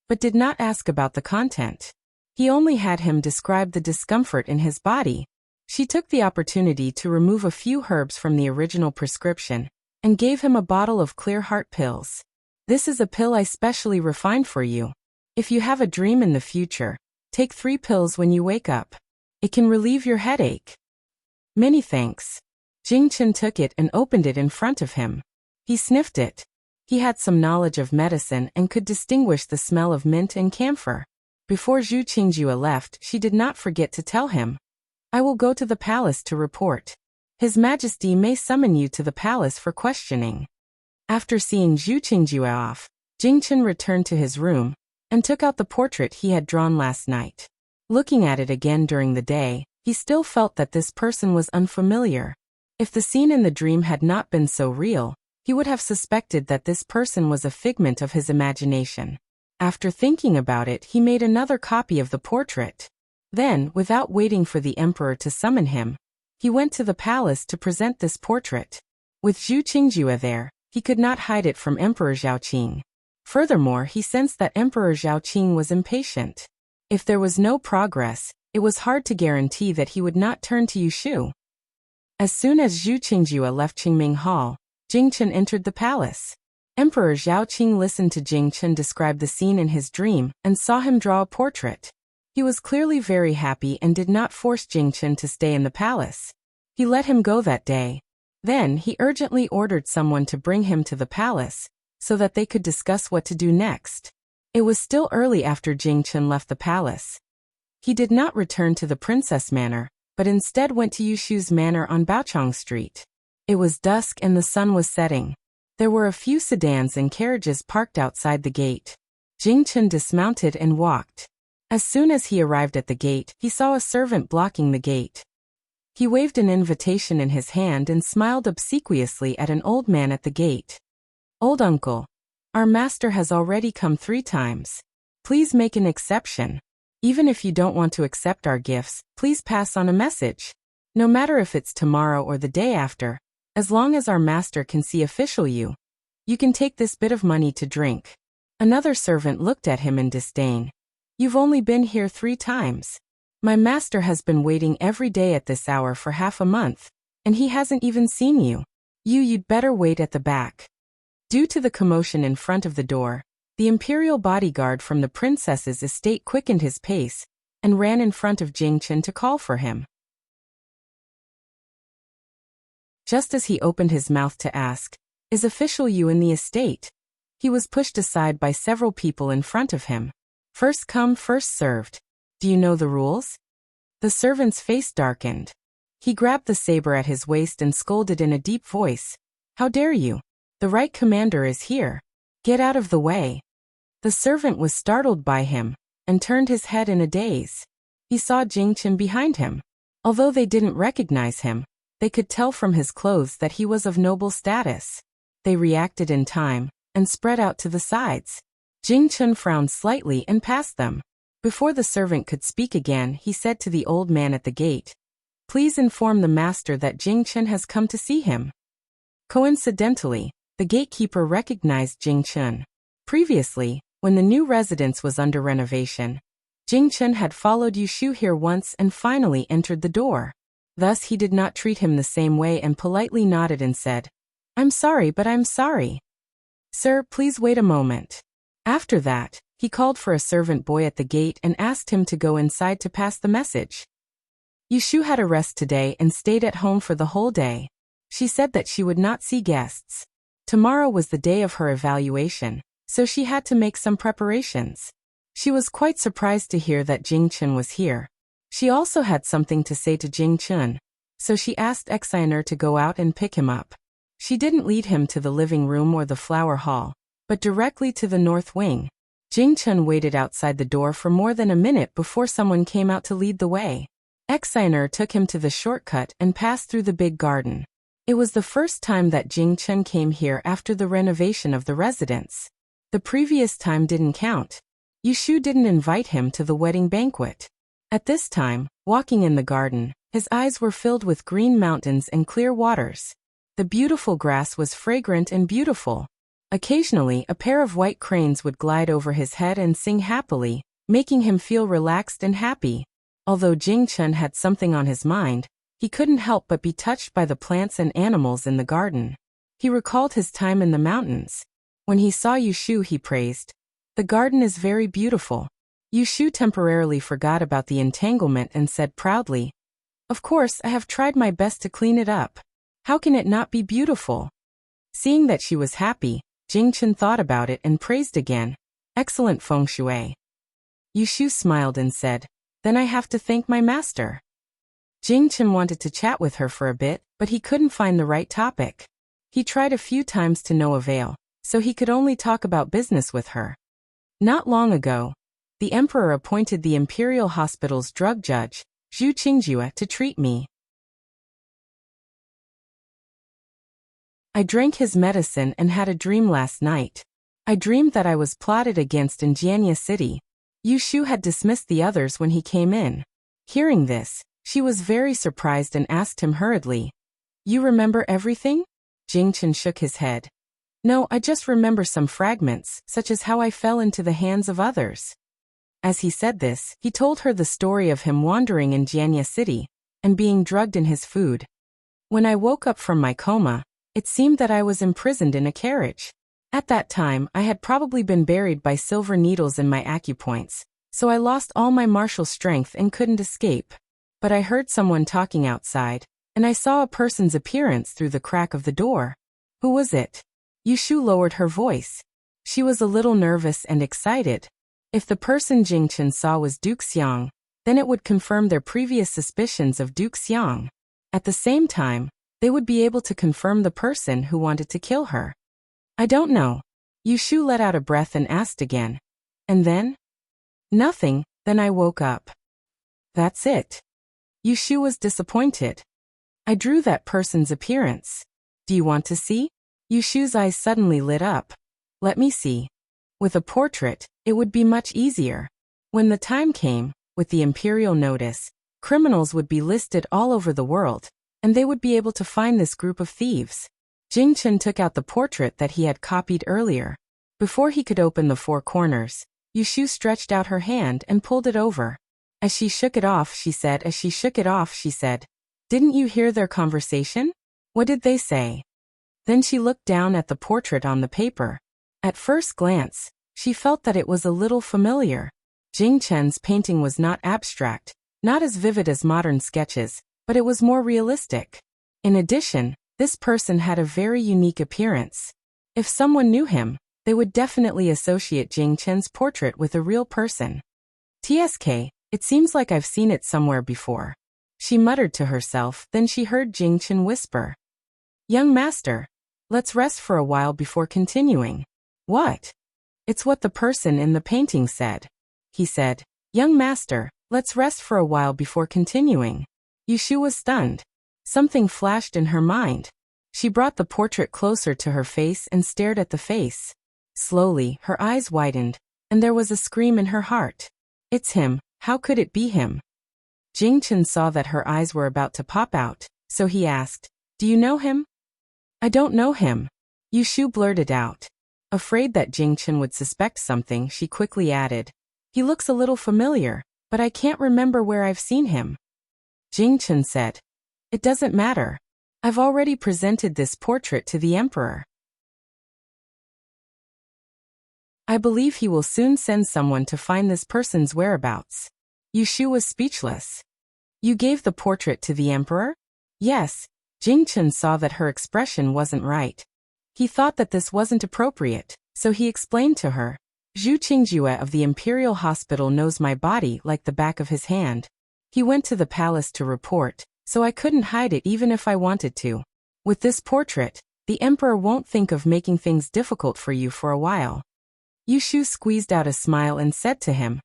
but did not ask about the content. He only had him describe the discomfort in his body. She took the opportunity to remove a few herbs from the original prescription, and gave him a bottle of clear heart pills. "This is a pill I specially refined for you. If you have a dream in the future, take 3 pills when you wake up. It can relieve your headache." "Many thanks." Jing Chen took it and opened it in front of him. He sniffed it. He had some knowledge of medicine and could distinguish the smell of mint and camphor. Before Zhu Qingjue left, she did not forget to tell him, "I will go to the palace to report. His Majesty may summon you to the palace for questioning." After seeing Zhu Qingjue off, Jing Chen returned to his room and took out the portrait he had drawn last night. Looking at it again during the day, he still felt that this person was unfamiliar. If the scene in the dream had not been so real, he would have suspected that this person was a figment of his imagination. After thinking about it, he made another copy of the portrait. Then, without waiting for the emperor to summon him, he went to the palace to present this portrait. With Zhu Qingjue there, he could not hide it from Emperor Zhaoqing. Furthermore, he sensed that Emperor Zhaoqing was impatient. If there was no progress, it was hard to guarantee that he would not turn to Yushu. As soon as Zhu Qingjue left Qingming Hall, Jing Chen entered the palace. Emperor Zhaoqing listened to Jing Chen describe the scene in his dream and saw him draw a portrait. He was clearly very happy and did not force Jing Chen to stay in the palace. He let him go that day. Then he urgently ordered someone to bring him to the palace, so that they could discuss what to do next. It was still early after Jing Chun left the palace. He did not return to the Princess Manor, but instead went to Yushu's manor on Baochang Street. It was dusk and the sun was setting. There were a few sedans and carriages parked outside the gate. Jing Chun dismounted and walked. As soon as he arrived at the gate, he saw a servant blocking the gate. He waved an invitation in his hand and smiled obsequiously at an old man at the gate. "Old uncle, our master has already come 3 times. Please make an exception. Even if you don't want to accept our gifts, please pass on a message. No matter if it's tomorrow or the day after, as long as our master can see official you can take this bit of money to drink." Another servant looked at him in disdain. "You've only been here 3 times. My master has been waiting every day at this hour for half a month, and he hasn't even seen you. You'd better wait at the back." Due to the commotion in front of the door, the imperial bodyguard from the princess's estate quickened his pace and ran in front of Jing Chun to call for him. Just as he opened his mouth to ask, "Is official you in the estate?" he was pushed aside by several people in front of him. "First come, first served. Do you know the rules?" The servant's face darkened. He grabbed the saber at his waist and scolded in a deep voice, "How dare you? The right commander is here. Get out of the way." The servant was startled by him and turned his head in a daze. He saw Jing Chun behind him. Although they didn't recognize him, they could tell from his clothes that he was of noble status. They reacted in time and spread out to the sides. Jing Chun frowned slightly and passed them. Before the servant could speak again, he said to the old man at the gate, "Please inform the master that Jing Chun has come to see him." Coincidentally, the gatekeeper recognized Jing Chun. Previously, when the new residence was under renovation, Jing Chun had followed Yushu here once and finally entered the door. Thus he did not treat him the same way and politely nodded and said, "I'm sorry, but I'm sorry. Sir, please wait a moment." After that, he called for a servant boy at the gate and asked him to go inside to pass the message. Yushu had a rest today and stayed at home for the whole day. She said that she would not see guests. Tomorrow was the day of her evaluation, so she had to make some preparations. She was quite surprised to hear that Jing Chun was here. She also had something to say to Jing Chun, so she asked Exiner to go out and pick him up. She didn't lead him to the living room or the flower hall, but directly to the north wing. Jing Chun waited outside the door for more than a minute before someone came out to lead the way. Exiner took him to the shortcut and passed through the big garden. It was the first time that Jing Chun came here after the renovation of the residence. The previous time didn't count. Yushu didn't invite him to the wedding banquet. At this time, walking in the garden, his eyes were filled with green mountains and clear waters. The beautiful grass was fragrant and beautiful. Occasionally, a pair of white cranes would glide over his head and sing happily, making him feel relaxed and happy. Although Jing Chun had something on his mind, he couldn't help but be touched by the plants and animals in the garden. He recalled his time in the mountains. When he saw Yushu, he praised, "The garden is very beautiful." Yushu temporarily forgot about the entanglement and said proudly, "Of course, I have tried my best to clean it up. How can it not be beautiful?" Seeing that she was happy, Jing Chun thought about it and praised again, "Excellent feng shui." Yushu smiled and said, "Then I have to thank my master." Jing Chun wanted to chat with her for a bit, but he couldn't find the right topic. He tried a few times to no avail, so he could only talk about business with her. Not long ago, the emperor appointed the imperial hospital's drug judge, Zhu Qingjue, to treat me. I drank his medicine and had a dream last night. I dreamed that I was plotted against in Jianya City. Yushu had dismissed the others when he came in. Hearing this, she was very surprised and asked him hurriedly, "You remember everything?" Jing Chun shook his head. "No, I just remember some fragments, such as how I fell into the hands of others." As he said this, he told her the story of him wandering in Jianya City and being drugged in his food. "When I woke up from my coma, it seemed that I was imprisoned in a carriage. At that time, I had probably been buried by silver needles in my acupoints, so I lost all my martial strength and couldn't escape. But I heard someone talking outside, and I saw a person's appearance through the crack of the door. Who was it?" Yushu lowered her voice. She was a little nervous and excited. If the person Jingchen saw was Duke Xiang, then it would confirm their previous suspicions of Duke Xiang. At the same time, they would be able to confirm the person who wanted to kill her. I don't know. Yushu let out a breath and asked again. And then? Nothing, then I woke up. That's it. Yushu was disappointed. I drew that person's appearance. Do you want to see? Yushu's eyes suddenly lit up. Let me see. With a portrait, it would be much easier. When the time came, with the imperial notice, criminals would be listed all over the world, and they would be able to find this group of thieves. Jingchen took out the portrait that he had copied earlier. Before he could open the four corners, Yushu stretched out her hand and pulled it over. As she shook it off, she said, Didn't you hear their conversation? What did they say? Then she looked down at the portrait on the paper. At first glance, she felt that it was a little familiar. Jingchen's painting was not abstract, not as vivid as modern sketches, but it was more realistic. In addition, this person had a very unique appearance. If someone knew him, they would definitely associate Jingchen's portrait with a real person. TSK, it seems like I've seen it somewhere before. She muttered to herself, then she heard Jingchen whisper. Young master, let's rest for a while before continuing. What? It's what the person in the painting said. He said, Young master, let's rest for a while before continuing. Yushu was stunned. Something flashed in her mind. She brought the portrait closer to her face and stared at the face. Slowly, her eyes widened, and there was a scream in her heart. It's him, how could it be him? Jingchen saw that her eyes were about to pop out, so he asked, Do you know him? I don't know him. Yushu blurted out. Afraid that Jingchen would suspect something, she quickly added, He looks a little familiar, but I can't remember where I've seen him. Jingchen said, It doesn't matter. I've already presented this portrait to the emperor. I believe he will soon send someone to find this person's whereabouts. Yushu was speechless. You gave the portrait to the emperor? Yes. Jingchen saw that her expression wasn't right. He thought that this wasn't appropriate, so he explained to her. Zhu Qingjue of the Imperial Hospital knows my body like the back of his hand. He went to the palace to report, so I couldn't hide it even if I wanted to. With this portrait, the emperor won't think of making things difficult for you for a while. Yushu squeezed out a smile and said to him,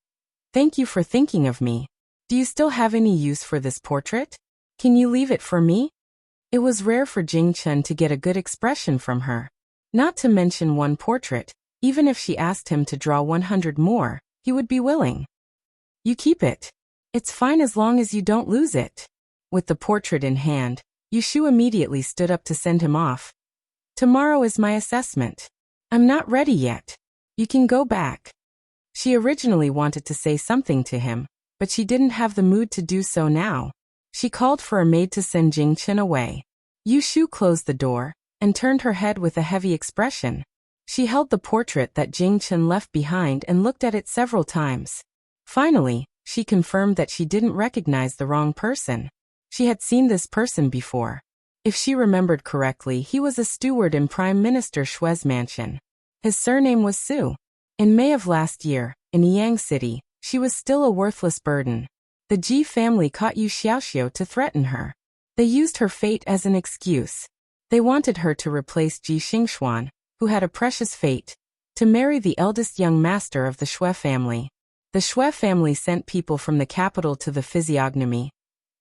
Thank you for thinking of me. Do you still have any use for this portrait? Can you leave it for me? It was rare for Jingchen to get a good expression from her. Not to mention one portrait, even if she asked him to draw 100 more, he would be willing. You keep it. It's fine as long as you don't lose it. With the portrait in hand, Yushu immediately stood up to send him off. Tomorrow is my assessment. I'm not ready yet. You can go back. She originally wanted to say something to him, but she didn't have the mood to do so now. She called for a maid to send Jingchen away. Yushu closed the door and turned her head with a heavy expression. She held the portrait that Jingchen left behind and looked at it several times. Finally, she confirmed that she didn't recognize the wrong person. She had seen this person before. If she remembered correctly, he was a steward in Prime Minister Shue's mansion. His surname was Su. In May of last year, in Yang City, she was still a worthless burden. The Ji family caught Yu Xiaoxiu to threaten her. They used her fate as an excuse. They wanted her to replace Ji Xingxuan, who had a precious fate, to marry the eldest young master of the Shui family. The Shui family sent people from the capital to the physiognomy,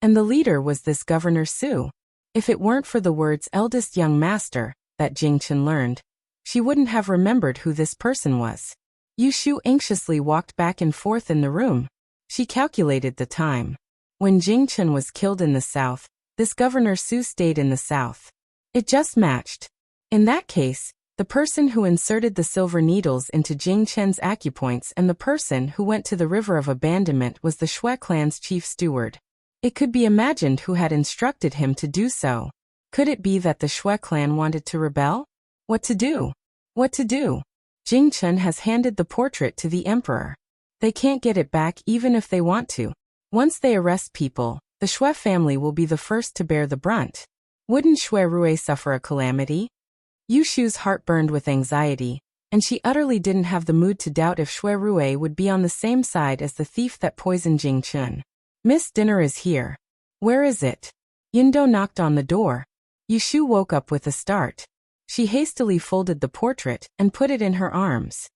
and the leader was this Governor Su. If it weren't for the words eldest young master that Jingchen learned, she wouldn't have remembered who this person was. Yushu anxiously walked back and forth in the room. She calculated the time. When Jingchen was killed in the south, this Governor Su stayed in the south. It just matched. In that case, the person who inserted the silver needles into Jingchen's acupoints and the person who went to the river of abandonment was the Shui clan's chief steward. It could be imagined who had instructed him to do so. Could it be that the Shui clan wanted to rebel? What to do? What to do? Jingchen has handed the portrait to the emperor. They can't get it back even if they want to. Once they arrest people, the Shui family will be the first to bear the brunt. Wouldn't Shui Rui suffer a calamity? Yushu's heart burned with anxiety, and she utterly didn't have the mood to doubt if Shui Rui would be on the same side as the thief that poisoned Jing Chun. Miss, dinner is here. Where is it? Yindo knocked on the door. Yushu woke up with a start. She hastily folded the portrait and put it in her arms.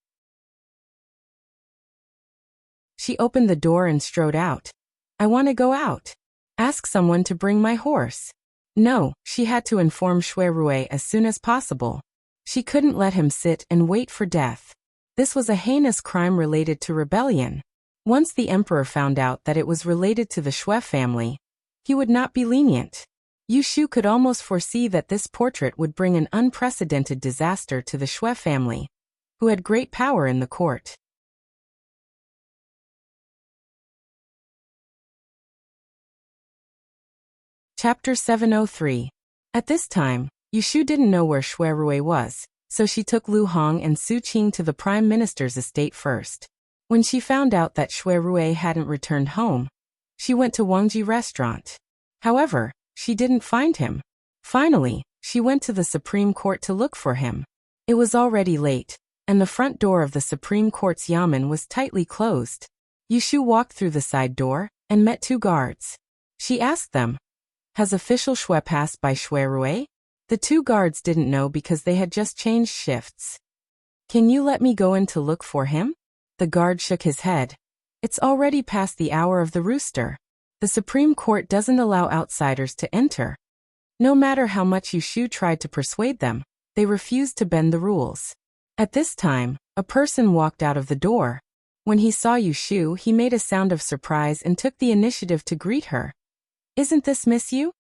She opened the door and strode out. I want to go out. Ask someone to bring my horse. No, she had to inform Shui Rui as soon as possible. She couldn't let him sit and wait for death. This was a heinous crime related to rebellion. Once the emperor found out that it was related to the Shui family, he would not be lenient. Yushu could almost foresee that this portrait would bring an unprecedented disaster to the Shui family, who had great power in the court. Chapter 703. At this time, Yushu didn't know where Shui Rui was, so she took Lu Hong and Su Qing to the Prime Minister's estate first. When she found out that Shui Rui hadn't returned home, she went to Wangji restaurant. However, she didn't find him. Finally, she went to the Supreme Court to look for him. It was already late, and the front door of the Supreme Court's yamen was tightly closed. Yushu walked through the side door and met two guards. She asked them, "Has official Shui passed by Shui Rui?" The two guards didn't know because they had just changed shifts. "Can you let me go in to look for him?" The guard shook his head. "It's already past the hour of the rooster. The Supreme Court doesn't allow outsiders to enter." No matter how much Yushu tried to persuade them, they refused to bend the rules. At this time, a person walked out of the door. When he saw Yushu, he made a sound of surprise and took the initiative to greet her. "Isn't this Miss Yu?"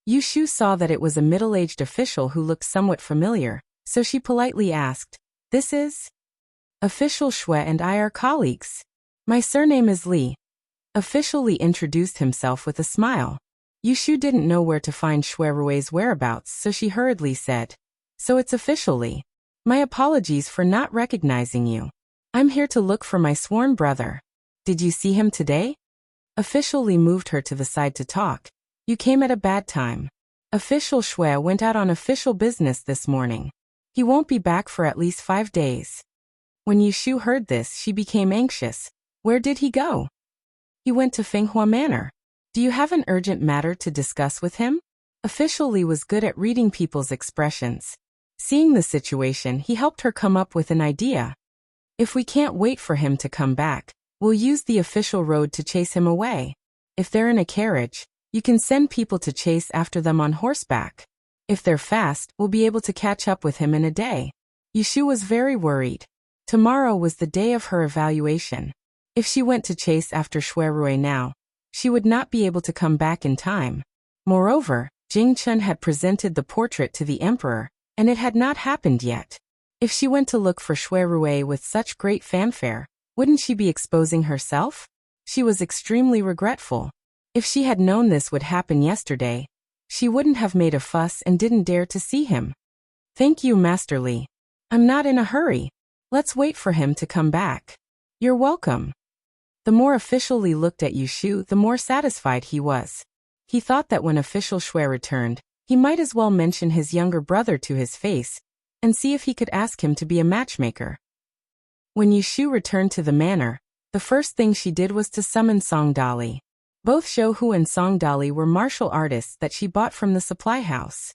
Yushu saw that it was a middle-aged official who looked somewhat familiar, so she politely asked, "This is?" "Official Shui and I are colleagues. My surname is Li." Official Li introduced himself with a smile. Yushu didn't know where to find Shui Rui's whereabouts, so she hurriedly said, "So it's official Li. My apologies for not recognizing you. I'm here to look for my sworn brother. Did you see him today?" Official Li moved her to the side to talk. "You came at a bad time. Official Shui went out on official business this morning. He won't be back for at least 5 days. When Yushu heard this, she became anxious. "Where did he go?" "He went to Fenghua Manor. Do you have an urgent matter to discuss with him?" Official Li was good at reading people's expressions. Seeing the situation, he helped her come up with an idea. "If we can't wait for him to come back, we'll use the official road to chase him away. If they're in a carriage, you can send people to chase after them on horseback. If they're fast, we'll be able to catch up with him in a day." Yushu was very worried. Tomorrow was the day of her evaluation. If she went to chase after Shui Rui now, she would not be able to come back in time. Moreover, Jing Chun had presented the portrait to the emperor, and it had not happened yet. If she went to look for Shui Rui with such great fanfare, wouldn't she be exposing herself? She was extremely regretful. If she had known this would happen yesterday, she wouldn't have made a fuss and didn't dare to see him. "Thank you, Master Li. I'm not in a hurry. Let's wait for him to come back." "You're welcome." The more Official Li looked at Yushu, the more satisfied he was. He thought that when official Shui returned, he might as well mention his younger brother to his face and see if he could ask him to be a matchmaker. When Yushu returned to the manor, the first thing she did was to summon Song Dali. Both Shou Hu and Song Dali were martial artists that she bought from the supply house.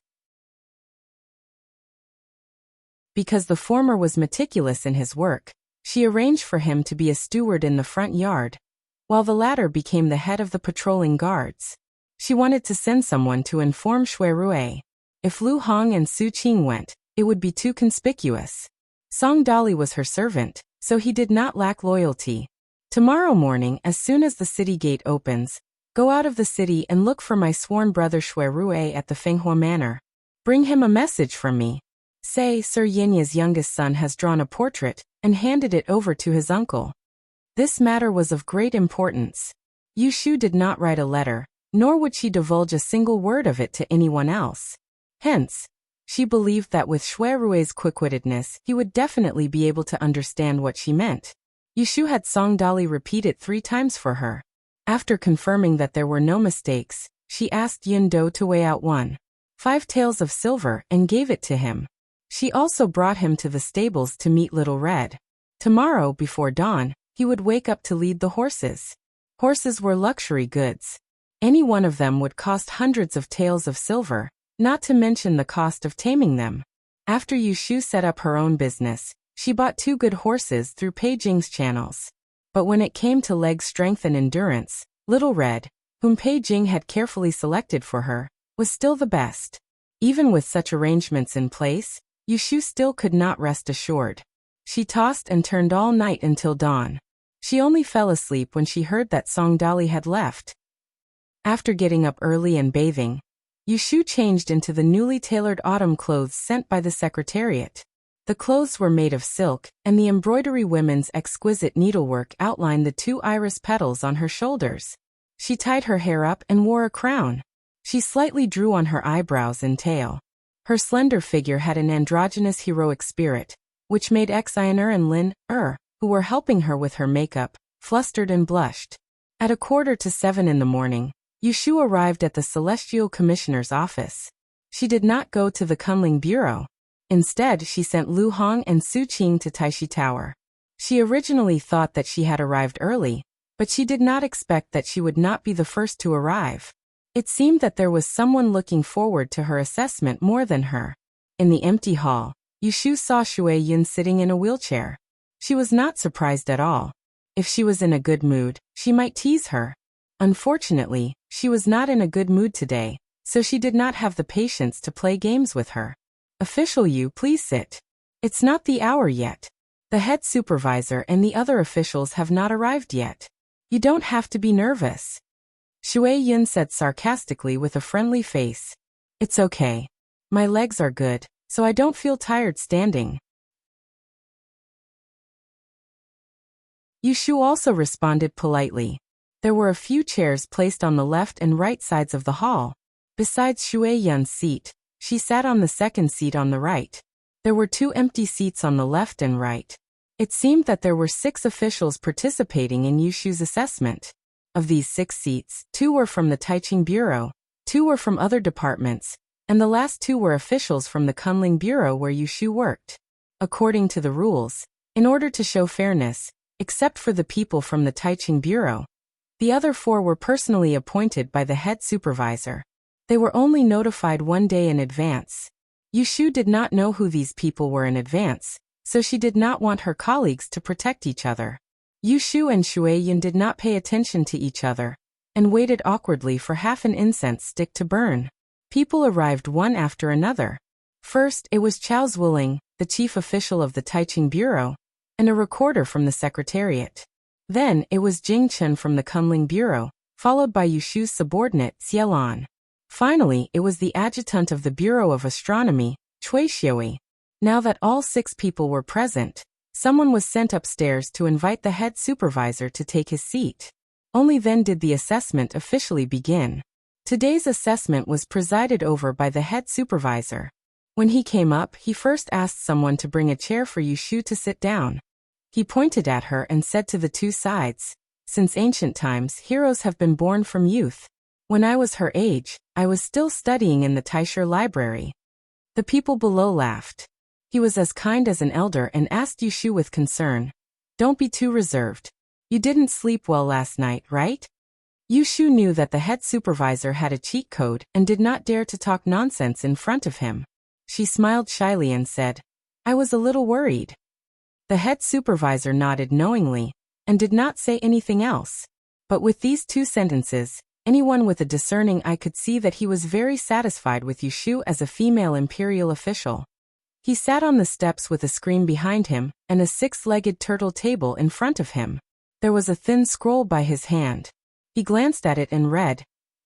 Because the former was meticulous in his work, she arranged for him to be a steward in the front yard, while the latter became the head of the patrolling guards. She wanted to send someone to inform Shui Rui. If Lu Hong and Su Qing went, it would be too conspicuous. Song Dali was her servant, so he did not lack loyalty. "Tomorrow morning, as soon as the city gate opens, go out of the city and look for my sworn brother Shui Rui at the Fenghua Manor. Bring him a message from me. Say Sir Yinya's youngest son has drawn a portrait and handed it over to his uncle." This matter was of great importance. Yushu did not write a letter, nor would she divulge a single word of it to anyone else. Hence, she believed that with Shui Rui's quick-wittedness, he would definitely be able to understand what she meant. Yushu had Song Dali repeat it 3 times for her. After confirming that there were no mistakes, she asked Yun Do to weigh out 1.5 taels of silver and gave it to him. She also brought him to the stables to meet Little Red. Tomorrow, before dawn, he would wake up to lead the horses. Horses were luxury goods. Any one of them would cost hundreds of taels of silver, not to mention the cost of taming them. After Yushu set up her own business, she bought 2 good horses through Pei Jing's channels. But when it came to leg strength and endurance, Little Red, whom Pei Jing had carefully selected for her, was still the best. Even with such arrangements in place, Yushu still could not rest assured. She tossed and turned all night until dawn. She only fell asleep when she heard that Song Dali had left. After getting up early and bathing, Yushu changed into the newly tailored autumn clothes sent by the secretariat. The clothes were made of silk, and the embroidery women's exquisite needlework outlined the 2 iris petals on her shoulders. She tied her hair up and wore a crown. She slightly drew on her eyebrows and tail. Her slender figure had an androgynous heroic spirit, which made Xiner and Lin, who were helping her with her makeup, flustered and blushed. At 6:45 in the morning, Yushu arrived at the Celestial Commissioner's office. She did not go to the Kunling Bureau. Instead, she sent Lu Hong and Su Qing to Taishi Tower. She originally thought that she had arrived early, but she did not expect that she would not be the first to arrive. It seemed that there was someone looking forward to her assessment more than her. In the empty hall, Yushu saw Shui Yun sitting in a wheelchair. She was not surprised at all. If she was in a good mood, she might tease her. Unfortunately, she was not in a good mood today, so she did not have the patience to play games with her. "Official Yu, please sit. It's not the hour yet. The head supervisor and the other officials have not arrived yet. You don't have to be nervous," Shui Yun said sarcastically with a friendly face. "It's okay. My legs are good, so I don't feel tired standing." Yushu also responded politely. There were a few chairs placed on the left and right sides of the hall. Besides Shui Yun's seat, she sat on the second seat on the right. There were 2 empty seats on the left and right. It seemed that there were 6 officials participating in Yushu's assessment. Of these 6 seats, 2 were from the Taiching Bureau, 2 were from other departments, and the last 2 were officials from the Kunling Bureau where Yushu worked. According to the rules, in order to show fairness, except for the people from the Taiching Bureau, the other 4 were personally appointed by the head supervisor. They were only notified 1 day in advance. Yushu did not know who these people were in advance, so she did not want her colleagues to protect each other. Yushu and Shui Yun did not pay attention to each other, and waited awkwardly for half an incense stick to burn. People arrived one after another. First, it was Chao Zwilling, the chief official of the Taiching Bureau, and a recorder from the secretariat. Then, it was Jing Chen from the Kunling Bureau, followed by Yushu's subordinate, Xielan. Finally, it was the adjutant of the Bureau of Astronomy, Cui Xiui. Now that all 6 people were present, someone was sent upstairs to invite the head supervisor to take his seat. Only then did the assessment officially begin. Today's assessment was presided over by the head supervisor. When he came up, he first asked someone to bring a chair for Yushu to sit down. He pointed at her and said to the 2 sides, "Since ancient times, heroes have been born from youth. When I was her age, I was still studying in the Taisher library." The people below laughed. He was as kind as an elder and asked Yushu with concern, "Don't be too reserved. You didn't sleep well last night, right?" Yushu knew that the head supervisor had a cheat code and did not dare to talk nonsense in front of him. She smiled shyly and said, "I was a little worried." The head supervisor nodded knowingly and did not say anything else. But with these 2 sentences, anyone with a discerning eye could see that he was very satisfied with Yushu as a female imperial official. He sat on the steps with a screen behind him and a 6-legged turtle table in front of him. There was a thin scroll by his hand. He glanced at it and read,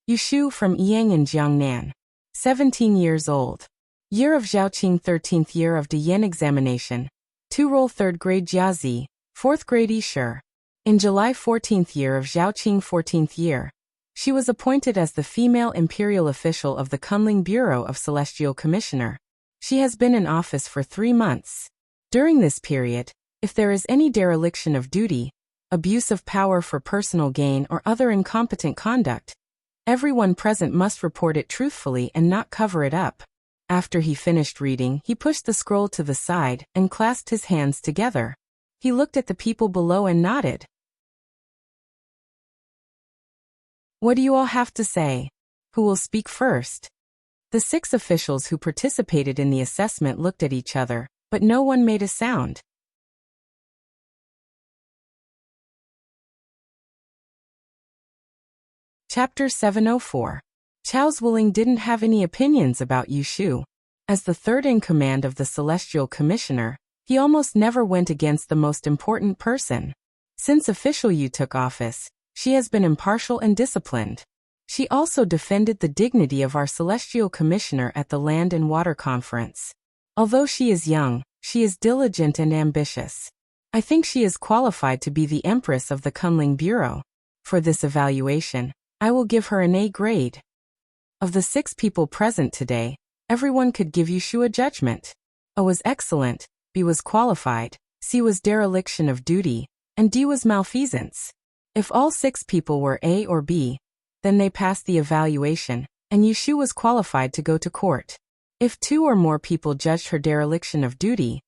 "Yushu from Yang in Jiangnan. 17 years old. Year of Zhaoqing 13th year of the Yen examination. 2 roll 3rd grade Jiazi, 4th grade Yishur. In July 14th year of Zhaoqing 14th year. She was appointed as the female imperial official of the Kunling Bureau of Celestial Commissioner. She has been in office for 3 months. During this period, if there is any dereliction of duty, abuse of power for personal gain or other incompetent conduct, everyone present must report it truthfully and not cover it up. After he finished reading, he pushed the scroll to the side and clasped his hands together. He looked at the people below and nodded. What do you all have to say? Who will speak first? The 6 officials who participated in the assessment looked at each other, but no one made a sound. Chapter 704. Chao's Wuling didn't have any opinions about Yu Shu. As the third in command of the Celestial Commissioner, he almost never went against the most important person. Since official Yu took office, she has been impartial and disciplined. She also defended the dignity of our Celestial Commissioner at the Land and Water Conference. Although she is young, she is diligent and ambitious. I think she is qualified to be the Empress of the Kunling Bureau. For this evaluation, I will give her an A grade. Of the 6 people present today, everyone could give Yu Shu a judgment. A was excellent, B was qualified, C was dereliction of duty, and D was malfeasance. If all 6 people were A or B, then they passed the evaluation, and Yu Shu was qualified to go to court. If 2 or more people judged her dereliction of duty,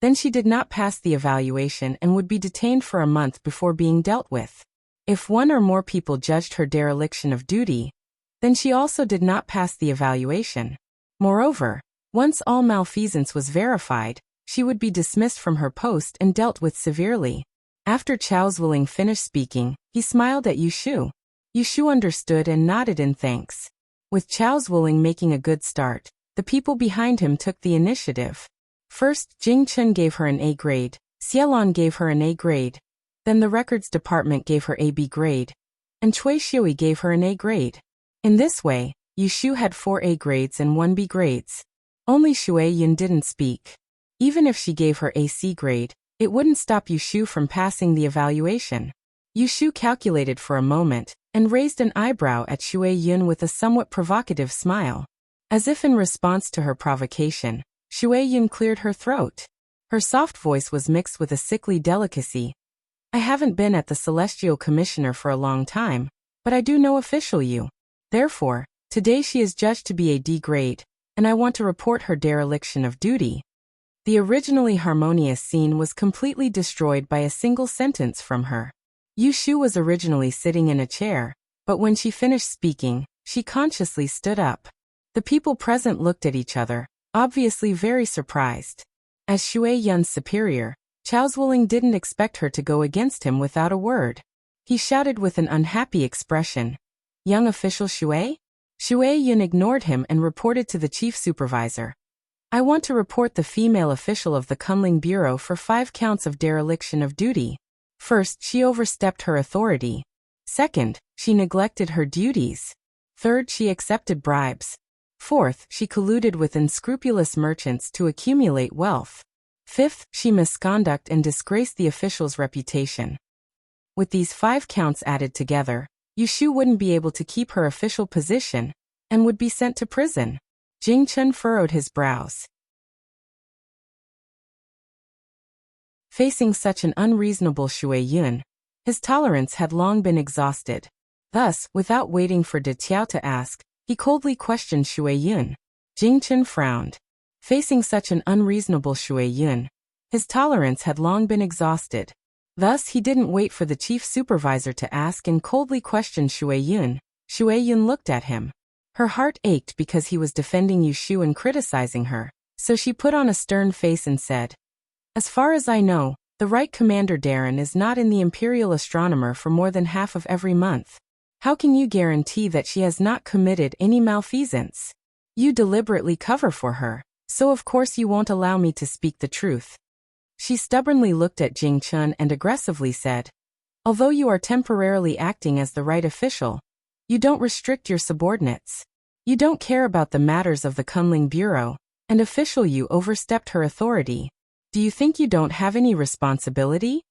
then she did not pass the evaluation and would be detained for a month before being dealt with. If 1 or more people judged her dereliction of duty, then she also did not pass the evaluation. Moreover, once all malfeasance was verified, she would be dismissed from her post and dealt with severely. After Chao's Wuling finished speaking, he smiled at Yu Shu. Yu Shu understood and nodded in thanks. With Chao's Wuling making a good start, the people behind him took the initiative. First, Jing Chun gave her an A grade, Xiaolon gave her an A grade, then the records department gave her a B grade, and Cui Shui gave her an A grade. In this way, Yu Shu had 4 A grades and 1 B grades. Only Shui Yun didn't speak. Even if she gave her a C grade, it wouldn't stop Yu Shu from passing the evaluation. Yu Shu calculated for a moment, and raised an eyebrow at Shui Yun with a somewhat provocative smile. As if in response to her provocation, Shui Yun cleared her throat. Her soft voice was mixed with a sickly delicacy. I haven't been at the Celestial Commissioner for a long time, but I do know official Yu. Therefore, today she is judged to be a D grade, and I want to report her dereliction of duty. The originally harmonious scene was completely destroyed by a single sentence from her. Yu Shu was originally sitting in a chair, but when she finished speaking, she consciously stood up. The people present looked at each other, obviously very surprised. As Shui Yun's superior, Chao's Wuling didn't expect her to go against him without a word. He shouted with an unhappy expression, "Young official Shui?" Shui Yun ignored him and reported to the chief supervisor. I want to report the female official of the Kunling Bureau for 5 counts of dereliction of duty. First, she overstepped her authority. Second, she neglected her duties. Third, she accepted bribes. Fourth, she colluded with unscrupulous merchants to accumulate wealth. Fifth, she misconduct and disgraced the official's reputation. With these 5 counts added together, Yu Shu wouldn't be able to keep her official position and would be sent to prison. Jing Chun furrowed his brows. Facing such an unreasonable Shui Yun, his tolerance had long been exhausted. Thus, without waiting for De Tiao to ask, he coldly questioned Shui Yun. Jing Chun frowned. Facing such an unreasonable Shui Yun, his tolerance had long been exhausted. Thus, he didn't wait for the chief supervisor to ask and coldly questioned Shui Yun. Shui Yun looked at him. Her heart ached because he was defending Yu Shu and criticizing her, so she put on a stern face and said, "As far as I know, the Right Commander Darren is not in the Imperial Astronomer for more than half of every month. How can you guarantee that she has not committed any malfeasance? You deliberately cover for her, so of course you won't allow me to speak the truth." She stubbornly looked at Jing Chun and aggressively said, "Although you are temporarily acting as the right official, you don't restrict your subordinates. You don't care about the matters of the Kunling Bureau, and official Yu overstepped her authority. Do you think you don't have any responsibility?"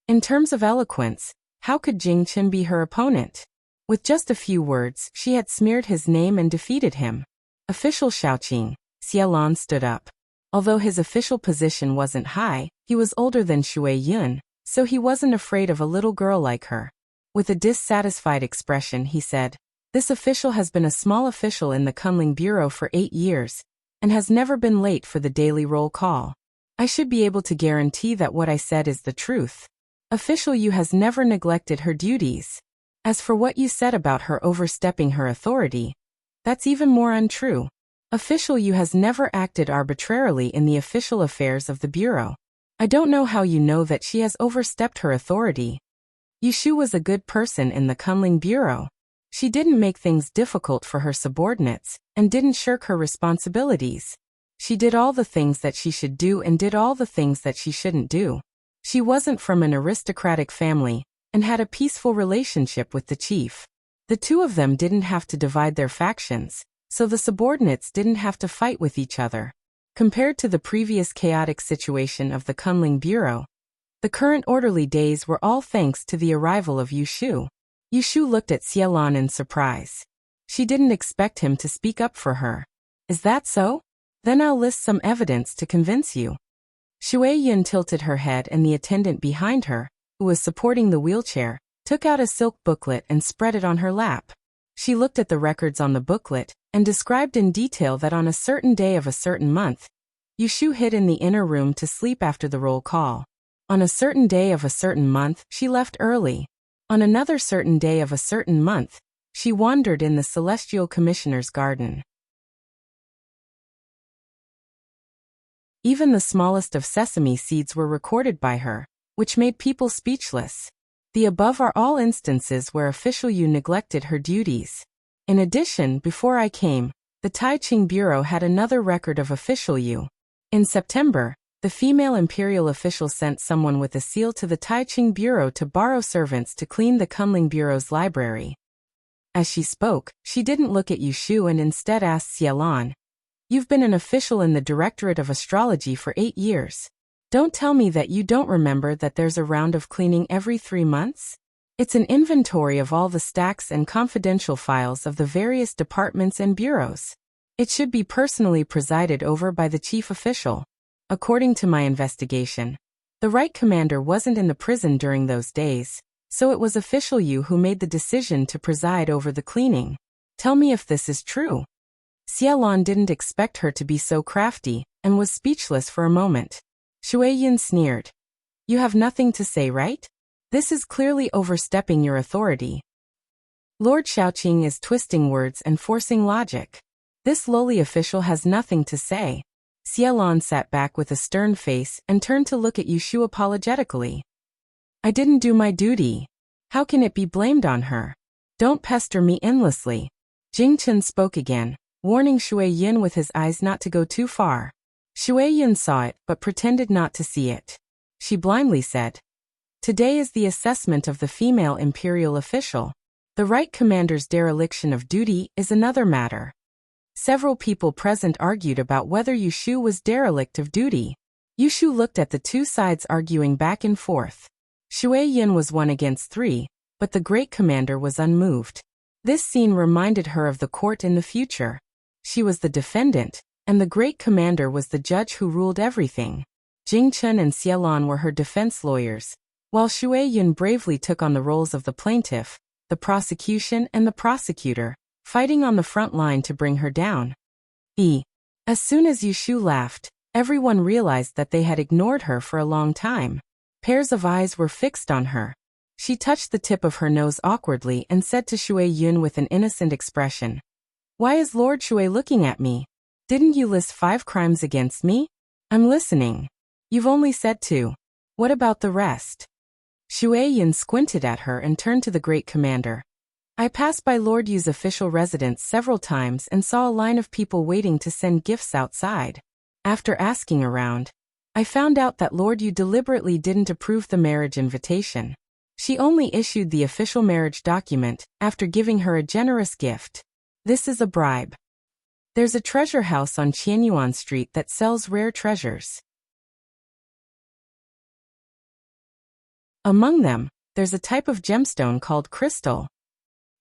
In terms of eloquence, how could Jing Chun be her opponent? With just a few words, she had smeared his name and defeated him. Official Shaoqing, Xiaolon stood up. Although his official position wasn't high, he was older than Shui Yun, so he wasn't afraid of a little girl like her. With a dissatisfied expression, he said, "This official has been a small official in the Kunling Bureau for 8 years, and has never been late for the daily roll call. I should be able to guarantee that what I said is the truth. Official Yu has never neglected her duties. As for what you said about her overstepping her authority, that's even more untrue. Official Yu has never acted arbitrarily in the official affairs of the Bureau. I don't know how you know that she has overstepped her authority. Yushu was a good person in the Kunling Bureau. She didn't make things difficult for her subordinates, and didn't shirk her responsibilities. She did all the things that she should do and did all the things that she shouldn't do. She wasn't from an aristocratic family, and had a peaceful relationship with the chief. The two of them didn't have to divide their factions, so the subordinates didn't have to fight with each other. Compared to the previous chaotic situation of the Kunling Bureau, the current orderly days were all thanks to the arrival of Yushu. Yushu looked at Xielan in surprise. She didn't expect him to speak up for her. Is that so? Then I'll list some evidence to convince you. Shui Yun tilted her head, and the attendant behind her, who was supporting the wheelchair, took out a silk booklet and spread it on her lap. She looked at the records on the booklet, and described in detail that on a certain day of a certain month, Yushu hid in the inner room to sleep after the roll call. On a certain day of a certain month, she left early. On another certain day of a certain month, she wandered in the Celestial Commissioner's garden. Even the smallest of sesame seeds were recorded by her, which made people speechless. The above are all instances where Official Yu neglected her duties. In addition, before I came, the Taiching Bureau had another record of Official Yu. In September, the female imperial official sent someone with a seal to the Taiching Bureau to borrow servants to clean the Kunling Bureau's library. As she spoke, she didn't look at Yushu and instead asked Xielan, "You've been an official in the Directorate of Astrology for 8 years. Don't tell me that you don't remember that there's a round of cleaning every 3 months? It's an inventory of all the stacks and confidential files of the various departments and bureaus. It should be personally presided over by the chief official. According to my investigation, the right commander wasn't in the prison during those days, so it was Official Yu who made the decision to preside over the cleaning. Tell me if this is true." Xielan didn't expect her to be so crafty, and was speechless for a moment. Shui Yun sneered. "You have nothing to say, right? This is clearly overstepping your authority." Lord Shaoqing is twisting words and forcing logic. This lowly official has nothing to say. Xielan sat back with a stern face and turned to look at Yushu apologetically. "I didn't do my duty. How can it be blamed on her? Don't pester me endlessly." Jing Chen spoke again, warning Shui Yun with his eyes not to go too far. Shui Yun saw it, but pretended not to see it. She blindly said, "Today is the assessment of the female imperial official. The right commander's dereliction of duty is another matter." Several people present argued about whether Yushu was derelict of duty. Yushu looked at the two sides arguing back and forth. Shui Yun was 1 against 3, but the great commander was unmoved. This scene reminded her of the court in the future. She was the defendant, and the great commander was the judge who ruled everything. Jing Chen and Xielan were her defense lawyers, while Shui Yun bravely took on the roles of the plaintiff, the prosecution and the prosecutor, fighting on the front line to bring her down. As soon as Yushu laughed, everyone realized that they had ignored her for a long time. Pairs of eyes were fixed on her. She touched the tip of her nose awkwardly and said to Shui Yun with an innocent expression, "Why is Lord Shui looking at me? Didn't you list 5 crimes against me? I'm listening. You've only said 2. What about the rest?" Shui Yun squinted at her and turned to the great commander. "I passed by Lord Yu's official residence several times and saw a line of people waiting to send gifts outside. After asking around, I found out that Lord Yu deliberately didn't approve the marriage invitation. She only issued the official marriage document after giving her a generous gift. This is a bribe. There's a treasure house on Qianyuan Street that sells rare treasures. Among them, there's a type of gemstone called crystal.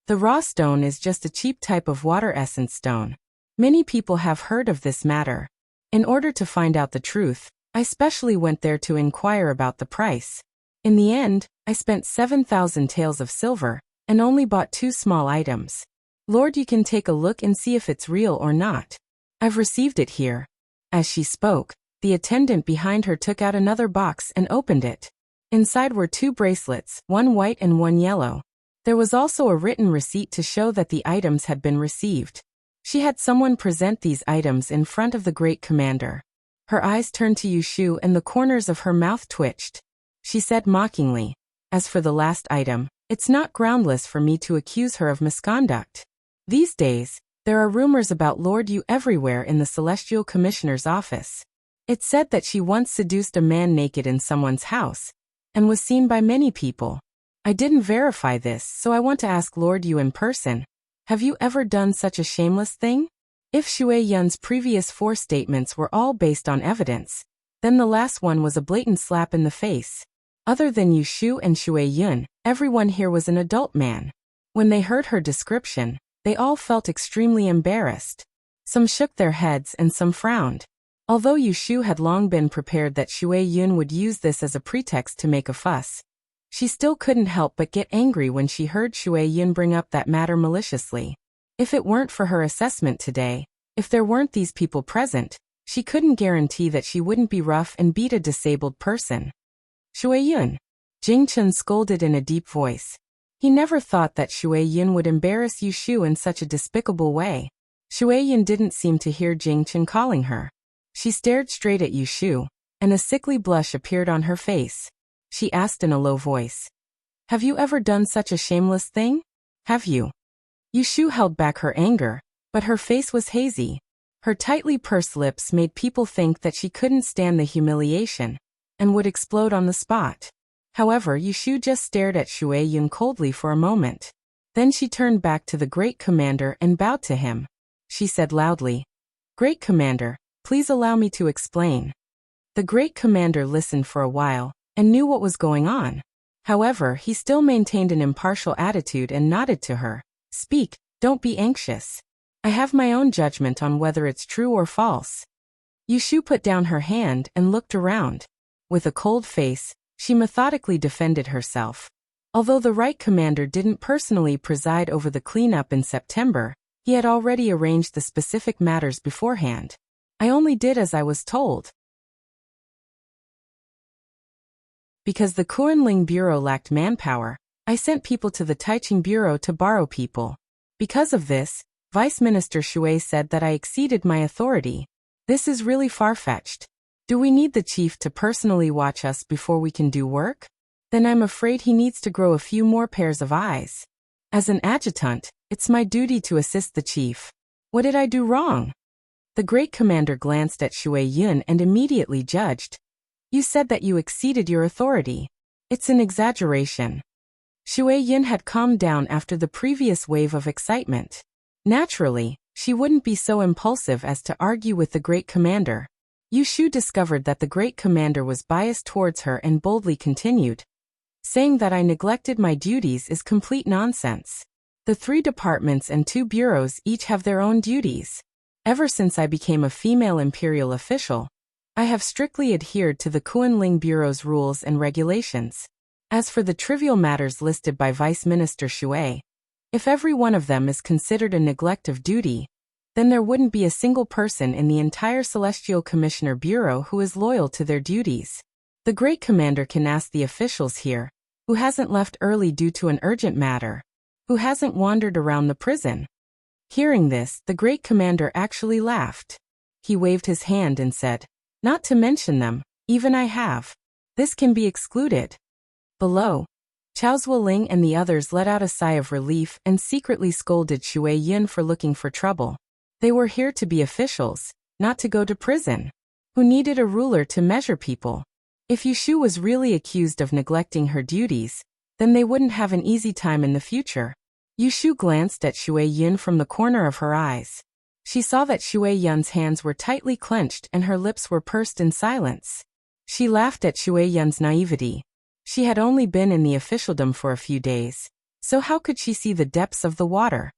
The raw stone is just a cheap type of water essence stone. Many people have heard of this matter. In order to find out the truth, I specially went there to inquire about the price. In the end, I spent 7,000 taels of silver, and only bought 2 small items. Lord, you can take a look and see if it's real or not." I've received it here. As she spoke, the attendant behind her took out another box and opened it. Inside were 2 bracelets, one white and one yellow. There was also a written receipt to show that the items had been received. She had someone present these items in front of the great commander. Her eyes turned to Yushu and the corners of her mouth twitched. She said mockingly, "As for the last item, it's not groundless for me to accuse her of misconduct. These days, there are rumors about Lord Yu everywhere in the Celestial Commissioner's office. It's said that she once seduced a man naked in someone's house, and was seen by many people. I didn't verify this, so I want to ask Lord Yu in person. Have you ever done such a shameless thing?" If Shui Yun's previous 4 statements were all based on evidence, then the last one was a blatant slap in the face. Other than Yushu and Shui Yun, everyone here was an adult man. When they heard her description, they all felt extremely embarrassed. Some shook their heads and some frowned. Although Yushu had long been prepared that Shui Yun would use this as a pretext to make a fuss, she still couldn't help but get angry when she heard Shui Yun bring up that matter maliciously. If it weren't for her assessment today, if there weren't these people present, she couldn't guarantee that she wouldn't be rough and beat a disabled person. "Shui Yun," Jing Chen scolded in a deep voice. He never thought that Shui Yun would embarrass Yushu in such a despicable way. Shui Yun didn't seem to hear Jing Chen calling her. She stared straight at Yushu, and a sickly blush appeared on her face. She asked in a low voice, "Have you ever done such a shameless thing? Have you?" Yushu held back her anger, but her face was hazy. Her tightly pursed lips made people think that she couldn't stand the humiliation, and would explode on the spot. However, Yushu just stared at Shui Yun coldly for a moment. Then she turned back to the great commander and bowed to him. She said loudly, "Great commander, please allow me to explain." The great commander listened for a while, and knew what was going on. However, he still maintained an impartial attitude and nodded to her. "Speak, don't be anxious. I have my own judgment on whether it's true or false." Yushu put down her hand and looked around. With a cold face, she methodically defended herself. Although the right commander didn't personally preside over the cleanup in September, he had already arranged the specific matters beforehand. "I only did as I was told." Because the Kuanling Bureau lacked manpower, I sent people to the Taiching Bureau to borrow people. Because of this, Vice Minister Shui said that I exceeded my authority. This is really far-fetched. Do we need the chief to personally watch us before we can do work? Then I'm afraid he needs to grow a few more pairs of eyes. As an adjutant, it's my duty to assist the chief. What did I do wrong? The great commander glanced at Shui Yun and immediately judged. "You said that you exceeded your authority. It's an exaggeration." Shui Yun had calmed down after the previous wave of excitement. Naturally, she wouldn't be so impulsive as to argue with the great commander. Yushu discovered that the great commander was biased towards her and boldly continued. "Saying that I neglected my duties is complete nonsense. The 3 departments and 2 bureaus each have their own duties. Ever since I became a female imperial official, I have strictly adhered to the Kuanling Bureau's rules and regulations. As for the trivial matters listed by Vice Minister Shui, if every one of them is considered a neglect of duty, then there wouldn't be a single person in the entire Celestial Commissioner Bureau who is loyal to their duties. The great commander can ask the officials here, who hasn't left early due to an urgent matter, who hasn't wandered around the prison." Hearing this, the great commander actually laughed. He waved his hand and said, "Not to mention them, even I have. This can be excluded." Below, Chao Zuoling and the others let out a sigh of relief and secretly scolded Shui Yun for looking for trouble. They were here to be officials, not to go to prison. Who needed a ruler to measure people? If Yushu was really accused of neglecting her duties, then they wouldn't have an easy time in the future. Yushu glanced at Shui Yun from the corner of her eyes. She saw that Shui Yun's hands were tightly clenched and her lips were pursed in silence. She laughed at Shui Yun's naivety. She had only been in the officialdom for a few days, so how could she see the depths of the water?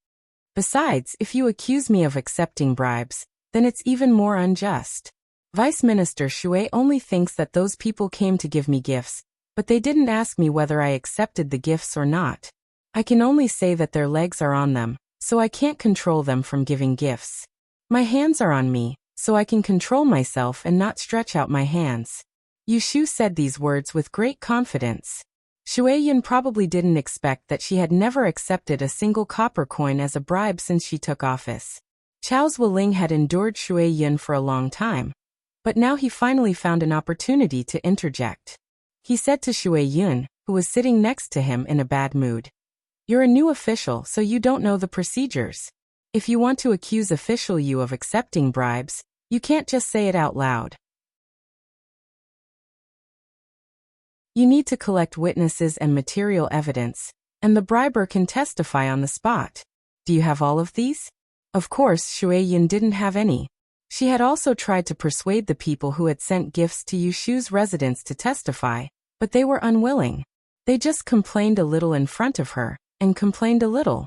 Besides, if you accuse me of accepting bribes, then it's even more unjust. Vice Minister Shui only thinks that those people came to give me gifts, but they didn't ask me whether I accepted the gifts or not. I can only say that their legs are on them, so I can't control them from giving gifts. My hands are on me, so I can control myself and not stretch out my hands. Yushu said these words with great confidence. Shueyin probably didn't expect that she had never accepted a single copper coin as a bribe since she took office. Chao Zhuoling had endured Shueyin for a long time, but now he finally found an opportunity to interject. He said to Shueyin, who was sitting next to him in a bad mood, "You're a new official, so you don't know the procedures. If you want to accuse official Yu of accepting bribes, you can't just say it out loud. You need to collect witnesses and material evidence, and the briber can testify on the spot. Do you have all of these?" Of course, Shueyin didn't have any. She had also tried to persuade the people who had sent gifts to Yushu's residence to testify, but they were unwilling. They just complained a little in front of her, and complained a little.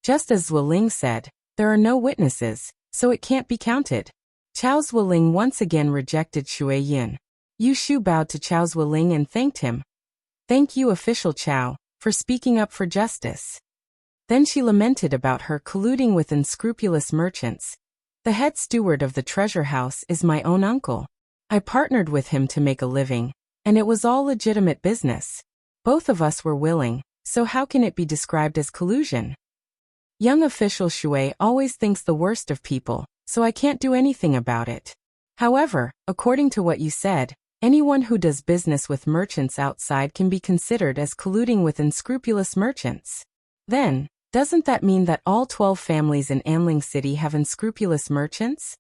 Just as Zhuoling said, there are no witnesses, so it can't be counted. Chao Zhuoling once again rejected Shueyin. Yushu bowed to Chao Zhuoling and thanked him. "Thank you, official Chao, for speaking up for justice." Then she lamented about her colluding with unscrupulous merchants. "The head steward of the treasure house is my own uncle. I partnered with him to make a living, and it was all legitimate business. Both of us were willing, so how can it be described as collusion? Young official Shui always thinks the worst of people, so I can't do anything about it. However, according to what you said, anyone who does business with merchants outside can be considered as colluding with unscrupulous merchants. Then, doesn't that mean that all 12 families in Anling City have unscrupulous merchants?"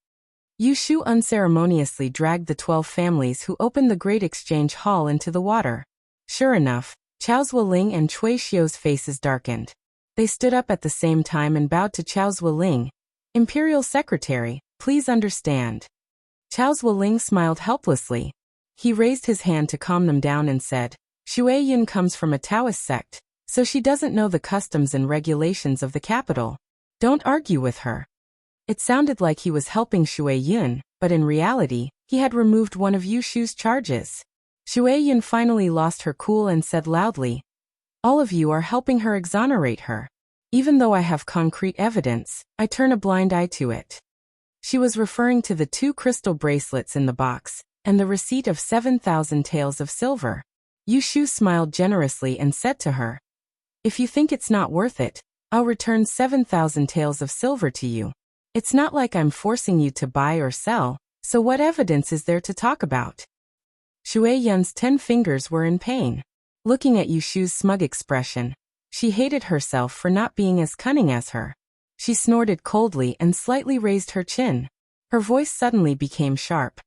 Yushu unceremoniously dragged the 12 families who opened the Great Exchange Hall into the water. Sure enough, Chao Zhuoling and Cui Xiu's faces darkened. They stood up at the same time and bowed to Chao Zhuoling. "Imperial Secretary, please understand." Chao Zhuoling smiled helplessly. He raised his hand to calm them down and said, "Shueyin comes from a Taoist sect, so she doesn't know the customs and regulations of the capital. Don't argue with her." It sounded like he was helping Shueyin, but in reality, he had removed one of Yushu's charges. Shueyin finally lost her cool and said loudly, "All of you are helping her exonerate her. Even though I have concrete evidence, I turn a blind eye to it." She was referring to the 2 crystal bracelets in the box, and the receipt of 7,000 taels of silver. Yushu smiled generously and said to her, "If you think it's not worth it, I'll return 7,000 taels of silver to you. It's not like I'm forcing you to buy or sell, so what evidence is there to talk about?" Shueyan's 10 fingers were in pain. Looking at Yushu's smug expression, she hated herself for not being as cunning as her. She snorted coldly and slightly raised her chin. Her voice suddenly became sharp.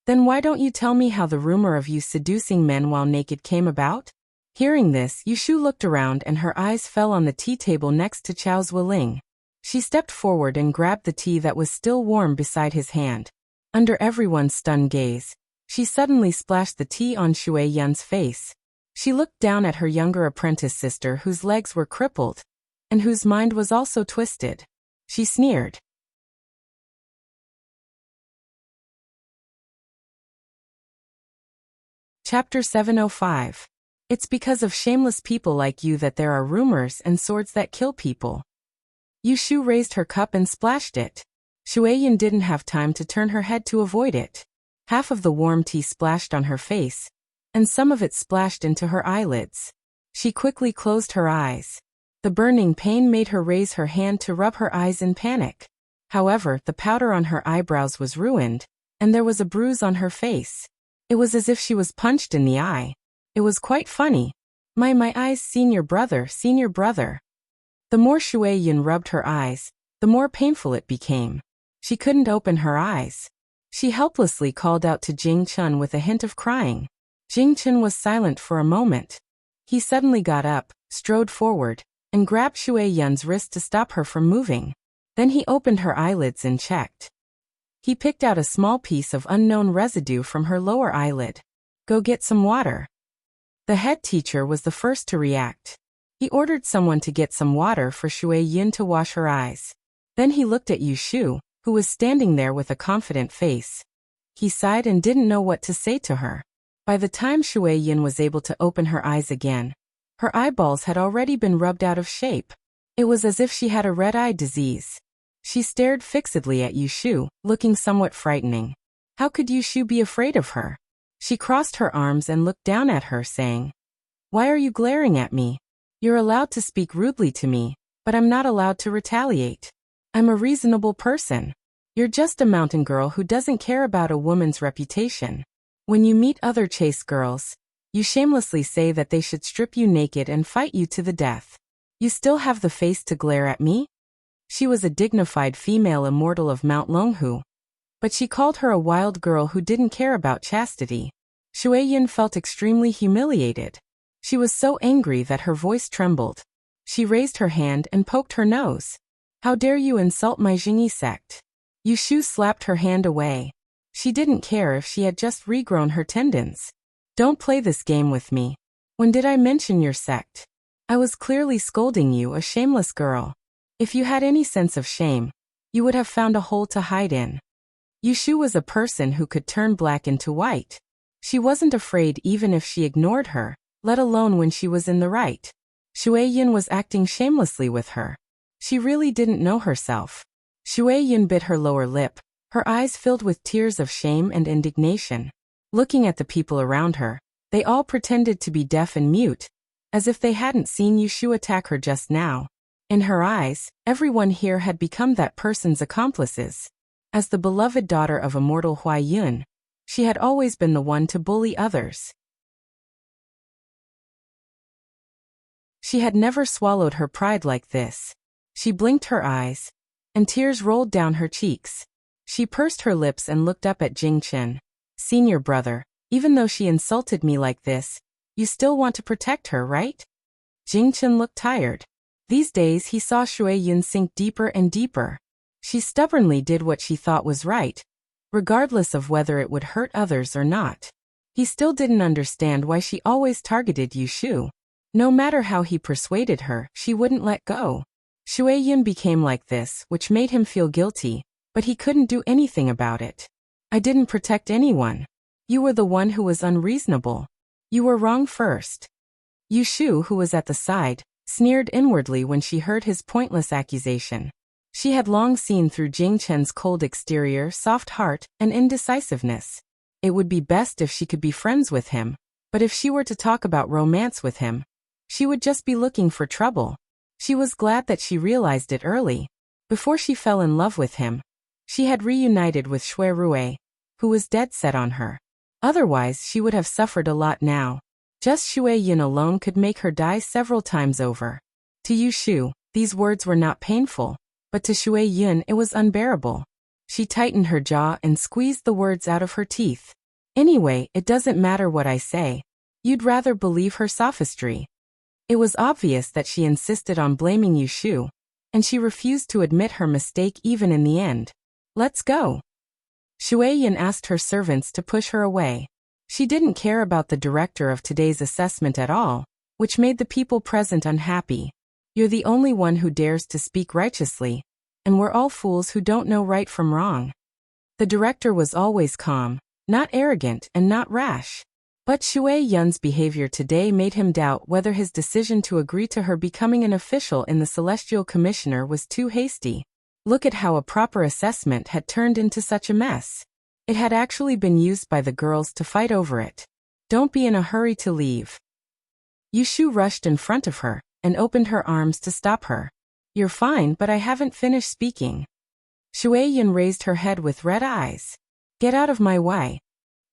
"Then why don't you tell me how the rumor of you seducing men while naked came about?" Hearing this, Yushu looked around and her eyes fell on the tea table next to Chao Zhuoling. She stepped forward and grabbed the tea that was still warm beside his hand. Under everyone's stunned gaze, she suddenly splashed the tea on Shueyan's face. She looked down at her younger apprentice sister whose legs were crippled, and whose mind was also twisted. She sneered. Chapter 705. It's because of shameless people like you that there are rumors and swords that kill people. Yushu raised her cup and splashed it. Shueyin didn't have time to turn her head to avoid it. Half of the warm tea splashed on her face, and some of it splashed into her eyelids. She quickly closed her eyes. The burning pain made her raise her hand to rub her eyes in panic. However, the powder on her eyebrows was ruined, and there was a bruise on her face. It was as if she was punched in the eye. It was quite funny. My eyes, senior brother, senior brother." The more Shueyin rubbed her eyes, the more painful it became. She couldn't open her eyes. She helplessly called out to Jing Chun with a hint of crying. Jing Chun was silent for a moment. He suddenly got up, strode forward, and grabbed Shueyan's wrist to stop her from moving. Then he opened her eyelids and checked. He picked out a small piece of unknown residue from her lower eyelid. "Go get some water." The head teacher was the first to react. He ordered someone to get some water for Shueyin to wash her eyes. Then he looked at Yushu, who was standing there with a confident face. He sighed and didn't know what to say to her. By the time Shueyin was able to open her eyes again, her eyeballs had already been rubbed out of shape. It was as if she had a red eye disease. She stared fixedly at Yushu, looking somewhat frightening. How could Yushu be afraid of her? She crossed her arms and looked down at her, saying, "Why are you glaring at me? You're allowed to speak rudely to me, but I'm not allowed to retaliate. I'm a reasonable person. You're just a mountain girl who doesn't care about a woman's reputation. When you meet other chaste girls, you shamelessly say that they should strip you naked and fight you to the death. You still have the face to glare at me?" She was a dignified female immortal of Mount Longhu, but she called her a wild girl who didn't care about chastity. Shueyin felt extremely humiliated. She was so angry that her voice trembled. She raised her hand and poked her nose. "How dare you insult my Jingyi sect?" Yushu slapped her hand away. She didn't care if she had just regrown her tendons. "Don't play this game with me. When did I mention your sect? I was clearly scolding you, a shameless girl. If you had any sense of shame, you would have found a hole to hide in." Yushu was a person who could turn black into white. She wasn't afraid even if she ignored her, let alone when she was in the right. Shueyin was acting shamelessly with her. She really didn't know herself. Shueyin bit her lower lip, her eyes filled with tears of shame and indignation. Looking at the people around her, they all pretended to be deaf and mute, as if they hadn't seen Yushu attack her just now. In her eyes, everyone here had become that person's accomplices. As the beloved daughter of immortal Huaiyun, she had always been the one to bully others. She had never swallowed her pride like this. She blinked her eyes, and tears rolled down her cheeks. She pursed her lips and looked up at Jing Chen. "Senior brother, even though she insulted me like this, you still want to protect her, right?" Jing Chen looked tired. These days he saw Shueyin sink deeper and deeper. She stubbornly did what she thought was right, regardless of whether it would hurt others or not. He still didn't understand why she always targeted Yushu. No matter how he persuaded her, she wouldn't let go. Shueyin became like this, which made him feel guilty, but he couldn't do anything about it. "I didn't protect anyone. You were the one who was unreasonable. You were wrong first." Yushu, who was at the side, sneered inwardly when she heard his pointless accusation. She had long seen through Jing Chen's cold exterior, soft heart, and indecisiveness. It would be best if she could be friends with him, but if she were to talk about romance with him, she would just be looking for trouble. She was glad that she realized it early. Before she fell in love with him, she had reunited with Shui Rui, who was dead set on her. Otherwise, she would have suffered a lot now. Just Shueyin alone could make her die several times over. To Yushu, these words were not painful, but to Shueyin it was unbearable. She tightened her jaw and squeezed the words out of her teeth. "Anyway, it doesn't matter what I say. You'd rather believe her sophistry." It was obvious that she insisted on blaming Yushu, and she refused to admit her mistake even in the end. "Let's go." Shueyin asked her servants to push her away. She didn't care about the director of today's assessment at all, which made the people present unhappy. "You're the only one who dares to speak righteously, and we're all fools who don't know right from wrong." The director was always calm, not arrogant and not rash. But Shueyin behavior today made him doubt whether his decision to agree to her becoming an official in the Celestial Commissioner was too hasty. Look at how a proper assessment had turned into such a mess. It had actually been used by the girls to fight over it. "Don't be in a hurry to leave." Yushu rushed in front of her and opened her arms to stop her. "You're fine, but I haven't finished speaking." Shueyin raised her head with red eyes. "Get out of my way."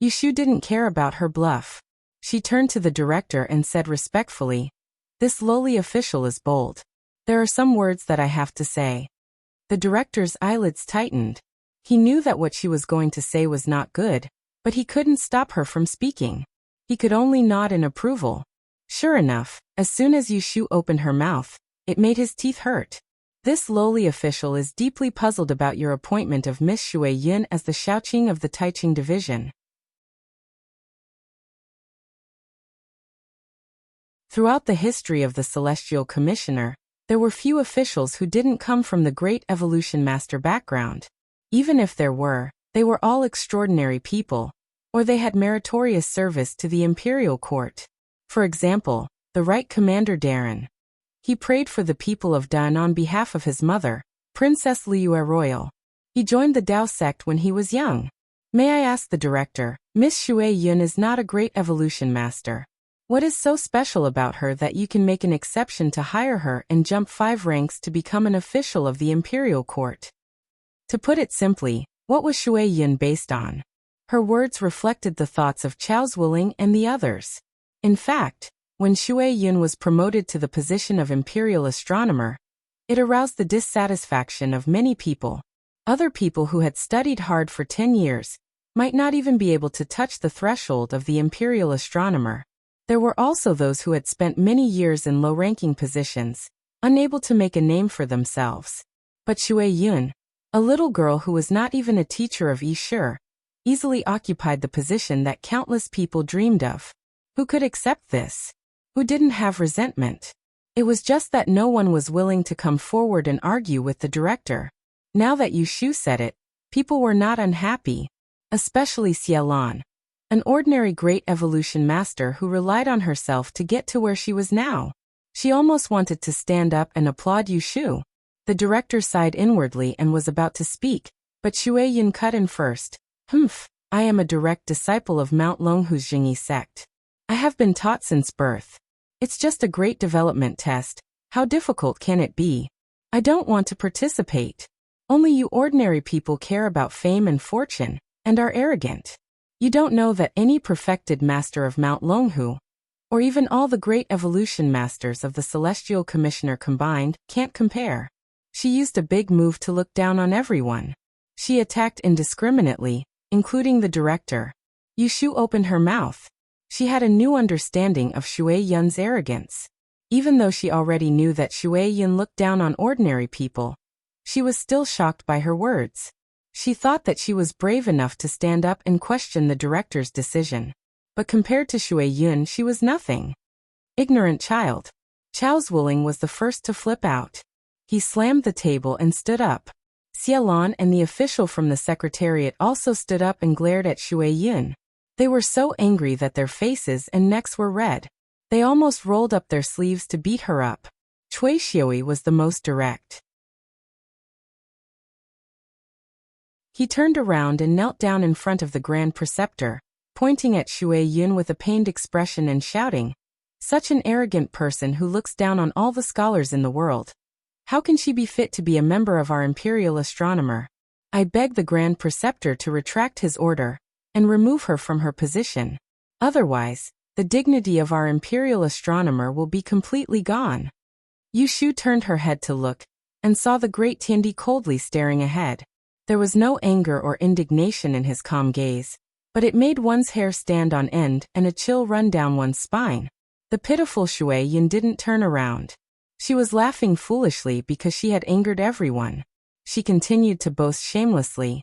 Yushu didn't care about her bluff. She turned to the director and said respectfully, "This lowly official is bold. There are some words that I have to say." The director's eyelids tightened. He knew that what she was going to say was not good, but he couldn't stop her from speaking. He could only nod in approval. Sure enough, as soon as Yushu opened her mouth, it made his teeth hurt. "This lowly official is deeply puzzled about your appointment of Miss Shueyin as the Shaoqing of the Taiqing Division." Throughout the history of the Celestial Commissioner, there were few officials who didn't come from the great evolution master background. Even if there were, they were all extraordinary people, or they had meritorious service to the imperial court. For example, the Right Commander Darren. He prayed for the people of Dan on behalf of his mother, Princess Liu Royal. He joined the Dao sect when he was young. May I ask the director, Miss Shui Yun is not a great evolution master. What is so special about her that you can make an exception to hire her and jump 5 ranks to become an official of the imperial court? To put it simply, what was Shui Yun based on? Her words reflected the thoughts of Chao Zuoling and the others. In fact, when Shui Yun was promoted to the position of imperial astronomer, it aroused the dissatisfaction of many people. Other people who had studied hard for 10 years might not even be able to touch the threshold of the imperial astronomer. There were also those who had spent many years in low-ranking positions, unable to make a name for themselves. But Shui Yun, a little girl who was not even a teacher of Yishu, easily occupied the position that countless people dreamed of. Who could accept this? Who didn't have resentment? It was just that no one was willing to come forward and argue with the director. Now that Yishu said it, people were not unhappy, especially Xielan, an ordinary great evolution master who relied on herself to get to where she was now. She almost wanted to stand up and applaud Yishu. The director sighed inwardly and was about to speak, but Shui Yun cut in first. I am a direct disciple of Mount Longhu's Jingyi sect. I have been taught since birth. It's just a great development test. How difficult can it be? I don't want to participate. Only you ordinary people care about fame and fortune, and are arrogant. You don't know that any perfected master of Mount Longhu, or even all the great evolution masters of the Celestial Commissioner combined, can't compare. She used a big move to look down on everyone. She attacked indiscriminately, including the director. Yishu opened her mouth. She had a new understanding of Shui Yun's arrogance. Even though she already knew that Shui Yun looked down on ordinary people, she was still shocked by her words. She thought that she was brave enough to stand up and question the director's decision. But compared to Shui Yun, she was nothing. Ignorant child. Chao Zuoling was the first to flip out. He slammed the table and stood up. Xielan and the official from the secretariat also stood up and glared at Shui Yun. They were so angry that their faces and necks were red. They almost rolled up their sleeves to beat her up. Cui Xiui was the most direct. He turned around and knelt down in front of the Grand Preceptor, pointing at Shui Yun with a pained expression and shouting, "Such an arrogant person who looks down on all the scholars in the world. How can she be fit to be a member of our imperial astronomer? I beg the Grand Preceptor to retract his order and remove her from her position. Otherwise, the dignity of our imperial astronomer will be completely gone." Yishu turned her head to look, and saw the great Tiandi coldly staring ahead. There was no anger or indignation in his calm gaze, but it made one's hair stand on end and a chill run down one's spine. The pitiful Shui Yun didn't turn around. She was laughing foolishly because she had angered everyone. She continued to boast shamelessly.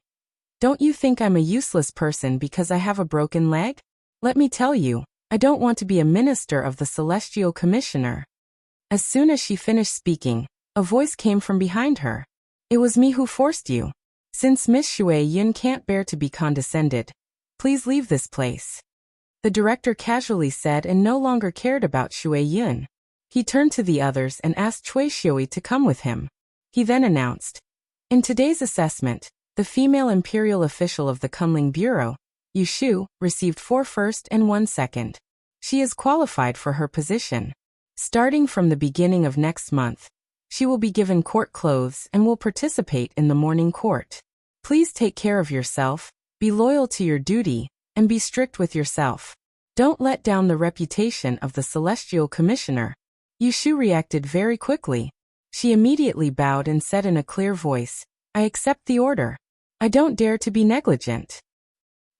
"Don't you think I'm a useless person because I have a broken leg? Let me tell you, I don't want to be a minister of the Celestial Commissioner." As soon as she finished speaking, a voice came from behind her. "It was me who forced you. Since Miss Shui Yun can't bear to be condescended, please leave this place." The director casually said and no longer cared about Shui Yun. He turned to the others and asked Cui Xiui to come with him. He then announced, "In today's assessment, the female imperial official of the Kunling Bureau, Yishu, received 4 first and 1 second. She is qualified for her position. Starting from the beginning of next month, she will be given court clothes and will participate in the morning court. Please take care of yourself, be loyal to your duty, and be strict with yourself. Don't let down the reputation of the Celestial Commissioner." Yishu reacted very quickly. She immediately bowed and said in a clear voice, "I accept the order. I don't dare to be negligent."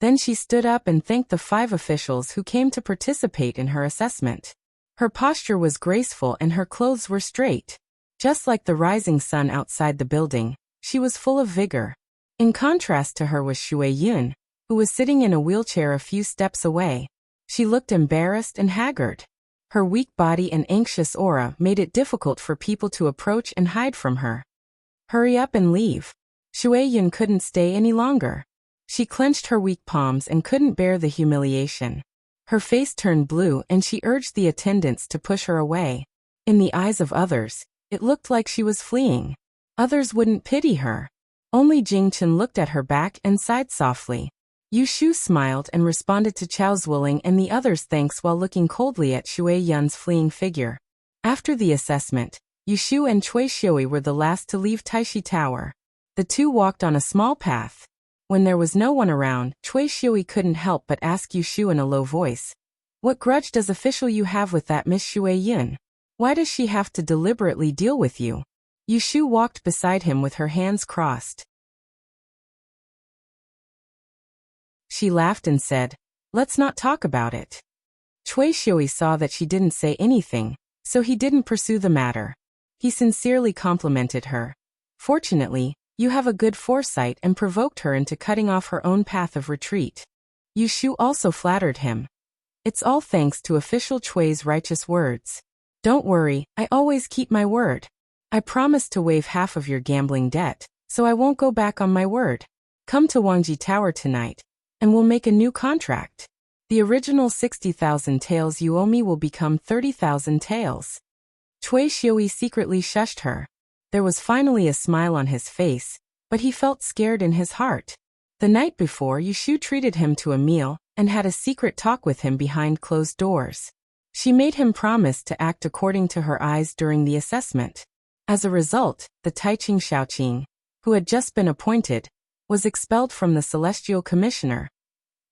Then she stood up and thanked the 5 officials who came to participate in her assessment. Her posture was graceful and her clothes were straight. Just like the rising sun outside the building, she was full of vigor. In contrast to her was Shui Yun, who was sitting in a wheelchair a few steps away. She looked embarrassed and haggard. Her weak body and anxious aura made it difficult for people to approach and hide from her. "Hurry up and leave." Shui Yun couldn't stay any longer. She clenched her weak palms and couldn't bear the humiliation. Her face turned blue and she urged the attendants to push her away. In the eyes of others, it looked like she was fleeing. Others wouldn't pity her. Only Jingchen looked at her back and sighed softly. Yushu smiled and responded to Chao's willing and the others' thanks while looking coldly at Shui Yun's fleeing figure. After the assessment, Yushu and Cui Xiui were the last to leave Taishi Tower. The two walked on a small path. When there was no one around, Cui Xiui couldn't help but ask Yushu in a low voice, "What grudge does official you have with that Miss Shui Yun? Why does she have to deliberately deal with you?" Yushu walked beside him with her hands crossed. She laughed and said, "Let's not talk about it." Cui Xiui saw that she didn't say anything, so he didn't pursue the matter. He sincerely complimented her. "Fortunately, you have a good foresight," and provoked her into cutting off her own path of retreat. Yushu also flattered him. "It's all thanks to official Chui's righteous words. Don't worry, I always keep my word. I promised to waive half of your gambling debt, so I won't go back on my word. Come to Wangji Tower tonight, and we'll make a new contract. The original 60,000 taels you owe me will become 30,000 taels." Cui Xiui secretly shushed her. There was finally a smile on his face, but he felt scared in his heart. The night before, Yushu treated him to a meal and had a secret talk with him behind closed doors. She made him promise to act according to her eyes during the assessment. As a result, the Taiching Shaoqing, who had just been appointed, was expelled from the Celestial Commissioner.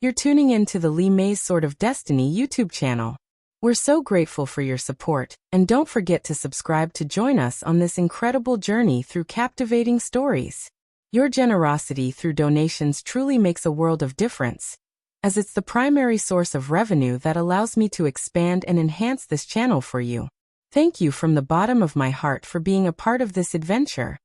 You're tuning in to the Li Mei's Sword of Destiny YouTube channel. We're so grateful for your support, and don't forget to subscribe to join us on this incredible journey through captivating stories. Your generosity through donations truly makes a world of difference, as it's the primary source of revenue that allows me to expand and enhance this channel for you. Thank you from the bottom of my heart for being a part of this adventure.